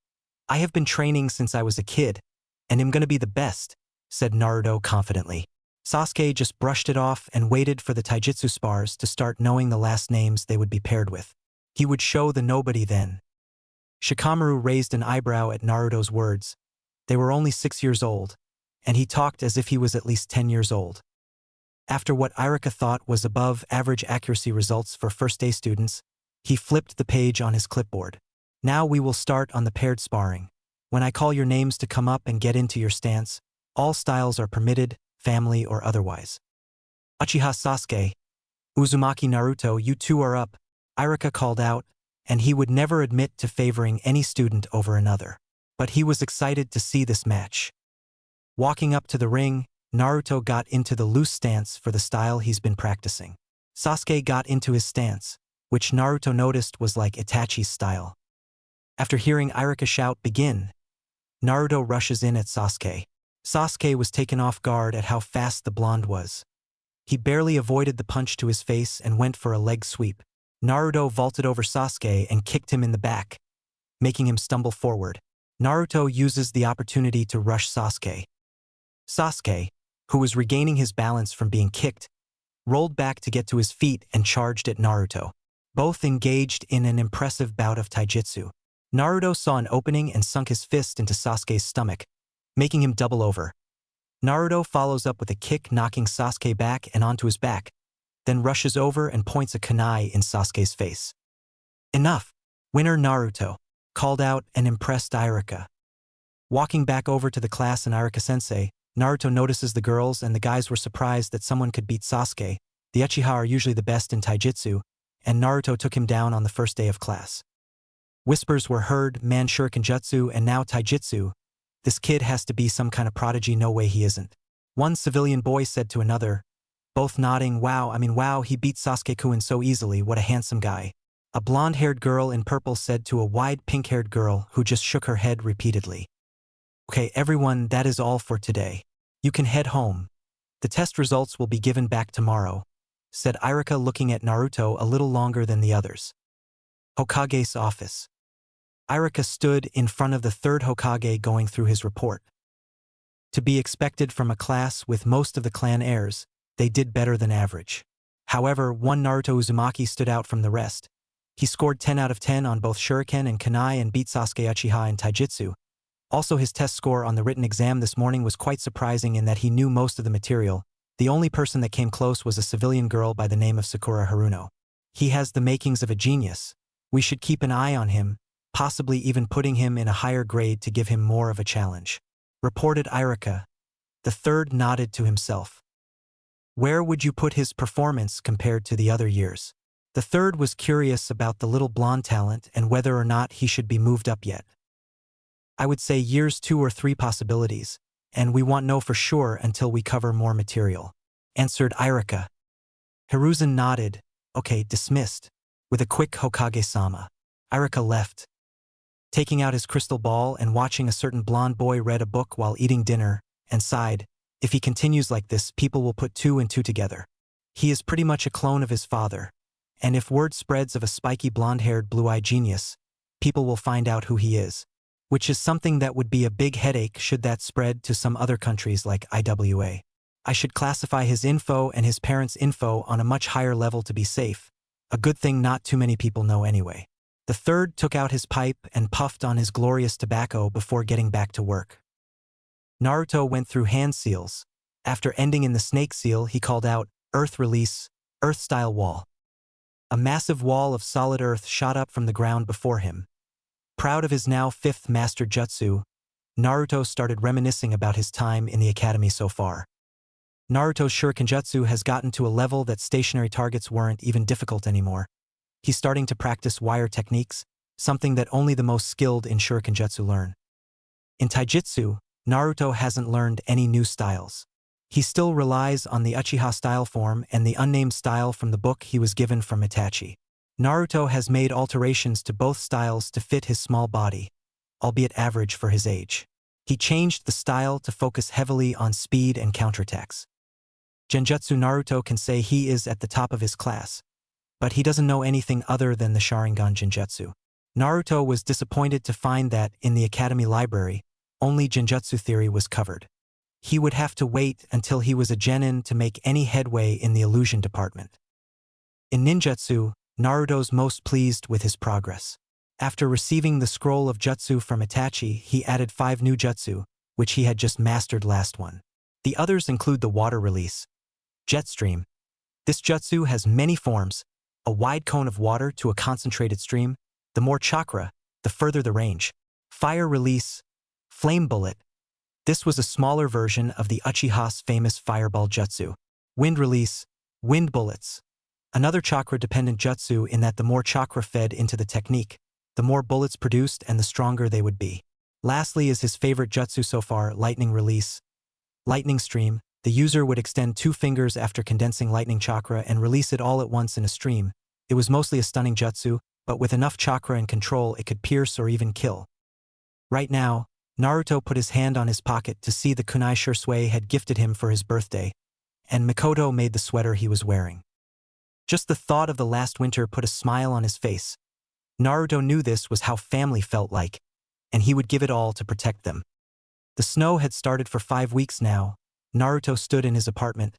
Speaker 1: I have been training since I was a kid, and am going to be the best, said Naruto confidently. Sasuke just brushed it off and waited for the taijutsu spars to start, knowing the last names they would be paired with. He would show the nobody then. Shikamaru raised an eyebrow at Naruto's words. They were only 6 years old, and he talked as if he was at least 10 years old. After what Irika thought was above-average accuracy results for first-day students, he flipped the page on his clipboard. Now we will start on the paired sparring. When I call your names to come up and get into your stance, all styles are permitted, family or otherwise. Achiha Sasuke, Uzumaki Naruto, you two are up, Irika called out, and he would never admit to favoring any student over another. But he was excited to see this match. Walking up to the ring, Naruto got into the loose stance for the style he's been practicing. Sasuke got into his stance, which Naruto noticed was like Itachi's style. After hearing Irika shout begin, Naruto rushes in at Sasuke. Sasuke was taken off guard at how fast the blonde was. He barely avoided the punch to his face and went for a leg sweep. Naruto vaulted over Sasuke and kicked him in the back, making him stumble forward. Naruto uses the opportunity to rush Sasuke. Sasuke, who was regaining his balance from being kicked, rolled back to get to his feet and charged at Naruto. Both engaged in an impressive bout of taijutsu. Naruto saw an opening and sunk his fist into Sasuke's stomach, making him double over. Naruto follows up with a kick, knocking Sasuke back and onto his back, then rushes over and points a kunai in Sasuke's face. Enough! Winner Naruto, called out an impressed Irika. Walking back over to the class and Irika-sensei, Naruto notices the girls and the guys were surprised that someone could beat Sasuke. The Uchiha are usually the best in taijutsu, and Naruto took him down on the first day of class. Whispers were heard, man shuriken jutsu and now taijutsu. This kid has to be some kind of prodigy, no way he isn't. One civilian boy said to another, both nodding, wow, he beat Sasuke-kun so easily, what a handsome guy. A blonde-haired girl in purple said to a wide pink-haired girl who just shook her head repeatedly. Okay, everyone, that is all for today. You can head home. The test results will be given back tomorrow, said Irika, looking at Naruto a little longer than the others. Hokage's office. Irika stood in front of the third Hokage going through his report. To be expected from a class with most of the clan heirs, they did better than average. However, one Naruto Uzumaki stood out from the rest. He scored 10 out of 10 on both Shuriken and Kunai and beat Sasuke Achiha in Taijutsu. Also, his test score on the written exam this morning was quite surprising in that he knew most of the material. The only person that came close was a civilian girl by the name of Sakura Haruno. He has the makings of a genius. We should keep an eye on him, possibly even putting him in a higher grade to give him more of a challenge. Reported Irika. The third nodded to himself. Where would you put his performance compared to the other years? The third was curious about the little blonde talent and whether or not he should be moved up yet. I would say years 2 or 3 possibilities, and we won't know for sure until we cover more material, answered Irika. Hiruzen nodded. Okay, dismissed. With a quick Hokage-sama. Irika left. Taking out his crystal ball and watching a certain blonde boy read a book while eating dinner, and sighed, if he continues like this, people will put 2 and 2 together. He is pretty much a clone of his father, and if word spreads of a spiky blonde-haired blue-eyed genius, people will find out who he is, which is something that would be a big headache should that spread to some other countries like IWA. I should classify his info and his parents' info on a much higher level to be safe, a good thing not too many people know anyway. The third took out his pipe and puffed on his glorious tobacco before getting back to work. Naruto went through hand seals. After ending in the snake seal, he called out, Earth release, Earth-style wall. A massive wall of solid earth shot up from the ground before him. Proud of his now 5th master jutsu, Naruto started reminiscing about his time in the academy so far. Naruto's shurikenjutsu has gotten to a level that stationary targets weren't even difficult anymore. He's starting to practice wire techniques, something that only the most skilled in shurikenjutsu learn. In taijutsu, Naruto hasn't learned any new styles. He still relies on the Uchiha style form and the unnamed style from the book he was given from Itachi. Naruto has made alterations to both styles to fit his small body, albeit average for his age. He changed the style to focus heavily on speed and counterattacks. Genjutsu Naruto can say he is at the top of his class, but he doesn't know anything other than the Sharingan Genjutsu. Naruto was disappointed to find that, in the academy library, only Genjutsu theory was covered. He would have to wait until he was a genin to make any headway in the illusion department. In ninjutsu, Naruto's most pleased with his progress. After receiving the scroll of jutsu from Itachi, he added 5 new jutsu, which he had just mastered last one. The others include the water release, jet stream. This jutsu has many forms, a wide cone of water to a concentrated stream, the more chakra, the further the range. Fire release, flame bullet. This was a smaller version of the Uchiha's famous fireball jutsu. Wind release, wind bullets. Another chakra-dependent jutsu in that the more chakra fed into the technique, the more bullets produced and the stronger they would be. Lastly is his favorite jutsu so far, lightning release. Lightning stream, the user would extend 2 fingers after condensing lightning chakra and release it all at once in a stream. It was mostly a stunning jutsu, but with enough chakra and control it could pierce or even kill. Right now, Naruto put his hand on his pocket to see the kunai Shursui had gifted him for his birthday, and Mikoto made the sweater he was wearing. Just the thought of the last winter put a smile on his face. Naruto knew this was how family felt like, and he would give it all to protect them. The snow had started for 5 weeks now. Naruto stood in his apartment.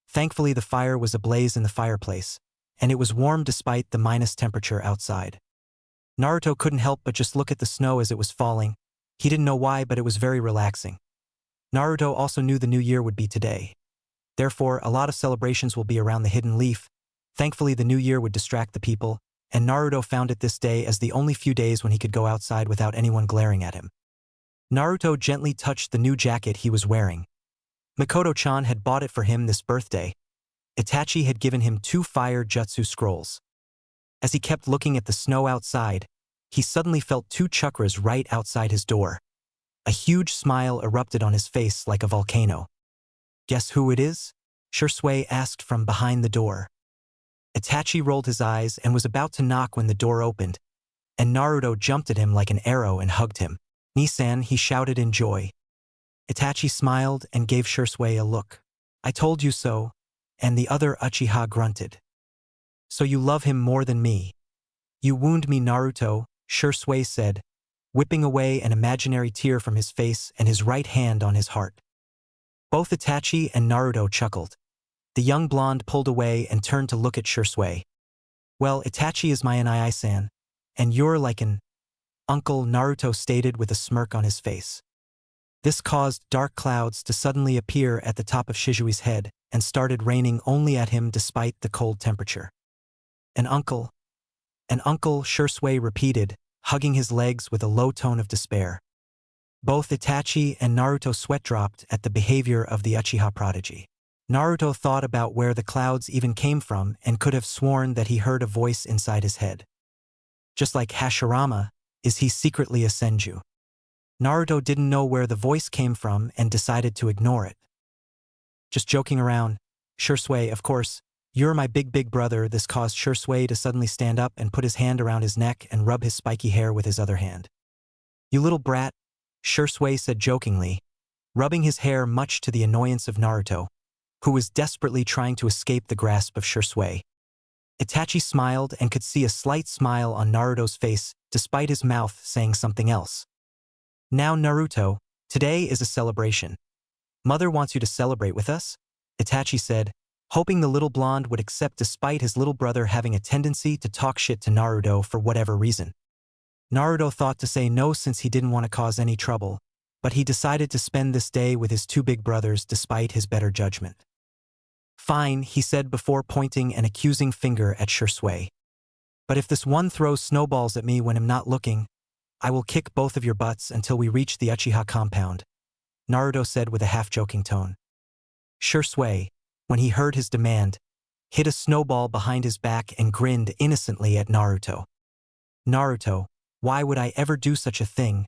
Speaker 1: Thankfully the fire was ablaze in the fireplace, and it was warm despite the minus temperature outside. Naruto couldn't help but just look at the snow as it was falling. He didn't know why, but it was very relaxing. Naruto also knew the new year would be today. Therefore, a lot of celebrations will be around the hidden leaf. Thankfully, the new year would distract the people, and Naruto found it this day as the only few days when he could go outside without anyone glaring at him. Naruto gently touched the new jacket he was wearing. Mikoto-chan had bought it for him this birthday. Itachi had given him 2 fire jutsu scrolls. As he kept looking at the snow outside, he suddenly felt 2 chakras right outside his door. A huge smile erupted on his face like a volcano. Guess who it is? Shursui asked from behind the door. Itachi rolled his eyes and was about to knock when the door opened, and Naruto jumped at him like an arrow and hugged him. Nisan, he shouted in joy. Itachi smiled and gave Shursui a look. I told you so, and the other Uchiha grunted. So you love him more than me. You wound me, Naruto, Shursui said, whipping away an imaginary tear from his face and his right hand on his heart. Both Itachi and Naruto chuckled. The young blonde pulled away and turned to look at Shursui. Well, Itachi is my Nai-san, and you're like an uncle, Naruto stated with a smirk on his face. This caused dark clouds to suddenly appear at the top of Shizui's head and started raining only at him despite the cold temperature. An uncle, Shursui repeated, hugging his legs with a low tone of despair. Both Itachi and Naruto sweat-dropped at the behavior of the Achiha prodigy. Naruto thought about where the clouds even came from and could have sworn that he heard a voice inside his head. Just like Hashirama, is he secretly a Senju? Naruto didn't know where the voice came from and decided to ignore it. Just joking around, Shursui, of course, you're my big brother. This caused Shursui to suddenly stand up and put his hand around his neck and rub his spiky hair with his other hand. You little brat, Shursui said jokingly, rubbing his hair much to the annoyance of Naruto, who was desperately trying to escape the grasp of Shursui. Itachi smiled and could see a slight smile on Naruto's face despite his mouth saying something else. Now Naruto, today is a celebration. Mother wants you to celebrate with us, Itachi said, hoping the little blonde would accept despite his little brother having a tendency to talk shit to Naruto for whatever reason. Naruto thought to say no since he didn't want to cause any trouble, but he decided to spend this day with his two big brothers despite his better judgment. Fine, he said before pointing an accusing finger at Shursui. But if this one throws snowballs at me when I'm not looking, I will kick both of your butts until we reach the Achiha compound, Naruto said with a half-joking tone. Shursui, when he heard his demand, hit a snowball behind his back and grinned innocently at Naruto. Naruto, why would I ever do such a thing?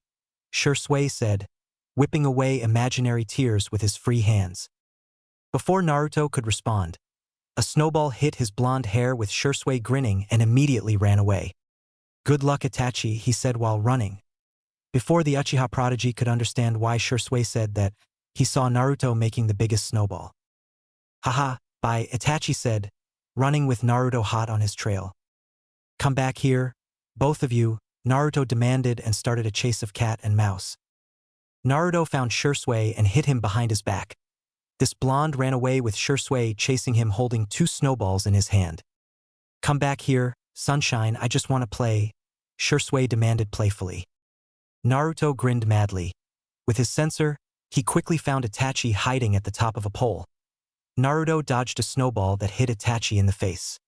Speaker 1: Shursui said, whipping away imaginary tears with his free hands. Before Naruto could respond, a snowball hit his blonde hair with Shursui grinning and immediately ran away. Good luck, Itachi, he said while running. Before the Achiha prodigy could understand why Shursui said that, he saw Naruto making the biggest snowball. Haha, bye, Itachi said, running with Naruto hot on his trail. Come back here, both of you, Naruto demanded and started a chase of cat and mouse. Naruto found Shursui and hit him behind his back. This blonde ran away with Shursui chasing him holding two snowballs in his hand. Come back here, sunshine, I just want to play, Shursui demanded playfully. Naruto grinned madly. With his sensor, he quickly found Itachi hiding at the top of a pole. Naruto dodged a snowball that hit Itachi in the face.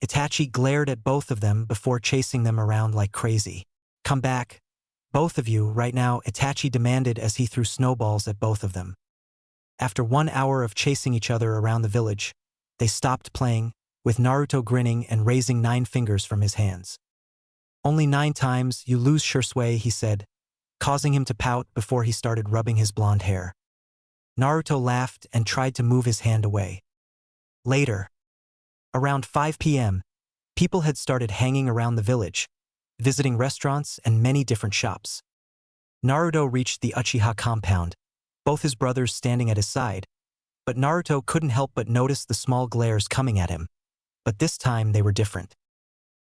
Speaker 1: Itachi glared at both of them before chasing them around like crazy. Come back, both of you, right now, Itachi demanded as he threw snowballs at both of them. After 1 hour of chasing each other around the village, they stopped playing, with Naruto grinning and raising 9 fingers from his hands. Only 9 times, you lose, Shursui, he said, causing him to pout before he started rubbing his blonde hair. Naruto laughed and tried to move his hand away. Later, around 5 p.m., people had started hanging around the village, visiting restaurants and many different shops. Naruto reached the Achiha compound, both his brothers standing at his side, but Naruto couldn't help but notice the small glares coming at him. But this time they were different.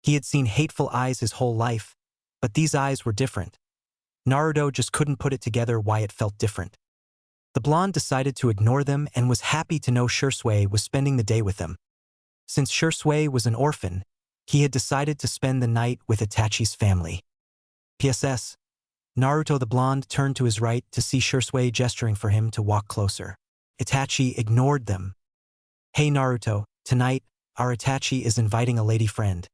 Speaker 1: He had seen hateful eyes his whole life, but these eyes were different. Naruto just couldn't put it together why it felt different. The blonde decided to ignore them and was happy to know Shursui was spending the day with them. Since Shursui was an orphan, he had decided to spend the night with Itachi's family. PSS. Naruto the blonde turned to his right to see Shursui gesturing for him to walk closer. Itachi ignored them. Hey Naruto, tonight, our Itachi is inviting a lady friend.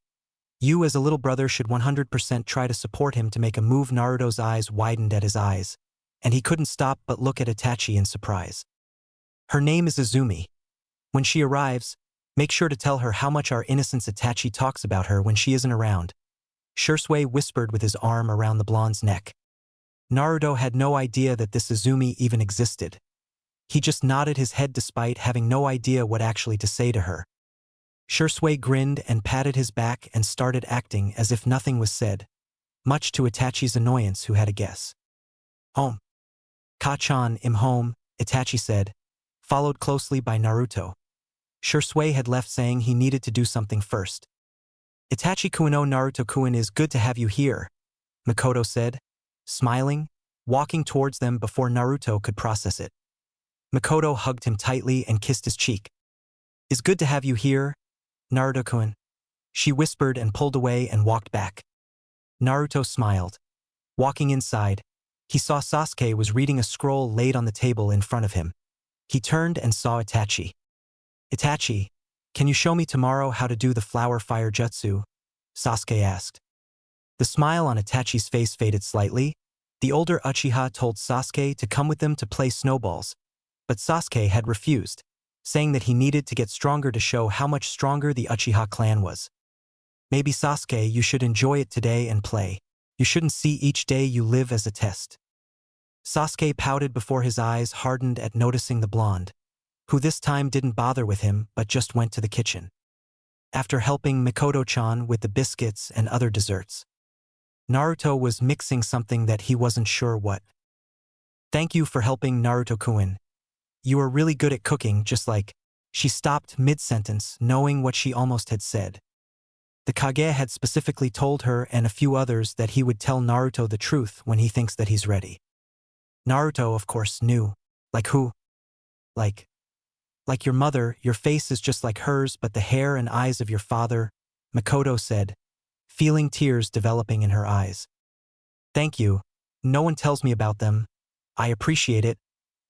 Speaker 1: You as a little brother should 100% try to support him to make a move. Naruto's eyes widened at his eyes, and he couldn't stop but look at Itachi in surprise. Her name is Izumi. When she arrives, make sure to tell her how much our innocence Itachi talks about her when she isn't around. Shursui whispered with his arm around the blonde's neck. Naruto had no idea that this Izumi even existed. He just nodded his head despite having no idea what actually to say to her. Shursui grinned and patted his back and started acting as if nothing was said, much to Itachi's annoyance who had a guess. Home. Ka-chan, im home, Itachi said, followed closely by Naruto. Shursui had left saying he needed to do something first. Itachi-kun, Naruto-kun, is good to have you here, Makoto said, smiling, walking towards them before Naruto could process it. Makoto hugged him tightly and kissed his cheek. "It's good to have you here, Naruto-kun," she whispered and pulled away and walked back. Naruto smiled. Walking inside, he saw Sasuke was reading a scroll laid on the table in front of him. He turned and saw Itachi. "Itachi, can you show me tomorrow how to do the flower fire jutsu?" Sasuke asked. The smile on Itachi's face faded slightly. The older Uchiha told Sasuke to come with them to play snowballs, but Sasuke had refused, saying that he needed to get stronger to show how much stronger the Uchiha clan was. "Maybe Sasuke, you should enjoy it today and play. You shouldn't see each day you live as a test." Sasuke pouted before his eyes hardened at noticing the blonde, who this time didn't bother with him but just went to the kitchen. After helping Mikoto-chan with the biscuits and other desserts, Naruto was mixing something that he wasn't sure what. "Thank you for helping, Naruto-kun. You are really good at cooking, just like..." She stopped mid-sentence, knowing what she almost had said. The Kage had specifically told her and a few others that he would tell Naruto the truth when he thinks that he's ready. Naruto, of course, knew. "Like who?" Like your mother, your face is just like hers, but the hair and eyes of your father," Makoto said, feeling tears developing in her eyes. "Thank you. No one tells me about them. I appreciate it,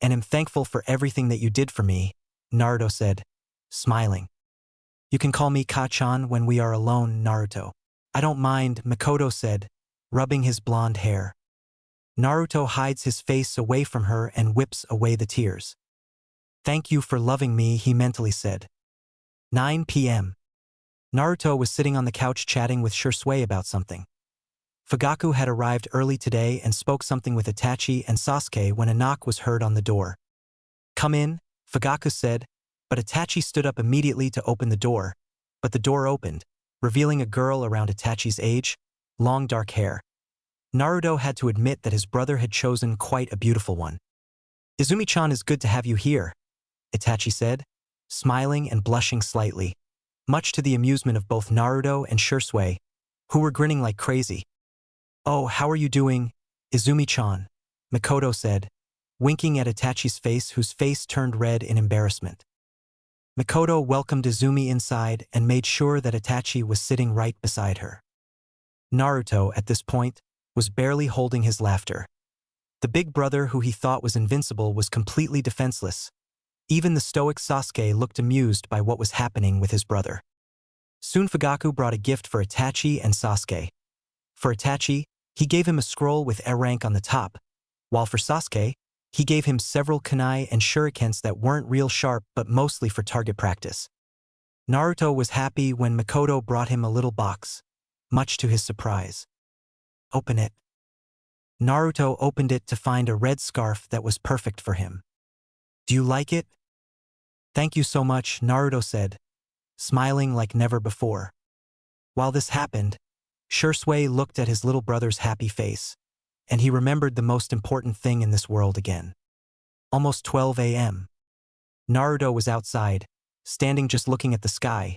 Speaker 1: and am thankful for everything that you did for me," Naruto said, smiling. "You can call me Ka-chan when we are alone, Naruto." "I don't mind," Makoto said, rubbing his blonde hair. Naruto hides his face away from her and whips away the tears. "Thank you for loving me," he mentally said. 9 p.m. Naruto was sitting on the couch chatting with Shursui about something. Fugaku had arrived early today and spoke something with Itachi and Sasuke when a knock was heard on the door. "Come in," Fugaku said, but Itachi stood up immediately to open the door, but the door opened, revealing a girl around Itachi's age, long dark hair. Naruto had to admit that his brother had chosen quite a beautiful one. "Izumi-chan, is good to have you here," Itachi said, smiling and blushing slightly, much to the amusement of both Naruto and Shursui, who were grinning like crazy. "Oh, how are you doing, Izumi-chan?" Makoto said, winking at Itachi's face, whose face turned red in embarrassment. Makoto welcomed Izumi inside and made sure that Itachi was sitting right beside her. Naruto, at this point, was barely holding his laughter. The big brother who he thought was invincible was completely defenseless. Even the stoic Sasuke looked amused by what was happening with his brother. Soon Fugaku brought a gift for Itachi and Sasuke. For Itachi, he gave him a scroll with A rank on the top, while for Sasuke, he gave him several kunai and shurikens that weren't real sharp but mostly for target practice. Naruto was happy when Makoto brought him a little box, much to his surprise. "Open it." Naruto opened it to find a red scarf that was perfect for him. "Do you like it?" "Thank you so much," Naruto said, smiling like never before. While this happened, Shursui looked at his little brother's happy face, and he remembered the most important thing in this world again. Almost 12 a.m. Naruto was outside, standing just looking at the sky,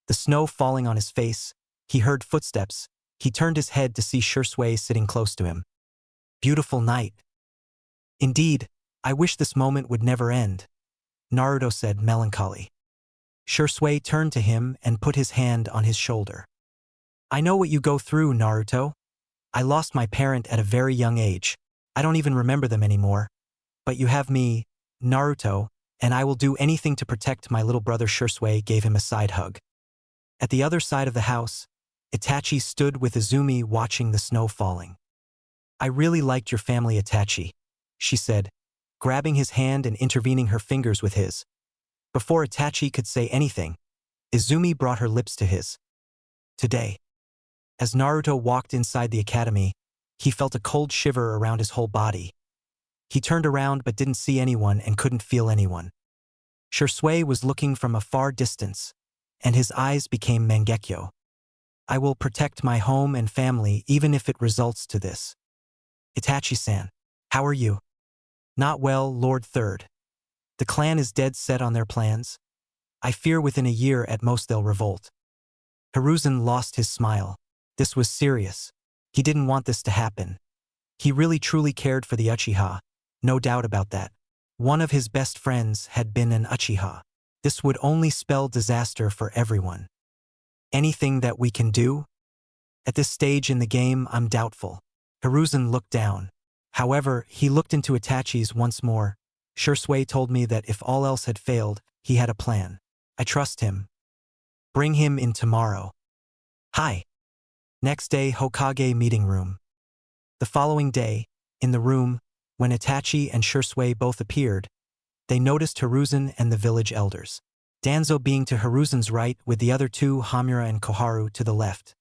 Speaker 1: the snow falling on his face. He heard footsteps. He turned his head to see Shursui sitting close to him. "Beautiful night." "Indeed, I wish this moment would never end," Naruto said melancholy. Shursui turned to him and put his hand on his shoulder. "I know what you go through, Naruto. I lost my parent at a very young age. I don't even remember them anymore. But you have me, Naruto, and I will do anything to protect my little brother." Shursui gave him a side hug. At the other side of the house, Itachi stood with Izumi watching the snow falling. "I really liked your family, Itachi," she said, grabbing his hand and intervening her fingers with his. Before Itachi could say anything, Izumi brought her lips to his. "Today." As Naruto walked inside the academy, he felt a cold shiver around his whole body. He turned around but didn't see anyone and couldn't feel anyone. Shursui was looking from a far distance, and his eyes became Mangekyo. "I will protect my home and family even if it results to this." "Itachi-san, how are you?" "Not well, Lord Third. The clan is dead set on their plans. I fear within a year at most they'll revolt." Hiruzen lost his smile. This was serious. He didn't want this to happen. He really truly cared for the Achiha, no doubt about that. One of his best friends had been an Achiha. This would only spell disaster for everyone. Anything that we can do? At this stage in the game, I'm doubtful. Hiruzen looked down. However, he looked into Itachi's once more. Shursui told me that if all else had failed, he had a plan. I trust him. Bring him in tomorrow. Hi. Next day, Hokage meeting room. The following day, in the room, when Itachi and Shursui both appeared, they noticed Hiruzen and the village elders. Danzo being to Hiruzen's right with the other two, Hamura and Koharu, to the left.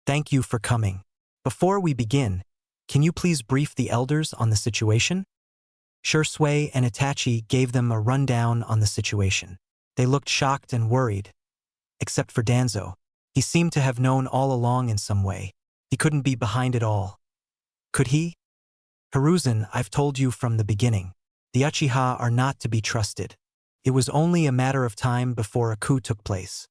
Speaker 1: Thank you for coming. Before we begin, can you please brief the elders on the situation? Shursui and Itachi gave them a rundown on the situation. They looked shocked and worried. Except for Danzo. He seemed to have known all along in some way. He couldn't be behind it all. Could he? Hiruzen, I've told you from the beginning. The Achiha are not to be trusted. It was only a matter of time before a coup took place.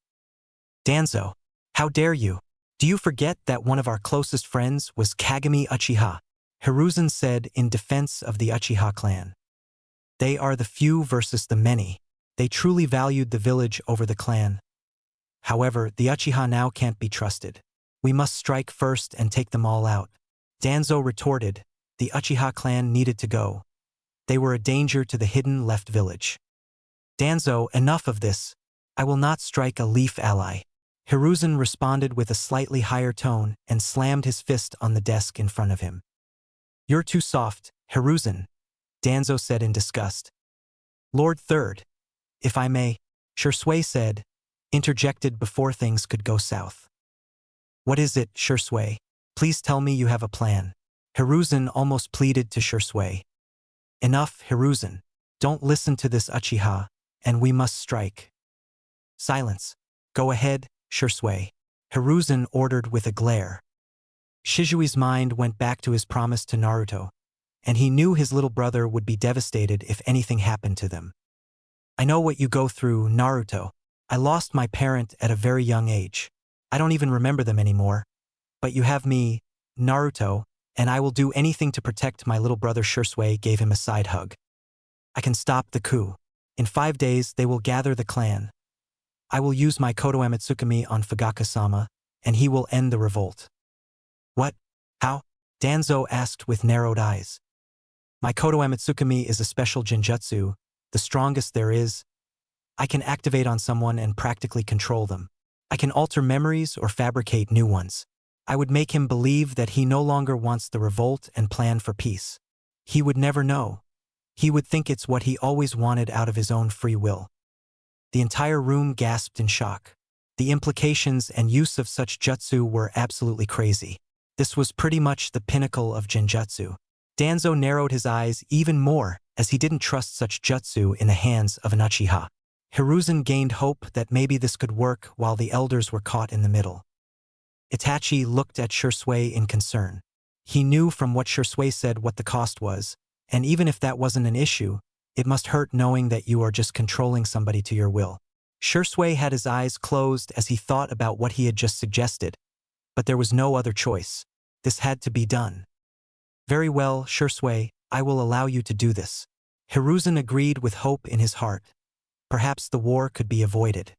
Speaker 1: Danzo, how dare you? Do you forget that one of our closest friends was Kagami Achiha? Hiruzen said in defense of the Achiha clan. They are the few versus the many. They truly valued the village over the clan. However, the Achiha now can't be trusted. We must strike first and take them all out. Danzo retorted, the Achiha clan needed to go. They were a danger to the hidden left village. Danzo, enough of this. I will not strike a leaf ally. Hiruzen responded with a slightly higher tone and slammed his fist on the desk in front of him. You're too soft, Hiruzen, Danzo said in disgust. Lord Third, if I may, Shursui said, interjected before things could go south. What is it, Shursui? Please tell me you have a plan. Hiruzen almost pleaded to Shursui. Enough, Hiruzen. Don't listen to this Achiha, and we must strike. Silence. Go ahead, Shursui. Hiruzen ordered with a glare. Shizui's mind went back to his promise to Naruto, and he knew his little brother would be devastated if anything happened to them. I know what you go through, Naruto. I lost my parent at a very young age. I don't even remember them anymore. But you have me, Naruto, and I will do anything to protect my little brother. Shursui gave him a side hug. I can stop the coup. In 5 days they will gather the clan. I will use my Koto Amatsukami on Fugaka-sama, and he will end the revolt. What? How? Danzo asked with narrowed eyes. My Koto Amatsukami is a special genjutsu, the strongest there is. I can activate on someone and practically control them. I can alter memories or fabricate new ones. I would make him believe that he no longer wants the revolt and plan for peace. He would never know. He would think it's what he always wanted out of his own free will. The entire room gasped in shock. The implications and use of such jutsu were absolutely crazy. This was pretty much the pinnacle of genjutsu. Danzo narrowed his eyes even more as he didn't trust such jutsu in the hands of an Achiha. Hiruzen gained hope that maybe this could work while the elders were caught in the middle. Itachi looked at Shursui in concern. He knew from what Shursui said what the cost was, and even if that wasn't an issue, it must hurt knowing that you are just controlling somebody to your will. Shursui had his eyes closed as he thought about what he had just suggested, but there was no other choice. This had to be done. Very well, Shursui, I will allow you to do this. Hiruzen agreed with hope in his heart. Perhaps the war could be avoided.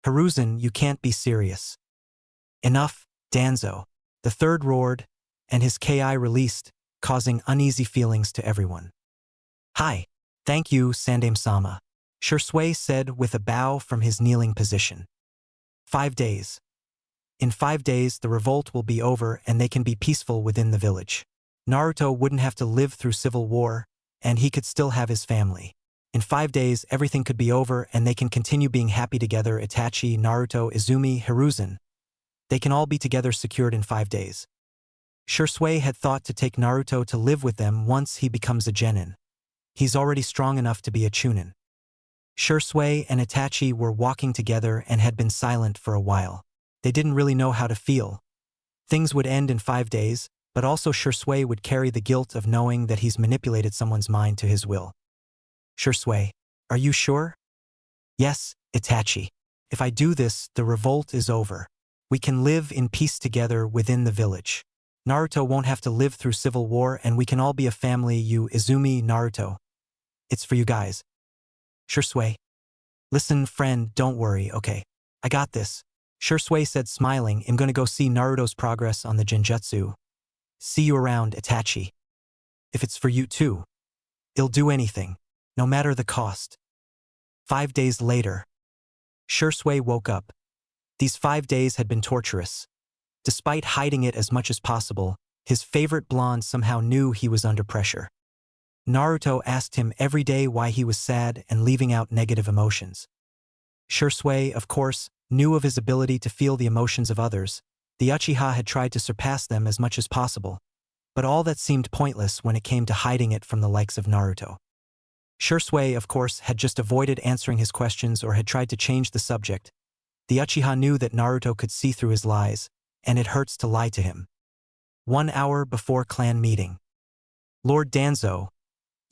Speaker 1: Hiruzen, you can't be serious. Enough, Danzo. The third roared, and his Ki released, causing uneasy feelings to everyone. Hi. Thank you, Sandame-sama. Shursui said with a bow from his kneeling position. 5 days. In 5 days the revolt will be over and they can be peaceful within the village. Naruto wouldn't have to live through civil war, and he could still have his family. In 5 days everything could be over and they can continue being happy together. Itachi, Naruto, Izumi, Hiruzen. They can all be together secured in 5 days. Shursui had thought to take Naruto to live with them once he becomes a genin. He's already strong enough to be a chunin. Shursui and Itachi were walking together and had been silent for a while. They didn't really know how to feel. Things would end in 5 days, but also Shursui would carry the guilt of knowing that he's manipulated someone's mind to his will. Shursui, are you sure? Yes, Itachi. If I do this, the revolt is over. We can live in peace together within the village. Naruto won't have to live through civil war and we can all be a family. You, Izumi, Naruto. It's for you guys. Sure, Sway. Listen, friend, don't worry, okay? I got this. Sure, Sway said, smiling. I'm gonna go see Naruto's progress on the Genjutsu. See you around, Itachi. If it's for you too, I'll do anything, no matter the cost. 5 days later. Sure, Sway woke up. These 5 days had been torturous. Despite hiding it as much as possible, his favorite blonde somehow knew he was under pressure. Naruto asked him every day why he was sad and leaving out negative emotions. Shursui, of course, knew of his ability to feel the emotions of others. The Uchiha had tried to surpass them as much as possible, but all that seemed pointless when it came to hiding it from the likes of Naruto. Shursui, of course, had just avoided answering his questions or had tried to change the subject. The Uchiha knew that Naruto could see through his lies, and it hurts to lie to him. 1 hour before clan meeting. Lord Danzo,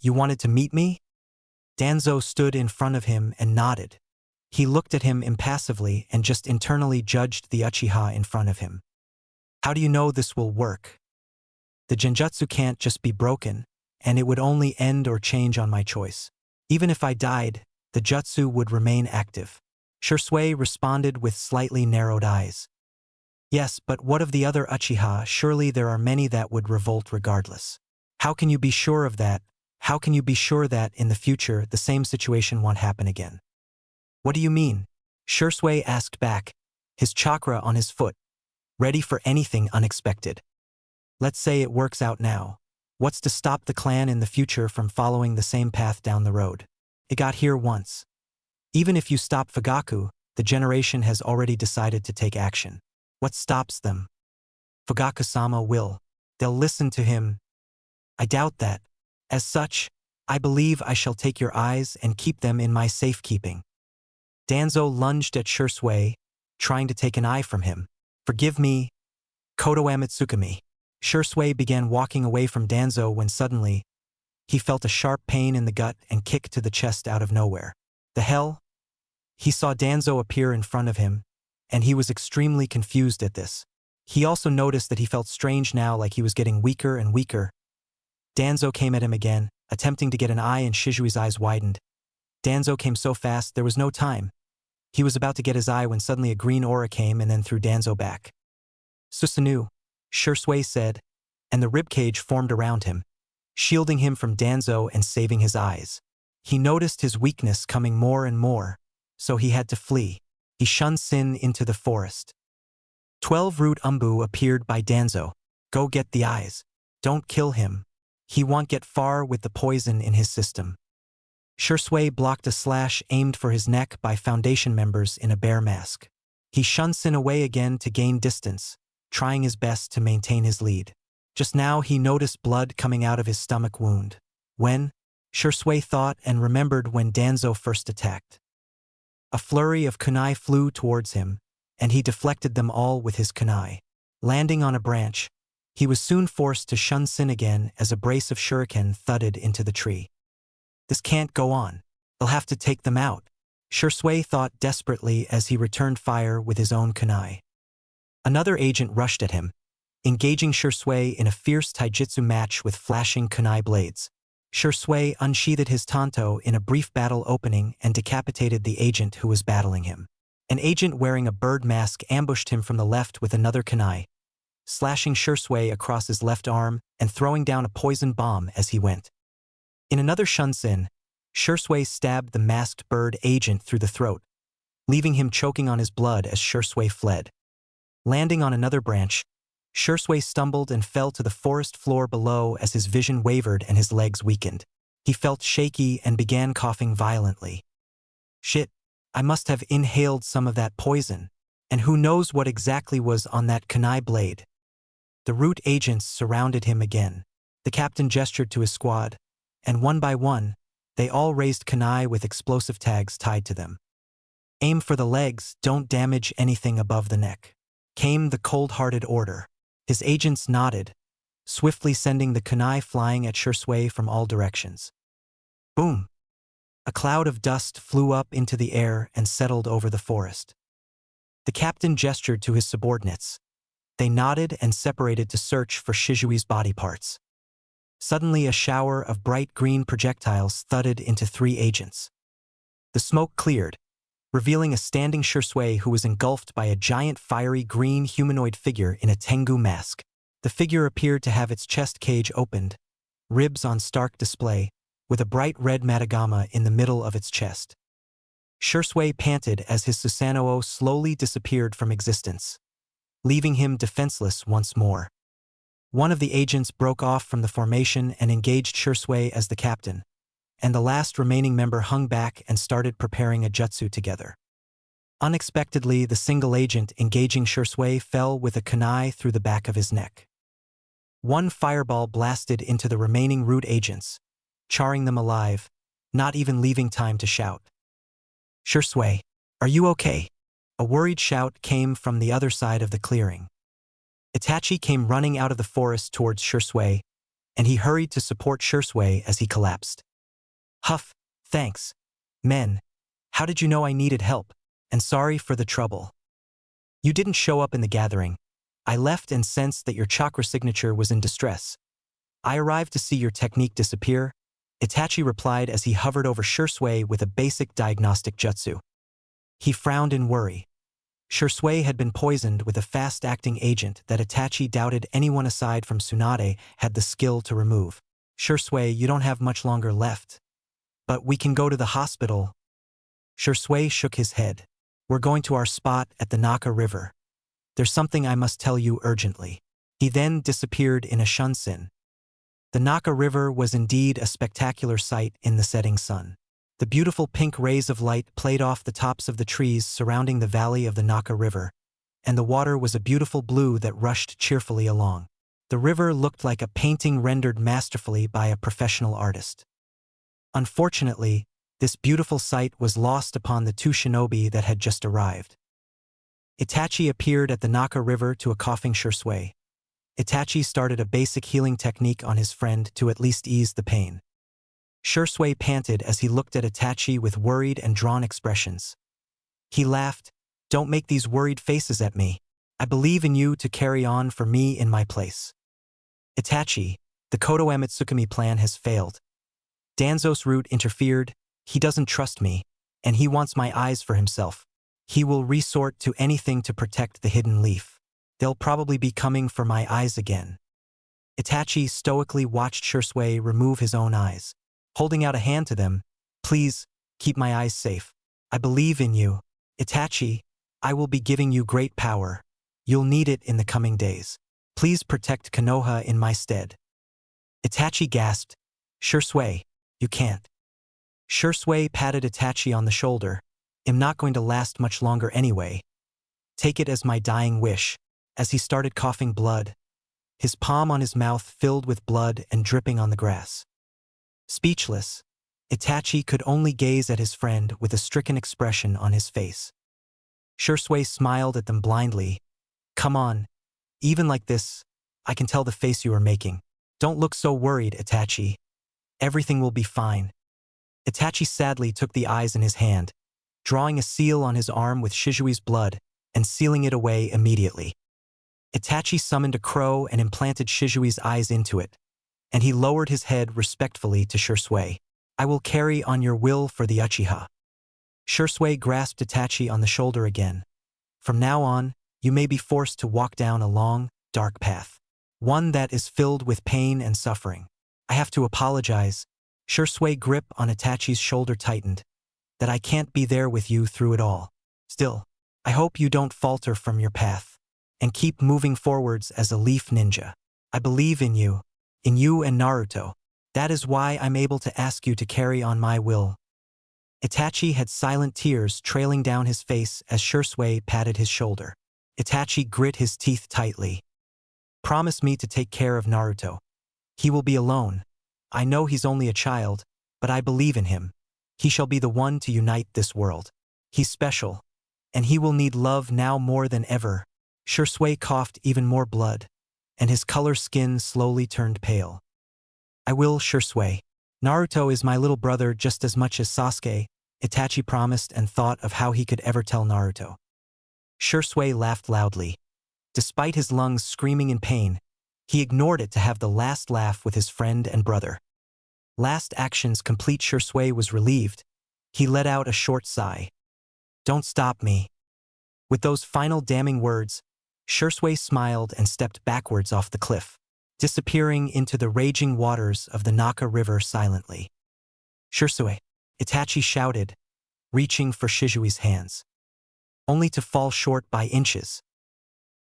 Speaker 1: you wanted to meet me? Danzo stood in front of him and nodded. He looked at him impassively and just internally judged the Uchiha in front of him. How do you know this will work? The Genjutsu can't just be broken, and it would only end or change on my choice. Even if I died, the jutsu would remain active. Shursui responded with slightly narrowed eyes. Yes, but what of the other Uchiha? Surely there are many that would revolt regardless. How can you be sure of that? How can you be sure that, in the future, the same situation won't happen again? What do you mean? Shursui asked back, his chakra on his foot, ready for anything unexpected. Let's say it works out now. What's to stop the clan in the future from following the same path down the road? It got here once. Even if you stop Fugaku, the generation has already decided to take action. What stops them? Fugaku-sama will. They'll listen to him. I doubt that. As such, I believe I shall take your eyes and keep them in my safekeeping. Danzo lunged at Shursui, trying to take an eye from him. Forgive me, Koto Amitsukami. Shursui began walking away from Danzo when suddenly, he felt a sharp pain in the gut and kick to the chest out of nowhere. The hell? He saw Danzo appear in front of him, and he was extremely confused at this. He also noticed that he felt strange now, like he was getting weaker and weaker. Danzo came at him again, attempting to get an eye, and Shizui's eyes widened. Danzo came so fast there was no time. He was about to get his eye when suddenly a green aura came and then threw Danzo back. Susanoo, Shursui said, and the ribcage formed around him, shielding him from Danzo and saving his eyes. He noticed his weakness coming more and more, so he had to flee. He shunned Sin into the forest. 12 Root Umbu appeared by Danzo. Go get the eyes. Don't kill him. He won't get far with the poison in his system. Shursui blocked a slash aimed for his neck by Foundation members in a bear mask. He shunned Sin away again to gain distance, trying his best to maintain his lead. Just now he noticed blood coming out of his stomach wound. When? Shursui thought and remembered when Danzo first attacked. A flurry of kunai flew towards him, and he deflected them all with his kunai. Landing on a branch, he was soon forced to shun Sin again as a brace of shuriken thudded into the tree. This can't go on. They'll have to take them out. Shursui thought desperately as he returned fire with his own kunai. Another agent rushed at him, engaging Shursui in a fierce taijutsu match with flashing kunai blades. Shursui unsheathed his tanto in a brief battle opening and decapitated the agent who was battling him. An agent wearing a bird mask ambushed him from the left with another kunai, slashing Shursui across his left arm and throwing down a poison bomb as he went. In another shunsin, Shursui stabbed the masked bird agent through the throat, leaving him choking on his blood as Shursui fled. Landing on another branch, Shursui stumbled and fell to the forest floor below as his vision wavered and his legs weakened. He felt shaky and began coughing violently. Shit, I must have inhaled some of that poison, and who knows what exactly was on that kunai blade. The root agents surrounded him again. The captain gestured to his squad, and one by one, they all raised kunai with explosive tags tied to them. Aim for the legs, don't damage anything above the neck. Came the cold-hearted order. His agents nodded, swiftly sending the kunai flying at Shursui from all directions. Boom! A cloud of dust flew up into the air and settled over the forest. The captain gestured to his subordinates. They nodded and separated to search for Shizui's body parts. Suddenly a shower of bright green projectiles thudded into 3 agents. The smoke cleared, revealing a standing Shisui who was engulfed by a giant fiery green humanoid figure in a Tengu mask. The figure appeared to have its chest cage opened, ribs on stark display, with a bright red matagama in the middle of its chest. Shisui panted as his Susanoo slowly disappeared from existence, leaving him defenseless once more. One of the agents broke off from the formation and engaged Shisui as the captain, and the last remaining member hung back and started preparing a jutsu together. Unexpectedly, the single agent engaging Shisui fell with a kunai through the back of his neck. One fireball blasted into the remaining root agents, charring them alive, not even leaving time to shout. "Shisui, are you okay?" A worried shout came from the other side of the clearing. Itachi came running out of the forest towards Shisui, and he hurried to support Shisui as he collapsed. "Huff, thanks. Men, how did you know I needed help? And sorry for the trouble. You didn't show up in the gathering. I left and sensed that your chakra signature was in distress. I arrived to see your technique disappear," Itachi replied as he hovered over Shisui with a basic diagnostic jutsu. He frowned in worry. Shisui had been poisoned with a fast-acting agent that Itachi doubted anyone aside from Tsunade had the skill to remove. "Shisui, you don't have much longer left. But we can go to the hospital." Shisui shook his head. "We're going to our spot at the Naka River. There's something I must tell you urgently." He then disappeared in a shunsin. The Naka River was indeed a spectacular sight in the setting sun. The beautiful pink rays of light played off the tops of the trees surrounding the valley of the Naka River, and the water was a beautiful blue that rushed cheerfully along. The river looked like a painting rendered masterfully by a professional artist. Unfortunately, this beautiful sight was lost upon the 2 shinobi that had just arrived. Itachi appeared at the Naka River to a coughing Shisui. Itachi started a basic healing technique on his friend to at least ease the pain. Shisui panted as he looked at Itachi with worried and drawn expressions. He laughed. "Don't make these worried faces at me. I believe in you to carry on for me in my place." "Itachi, the Koto Amitsukami plan has failed. Danzo's root interfered. He doesn't trust me, and he wants my eyes for himself. He will resort to anything to protect the hidden leaf. They'll probably be coming for my eyes again." Itachi stoically watched Shisui remove his own eyes, holding out a hand to them. "Please, keep my eyes safe. I believe in you. Itachi, I will be giving you great power. You'll need it in the coming days. Please protect Konoha in my stead." Itachi gasped. "Shisui, you can't." Shisui patted Itachi on the shoulder. "I'm not going to last much longer anyway. Take it as my dying wish." As he started coughing blood, his palm on his mouth filled with blood and dripping on the grass. Speechless, Itachi could only gaze at his friend with a stricken expression on his face. Shisui smiled at them blindly. "Come on. Even like this, I can tell the face you are making. Don't look so worried, Itachi. Everything will be fine." Itachi sadly took the eyes in his hand, drawing a seal on his arm with Shizui's blood and sealing it away immediately. Itachi summoned a crow and implanted Shizui's eyes into it, and he lowered his head respectfully to Shisui. "I will carry on your will for the Achiha." Shisui grasped Itachi on the shoulder again. "From now on, you may be forced to walk down a long, dark path. One that is filled with pain and suffering. I have to apologize." Shisui grip on Itachi's shoulder tightened. "That I can't be there with you through it all. Still, I hope you don't falter from your path, and keep moving forwards as a leaf ninja. I believe in you and Naruto. That is why I'm able to ask you to carry on my will." Itachi had silent tears trailing down his face as Shisui patted his shoulder. Itachi grit his teeth tightly. "Promise me to take care of Naruto. He will be alone. I know he's only a child, but I believe in him. He shall be the one to unite this world. He's special, and he will need love now more than ever." Shisui coughed even more blood, and his color skin slowly turned pale. "I will, Shisui. Naruto is my little brother just as much as Sasuke," Itachi promised and thought of how he could ever tell Naruto. Shisui laughed loudly. Despite his lungs screaming in pain, he ignored it to have the last laugh with his friend and brother. Last actions complete, Shui was relieved. He let out a short sigh. "Don't stop me." With those final damning words, Shui smiled and stepped backwards off the cliff, disappearing into the raging waters of the Naka River silently. "Shui!" Itachi shouted, reaching for Shizui's hands, only to fall short by inches.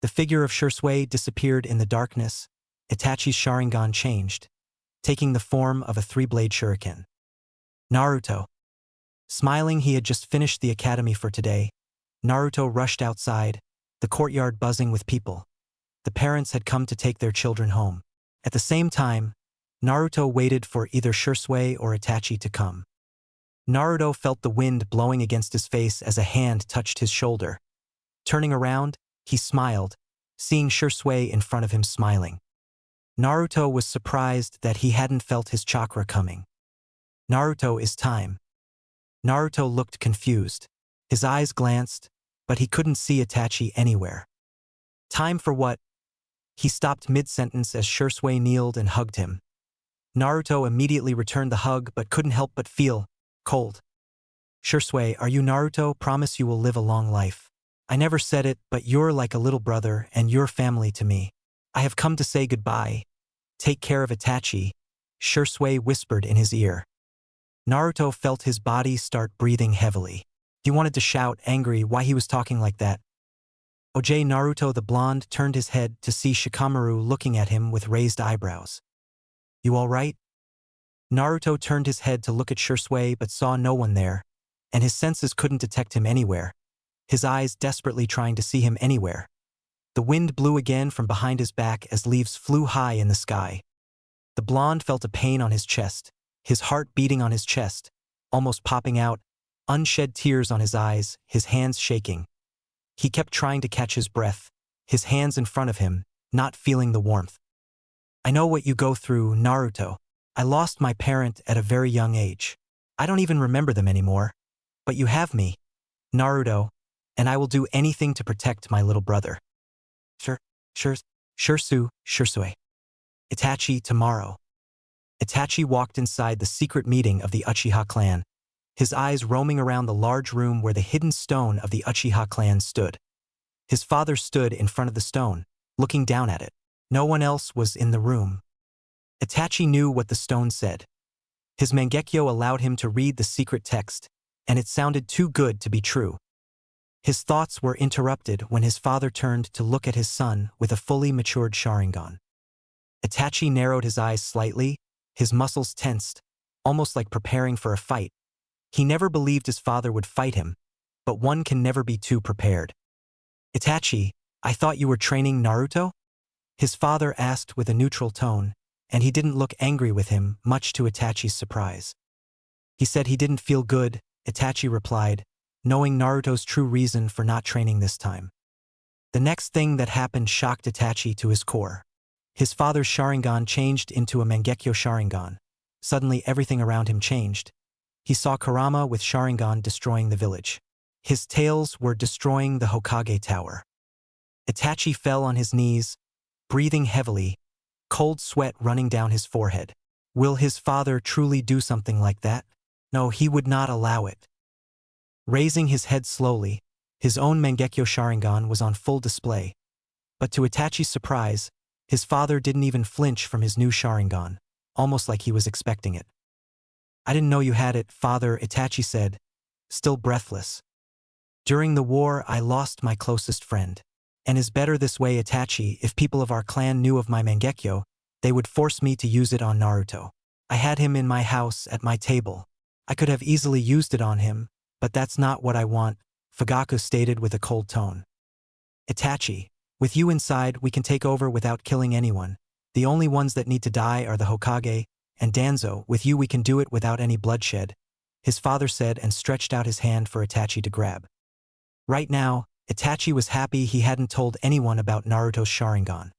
Speaker 1: The figure of Shui disappeared in the darkness. Itachi's Sharingan changed, taking the form of a three-blade shuriken. Naruto. Smiling, he had just finished the academy for today. Naruto rushed outside, the courtyard buzzing with people. The parents had come to take their children home. At the same time, Naruto waited for either Shui or Itachi to come. Naruto felt the wind blowing against his face as a hand touched his shoulder. Turning around, he smiled, seeing Shui in front of him smiling. Naruto was surprised that he hadn't felt his chakra coming. "Naruto, is time." Naruto looked confused. His eyes glanced, but he couldn't see Itachi anywhere. "Time for what?" He stopped mid-sentence as Shui kneeled and hugged him. Naruto immediately returned the hug but couldn't help but feel cold. "Shui, are you Naruto? Promise you will live a long life. I never said it, but you're like a little brother and you're family to me. I have come to say goodbye. Take care of Itachi," Shui whispered in his ear. Naruto felt his body start breathing heavily. He wanted to shout, angry why he was talking like that. OJ Naruto the blonde turned his head to see Shikamaru looking at him with raised eyebrows. "You all right?" Naruto turned his head to look at Shui but saw no one there, and his senses couldn't detect him anywhere, his eyes desperately trying to see him anywhere. The wind blew again from behind his back as leaves flew high in the sky. The blonde felt a pain on his chest, his heart beating on his chest, almost popping out, unshed tears on his eyes, his hands shaking. He kept trying to catch his breath, his hands in front of him, not feeling the warmth. "I know what you go through, Naruto. I lost my parent at a very young age. I don't even remember them anymore. But you have me, Naruto, and I will do anything to protect my little brother." Shui. "Itachi, tomorrow." Itachi walked inside the secret meeting of the Achiha clan, his eyes roaming around the large room where the hidden stone of the Achiha clan stood. His father stood in front of the stone, looking down at it. No one else was in the room. Itachi knew what the stone said. His Mangekyo allowed him to read the secret text, and it sounded too good to be true. His thoughts were interrupted when his father turned to look at his son with a fully matured Sharingan. Itachi narrowed his eyes slightly, his muscles tensed, almost like preparing for a fight. He never believed his father would fight him, but one can never be too prepared. "Itachi, I thought you were training Naruto?" His father asked with a neutral tone, and he didn't look angry with him, much to Itachi's surprise. "He said he didn't feel good," Itachi replied, knowing Naruto's true reason for not training this time. The next thing that happened shocked Itachi to his core. His father's Sharingan changed into a Mangekyo Sharingan. Suddenly everything around him changed. He saw Kurama with Sharingan destroying the village. His tails were destroying the Hokage Tower. Itachi fell on his knees, breathing heavily, cold sweat running down his forehead. Will his father truly do something like that? No, he would not allow it. Raising his head slowly, his own Mangekyo Sharingan was on full display. But to Itachi's surprise, his father didn't even flinch from his new Sharingan, almost like he was expecting it. "I didn't know you had it, father," Itachi said, still breathless. "During the war, I lost my closest friend. And is better this way, Itachi. If people of our clan knew of my Mangekyo, they would force me to use it on Naruto. I had him in my house at my table. I could have easily used it on him, but that's not what I want," Fugaku stated with a cold tone. "Itachi, with you inside, we can take over without killing anyone. The only ones that need to die are the Hokage, and Danzo, with you we can do it without any bloodshed," his father said and stretched out his hand for Itachi to grab. Right now, Itachi was happy he hadn't told anyone about Naruto's Sharingan.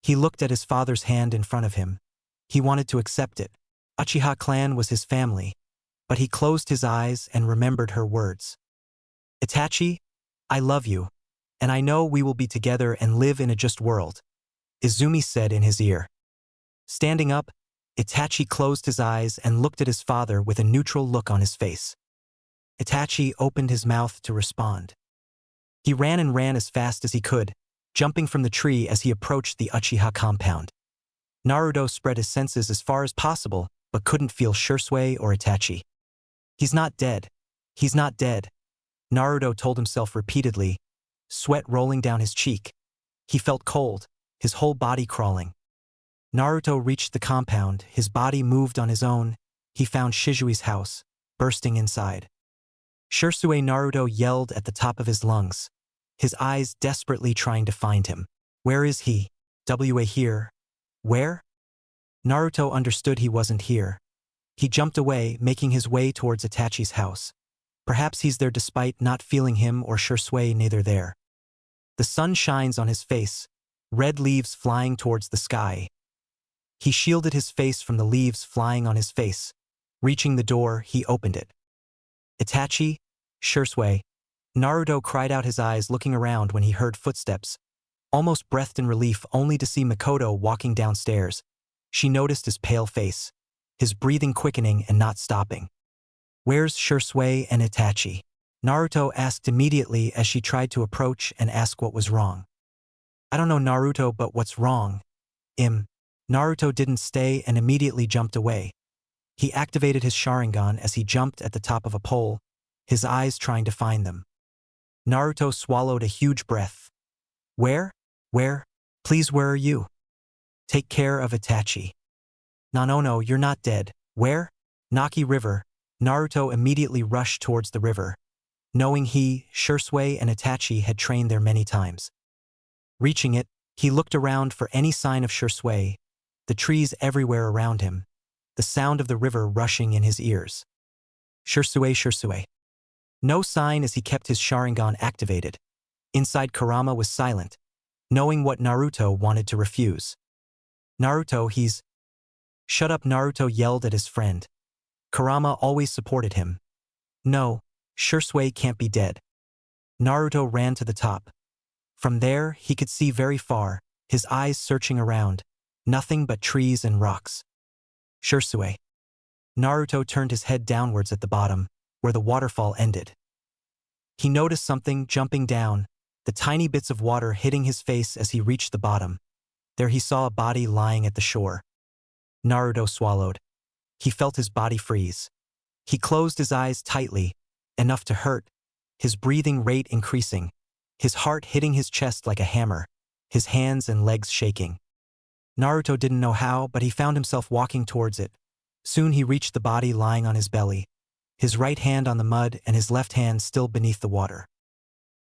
Speaker 1: He looked at his father's hand in front of him. He wanted to accept it. Achiha clan was his family, but he closed his eyes and remembered her words. "Itachi, I love you, And I know we will be together and live in a just world, Izumi said in his ear. Standing up, Itachi closed his eyes and looked at his father with a neutral look on his face. Itachi opened his mouth to respond. He ran and ran as fast as he could, jumping from the tree as he approached the Achiha compound. Naruto spread his senses as far as possible, but couldn't feel Shisui or Itachi. He's not dead. He's not dead, Naruto told himself repeatedly, sweat rolling down his cheek. He felt cold, his whole body crawling. Naruto reached the compound, his body moved on his own. He found Shizui's house, bursting inside. Shisui, Naruto yelled at the top of his lungs, his eyes desperately trying to find him. Where is he? Here. Where? Naruto understood he wasn't here. He jumped away, making his way towards Itachi's house. Perhaps he's there despite not feeling him or Shisui neither there. The sun shines on his face, red leaves flying towards the sky. He shielded his face from the leaves flying on his face. Reaching the door, he opened it. Itachi, Shisui. Naruto cried out, his eyes looking around when he heard footsteps, almost breathed in relief only to see Makoto walking downstairs. She noticed his pale face, his breathing quickening and not stopping. Where's Shisui and Itachi? Naruto asked immediately as she tried to approach and ask what was wrong. I don't know, Naruto, but what's wrong? Naruto didn't stay and immediately jumped away. He activated his Sharingan as he jumped at the top of a pole, his eyes trying to find them. Naruto swallowed a huge breath. Where? Please, where are you? Take care of Itachi. No, you're not dead. Where? Naki River. Naruto immediately rushed towards the river, knowing he, Shisui and Itachi had trained there many times. Reaching it, he looked around for any sign of Shisui, the trees everywhere around him, the sound of the river rushing in his ears. Shisui. No sign as he kept his Sharingan activated. Inside, Kurama was silent, knowing what Naruto wanted to refuse. Naruto, he's... Shut up, Naruto yelled at his friend. Kurama always supported him. No, Shisui can't be dead. Naruto ran to the top. From there, he could see very far, his eyes searching around, nothing but trees and rocks. Shisui. Naruto turned his head downwards at the bottom, where the waterfall ended. He noticed something jumping down, the tiny bits of water hitting his face as he reached the bottom. There he saw a body lying at the shore. Naruto swallowed. He felt his body freeze. He closed his eyes tightly, enough to hurt, his breathing rate increasing, his heart hitting his chest like a hammer, his hands and legs shaking. Naruto didn't know how, but he found himself walking towards it. Soon he reached the body lying on his belly, his right hand on the mud and his left hand still beneath the water.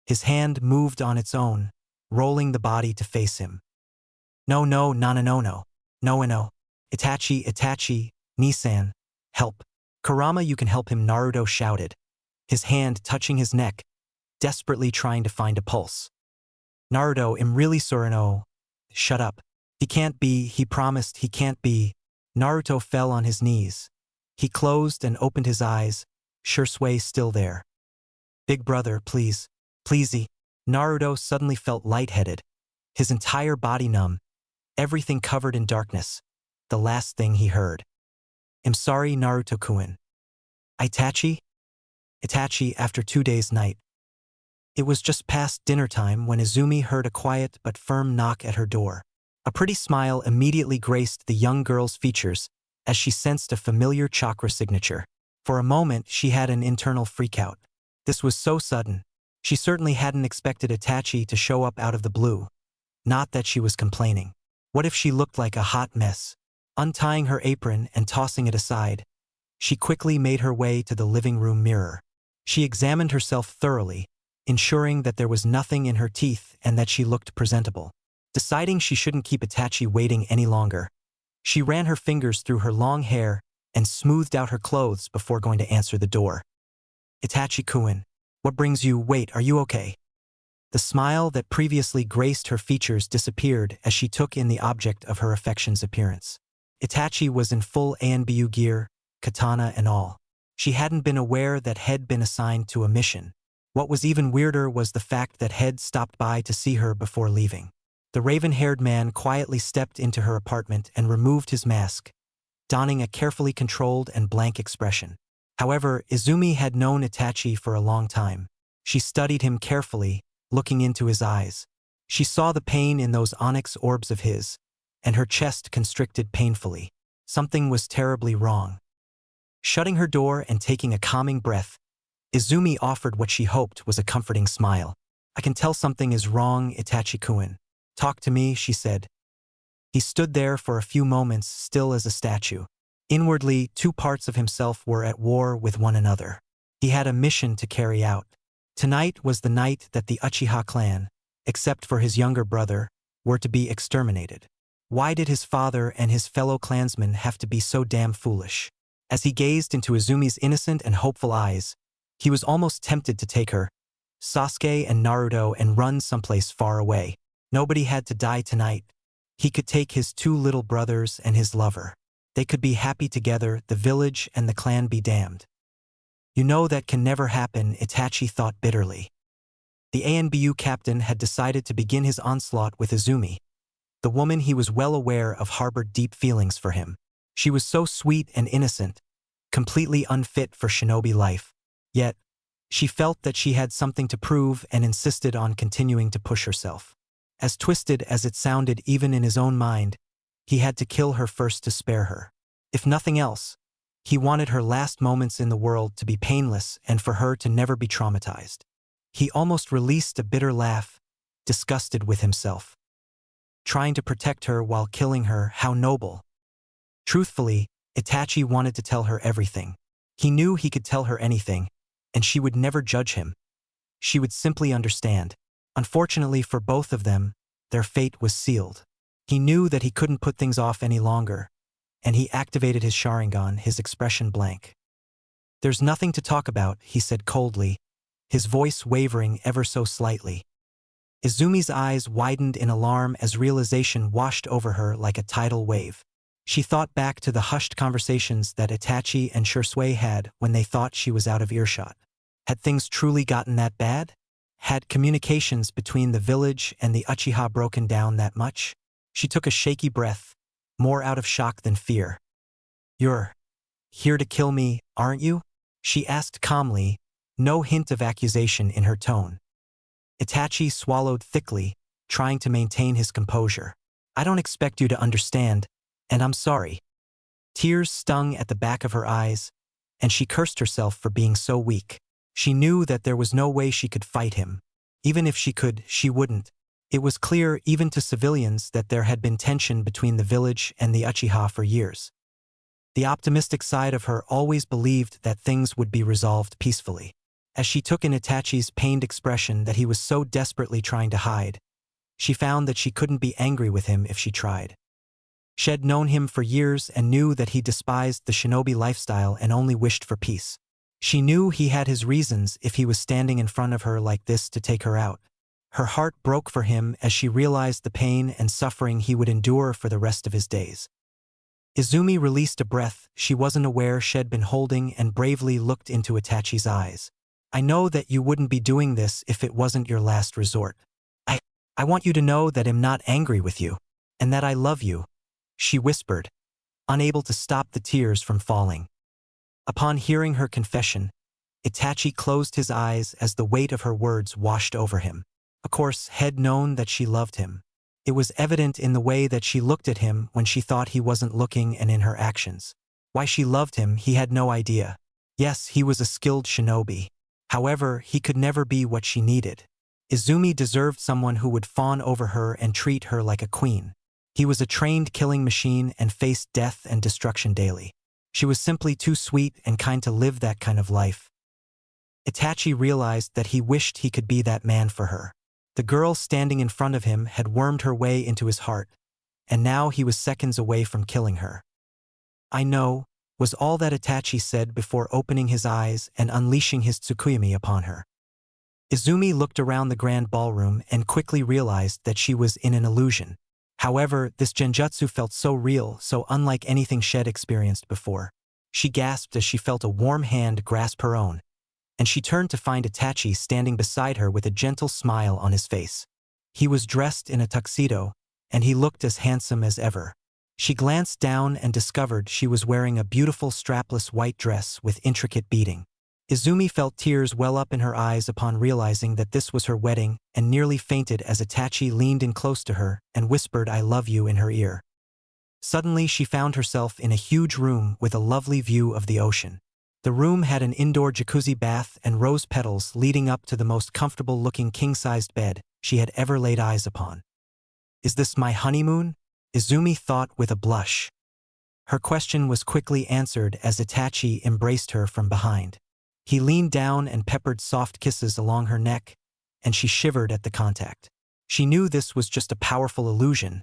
Speaker 1: His hand moved on its own, rolling the body to face him. No. Itachi, Nisan, help. Kurama, you can help him, Naruto shouted, his hand touching his neck, desperately trying to find a pulse. Naruto, I'm really sorry, no. Shut up. He can't be, he promised he can't be. Naruto fell on his knees. He closed and opened his eyes, Shisui still there. Big brother, please. Naruto suddenly felt lightheaded, his entire body numb, everything covered in darkness. The last thing he heard. I'm sorry, Naruto-kun. Itachi, after 2 days' night. It was just past dinner time when Izumi heard a quiet but firm knock at her door. A pretty smile immediately graced the young girl's features as she sensed a familiar chakra signature. For a moment, she had an internal freakout. This was so sudden. She certainly hadn't expected Itachi to show up out of the blue. Not that she was complaining. What if she looked like a hot mess? Untying her apron and tossing it aside, she quickly made her way to the living room mirror. She examined herself thoroughly, ensuring that there was nothing in her teeth and that she looked presentable. Deciding she shouldn't keep Itachi waiting any longer, she ran her fingers through her long hair and smoothed out her clothes before going to answer the door. Itachi-kun, what brings you? Wait, are you okay? The smile that previously graced her features disappeared as she took in the object of her affection's appearance. Itachi was in full Anbu gear, katana and all. She hadn't been aware that had been assigned to a mission. What was even weirder was the fact that Head stopped by to see her before leaving. The raven-haired man quietly stepped into her apartment and removed his mask, donning a carefully controlled and blank expression. However, Izumi had known Itachi for a long time. She studied him carefully, looking into his eyes. She saw the pain in those onyx orbs of his, and her chest constricted painfully. Something was terribly wrong. Shutting her door and taking a calming breath, Izumi offered what she hoped was a comforting smile. "I can tell something is wrong, Itachi-kun. Talk to me," she said. He stood there for a few moments, still as a statue. Inwardly, two parts of himself were at war with one another. He had a mission to carry out. Tonight was the night that the Achiha clan, except for his younger brother, were to be exterminated. Why did his father and his fellow clansmen have to be so damn foolish? As he gazed into Izumi's innocent and hopeful eyes, he was almost tempted to take her, Sasuke and Naruto, and run someplace far away. Nobody had to die tonight. He could take his two little brothers and his lover. They could be happy together, the village and the clan be damned. "You know that can never happen," Itachi thought bitterly. The ANBU captain had decided to begin his onslaught with Izumi, the woman he was well aware of harbored deep feelings for him. She was so sweet and innocent, completely unfit for shinobi life. Yet, she felt that she had something to prove and insisted on continuing to push herself. As twisted as it sounded even in his own mind, he had to kill her first to spare her. If nothing else, he wanted her last moments in the world to be painless and for her to never be traumatized. He almost released a bitter laugh, disgusted with himself. Trying to protect her while killing her, how noble. Truthfully, Itachi wanted to tell her everything. He knew he could tell her anything, and she would never judge him. She would simply understand. Unfortunately for both of them, their fate was sealed. He knew that he couldn't put things off any longer, and he activated his Sharingan, his expression blank. "There's nothing to talk about," he said coldly, his voice wavering ever so slightly. Izumi's eyes widened in alarm as realization washed over her like a tidal wave. She thought back to the hushed conversations that Itachi and Shursui had when they thought she was out of earshot. Had things truly gotten that bad? Had communications between the village and the Achiha broken down that much? She took a shaky breath, more out of shock than fear. "You're here to kill me, aren't you?" she asked calmly, no hint of accusation in her tone. Itachi swallowed thickly, trying to maintain his composure. "I don't expect you to understand, and I'm sorry." Tears stung at the back of her eyes, and she cursed herself for being so weak. She knew that there was no way she could fight him. Even if she could, she wouldn't. It was clear even to civilians that there had been tension between the village and the Achiha for years. The optimistic side of her always believed that things would be resolved peacefully. As she took in Itachi's pained expression that he was so desperately trying to hide, she found that she couldn't be angry with him if she tried. She had known him for years and knew that he despised the shinobi lifestyle and only wished for peace. She knew he had his reasons if he was standing in front of her like this to take her out. Her heart broke for him as she realized the pain and suffering he would endure for the rest of his days. Izumi released a breath she wasn't aware she'd been holding and bravely looked into Itachi's eyes. "I know that you wouldn't be doing this if it wasn't your last resort. I want you to know that I'm not angry with you, and that I love you," she whispered, unable to stop the tears from falling. Upon hearing her confession, Itachi closed his eyes as the weight of her words washed over him. Of course, had known that she loved him. It was evident in the way that she looked at him when she thought he wasn't looking and in her actions. Why she loved him, he had no idea. Yes, he was a skilled shinobi. However, he could never be what she needed. Izumi deserved someone who would fawn over her and treat her like a queen. He was a trained killing machine and faced death and destruction daily. She was simply too sweet and kind to live that kind of life. Itachi realized that he wished he could be that man for her. The girl standing in front of him had wormed her way into his heart, and now he was seconds away from killing her. "I know," was all that Itachi said before opening his eyes and unleashing his Tsukuyomi upon her. Izumi looked around the grand ballroom and quickly realized that she was in an illusion. However, this genjutsu felt so real, so unlike anything she'd experienced before. She gasped as she felt a warm hand grasp her own, and she turned to find Itachi standing beside her with a gentle smile on his face. He was dressed in a tuxedo, and he looked as handsome as ever. She glanced down and discovered she was wearing a beautiful strapless white dress with intricate beading. Izumi felt tears well up in her eyes upon realizing that this was her wedding and nearly fainted as Itachi leaned in close to her and whispered "I love you" in her ear. Suddenly she found herself in a huge room with a lovely view of the ocean. The room had an indoor jacuzzi bath and rose petals leading up to the most comfortable-looking king-sized bed she had ever laid eyes upon. "Is this my honeymoon?" Izumi thought with a blush. Her question was quickly answered as Itachi embraced her from behind. He leaned down and peppered soft kisses along her neck, and she shivered at the contact. She knew this was just a powerful illusion,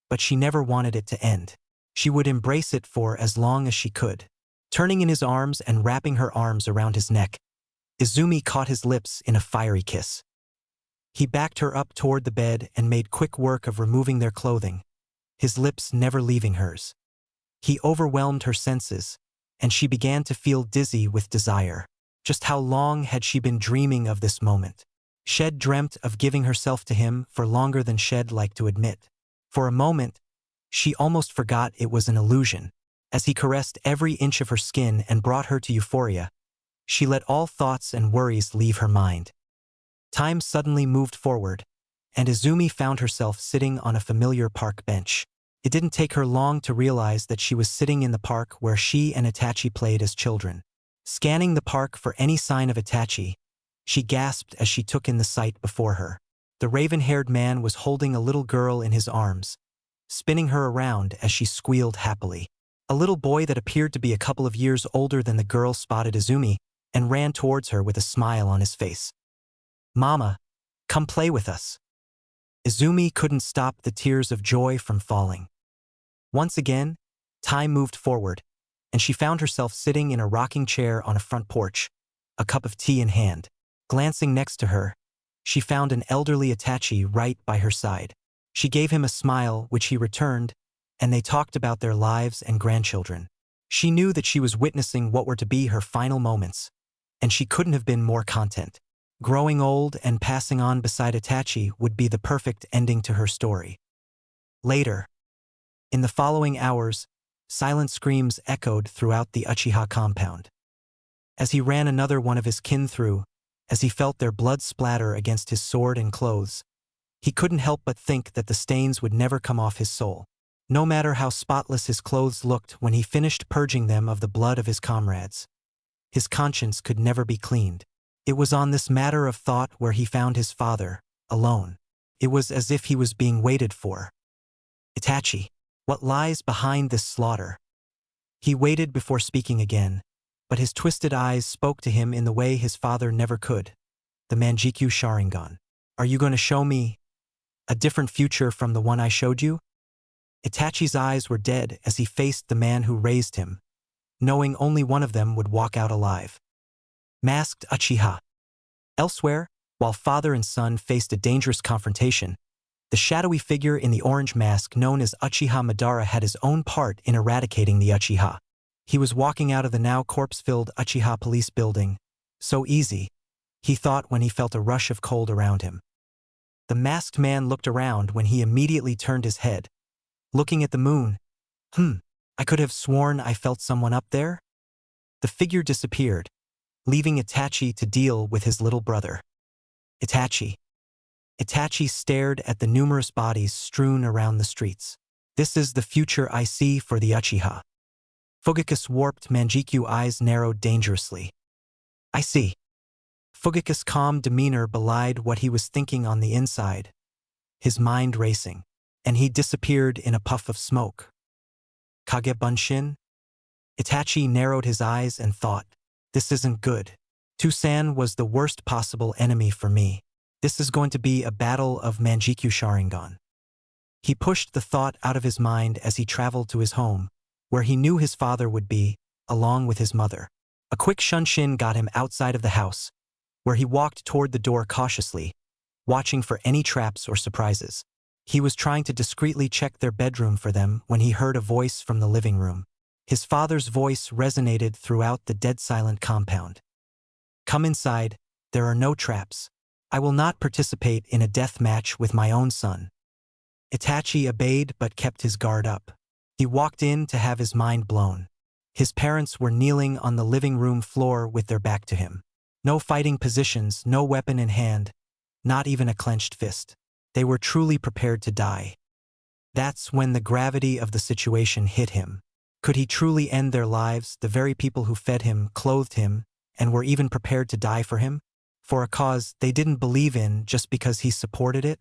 Speaker 1: but she never wanted it to end. She would embrace it for as long as she could. Turning in his arms and wrapping her arms around his neck, Izumi caught his lips in a fiery kiss. He backed her up toward the bed and made quick work of removing their clothing, his lips never leaving hers. He overwhelmed her senses, and she began to feel dizzy with desire. Just how long had she been dreaming of this moment? Shed dreamt of giving herself to him for longer than Shed liked to admit. For a moment, she almost forgot it was an illusion. As he caressed every inch of her skin and brought her to euphoria, she let all thoughts and worries leave her mind. Time suddenly moved forward, and Izumi found herself sitting on a familiar park bench. It didn't take her long to realize that she was sitting in the park where she and Itachi played as children. Scanning the park for any sign of Itachi, she gasped as she took in the sight before her. The raven-haired man was holding a little girl in his arms, spinning her around as she squealed happily. A little boy that appeared to be a couple of years older than the girl spotted Izumi and ran towards her with a smile on his face. "Mama, come play with us." Izumi couldn't stop the tears of joy from falling. Once again, time moved forward, and she found herself sitting in a rocking chair on a front porch, a cup of tea in hand. Glancing next to her, she found an elderly Itachi right by her side. She gave him a smile, which he returned, and they talked about their lives and grandchildren. She knew that she was witnessing what were to be her final moments, and she couldn't have been more content. Growing old and passing on beside Itachi would be the perfect ending to her story. Later, in the following hours, silent screams echoed throughout the Achiha compound. As he ran another one of his kin through, as he felt their blood splatter against his sword and clothes, he couldn't help but think that the stains would never come off his soul. No matter how spotless his clothes looked when he finished purging them of the blood of his comrades, his conscience could never be cleaned. It was on this matter of thought where he found his father, alone. It was as if he was being waited for. "Itachi, what lies behind this slaughter?" He waited before speaking again, but his twisted eyes spoke to him in the way his father never could. "The Manjikyu Sharingan. Are you going to show me a different future from the one I showed you?" Itachi's eyes were dead as he faced the man who raised him, knowing only one of them would walk out alive. Masked Achiha. Elsewhere, while father and son faced a dangerous confrontation, the shadowy figure in the orange mask known as Achiha Madara had his own part in eradicating the Achiha. He was walking out of the now corpse-filled Achiha police building. So easy, he thought when he felt a rush of cold around him. The masked man looked around when he immediately turned his head, looking at the moon. I could have sworn I felt someone up there." The figure disappeared, leaving Itachi to deal with his little brother. Itachi. Itachi stared at the numerous bodies strewn around the streets. "This is the future I see for the Achiha." Fugaku's warped Manjikyu eyes narrowed dangerously. "I see." Fugaku's calm demeanor belied what he was thinking on the inside, his mind racing, and he disappeared in a puff of smoke. Kage Bunshin? Itachi narrowed his eyes and thought, "This isn't good. Tusan was the worst possible enemy for me. This is going to be a battle of Manjikyu Sharingan." He pushed the thought out of his mind as he traveled to his home, where he knew his father would be, along with his mother. A quick shunshin got him outside of the house, where he walked toward the door cautiously, watching for any traps or surprises. He was trying to discreetly check their bedroom for them when he heard a voice from the living room. His father's voice resonated throughout the dead-silent compound. Come inside, there are no traps. I will not participate in a death match with my own son. Itachi obeyed but kept his guard up. He walked in to have his mind blown. His parents were kneeling on the living room floor with their back to him. No fighting positions, no weapon in hand, not even a clenched fist. They were truly prepared to die. That's when the gravity of the situation hit him. Could he truly end their lives, the very people who fed him, clothed him, and were even prepared to die for him? For a cause they didn't believe in just because he supported it?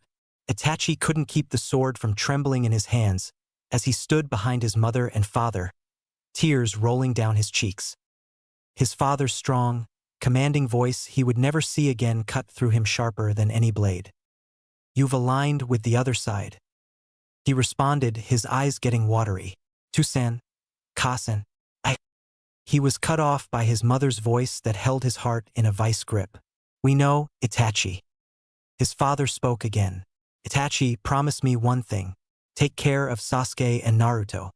Speaker 1: Itachi couldn't keep the sword from trembling in his hands as he stood behind his mother and father, tears rolling down his cheeks. His father's strong, commanding voice he would never see again cut through him sharper than any blade. You've aligned with the other side. He responded, his eyes getting watery. Tusan, Kasen, I. He was cut off by his mother's voice that held his heart in a vice grip. We know, Itachi. His father spoke again. Itachi, promise me one thing. Take care of Sasuke and Naruto.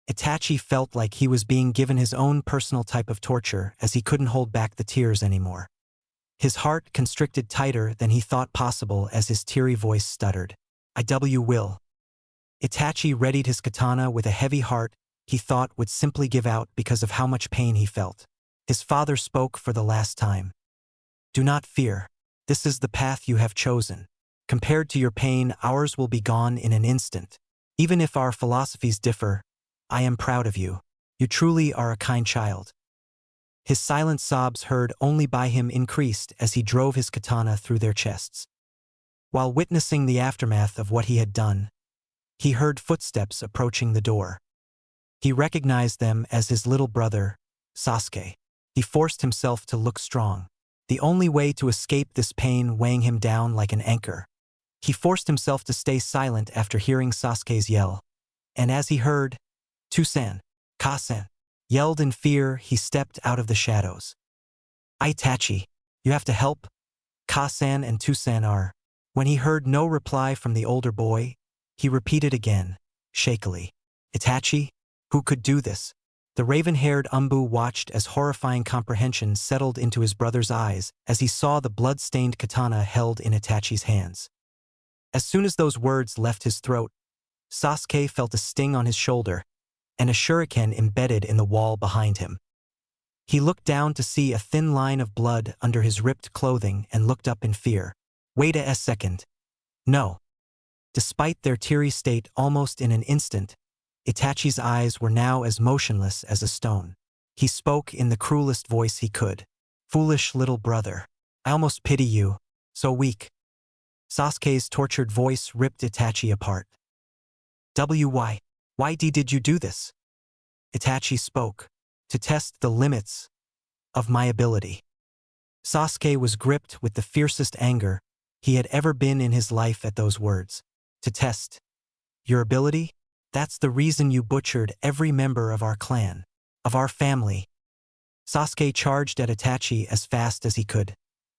Speaker 1: Itachi felt like he was being given his own personal type of torture as he couldn't hold back the tears anymore. His heart constricted tighter than he thought possible as his teary voice stuttered. I will. Itachi readied his katana with a heavy heart he thought would simply give out because of how much pain he felt. His father spoke for the last time. Do not fear. This is the path you have chosen. Compared to your pain, ours will be gone in an instant. Even if our philosophies differ, I am proud of you. You truly are a kind child. His silent sobs heard only by him increased as he drove his katana through their chests. While witnessing the aftermath of what he had done, he heard footsteps approaching the door. He recognized them as his little brother, Sasuke. He forced himself to look strong. The only way to escape this pain weighing him down like an anchor. He forced himself to stay silent after hearing Sasuke's yell. And as he heard, Tusan, Kasen, yelled in fear, he stepped out of the shadows. Itachi, you have to help. Kasen and Tusan are. When he heard no reply from the older boy, he repeated again, shakily. Itachi? Who could do this? The raven-haired Umbu watched as horrifying comprehension settled into his brother's eyes as he saw the blood-stained katana held in Itachi's hands. As soon as those words left his throat, Sasuke felt a sting on his shoulder and a shuriken embedded in the wall behind him. He looked down to see a thin line of blood under his ripped clothing and looked up in fear. Wait a second. No. Despite their teary state almost in an instant, Itachi's eyes were now as motionless as a stone. He spoke in the cruelest voice he could. Foolish little brother. I almost pity you. So weak. Sasuke's tortured voice ripped Itachi apart. Why did you do this? Itachi spoke. To test the limits of my ability. Sasuke was gripped with the fiercest anger he had ever been in his life at those words. To test your ability? That's the reason you butchered every member of our clan, of our family. Sasuke charged at Itachi as fast as he could,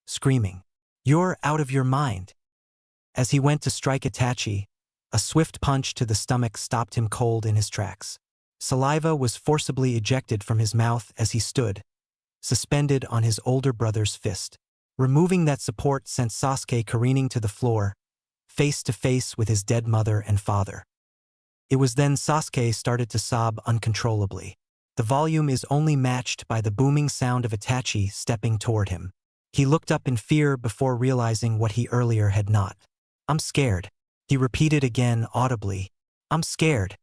Speaker 1: screaming, You're out of your mind. As he went to strike Itachi, a swift punch to the stomach stopped him cold in his tracks. Saliva was forcibly ejected from his mouth as he stood, suspended on his older brother's fist. Removing that support sent Sasuke careening to the floor, face to face with his dead mother and father. It was then Sasuke started to sob uncontrollably. The volume is only matched by the booming sound of Itachi stepping toward him. He looked up in fear before realizing what he earlier had not. I'm scared. He repeated again audibly. I'm scared.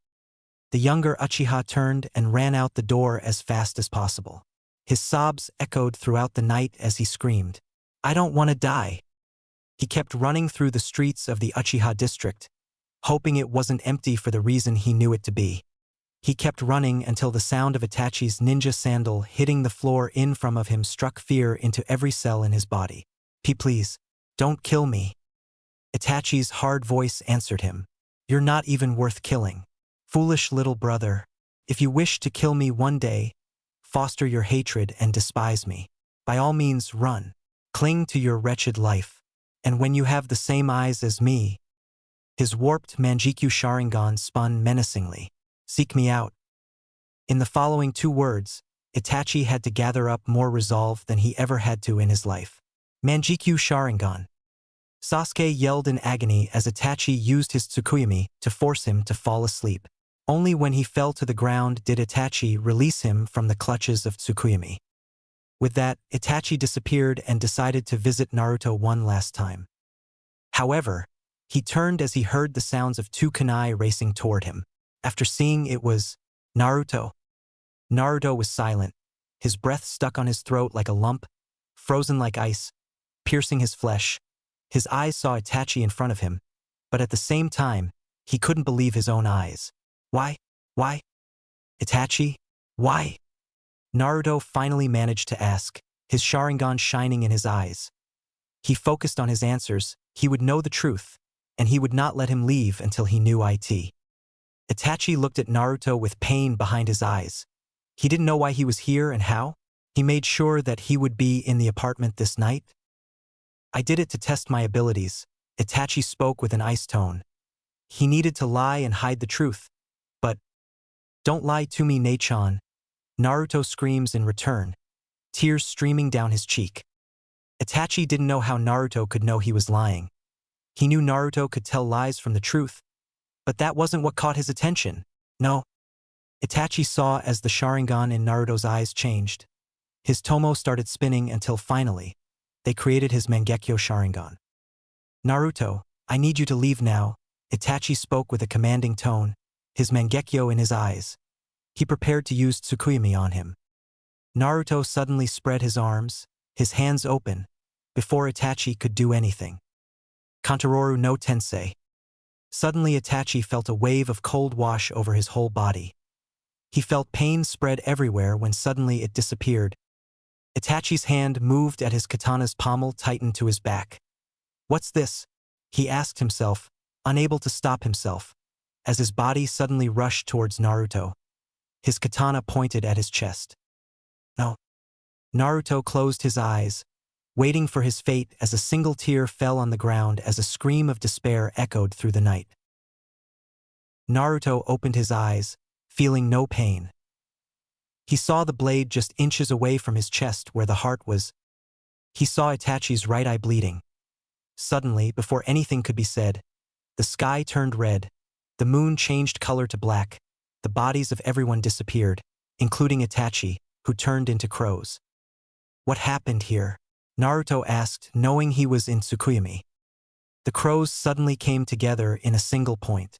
Speaker 1: The younger Achiha turned and ran out the door as fast as possible. His sobs echoed throughout the night as he screamed, I don't want to die. He kept running through the streets of the Achiha district, hoping it wasn't empty for the reason he knew it to be. He kept running until the sound of Itachi's ninja sandal hitting the floor in front of him struck fear into every cell in his body. Please, don't kill me. Itachi's hard voice answered him. You're not even worth killing. Foolish little brother. If you wish to kill me one day, foster your hatred and despise me. By all means run. Cling to your wretched life. And when you have the same eyes as me, his warped Manjikyu Sharingan spun menacingly. Seek me out. In the following 2 words, Itachi had to gather up more resolve than he ever had to in his life. Manjikyu Sharingan. Sasuke yelled in agony as Itachi used his Tsukuyomi to force him to fall asleep. Only when he fell to the ground did Itachi release him from the clutches of Tsukuyomi. With that, Itachi disappeared and decided to visit Naruto one last time. However, he turned as he heard the sounds of two kunai racing toward him. After seeing it was Naruto. Naruto was silent, his breath stuck on his throat like a lump, frozen like ice, piercing his flesh. His eyes saw Itachi in front of him, but at the same time, he couldn't believe his own eyes. Why? Why? Itachi? Why? Naruto finally managed to ask, his Sharingan shining in his eyes. He focused on his answers, he would know the truth, and he would not let him leave until he knew it. Itachi looked at Naruto with pain behind his eyes. He didn't know why he was here and how. He made sure that he would be in the apartment this night. I did it to test my abilities, Itachi spoke with an ice tone. He needed to lie and hide the truth. But, don't lie to me, Nachan. Naruto screams in return, tears streaming down his cheek. Itachi didn't know how Naruto could know he was lying. He knew Naruto could tell lies from the truth, but that wasn't what caught his attention. No. Itachi saw as the Sharingan in Naruto's eyes changed. His Tomo started spinning until finally, they created his Mangekyo Sharingan. Naruto, I need you to leave now, Itachi spoke with a commanding tone, his Mangekyo in his eyes. He prepared to use Tsukuyomi on him. Naruto suddenly spread his arms, his hands open, before Itachi could do anything. Kantaroru no Tensei. Suddenly Itachi felt a wave of cold wash over his whole body. He felt pain spread everywhere when suddenly it disappeared. Itachi's hand moved at his katana's pommel tightened to his back. What's this? He asked himself, unable to stop himself, as his body suddenly rushed towards Naruto. His katana pointed at his chest. No. Naruto closed his eyes, waiting for his fate as a single tear fell on the ground as a scream of despair echoed through the night. Naruto opened his eyes, feeling no pain. He saw the blade just inches away from his chest where the heart was. He saw Itachi's right eye bleeding. Suddenly, before anything could be said, the sky turned red, the moon changed color to black, the bodies of everyone disappeared, including Itachi, who turned into crows. What happened here? Naruto asked, knowing he was in Tsukuyomi. The crows suddenly came together in a single point.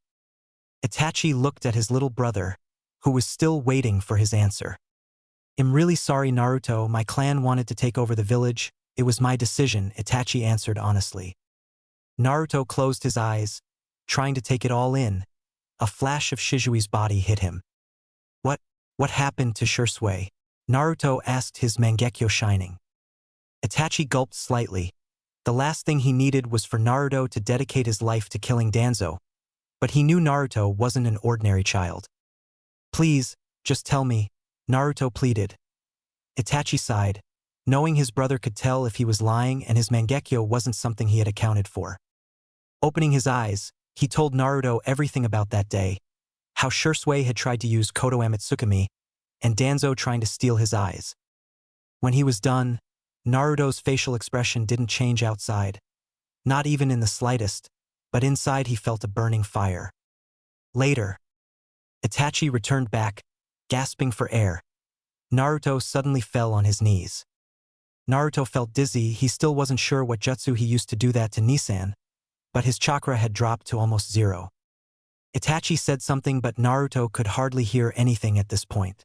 Speaker 1: Itachi looked at his little brother, who was still waiting for his answer. I'm really sorry, Naruto, my clan wanted to take over the village. It was my decision, Itachi answered honestly. Naruto closed his eyes, trying to take it all in. A flash of Shizui's body hit him. What happened to Shisui? Naruto asked, his Mangekyo shining. Itachi gulped slightly. The last thing he needed was for Naruto to dedicate his life to killing Danzo, but he knew Naruto wasn't an ordinary child. Please, just tell me, Naruto pleaded. Itachi sighed, knowing his brother could tell if he was lying and his Mangekyo wasn't something he had accounted for. Opening his eyes, he told Naruto everything about that day, how Shisui had tried to use Koto Amatsukami, and Danzo trying to steal his eyes. When he was done, Naruto's facial expression didn't change outside, not even in the slightest, but inside he felt a burning fire. Later, Itachi returned back, gasping for air. Naruto suddenly fell on his knees. Naruto felt dizzy. He still wasn't sure what jutsu he used to do that to Nissan, but his chakra had dropped to almost zero. Itachi said something, but Naruto could hardly hear anything at this point.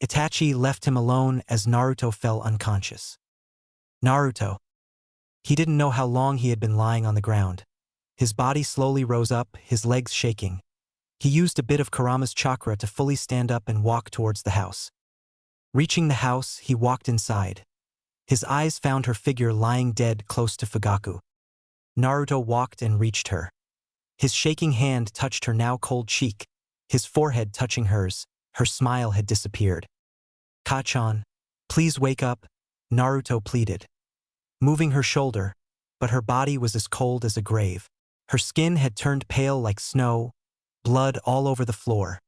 Speaker 1: Itachi left him alone as Naruto fell unconscious. Naruto. He didn't know how long he had been lying on the ground. His body slowly rose up, his legs shaking. He used a bit of Kurama's chakra to fully stand up and walk towards the house. Reaching the house, he walked inside. His eyes found her figure lying dead close to Fugaku. Naruto walked and reached her. His shaking hand touched her now cold cheek, his forehead touching hers. Her smile had disappeared. Kachan, please wake up, Naruto pleaded. Moving her shoulder, but her body was as cold as a grave. Her skin had turned pale like snow, blood all over the floor.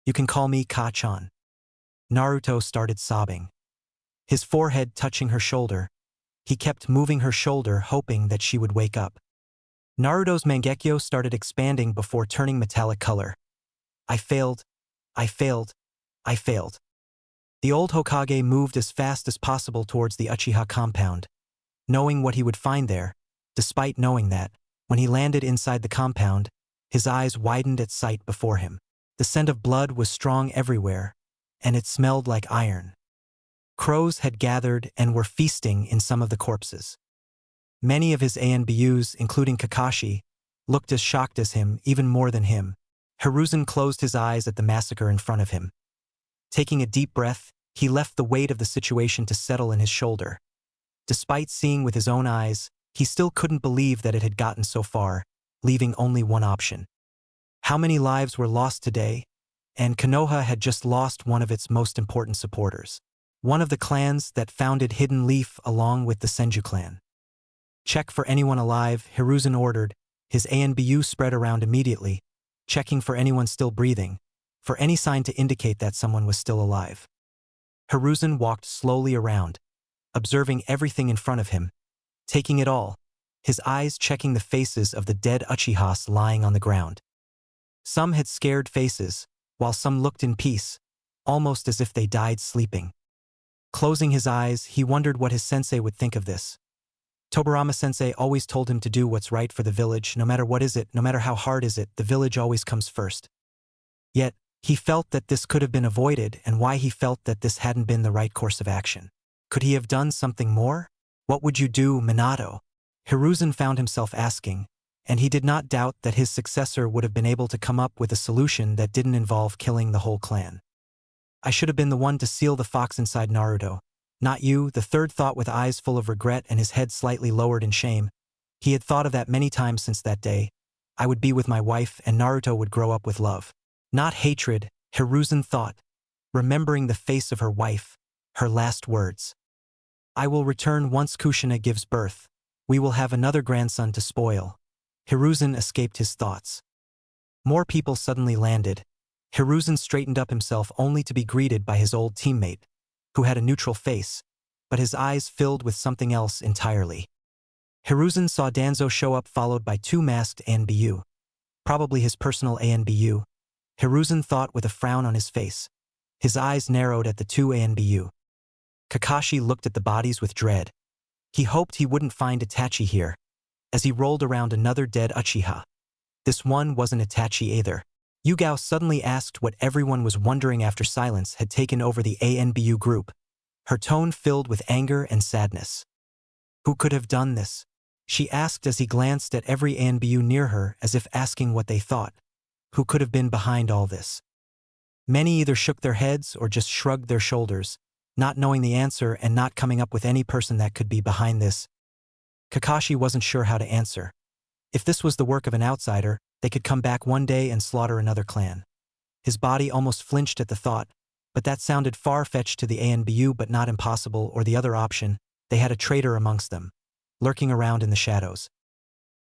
Speaker 1: You can call me Kachan. Naruto started sobbing. His forehead touching her shoulder. He kept moving her shoulder, hoping that she would wake up. Naruto's Mangekyo started expanding before turning metallic color. I failed. I failed. I failed. The old Hokage moved as fast as possible towards the Achiha compound, knowing what he would find there. Despite knowing that, when he landed inside the compound, his eyes widened at sight before him. The scent of blood was strong everywhere, and it smelled like iron. Crows had gathered and were feasting in some of the corpses. Many of his ANBUs, including Kakashi, looked as shocked as him, even more than him. Hiruzen closed his eyes at the massacre in front of him. Taking a deep breath, he left the weight of the situation to settle in his shoulder. Despite seeing with his own eyes, he still couldn't believe that it had gotten so far, leaving only one option. How many lives were lost today? And Konoha had just lost one of its most important supporters. One of the clans that founded Hidden Leaf along with the Senju clan. Check for anyone alive, Hiruzen ordered. His ANBU spread around immediately, checking for anyone still breathing, for any sign to indicate that someone was still alive. Hiruzen walked slowly around, observing everything in front of him, taking it all, his eyes checking the faces of the dead Uchihas lying on the ground. Some had scared faces, while some looked in peace, almost as if they died sleeping. Closing his eyes, he wondered what his sensei would think of this. Tobirama-sensei always told him to do what's right for the village, no matter what is it, no matter how hard is it, the village always comes first. Yet, he felt that this could have been avoided, and why he felt that this hadn't been the right course of action. Could he have done something more? What would you do, Minato? Hiruzen found himself asking, and he did not doubt that his successor would have been able to come up with a solution that didn't involve killing the whole clan. I should have been the one to seal the fox inside Naruto. Not you, the third thought with eyes full of regret and his head slightly lowered in shame. He had thought of that many times since that day. I would be with my wife and Naruto would grow up with love. Not hatred, Hiruzen thought, remembering the face of her wife, her last words. I will return once Kushina gives birth. We will have another grandson to spoil. Hiruzen escaped his thoughts. More people suddenly landed. Hiruzen straightened up himself only to be greeted by his old teammate, who had a neutral face, but his eyes filled with something else entirely. Hiruzen saw Danzo show up followed by two masked ANBU. Probably his personal ANBU. Hiruzen thought with a frown on his face. His eyes narrowed at the two ANBU. Kakashi looked at the bodies with dread. He hoped he wouldn't find Itachi here, as he rolled around another dead Achiha. This one wasn't Itachi either. Yugao suddenly asked what everyone was wondering after silence had taken over the ANBU group, her tone filled with anger and sadness. Who could have done this? She asked as he glanced at every ANBU near her as if asking what they thought. Who could have been behind all this? Many either shook their heads or just shrugged their shoulders, not knowing the answer and not coming up with any person that could be behind this. Kakashi wasn't sure how to answer. If this was the work of an outsider, they could come back one day and slaughter another clan. His body almost flinched at the thought, but that sounded far-fetched to the ANBU but not impossible, or the other option, they had a traitor amongst them, lurking around in the shadows.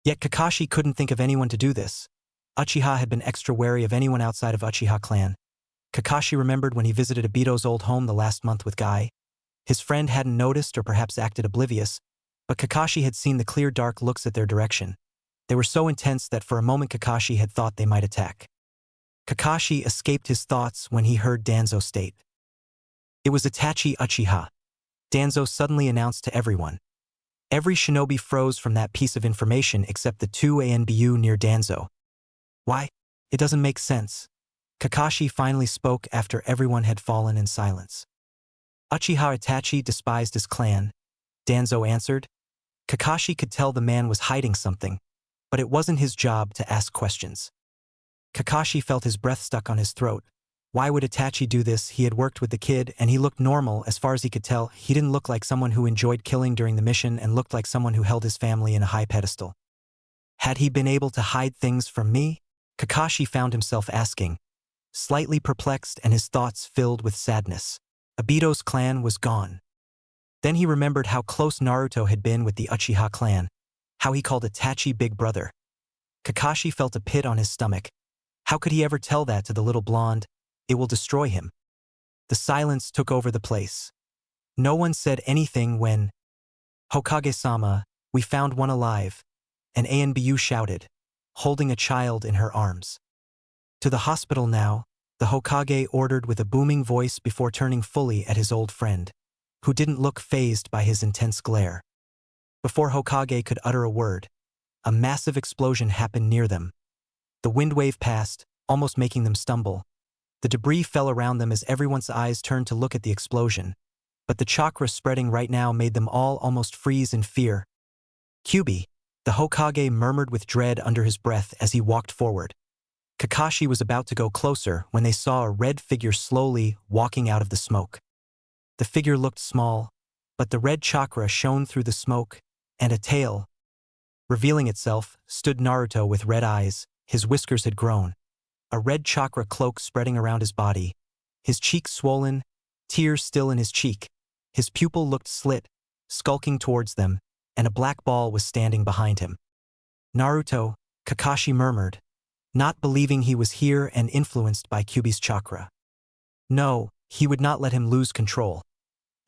Speaker 1: Yet Kakashi couldn't think of anyone to do this. Achiha had been extra wary of anyone outside of Achiha clan. Kakashi remembered when he visited Obito's old home the last month with Guy. His friend hadn't noticed or perhaps acted oblivious, but Kakashi had seen the clear dark looks at their direction. They were so intense that for a moment Kakashi had thought they might attack. Kakashi escaped his thoughts when he heard Danzo state. It was Itachi Achiha. Danzo suddenly announced to everyone. Every shinobi froze from that piece of information except the two ANBU near Danzo. Why? It doesn't make sense. Kakashi finally spoke after everyone had fallen in silence. Achiha Itachi despised his clan, Danzo answered. Kakashi could tell the man was hiding something, but it wasn't his job to ask questions. Kakashi felt his breath stuck on his throat. Why would Itachi do this? He had worked with the kid and he looked normal as far as he could tell. He didn't look like someone who enjoyed killing during the mission and looked like someone who held his family in a high pedestal. Had he been able to hide things from me? Kakashi found himself asking, slightly perplexed and his thoughts filled with sadness. Obito's clan was gone. Then he remembered how close Naruto had been with the Uchiha clan, how he called Itachi big brother. Kakashi felt a pit on his stomach. How could he ever tell that to the little blonde? It will destroy him. The silence took over the place. No one said anything when, "Hokage-sama, we found one alive," an ANBU shouted, holding a child in her arms. "To the hospital now," the Hokage ordered with a booming voice before turning fully at his old friend, who didn't look fazed by his intense glare. Before Hokage could utter a word, a massive explosion happened near them. The wind wave passed, almost making them stumble. The debris fell around them as everyone's eyes turned to look at the explosion, but the chakra spreading right now made them all almost freeze in fear. "Kyubi," the Hokage murmured with dread under his breath as he walked forward. Kakashi was about to go closer when they saw a red figure slowly walking out of the smoke. The figure looked small, but the red chakra shone through the smoke, and a tail, revealing itself, stood Naruto with red eyes. His whiskers had grown, a red chakra cloak spreading around his body, his cheeks swollen, tears still in his cheek. His pupil looked slit, skulking towards them, and a black ball was standing behind him. "Naruto," Kakashi murmured, not believing he was here and influenced by Kyubi's chakra. No, he would not let him lose control.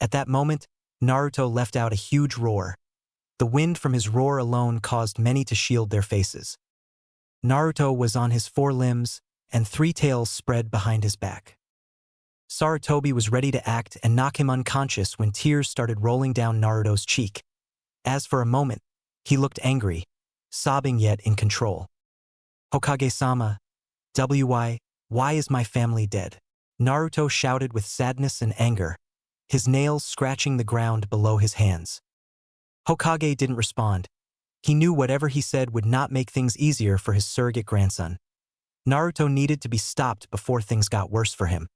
Speaker 1: At that moment, Naruto let out a huge roar. The wind from his roar alone caused many to shield their faces. Naruto was on his four limbs, and three tails spread behind his back. Sarutobi was ready to act and knock him unconscious when tears started rolling down Naruto's cheek. As for a moment, he looked angry, sobbing yet in control. "Hokage-sama, why is my family dead?" Naruto shouted with sadness and anger, his nails scratching the ground below his hands. Hokage didn't respond. He knew whatever he said would not make things easier for his surrogate grandson. Naruto needed to be stopped before things got worse for him.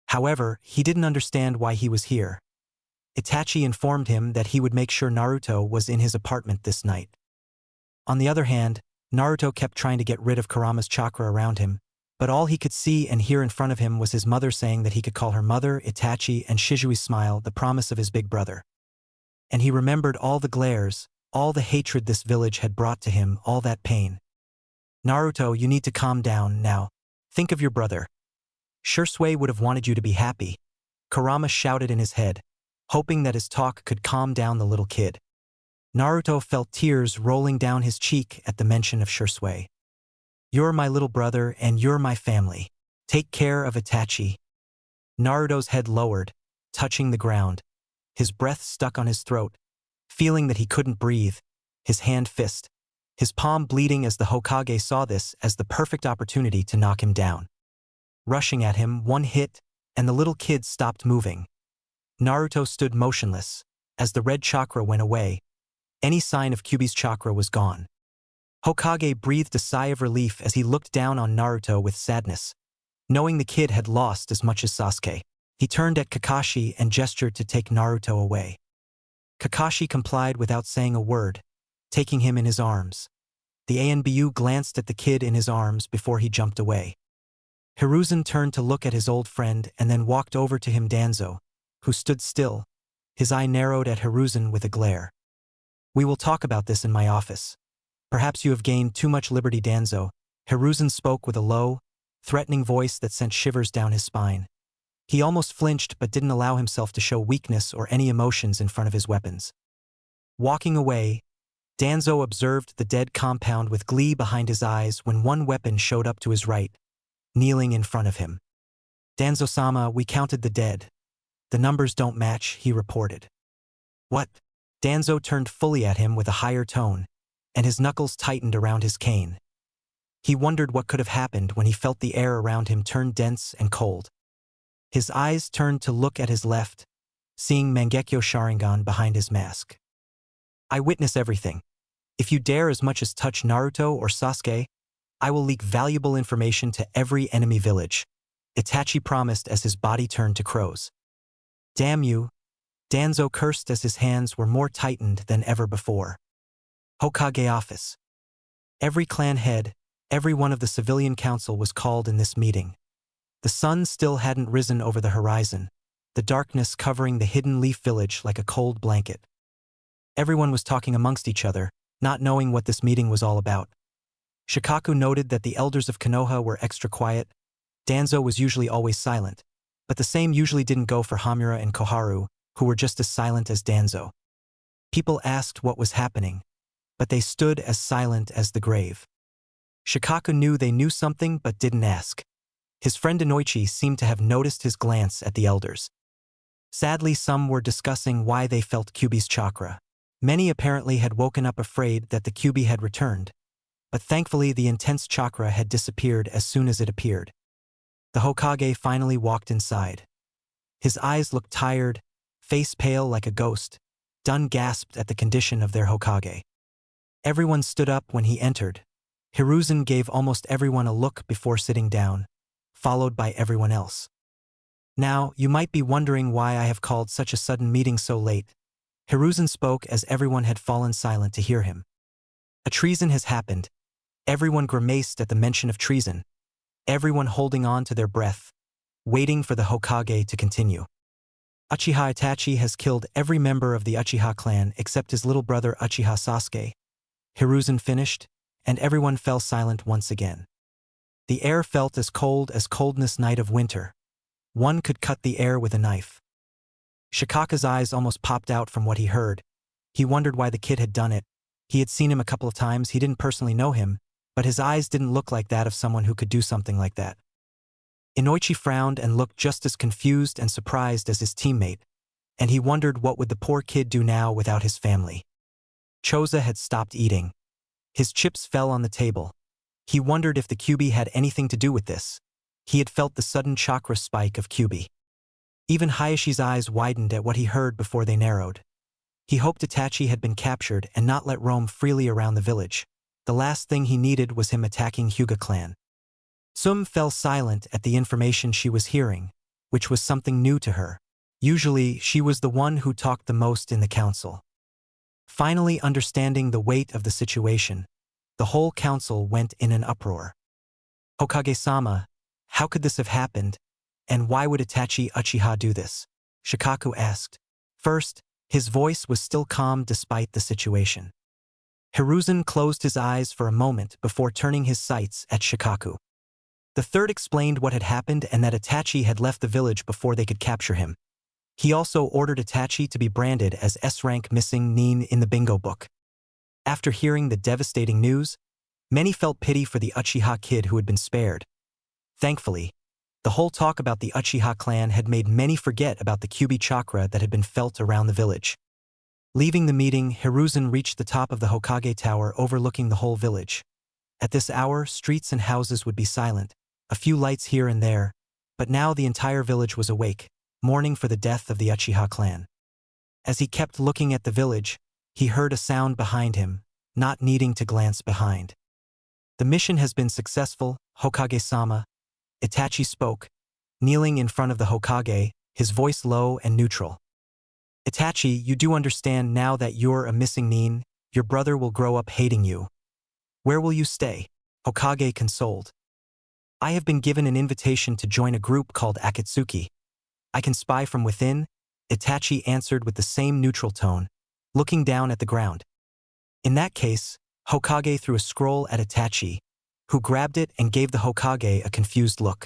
Speaker 1: However, he didn't understand why he was here. Itachi informed him that he would make sure Naruto was in his apartment this night. On the other hand, Naruto kept trying to get rid of Kurama's chakra around him, but all he could see and hear in front of him was his mother saying that he could call her mother, Itachi, and Shizui's smile, the promise of his big brother. And he remembered all the glares, all the hatred this village had brought to him, all that pain. "Naruto, you need to calm down now. Think of your brother. Shisui would have wanted you to be happy," Kurama shouted in his head, hoping that his talk could calm down the little kid. Naruto felt tears rolling down his cheek at the mention of Shisui. "You're my little brother and you're my family. Take care of Itachi." Naruto's head lowered, touching the ground. His breath stuck on his throat, feeling that he couldn't breathe, his hand fist, his palm bleeding as the Hokage saw this as the perfect opportunity to knock him down. Rushing at him, one hit, and the little kid stopped moving. Naruto stood motionless. As the red chakra went away, any sign of Kyubi's chakra was gone. Hokage breathed a sigh of relief as he looked down on Naruto with sadness, knowing the kid had lost as much as Sasuke. He turned at Kakashi and gestured to take Naruto away. Kakashi complied without saying a word, taking him in his arms. The ANBU glanced at the kid in his arms before he jumped away. Hiruzen turned to look at his old friend and then walked over to him Danzo, who stood still, his eye narrowed at Hiruzen with a glare. "We will talk about this in my office. Perhaps you have gained too much liberty, Danzo." Hiruzen spoke with a low, threatening voice that sent shivers down his spine. He almost flinched but didn't allow himself to show weakness or any emotions in front of his weapons. Walking away, Danzo observed the dead compound with glee behind his eyes when one weapon showed up to his right, kneeling in front of him. "Danzo-sama, we counted the dead. The numbers don't match," he reported. "What?" Danzo turned fully at him with a higher tone, and his knuckles tightened around his cane. He wondered what could have happened when he felt the air around him turn dense and cold. His eyes turned to look at his left, seeing Mangekyo Sharingan behind his mask. "I witness everything. If you dare as much as touch Naruto or Sasuke, I will leak valuable information to every enemy village," Itachi promised as his body turned to crows. "Damn you," Danzo cursed as his hands were more tightened than ever before. Hokage office. Every clan head, every one of the civilian council was called in this meeting. The sun still hadn't risen over the horizon, the darkness covering the hidden leaf village like a cold blanket. Everyone was talking amongst each other, not knowing what this meeting was all about. Shikaku noted that the elders of Konoha were extra quiet. Danzo was usually always silent, But the same usually didn't go for Hamura and Koharu, who were just as silent as Danzo. People asked what was happening, but they stood as silent as the grave. Shikaku knew they knew something but didn't ask. His friend Inoichi seemed to have noticed his glance at the elders. Sadly, some were discussing why they felt Kyuubi's chakra. Many apparently had woken up afraid that the Kyuubi had returned, but thankfully the intense chakra had disappeared as soon as it appeared. The Hokage finally walked inside. His eyes looked tired, face pale like a ghost. Dun gasped at the condition of their Hokage. Everyone stood up when he entered. Hiruzen gave almost everyone a look before sitting down, followed by everyone else. Now, you might be wondering why I have called such a sudden meeting so late. Hiruzen spoke as everyone had fallen silent to hear him. A treason has happened. Everyone grimaced at the mention of treason. Everyone holding on to their breath, waiting for the Hokage to continue. Achiha Itachi has killed every member of the Achiha clan except his little brother Achiha Sasuke. Hiruzen finished, and everyone fell silent once again. The air felt as coldness night of winter. One could cut the air with a knife. Shikaku's eyes almost popped out from what he heard. He wondered why the kid had done it. He had seen him a couple of times, he didn't personally know him, but his eyes didn't look like that of someone who could do something like that. Inoichi frowned and looked just as confused and surprised as his teammate, and he wondered what would the poor kid do now without his family. Choza had stopped eating. His chips fell on the table. He wondered if the Kyuubi had anything to do with this. He had felt the sudden chakra spike of Kyuubi. Even Hayashi's eyes widened at what he heard before they narrowed. He hoped Itachi had been captured and not let roam freely around the village. The last thing he needed was him attacking Hyuga clan. Sum fell silent at the information she was hearing, which was something new to her. Usually, she was the one who talked the most in the council. Finally understanding the weight of the situation, the whole council went in an uproar. Hokage-sama, how could this have happened, and why would Itachi Uchiha do this? Shikaku asked. First, his voice was still calm despite the situation. Hiruzen closed his eyes for a moment before turning his sights at Shikaku. The third explained what had happened and that Itachi had left the village before they could capture him. He also ordered Itachi to be branded as S-rank missing nin in the bingo book. After hearing the devastating news, many felt pity for the Uchiha kid who had been spared. Thankfully, the whole talk about the Uchiha clan had made many forget about the Kyuubi chakra that had been felt around the village. Leaving the meeting, Hiruzen reached the top of the Hokage tower overlooking the whole village. At this hour, streets and houses would be silent, a few lights here and there, but now the entire village was awake, mourning for the death of the Uchiha clan. As he kept looking at the village, he heard a sound behind him, not needing to glance behind. The mission has been successful, Hokage-sama. Itachi spoke, kneeling in front of the Hokage, his voice low and neutral. Itachi, you do understand now that you're a missing nin, your brother will grow up hating you. Where will you stay? Hokage consoled. I have been given an invitation to join a group called Akatsuki. I can spy from within, Itachi answered with the same neutral tone, looking down at the ground. In that case, Hokage threw a scroll at Itachi, who grabbed it and gave the Hokage a confused look.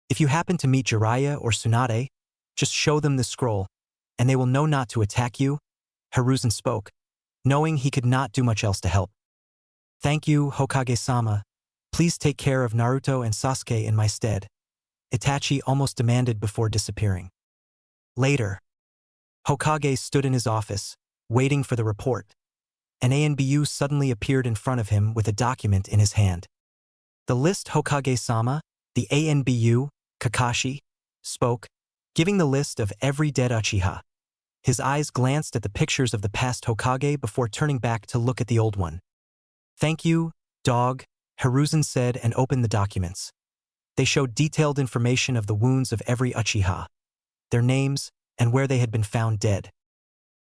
Speaker 1: If you happen to meet Jiraiya or Tsunade, just show them the scroll, and they will know not to attack you, Hiruzen spoke, knowing he could not do much else to help. Thank you, Hokage-sama. Please take care of Naruto and Sasuke in my stead, Itachi almost demanded before disappearing. Later, Hokage stood in his office, waiting for the report. An ANBU suddenly appeared in front of him with a document in his hand. The list Hokage-sama, the ANBU, Kakashi, spoke, giving the list of every dead Achiha. His eyes glanced at the pictures of the past Hokage before turning back to look at the old one. Thank you, dog, Hiruzen said and opened the documents. They showed detailed information of the wounds of every Uchiha, their names, and where they had been found dead.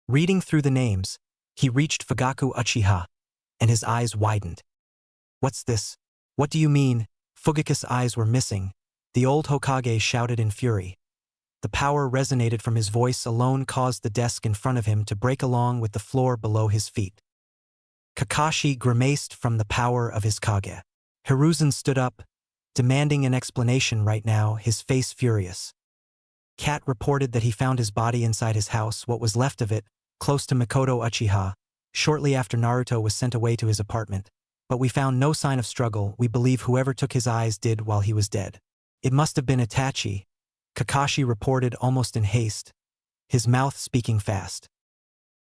Speaker 1: Reading through the names, he reached Fugaku Uchiha, and his eyes widened. What's this? What do you mean? Fugaku's eyes were missing. The old Hokage shouted in fury. The power resonated from his voice alone caused the desk in front of him to break along with the floor below his feet. Kakashi grimaced from the power of his Kage. Hiruzen stood up, demanding an explanation right now, his face furious. Cat reported that he found his body inside his house, what was left of it, close to Mikoto Achiha, shortly after Naruto was sent away to his apartment. But we found no sign of struggle. We believe whoever took his eyes did while he was dead. It must have been Itachi, Kakashi reported almost in haste, his mouth speaking fast.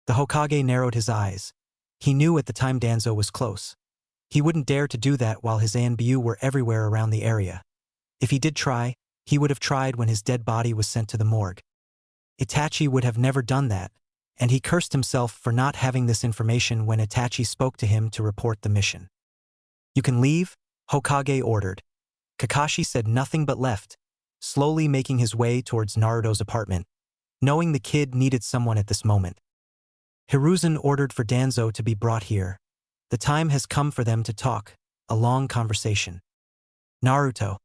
Speaker 1: The Hokage narrowed his eyes. He knew at the time Danzo was close. He wouldn't dare to do that while his Anbu were everywhere around the area. If he did try, he would have tried when his dead body was sent to the morgue. Itachi would have never done that, and he cursed himself for not having this information when Itachi spoke to him to report the mission. "You can leave," Hokage ordered. Kakashi said nothing but left, slowly making his way towards Naruto's apartment, knowing the kid needed someone at this moment. Hiruzen ordered for Danzo to be brought here. The time has come for them to talk, a long conversation. "Naruto.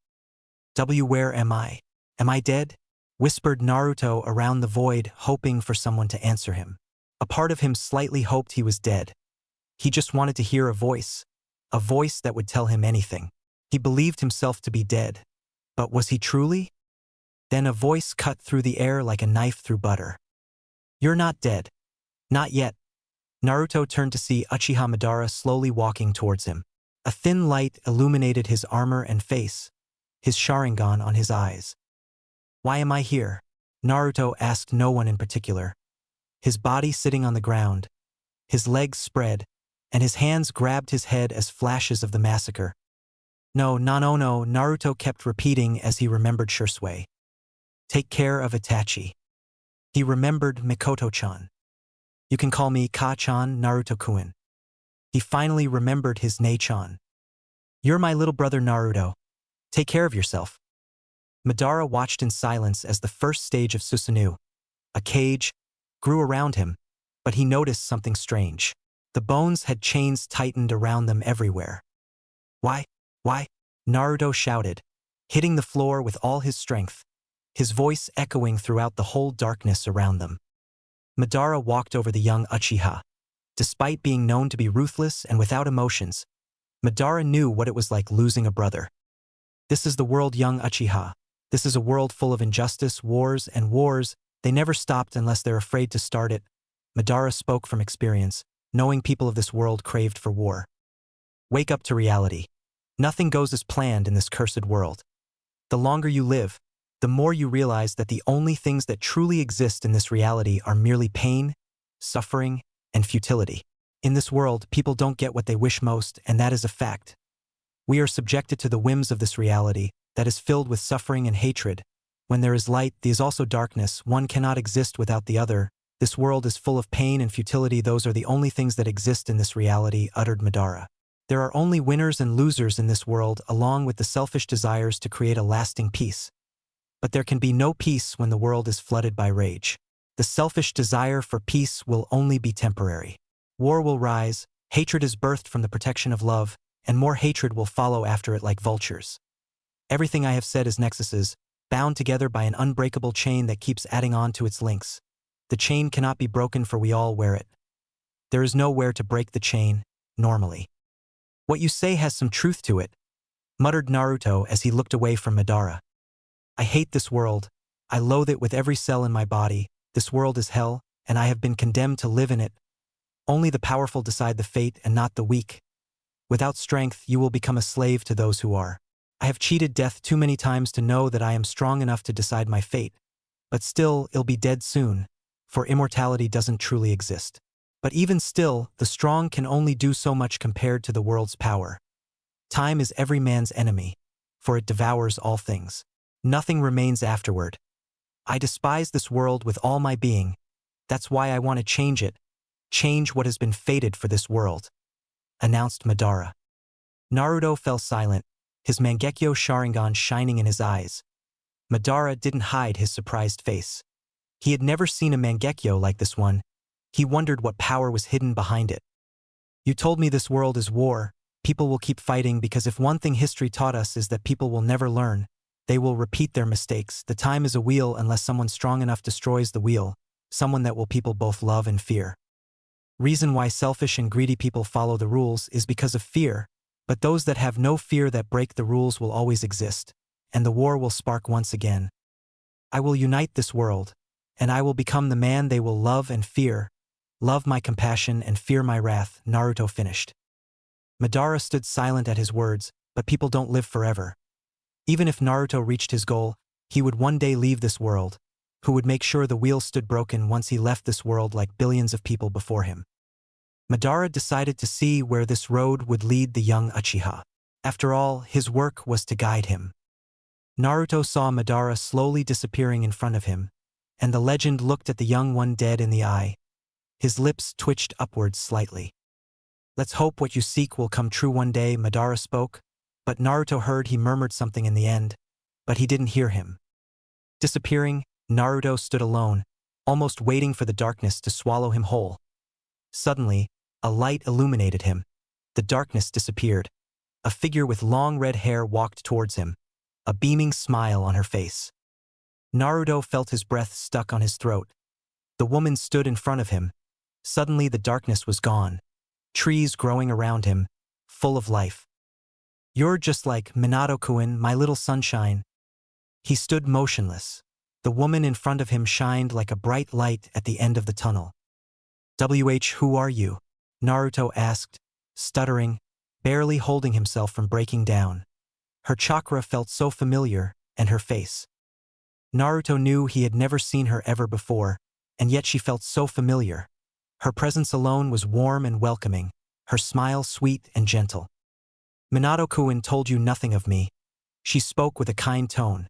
Speaker 1: Where am I? Am I dead?" whispered Naruto around the void, hoping for someone to answer him. A part of him slightly hoped he was dead. He just wanted to hear a voice that would tell him anything. He believed himself to be dead. But was he truly? Then a voice cut through the air like a knife through butter. "You're not dead. Not yet." Naruto turned to see Uchiha Madara slowly walking towards him. A thin light illuminated his armor and face, his Sharingan on his eyes. "Why am I here?" Naruto asked no one in particular. His body sitting on the ground, his legs spread, and his hands grabbed his head as flashes of the massacre. "No, Naruto kept repeating as he remembered Shursui. "Take care of Itachi." He remembered Mikoto-chan. "You can call me Ka-chan, Naruto-kun." He finally remembered his Nei-chan. "You're my little brother Naruto. Take care of yourself." Madara watched in silence as the first stage of Susanoo, a cage, grew around him, but he noticed something strange. The bones had chains tightened around them everywhere. Why? Naruto shouted, hitting the floor with all his strength, his voice echoing throughout the whole darkness around them. Madara walked over the young Uchiha. Despite being known to be ruthless and without emotions, Madara knew what it was like losing a brother. "This is the world, young Uchiha. This is a world full of injustice, wars, and wars. They never stopped unless they're afraid to start it." Madara spoke from experience, knowing people of this world craved for war. "Wake up to reality. Nothing goes as planned in this cursed world. The longer you live, the more you realize that the only things that truly exist in this reality are merely pain, suffering, and futility. In this world, people don't get what they wish most, and that is a fact. We are subjected to the whims of this reality that is filled with suffering and hatred. When there is light, there is also darkness. One cannot exist without the other. This world is full of pain and futility. Those are the only things that exist in this reality," uttered Madara. "There are only winners and losers in this world, along with the selfish desires to create a lasting peace. But there can be no peace when the world is flooded by rage. The selfish desire for peace will only be temporary. War will rise, hatred is birthed from the protection of love, and more hatred will follow after it like vultures. Everything I have said is nexuses, bound together by an unbreakable chain that keeps adding on to its links. The chain cannot be broken, for we all wear it. There is nowhere to break the chain, normally." "What you say has some truth to it," muttered Naruto as he looked away from Madara. "I hate this world. I loathe it with every cell in my body. This world is hell, and I have been condemned to live in it. Only the powerful decide the fate and not the weak. Without strength, you will become a slave to those who are. I have cheated death too many times to know that I am strong enough to decide my fate. But still, I'll be dead soon, for immortality doesn't truly exist. But even still, the strong can only do so much compared to the world's power. Time is every man's enemy, for it devours all things. Nothing remains afterward. I despise this world with all my being. That's why I want to change it. Change what has been fated for this world," announced Madara. Naruto fell silent, his Mangekyo Sharingan shining in his eyes. Madara didn't hide his surprised face. He had never seen a Mangekyo like this one. He wondered what power was hidden behind it. "You told me this world is war. People will keep fighting because if one thing history taught us is that people will never learn, they will repeat their mistakes. The time is a wheel unless someone strong enough destroys the wheel, someone that will people both love and fear. Reason why selfish and greedy people follow the rules is because of fear, but those that have no fear that break the rules will always exist, and the war will spark once again. I will unite this world, and I will become the man they will love and fear, love my compassion and fear my wrath, Naruto finished. Madara stood silent at his words, but people don't live forever. Even if Naruto reached his goal, he would one day leave this world, who would make sure the wheel stood broken once he left this world like billions of people before him. Madara decided to see where this road would lead the young Achiha. After all, his work was to guide him. Naruto saw Madara slowly disappearing in front of him, and the legend looked at the young one dead in the eye. His lips twitched upwards slightly. Let's hope what you seek will come true one day, Madara spoke, but Naruto heard he murmured something in the end, but he didn't hear him. Disappearing, Naruto stood alone, almost waiting for the darkness to swallow him whole. Suddenly, a light illuminated him. The darkness disappeared. A figure with long red hair walked towards him, a beaming smile on her face. Naruto felt his breath stuck on his throat. The woman stood in front of him. Suddenly the darkness was gone. Trees growing around him, full of life. You're just like Minato-kun, my little sunshine. He stood motionless. The woman in front of him shined like a bright light at the end of the tunnel. Who are you? Naruto asked, stuttering, barely holding himself from breaking down. Her chakra felt so familiar, and her face. Naruto knew he had never seen her ever before, and yet she felt so familiar. Her presence alone was warm and welcoming, her smile sweet and gentle. Minato-kun told you nothing of me. She spoke with a kind tone,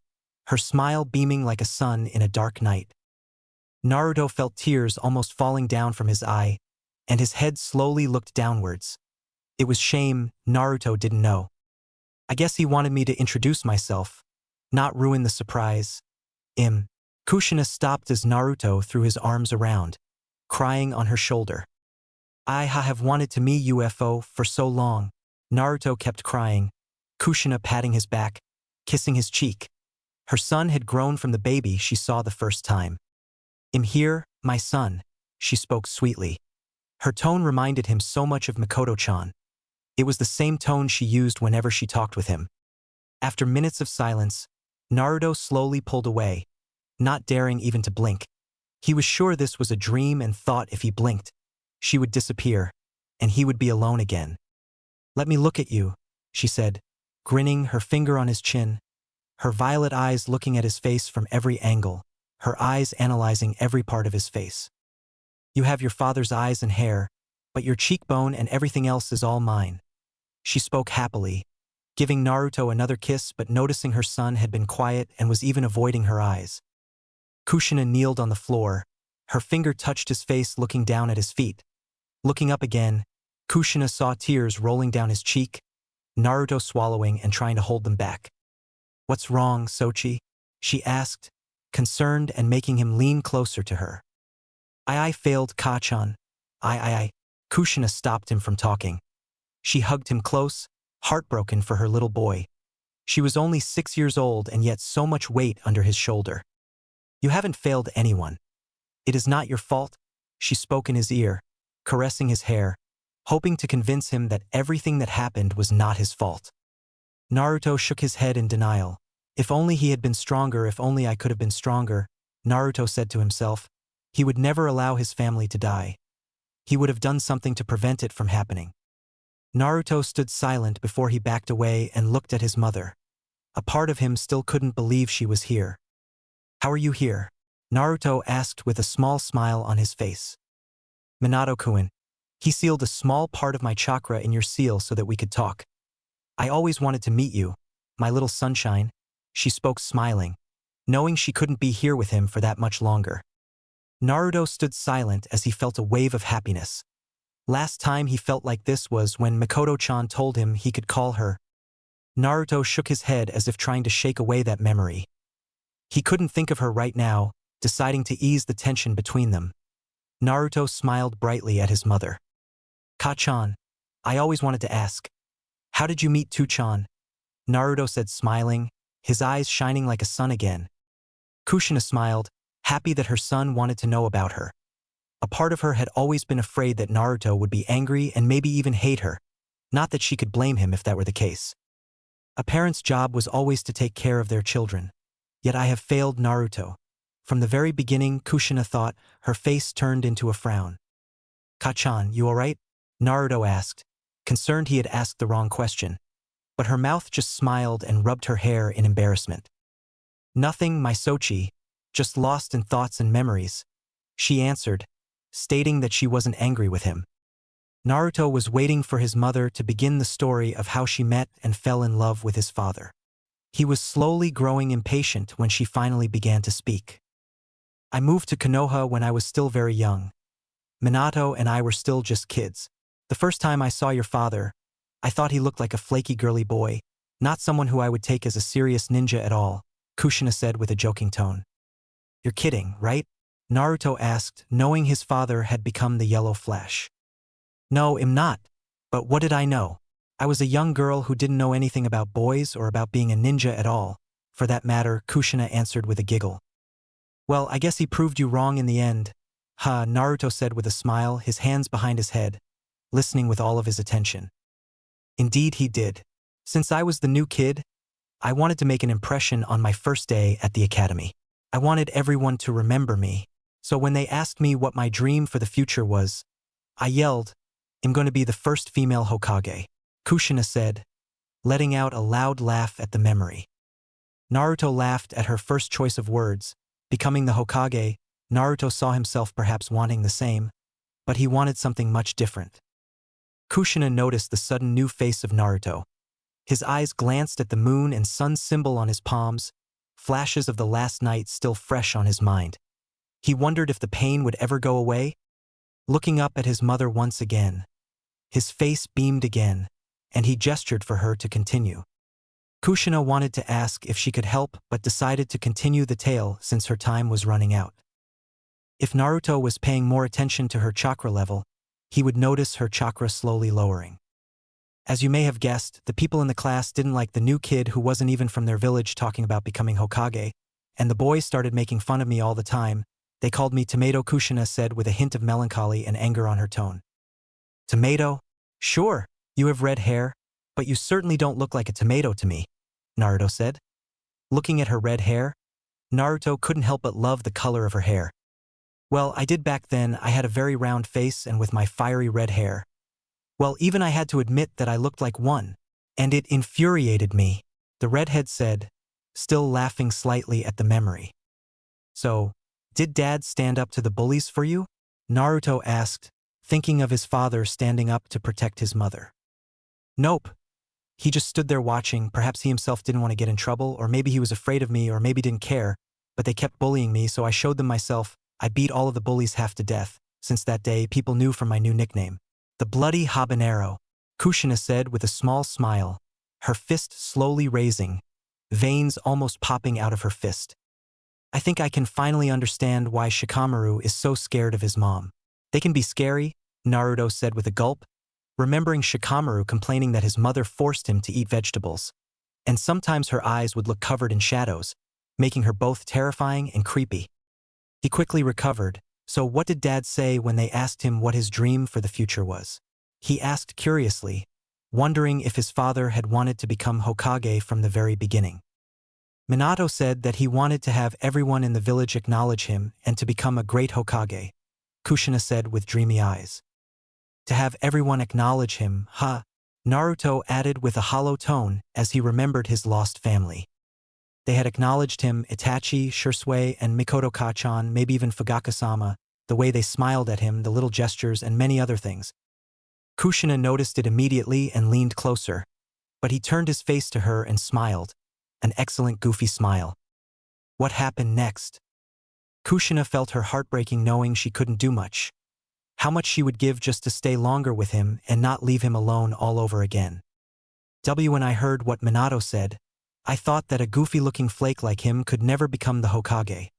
Speaker 1: her smile beaming like a sun in a dark night. Naruto felt tears almost falling down from his eye, and his head slowly looked downwards. It was shame Naruto didn't know. I guess he wanted me to introduce myself, not ruin the surprise. Kushina stopped as Naruto threw his arms around, crying on her shoulder. I have wanted to meet UFO for so long. Naruto kept crying, Kushina patting his back, kissing his cheek. Her son had grown from the baby she saw the first time. Here, my son, she spoke sweetly. Her tone reminded him so much of Mikoto-chan. It was the same tone she used whenever she talked with him. After minutes of silence, Naruto slowly pulled away, not daring even to blink. He was sure this was a dream and thought if he blinked, she would disappear, and he would be alone again. Let me look at you, she said, grinning, her finger on his chin, her violet eyes looking at his face from every angle, her eyes analyzing every part of his face. You have your father's eyes and hair, but your cheekbone and everything else is all mine. She spoke happily, giving Naruto another kiss but noticing her son had been quiet and was even avoiding her eyes. Kushina kneeled on the floor, her finger touched his face looking down at his feet. Looking up again, Kushina saw tears rolling down his cheek, Naruto swallowing and trying to hold them back. What's wrong, Sochi? She asked, concerned and making him lean closer to her. I failed, Ka-chan. Kushina stopped him from talking. She hugged him close, heartbroken for her little boy. She was only 6 years old and yet so much weight under his shoulder. You haven't failed anyone. It is not your fault, she spoke in his ear, caressing his hair, hoping to convince him that everything that happened was not his fault. Naruto shook his head in denial. If only he had been stronger, if only I could have been stronger, Naruto said to himself. He would never allow his family to die. He would have done something to prevent it from happening. Naruto stood silent before he backed away and looked at his mother. A part of him still couldn't believe she was here. How are you here? Naruto asked with a small smile on his face. Minato-kun, he sealed a small part of my chakra in your seal so that we could talk. I always wanted to meet you, my little sunshine, she spoke smiling, knowing she couldn't be here with him for that much longer. Naruto stood silent as he felt a wave of happiness. Last time he felt like this was when Mikoto-chan told him he could call her. Naruto shook his head as if trying to shake away that memory. He couldn't think of her right now, deciding to ease the tension between them. Naruto smiled brightly at his mother. Ka-chan, I always wanted to ask. How did you meet Tu-chan? Naruto said smiling, his eyes shining like a sun again. Kushina smiled, happy that her son wanted to know about her. A part of her had always been afraid that Naruto would be angry and maybe even hate her, not that she could blame him if that were the case. A parent's job was always to take care of their children. Yet I have failed Naruto. From the very beginning, Kushina thought, her face turned into a frown. Kachan, you alright? Naruto asked, concerned he had asked the wrong question. But her mouth just smiled and rubbed her hair in embarrassment. Nothing, my Sochi, just lost in thoughts and memories, she answered, stating that she wasn't angry with him. Naruto was waiting for his mother to begin the story of how she met and fell in love with his father. He was slowly growing impatient when she finally began to speak. I moved to Konoha when I was still very young. Minato and I were still just kids. The first time I saw your father, I thought he looked like a flaky girly boy, not someone who I would take as a serious ninja at all, Kushina said with a joking tone. You're kidding, right? Naruto asked, knowing his father had become the Yellow Flash. No, I'm not. But what did I know? I was a young girl who didn't know anything about boys or about being a ninja at all. For that matter, Kushina answered with a giggle. Well, I guess he proved you wrong in the end. Ha, Naruto said with a smile, his hands behind his head, listening with all of his attention. Indeed he did. Since I was the new kid, I wanted to make an impression on my first day at the academy. I wanted everyone to remember me. So when they asked me what my dream for the future was, I yelled, I'm going to be the first female Hokage. Kushina said, letting out a loud laugh at the memory. Naruto laughed at her first choice of words. Becoming the Hokage, Naruto saw himself perhaps wanting the same, but he wanted something much different. Kushina noticed the sudden new face of Naruto. His eyes glanced at the moon and sun symbol on his palms, flashes of the last night still fresh on his mind. He wondered if the pain would ever go away. Looking up at his mother once again, his face beamed again, and he gestured for her to continue. Kushina wanted to ask if she could help but decided to continue the tale since her time was running out. If Naruto was paying more attention to her chakra level, he would notice her chakra slowly lowering. As you may have guessed, the people in the class didn't like the new kid who wasn't even from their village talking about becoming Hokage, and the boys started making fun of me all the time. They called me Tomato, Kushina said with a hint of melancholy and anger on her tone. Tomato? Sure, you have red hair, but you certainly don't look like a tomato to me, Naruto said. Looking at her red hair, Naruto couldn't help but love the color of her hair. Well, I did back then. I had a very round face and with my fiery red hair. Well, even I had to admit that I looked like one, and it infuriated me, the redhead said, still laughing slightly at the memory. So, did Dad stand up to the bullies for you? Naruto asked, thinking of his father standing up to protect his mother. Nope. He just stood there watching. Perhaps he himself didn't want to get in trouble, or maybe he was afraid of me, or maybe didn't care, but they kept bullying me, so I showed them myself. I beat all of the bullies half to death. Since that day, people knew from my new nickname. The bloody habanero, Kushina said with a small smile, her fist slowly raising, veins almost popping out of her fist. I think I can finally understand why Shikamaru is so scared of his mom. They can be scary, Naruto said with a gulp, remembering Shikamaru complaining that his mother forced him to eat vegetables. And sometimes her eyes would look covered in shadows, making her both terrifying and creepy. He quickly recovered. So what did Dad say when they asked him what his dream for the future was? He asked curiously, wondering if his father had wanted to become Hokage from the very beginning. Minato said that he wanted to have everyone in the village acknowledge him and to become a great Hokage, Kushina said with dreamy eyes. To have everyone acknowledge him, huh? Naruto added with a hollow tone as he remembered his lost family. They had acknowledged him, Itachi, Shursui, and Mikoto Kachan, maybe even Fugaka-sama, the way they smiled at him, the little gestures, and many other things. Kushina noticed it immediately and leaned closer, but he turned his face to her and smiled, an excellent goofy smile. What happened next? Kushina felt her heart breaking knowing she couldn't do much. How much she would give just to stay longer with him and not leave him alone all over again. When I heard what Minato said, I thought that a goofy-looking flake like him could never become the Hokage.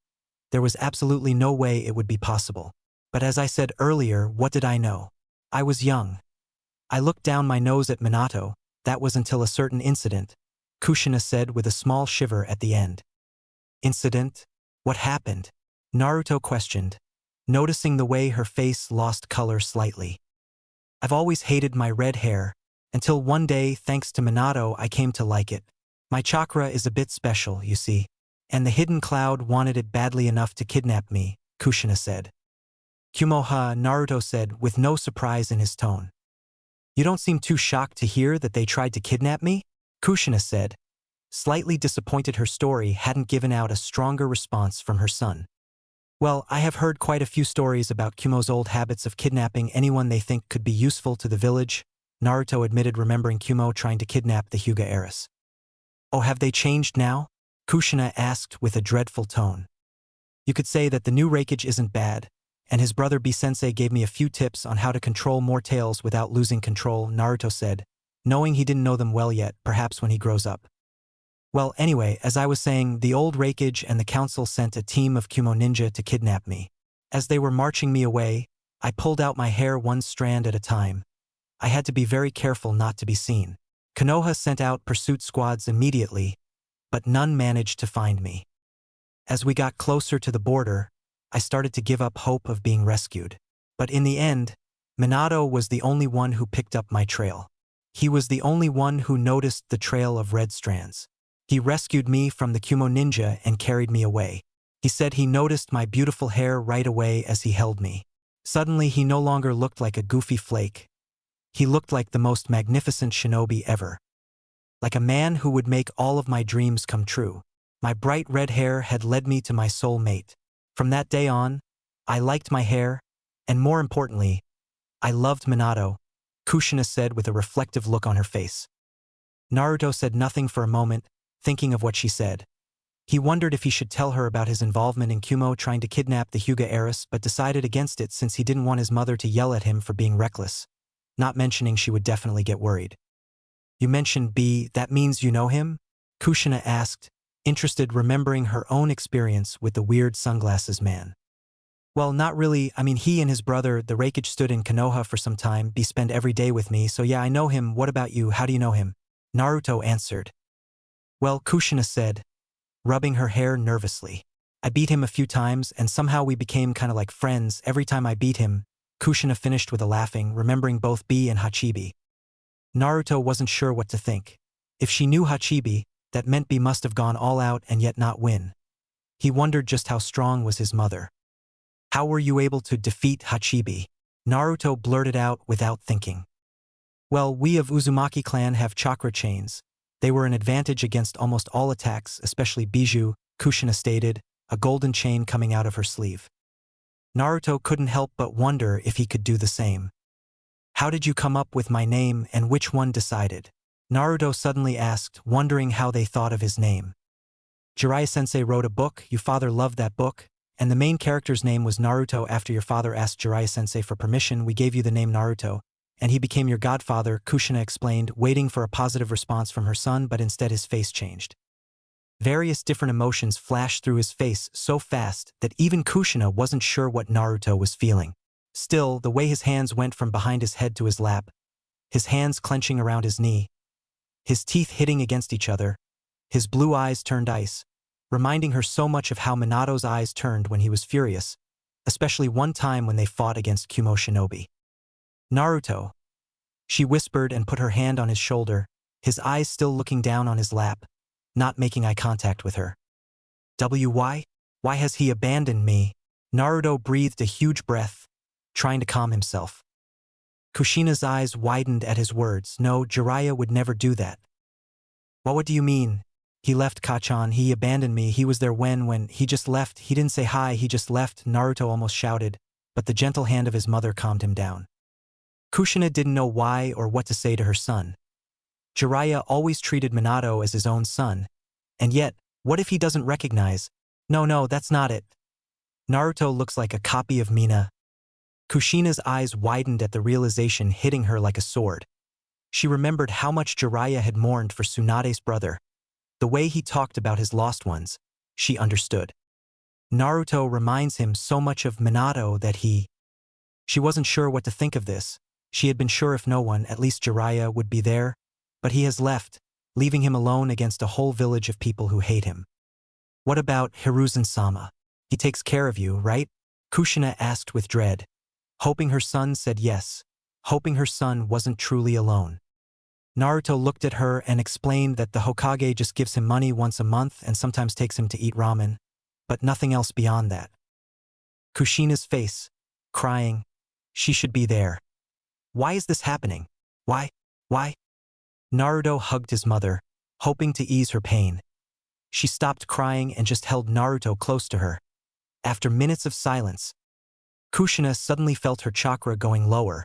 Speaker 1: There was absolutely no way it would be possible. But as I said earlier, what did I know? I was young. I looked down my nose at Minato. That was until a certain incident, Kushina said with a small shiver at the end. Incident? What happened? Naruto questioned, noticing the way her face lost color slightly. I've always hated my red hair, until one day, thanks to Minato, I came to like it. My chakra is a bit special, you see. And the hidden cloud wanted it badly enough to kidnap me, Kushina said. Kumo-ha, Naruto said with no surprise in his tone. You don't seem too shocked to hear that they tried to kidnap me? Kushina said, slightly disappointed her story hadn't given out a stronger response from her son. Well, I have heard quite a few stories about Kumo's old habits of kidnapping anyone they think could be useful to the village, Naruto admitted, remembering Kumo trying to kidnap the Hyuga heiress. Oh, have they changed now? Kushina asked with a dreadful tone. You could say that the new Reikage isn't bad, and his brother B-sensei gave me a few tips on how to control more tails without losing control, Naruto said, knowing he didn't know them well yet, perhaps when he grows up. Well, anyway, as I was saying, the old Reikage and the council sent a team of Kumo ninja to kidnap me. As they were marching me away, I pulled out my hair one strand at a time. I had to be very careful not to be seen. Konoha sent out pursuit squads immediately, but none managed to find me. As we got closer to the border, I started to give up hope of being rescued. But in the end, Minato was the only one who picked up my trail. He was the only one who noticed the trail of red strands. He rescued me from the Kumo ninja and carried me away. He said he noticed my beautiful hair right away as he held me. Suddenly he no longer looked like a goofy flake. He looked like the most magnificent shinobi ever. Like a man who would make all of my dreams come true. My bright red hair had led me to my soul mate. From that day on, I liked my hair, and more importantly, I loved Minato, Kushina said with a reflective look on her face. Naruto said nothing for a moment, thinking of what she said. He wondered if he should tell her about his involvement in Kumo trying to kidnap the Hyuga heiress, but decided against it since he didn't want his mother to yell at him for being reckless, not mentioning she would definitely get worried. You mentioned B, that means you know him? Kushina asked, interested, remembering her own experience with the weird sunglasses man. Well, not really. I mean, he and his brother, the Reikage, stood in Konoha for some time, B spend every day with me, so yeah, I know him. What about you? How do you know him? Naruto answered. Well, Kushina said, rubbing her hair nervously. I beat him a few times, and somehow we became kind of like friends. Every time I beat him, Kushina finished with a laughing, remembering both B and Hachibi. Naruto wasn't sure what to think. If she knew Hachibi, that meant B must have gone all out and yet not win. He wondered just how strong was his mother. How were you able to defeat Hachibi? Naruto blurted out without thinking. Well, we of Uzumaki clan have chakra chains. They were an advantage against almost all attacks, especially Bijou, Kushina stated, a golden chain coming out of her sleeve. Naruto couldn't help but wonder if he could do the same. How did you come up with my name and which one decided? Naruto suddenly asked, wondering how they thought of his name. Jiraiya-sensei wrote a book, your father loved that book, and the main character's name was Naruto. After your father asked Jiraiya-sensei for permission, we gave you the name Naruto, and he became your godfather, Kushina explained, waiting for a positive response from her son, but instead his face changed. Various different emotions flashed through his face so fast that even Kushina wasn't sure what Naruto was feeling. Still, the way his hands went from behind his head to his lap, his hands clenching around his knee, his teeth hitting against each other, his blue eyes turned ice, reminding her so much of how Minato's eyes turned when he was furious, especially one time when they fought against Kumo shinobi. Naruto, she whispered and put her hand on his shoulder, his eyes still looking down on his lap, not making eye contact with her. Why? Why has he abandoned me? Naruto breathed a huge breath, trying to calm himself. Kushina's eyes widened at his words. No, Jiraiya would never do that. Well, what do you mean? He left Kachan, he abandoned me, he was there when he just left, he didn't say hi, he just left, Naruto almost shouted, but the gentle hand of his mother calmed him down. Kushina didn't know why or what to say to her son. Jiraiya always treated Minato as his own son, and yet, what if he doesn't recognize? No, that's not it. Naruto looks like a copy of Mina. Kushina's eyes widened at the realization, hitting her like a sword. She remembered how much Jiraiya had mourned for Tsunade's brother. The way he talked about his lost ones, she understood. Naruto reminds him so much of Minato that She wasn't sure what to think of this. She had been sure if no one, at least Jiraiya, would be there, but he has left, leaving him alone against a whole village of people who hate him. What about Hiruzen-sama? He takes care of you, right? Kushina asked with dread, hoping her son said yes, hoping her son wasn't truly alone. Naruto looked at her and explained that the Hokage just gives him money once a month and sometimes takes him to eat ramen, but nothing else beyond that. Kushina's face, crying. She should be there. Why is this happening? Why? Why? Naruto hugged his mother, hoping to ease her pain. She stopped crying and just held Naruto close to her. After minutes of silence, Kushina suddenly felt her chakra going lower.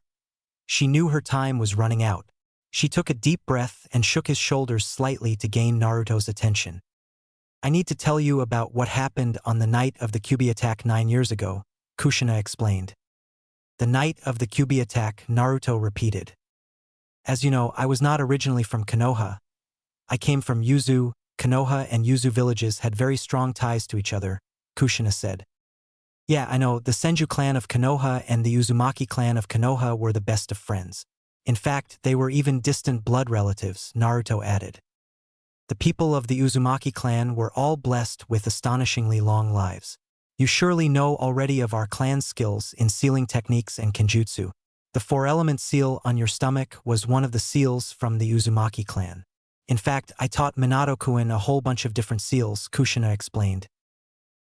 Speaker 1: She knew her time was running out. She took a deep breath and shook his shoulders slightly to gain Naruto's attention. I need to tell you about what happened on the night of the Kyuubi attack 9 years ago, Kushina explained. The night of the Kyuubi attack, Naruto repeated. As you know, I was not originally from Konoha. I came from Yuzu. Konoha and Yuzu villages had very strong ties to each other, Kushina said. Yeah, I know, the Senju clan of Konoha and the Uzumaki clan of Konoha were the best of friends. In fact, they were even distant blood relatives, Naruto added. The people of the Uzumaki clan were all blessed with astonishingly long lives. You surely know already of our clan's skills in sealing techniques and kenjutsu. The 4-element seal on your stomach was one of the seals from the Uzumaki clan. In fact, I taught Minato-kun a whole bunch of different seals, Kushina explained.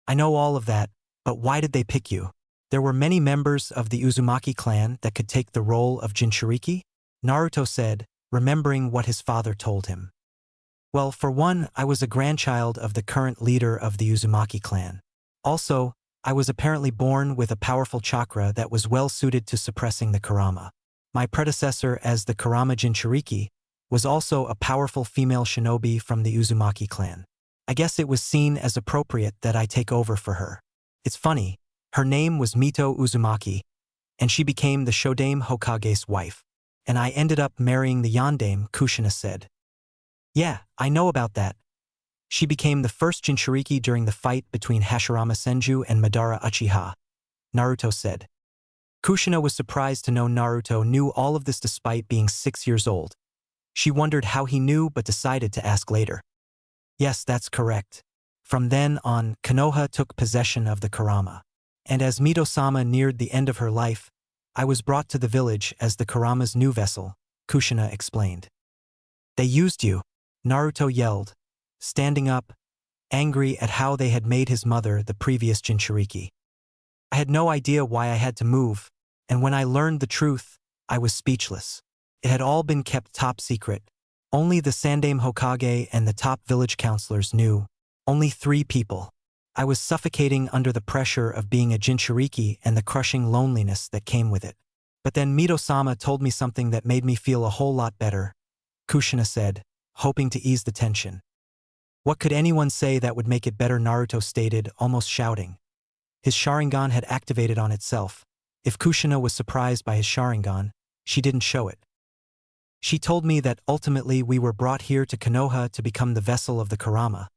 Speaker 1: I know all of that, but why did they pick you? There were many members of the Uzumaki clan that could take the role of Jinchuriki? Naruto said, remembering what his father told him. Well, for one, I was a grandchild of the current leader of the Uzumaki clan. Also, I was apparently born with a powerful chakra that was well suited to suppressing the Kurama. My predecessor as the Kurama Jinchuriki was also a powerful female shinobi from the Uzumaki clan. I guess it was seen as appropriate that I take over for her. It's funny, her name was Mito Uzumaki, and she became the Shodame Hokage's wife. And I ended up marrying the Yandame, Kushina said. Yeah, I know about that. She became the first Jinchuriki during the fight between Hashirama Senju and Madara Achiha, Naruto said. Kushina was surprised to know Naruto knew all of this despite being 6 years old. She wondered how he knew but decided to ask later. Yes, that's correct. From then on, Konoha took possession of the Kurama. And as Mito-sama neared the end of her life, I was brought to the village as the Kurama's new vessel, Kushina explained. They used you, Naruto yelled, standing up, angry at how they had made his mother the previous Jinchuriki. I had no idea why I had to move, and when I learned the truth, I was speechless. It had all been kept top secret. Only the Sandame Hokage and the top village counselors knew. Only 3 people. I was suffocating under the pressure of being a Jinchuriki and the crushing loneliness that came with it. But then Mito-sama told me something that made me feel a whole lot better, Kushina said, hoping to ease the tension. What could anyone say that would make it better, Naruto stated, almost shouting. His Sharingan had activated on itself. If Kushina was surprised by his Sharingan, she didn't show it. She told me that ultimately we were brought here to Konoha to become the vessel of the Kurama.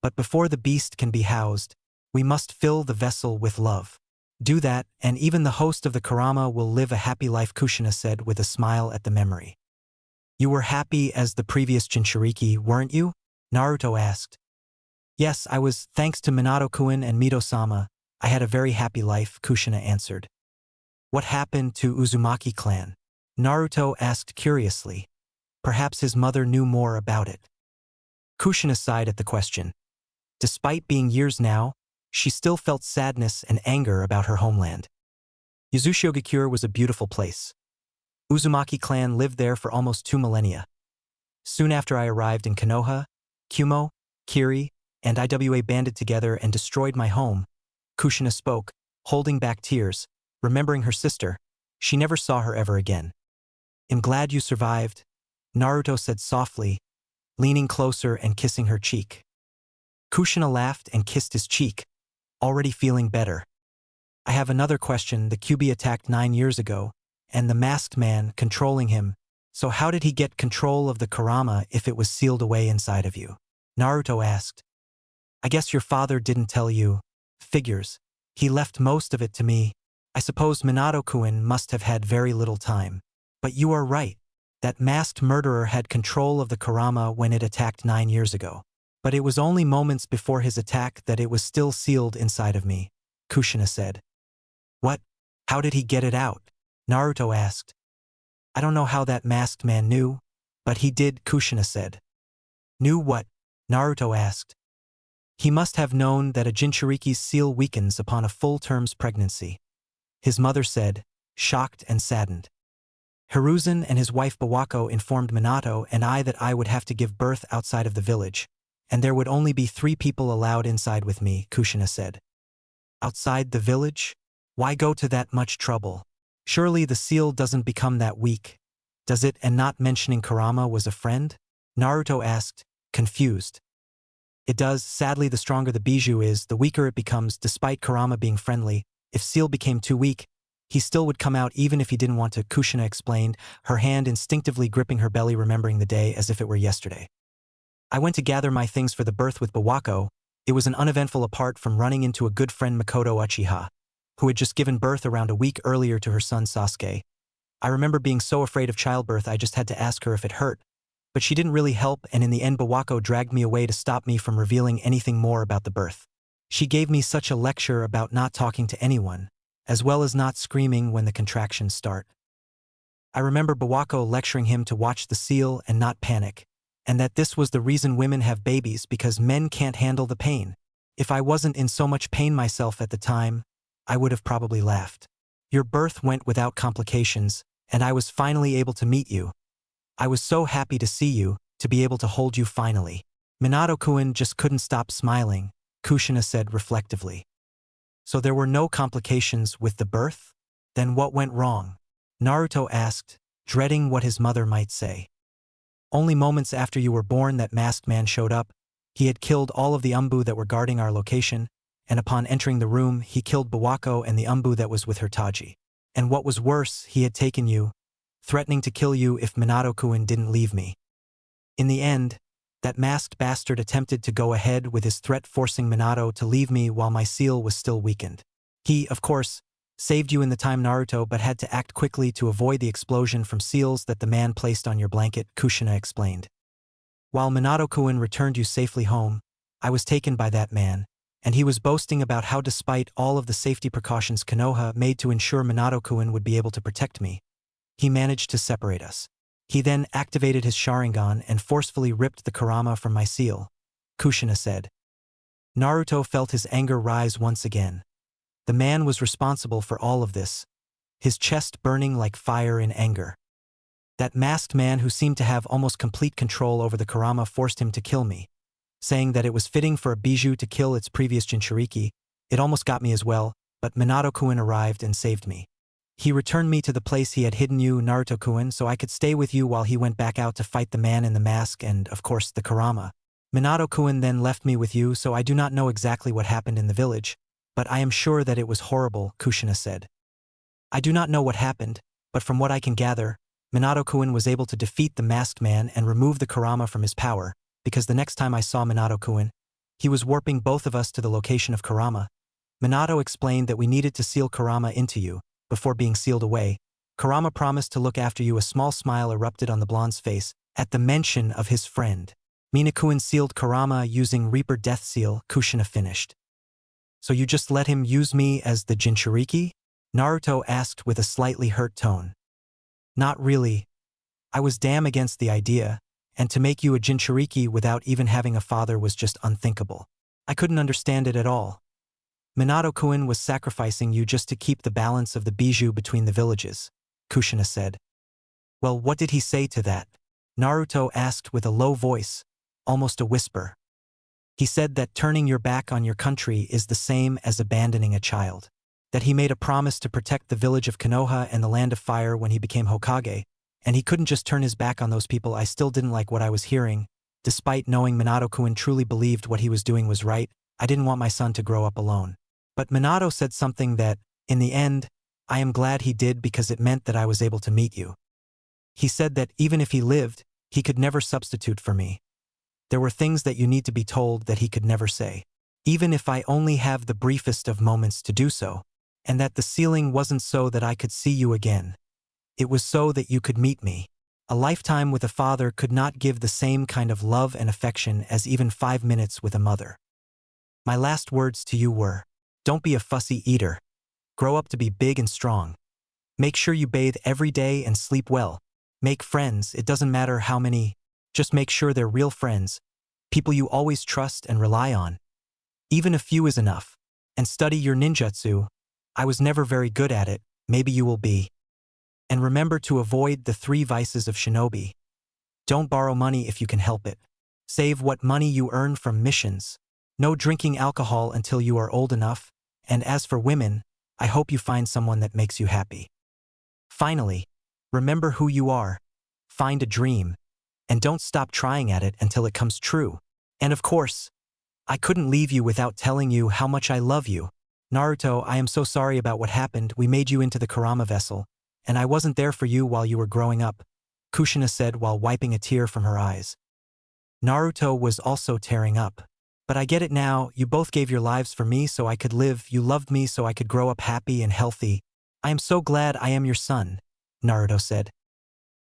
Speaker 1: But before the beast can be housed, we must fill the vessel with love. Do that, and even the host of the Kurama will live a happy life, Kushina said with a smile at the memory. You were happy as the previous Jinchuriki, weren't you? Naruto asked. Yes, I was, thanks to Minato-kun and Mito-sama. I had a very happy life, Kushina answered. What happened to Uzumaki clan? Naruto asked curiously. Perhaps his mother knew more about it. Kushina sighed at the question. Despite being years now, she still felt sadness and anger about her homeland. Yuzushiogakure was a beautiful place. Uzumaki clan lived there for almost 2 millennia. Soon after I arrived in Konoha, Kumo, Kiri, and Iwa banded together and destroyed my home, Kushina spoke, holding back tears, remembering her sister. She never saw her ever again. I'm glad you survived, Naruto said softly, leaning closer and kissing her cheek. Kushina laughed and kissed his cheek, already feeling better. I have another question. The Kyuubi attacked 9 years ago, and the masked man controlling him. So how did he get control of the Kurama if it was sealed away inside of you? Naruto asked. I guess your father didn't tell you. Figures. He left most of it to me. I suppose Minato-kun must have had very little time. But you are right. That masked murderer had control of the Kurama when it attacked 9 years ago. But it was only moments before his attack that it was still sealed inside of me, Kushina said. What? How did he get it out? Naruto asked. I don't know how that masked man knew, But he did, Kushina said. Knew what? Naruto asked. He must have known that a Jinchuriki's seal weakens upon a full-term's pregnancy. His mother said, shocked and saddened. Hiruzen and his wife Bawako informed Minato and I that I would have to give birth outside of the village, and there would only be 3 people allowed inside with me, Kushina said. Outside the village? Why go to that much trouble? Surely the seal doesn't become that weak, does it? And not mentioning Kurama was a friend? Naruto asked, confused. It does. Sadly, the stronger the bijou is, the weaker it becomes. Despite Kurama being friendly, if seal became too weak, he still would come out even if he didn't want to, Kushina explained, her hand instinctively gripping her belly, remembering the day as if it were yesterday. I went to gather my things for the birth with Bawako. It was an uneventful apart from running into a good friend Makoto Achiha, who had just given birth around a week earlier to her son Sasuke. I remember being so afraid of childbirth I just had to ask her if it hurt, but she didn't really help, and in the end Bawako dragged me away to stop me from revealing anything more about the birth. She gave me such a lecture about not talking to anyone, as well as not screaming when the contractions start. I remember Bawako lecturing him to watch the seal and not panic, and that this was the reason women have babies, because men can't handle the pain. If I wasn't in so much pain myself at the time, I would have probably laughed. Your birth went without complications, and I was finally able to meet you. I was so happy to see you, to be able to hold you finally. Minato-kun just couldn't stop smiling, Kushina said reflectively. So there were no complications with the birth? Then what went wrong? Naruto asked, dreading what his mother might say. Only moments after you were born that masked man showed up. He had killed all of the umbu that were guarding our location, and upon entering the room he killed Bawako and the umbu that was with her Taji. And what was worse, he had taken you, threatening to kill you if Minato-kun didn't leave me. In the end, that masked bastard attempted to go ahead with his threat, forcing Minato to leave me while my seal was still weakened. He, of course, saved you in the time, Naruto, but had to act quickly to avoid the explosion from seals that the man placed on your blanket, Kushina explained. While Minato-kun returned you safely home, I was taken by that man, and he was boasting about how despite all of the safety precautions Konoha made to ensure Minato-kun would be able to protect me, he managed to separate us. He then activated his Sharingan and forcefully ripped the Kurama from my seal, Kushina said. Naruto felt his anger rise once again. The man was responsible for all of this, his chest burning like fire in anger. That masked man who seemed to have almost complete control over the Kurama forced him to kill me, saying that it was fitting for a bijou to kill its previous Jinchuriki. It almost got me as well, but Minato-kun arrived and saved me. He returned me to the place he had hidden you, Naruto-kun, so I could stay with you while he went back out to fight the man in the mask and, of course, the Kurama. Minato-kun then left me with you, so I do not know exactly what happened in the village, but I am sure that it was horrible, Kushina said. I do not know what happened, but from what I can gather, Minato-kun was able to defeat the masked man and remove the Kurama from his power, because the next time I saw Minato-kun, he was warping both of us to the location of Kurama. Minato explained that we needed to seal Kurama into you. Before being sealed away, Kurama promised to look after you. A small smile erupted on the blonde's face at the mention of his friend. Minato-kun sealed Kurama using Reaper Death Seal, Kushina finished. So you just let him use me as the Jinchuriki? Naruto asked with a slightly hurt tone. Not really. I was damn against the idea, and to make you a Jinchuriki without even having a father was just unthinkable. I couldn't understand it at all. Minato-kun was sacrificing you just to keep the balance of the bijou between the villages, Kushina said. Well, what did he say to that? Naruto asked with a low voice, almost a whisper. He said that turning your back on your country is the same as abandoning a child. That he made a promise to protect the village of Konoha and the Land of Fire when he became Hokage, and he couldn't just turn his back on those people. I still didn't like what I was hearing. Despite knowing Minato-kun truly believed what he was doing was right, I didn't want my son to grow up alone. But Minato said something that, in the end, I am glad he did because it meant that I was able to meet you. He said that even if he lived, he could never substitute for me. There were things that you need to be told that he could never say, even if I only have the briefest of moments to do so, and that the sealing wasn't so that I could see you again. It was so that you could meet me. A lifetime with a father could not give the same kind of love and affection as even 5 minutes with a mother. My last words to you were, don't be a fussy eater. Grow up to be big and strong. Make sure you bathe every day and sleep well. Make friends, it doesn't matter how many. Just make sure they're real friends, people you always trust and rely on. Even a few is enough. And study your ninjutsu. I was never very good at it, maybe you will be. And remember to avoid the 3 vices of shinobi. Don't borrow money if you can help it. Save what money you earn from missions. No drinking alcohol until you are old enough. And as for women, I hope you find someone that makes you happy. Finally, remember who you are. Find a dream. And don't stop trying at it until it comes true. And of course, I couldn't leave you without telling you how much I love you. Naruto, I am so sorry about what happened. We made you into the Kurama vessel, and I wasn't there for you while you were growing up, Kushina said while wiping a tear from her eyes. Naruto was also tearing up. But I get it now, you both gave your lives for me so I could live, you loved me so I could grow up happy and healthy. I am so glad I am your son, Naruto said.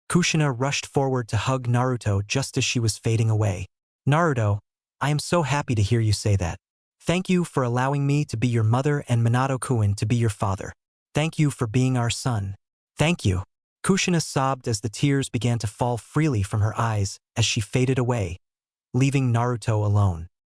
Speaker 1: Kushina rushed forward to hug Naruto just as she was fading away. Naruto, I am so happy to hear you say that. Thank you for allowing me to be your mother and Minato-kun to be your father. Thank you for being our son. Thank you. Kushina sobbed as the tears began to fall freely from her eyes as she faded away, leaving Naruto alone.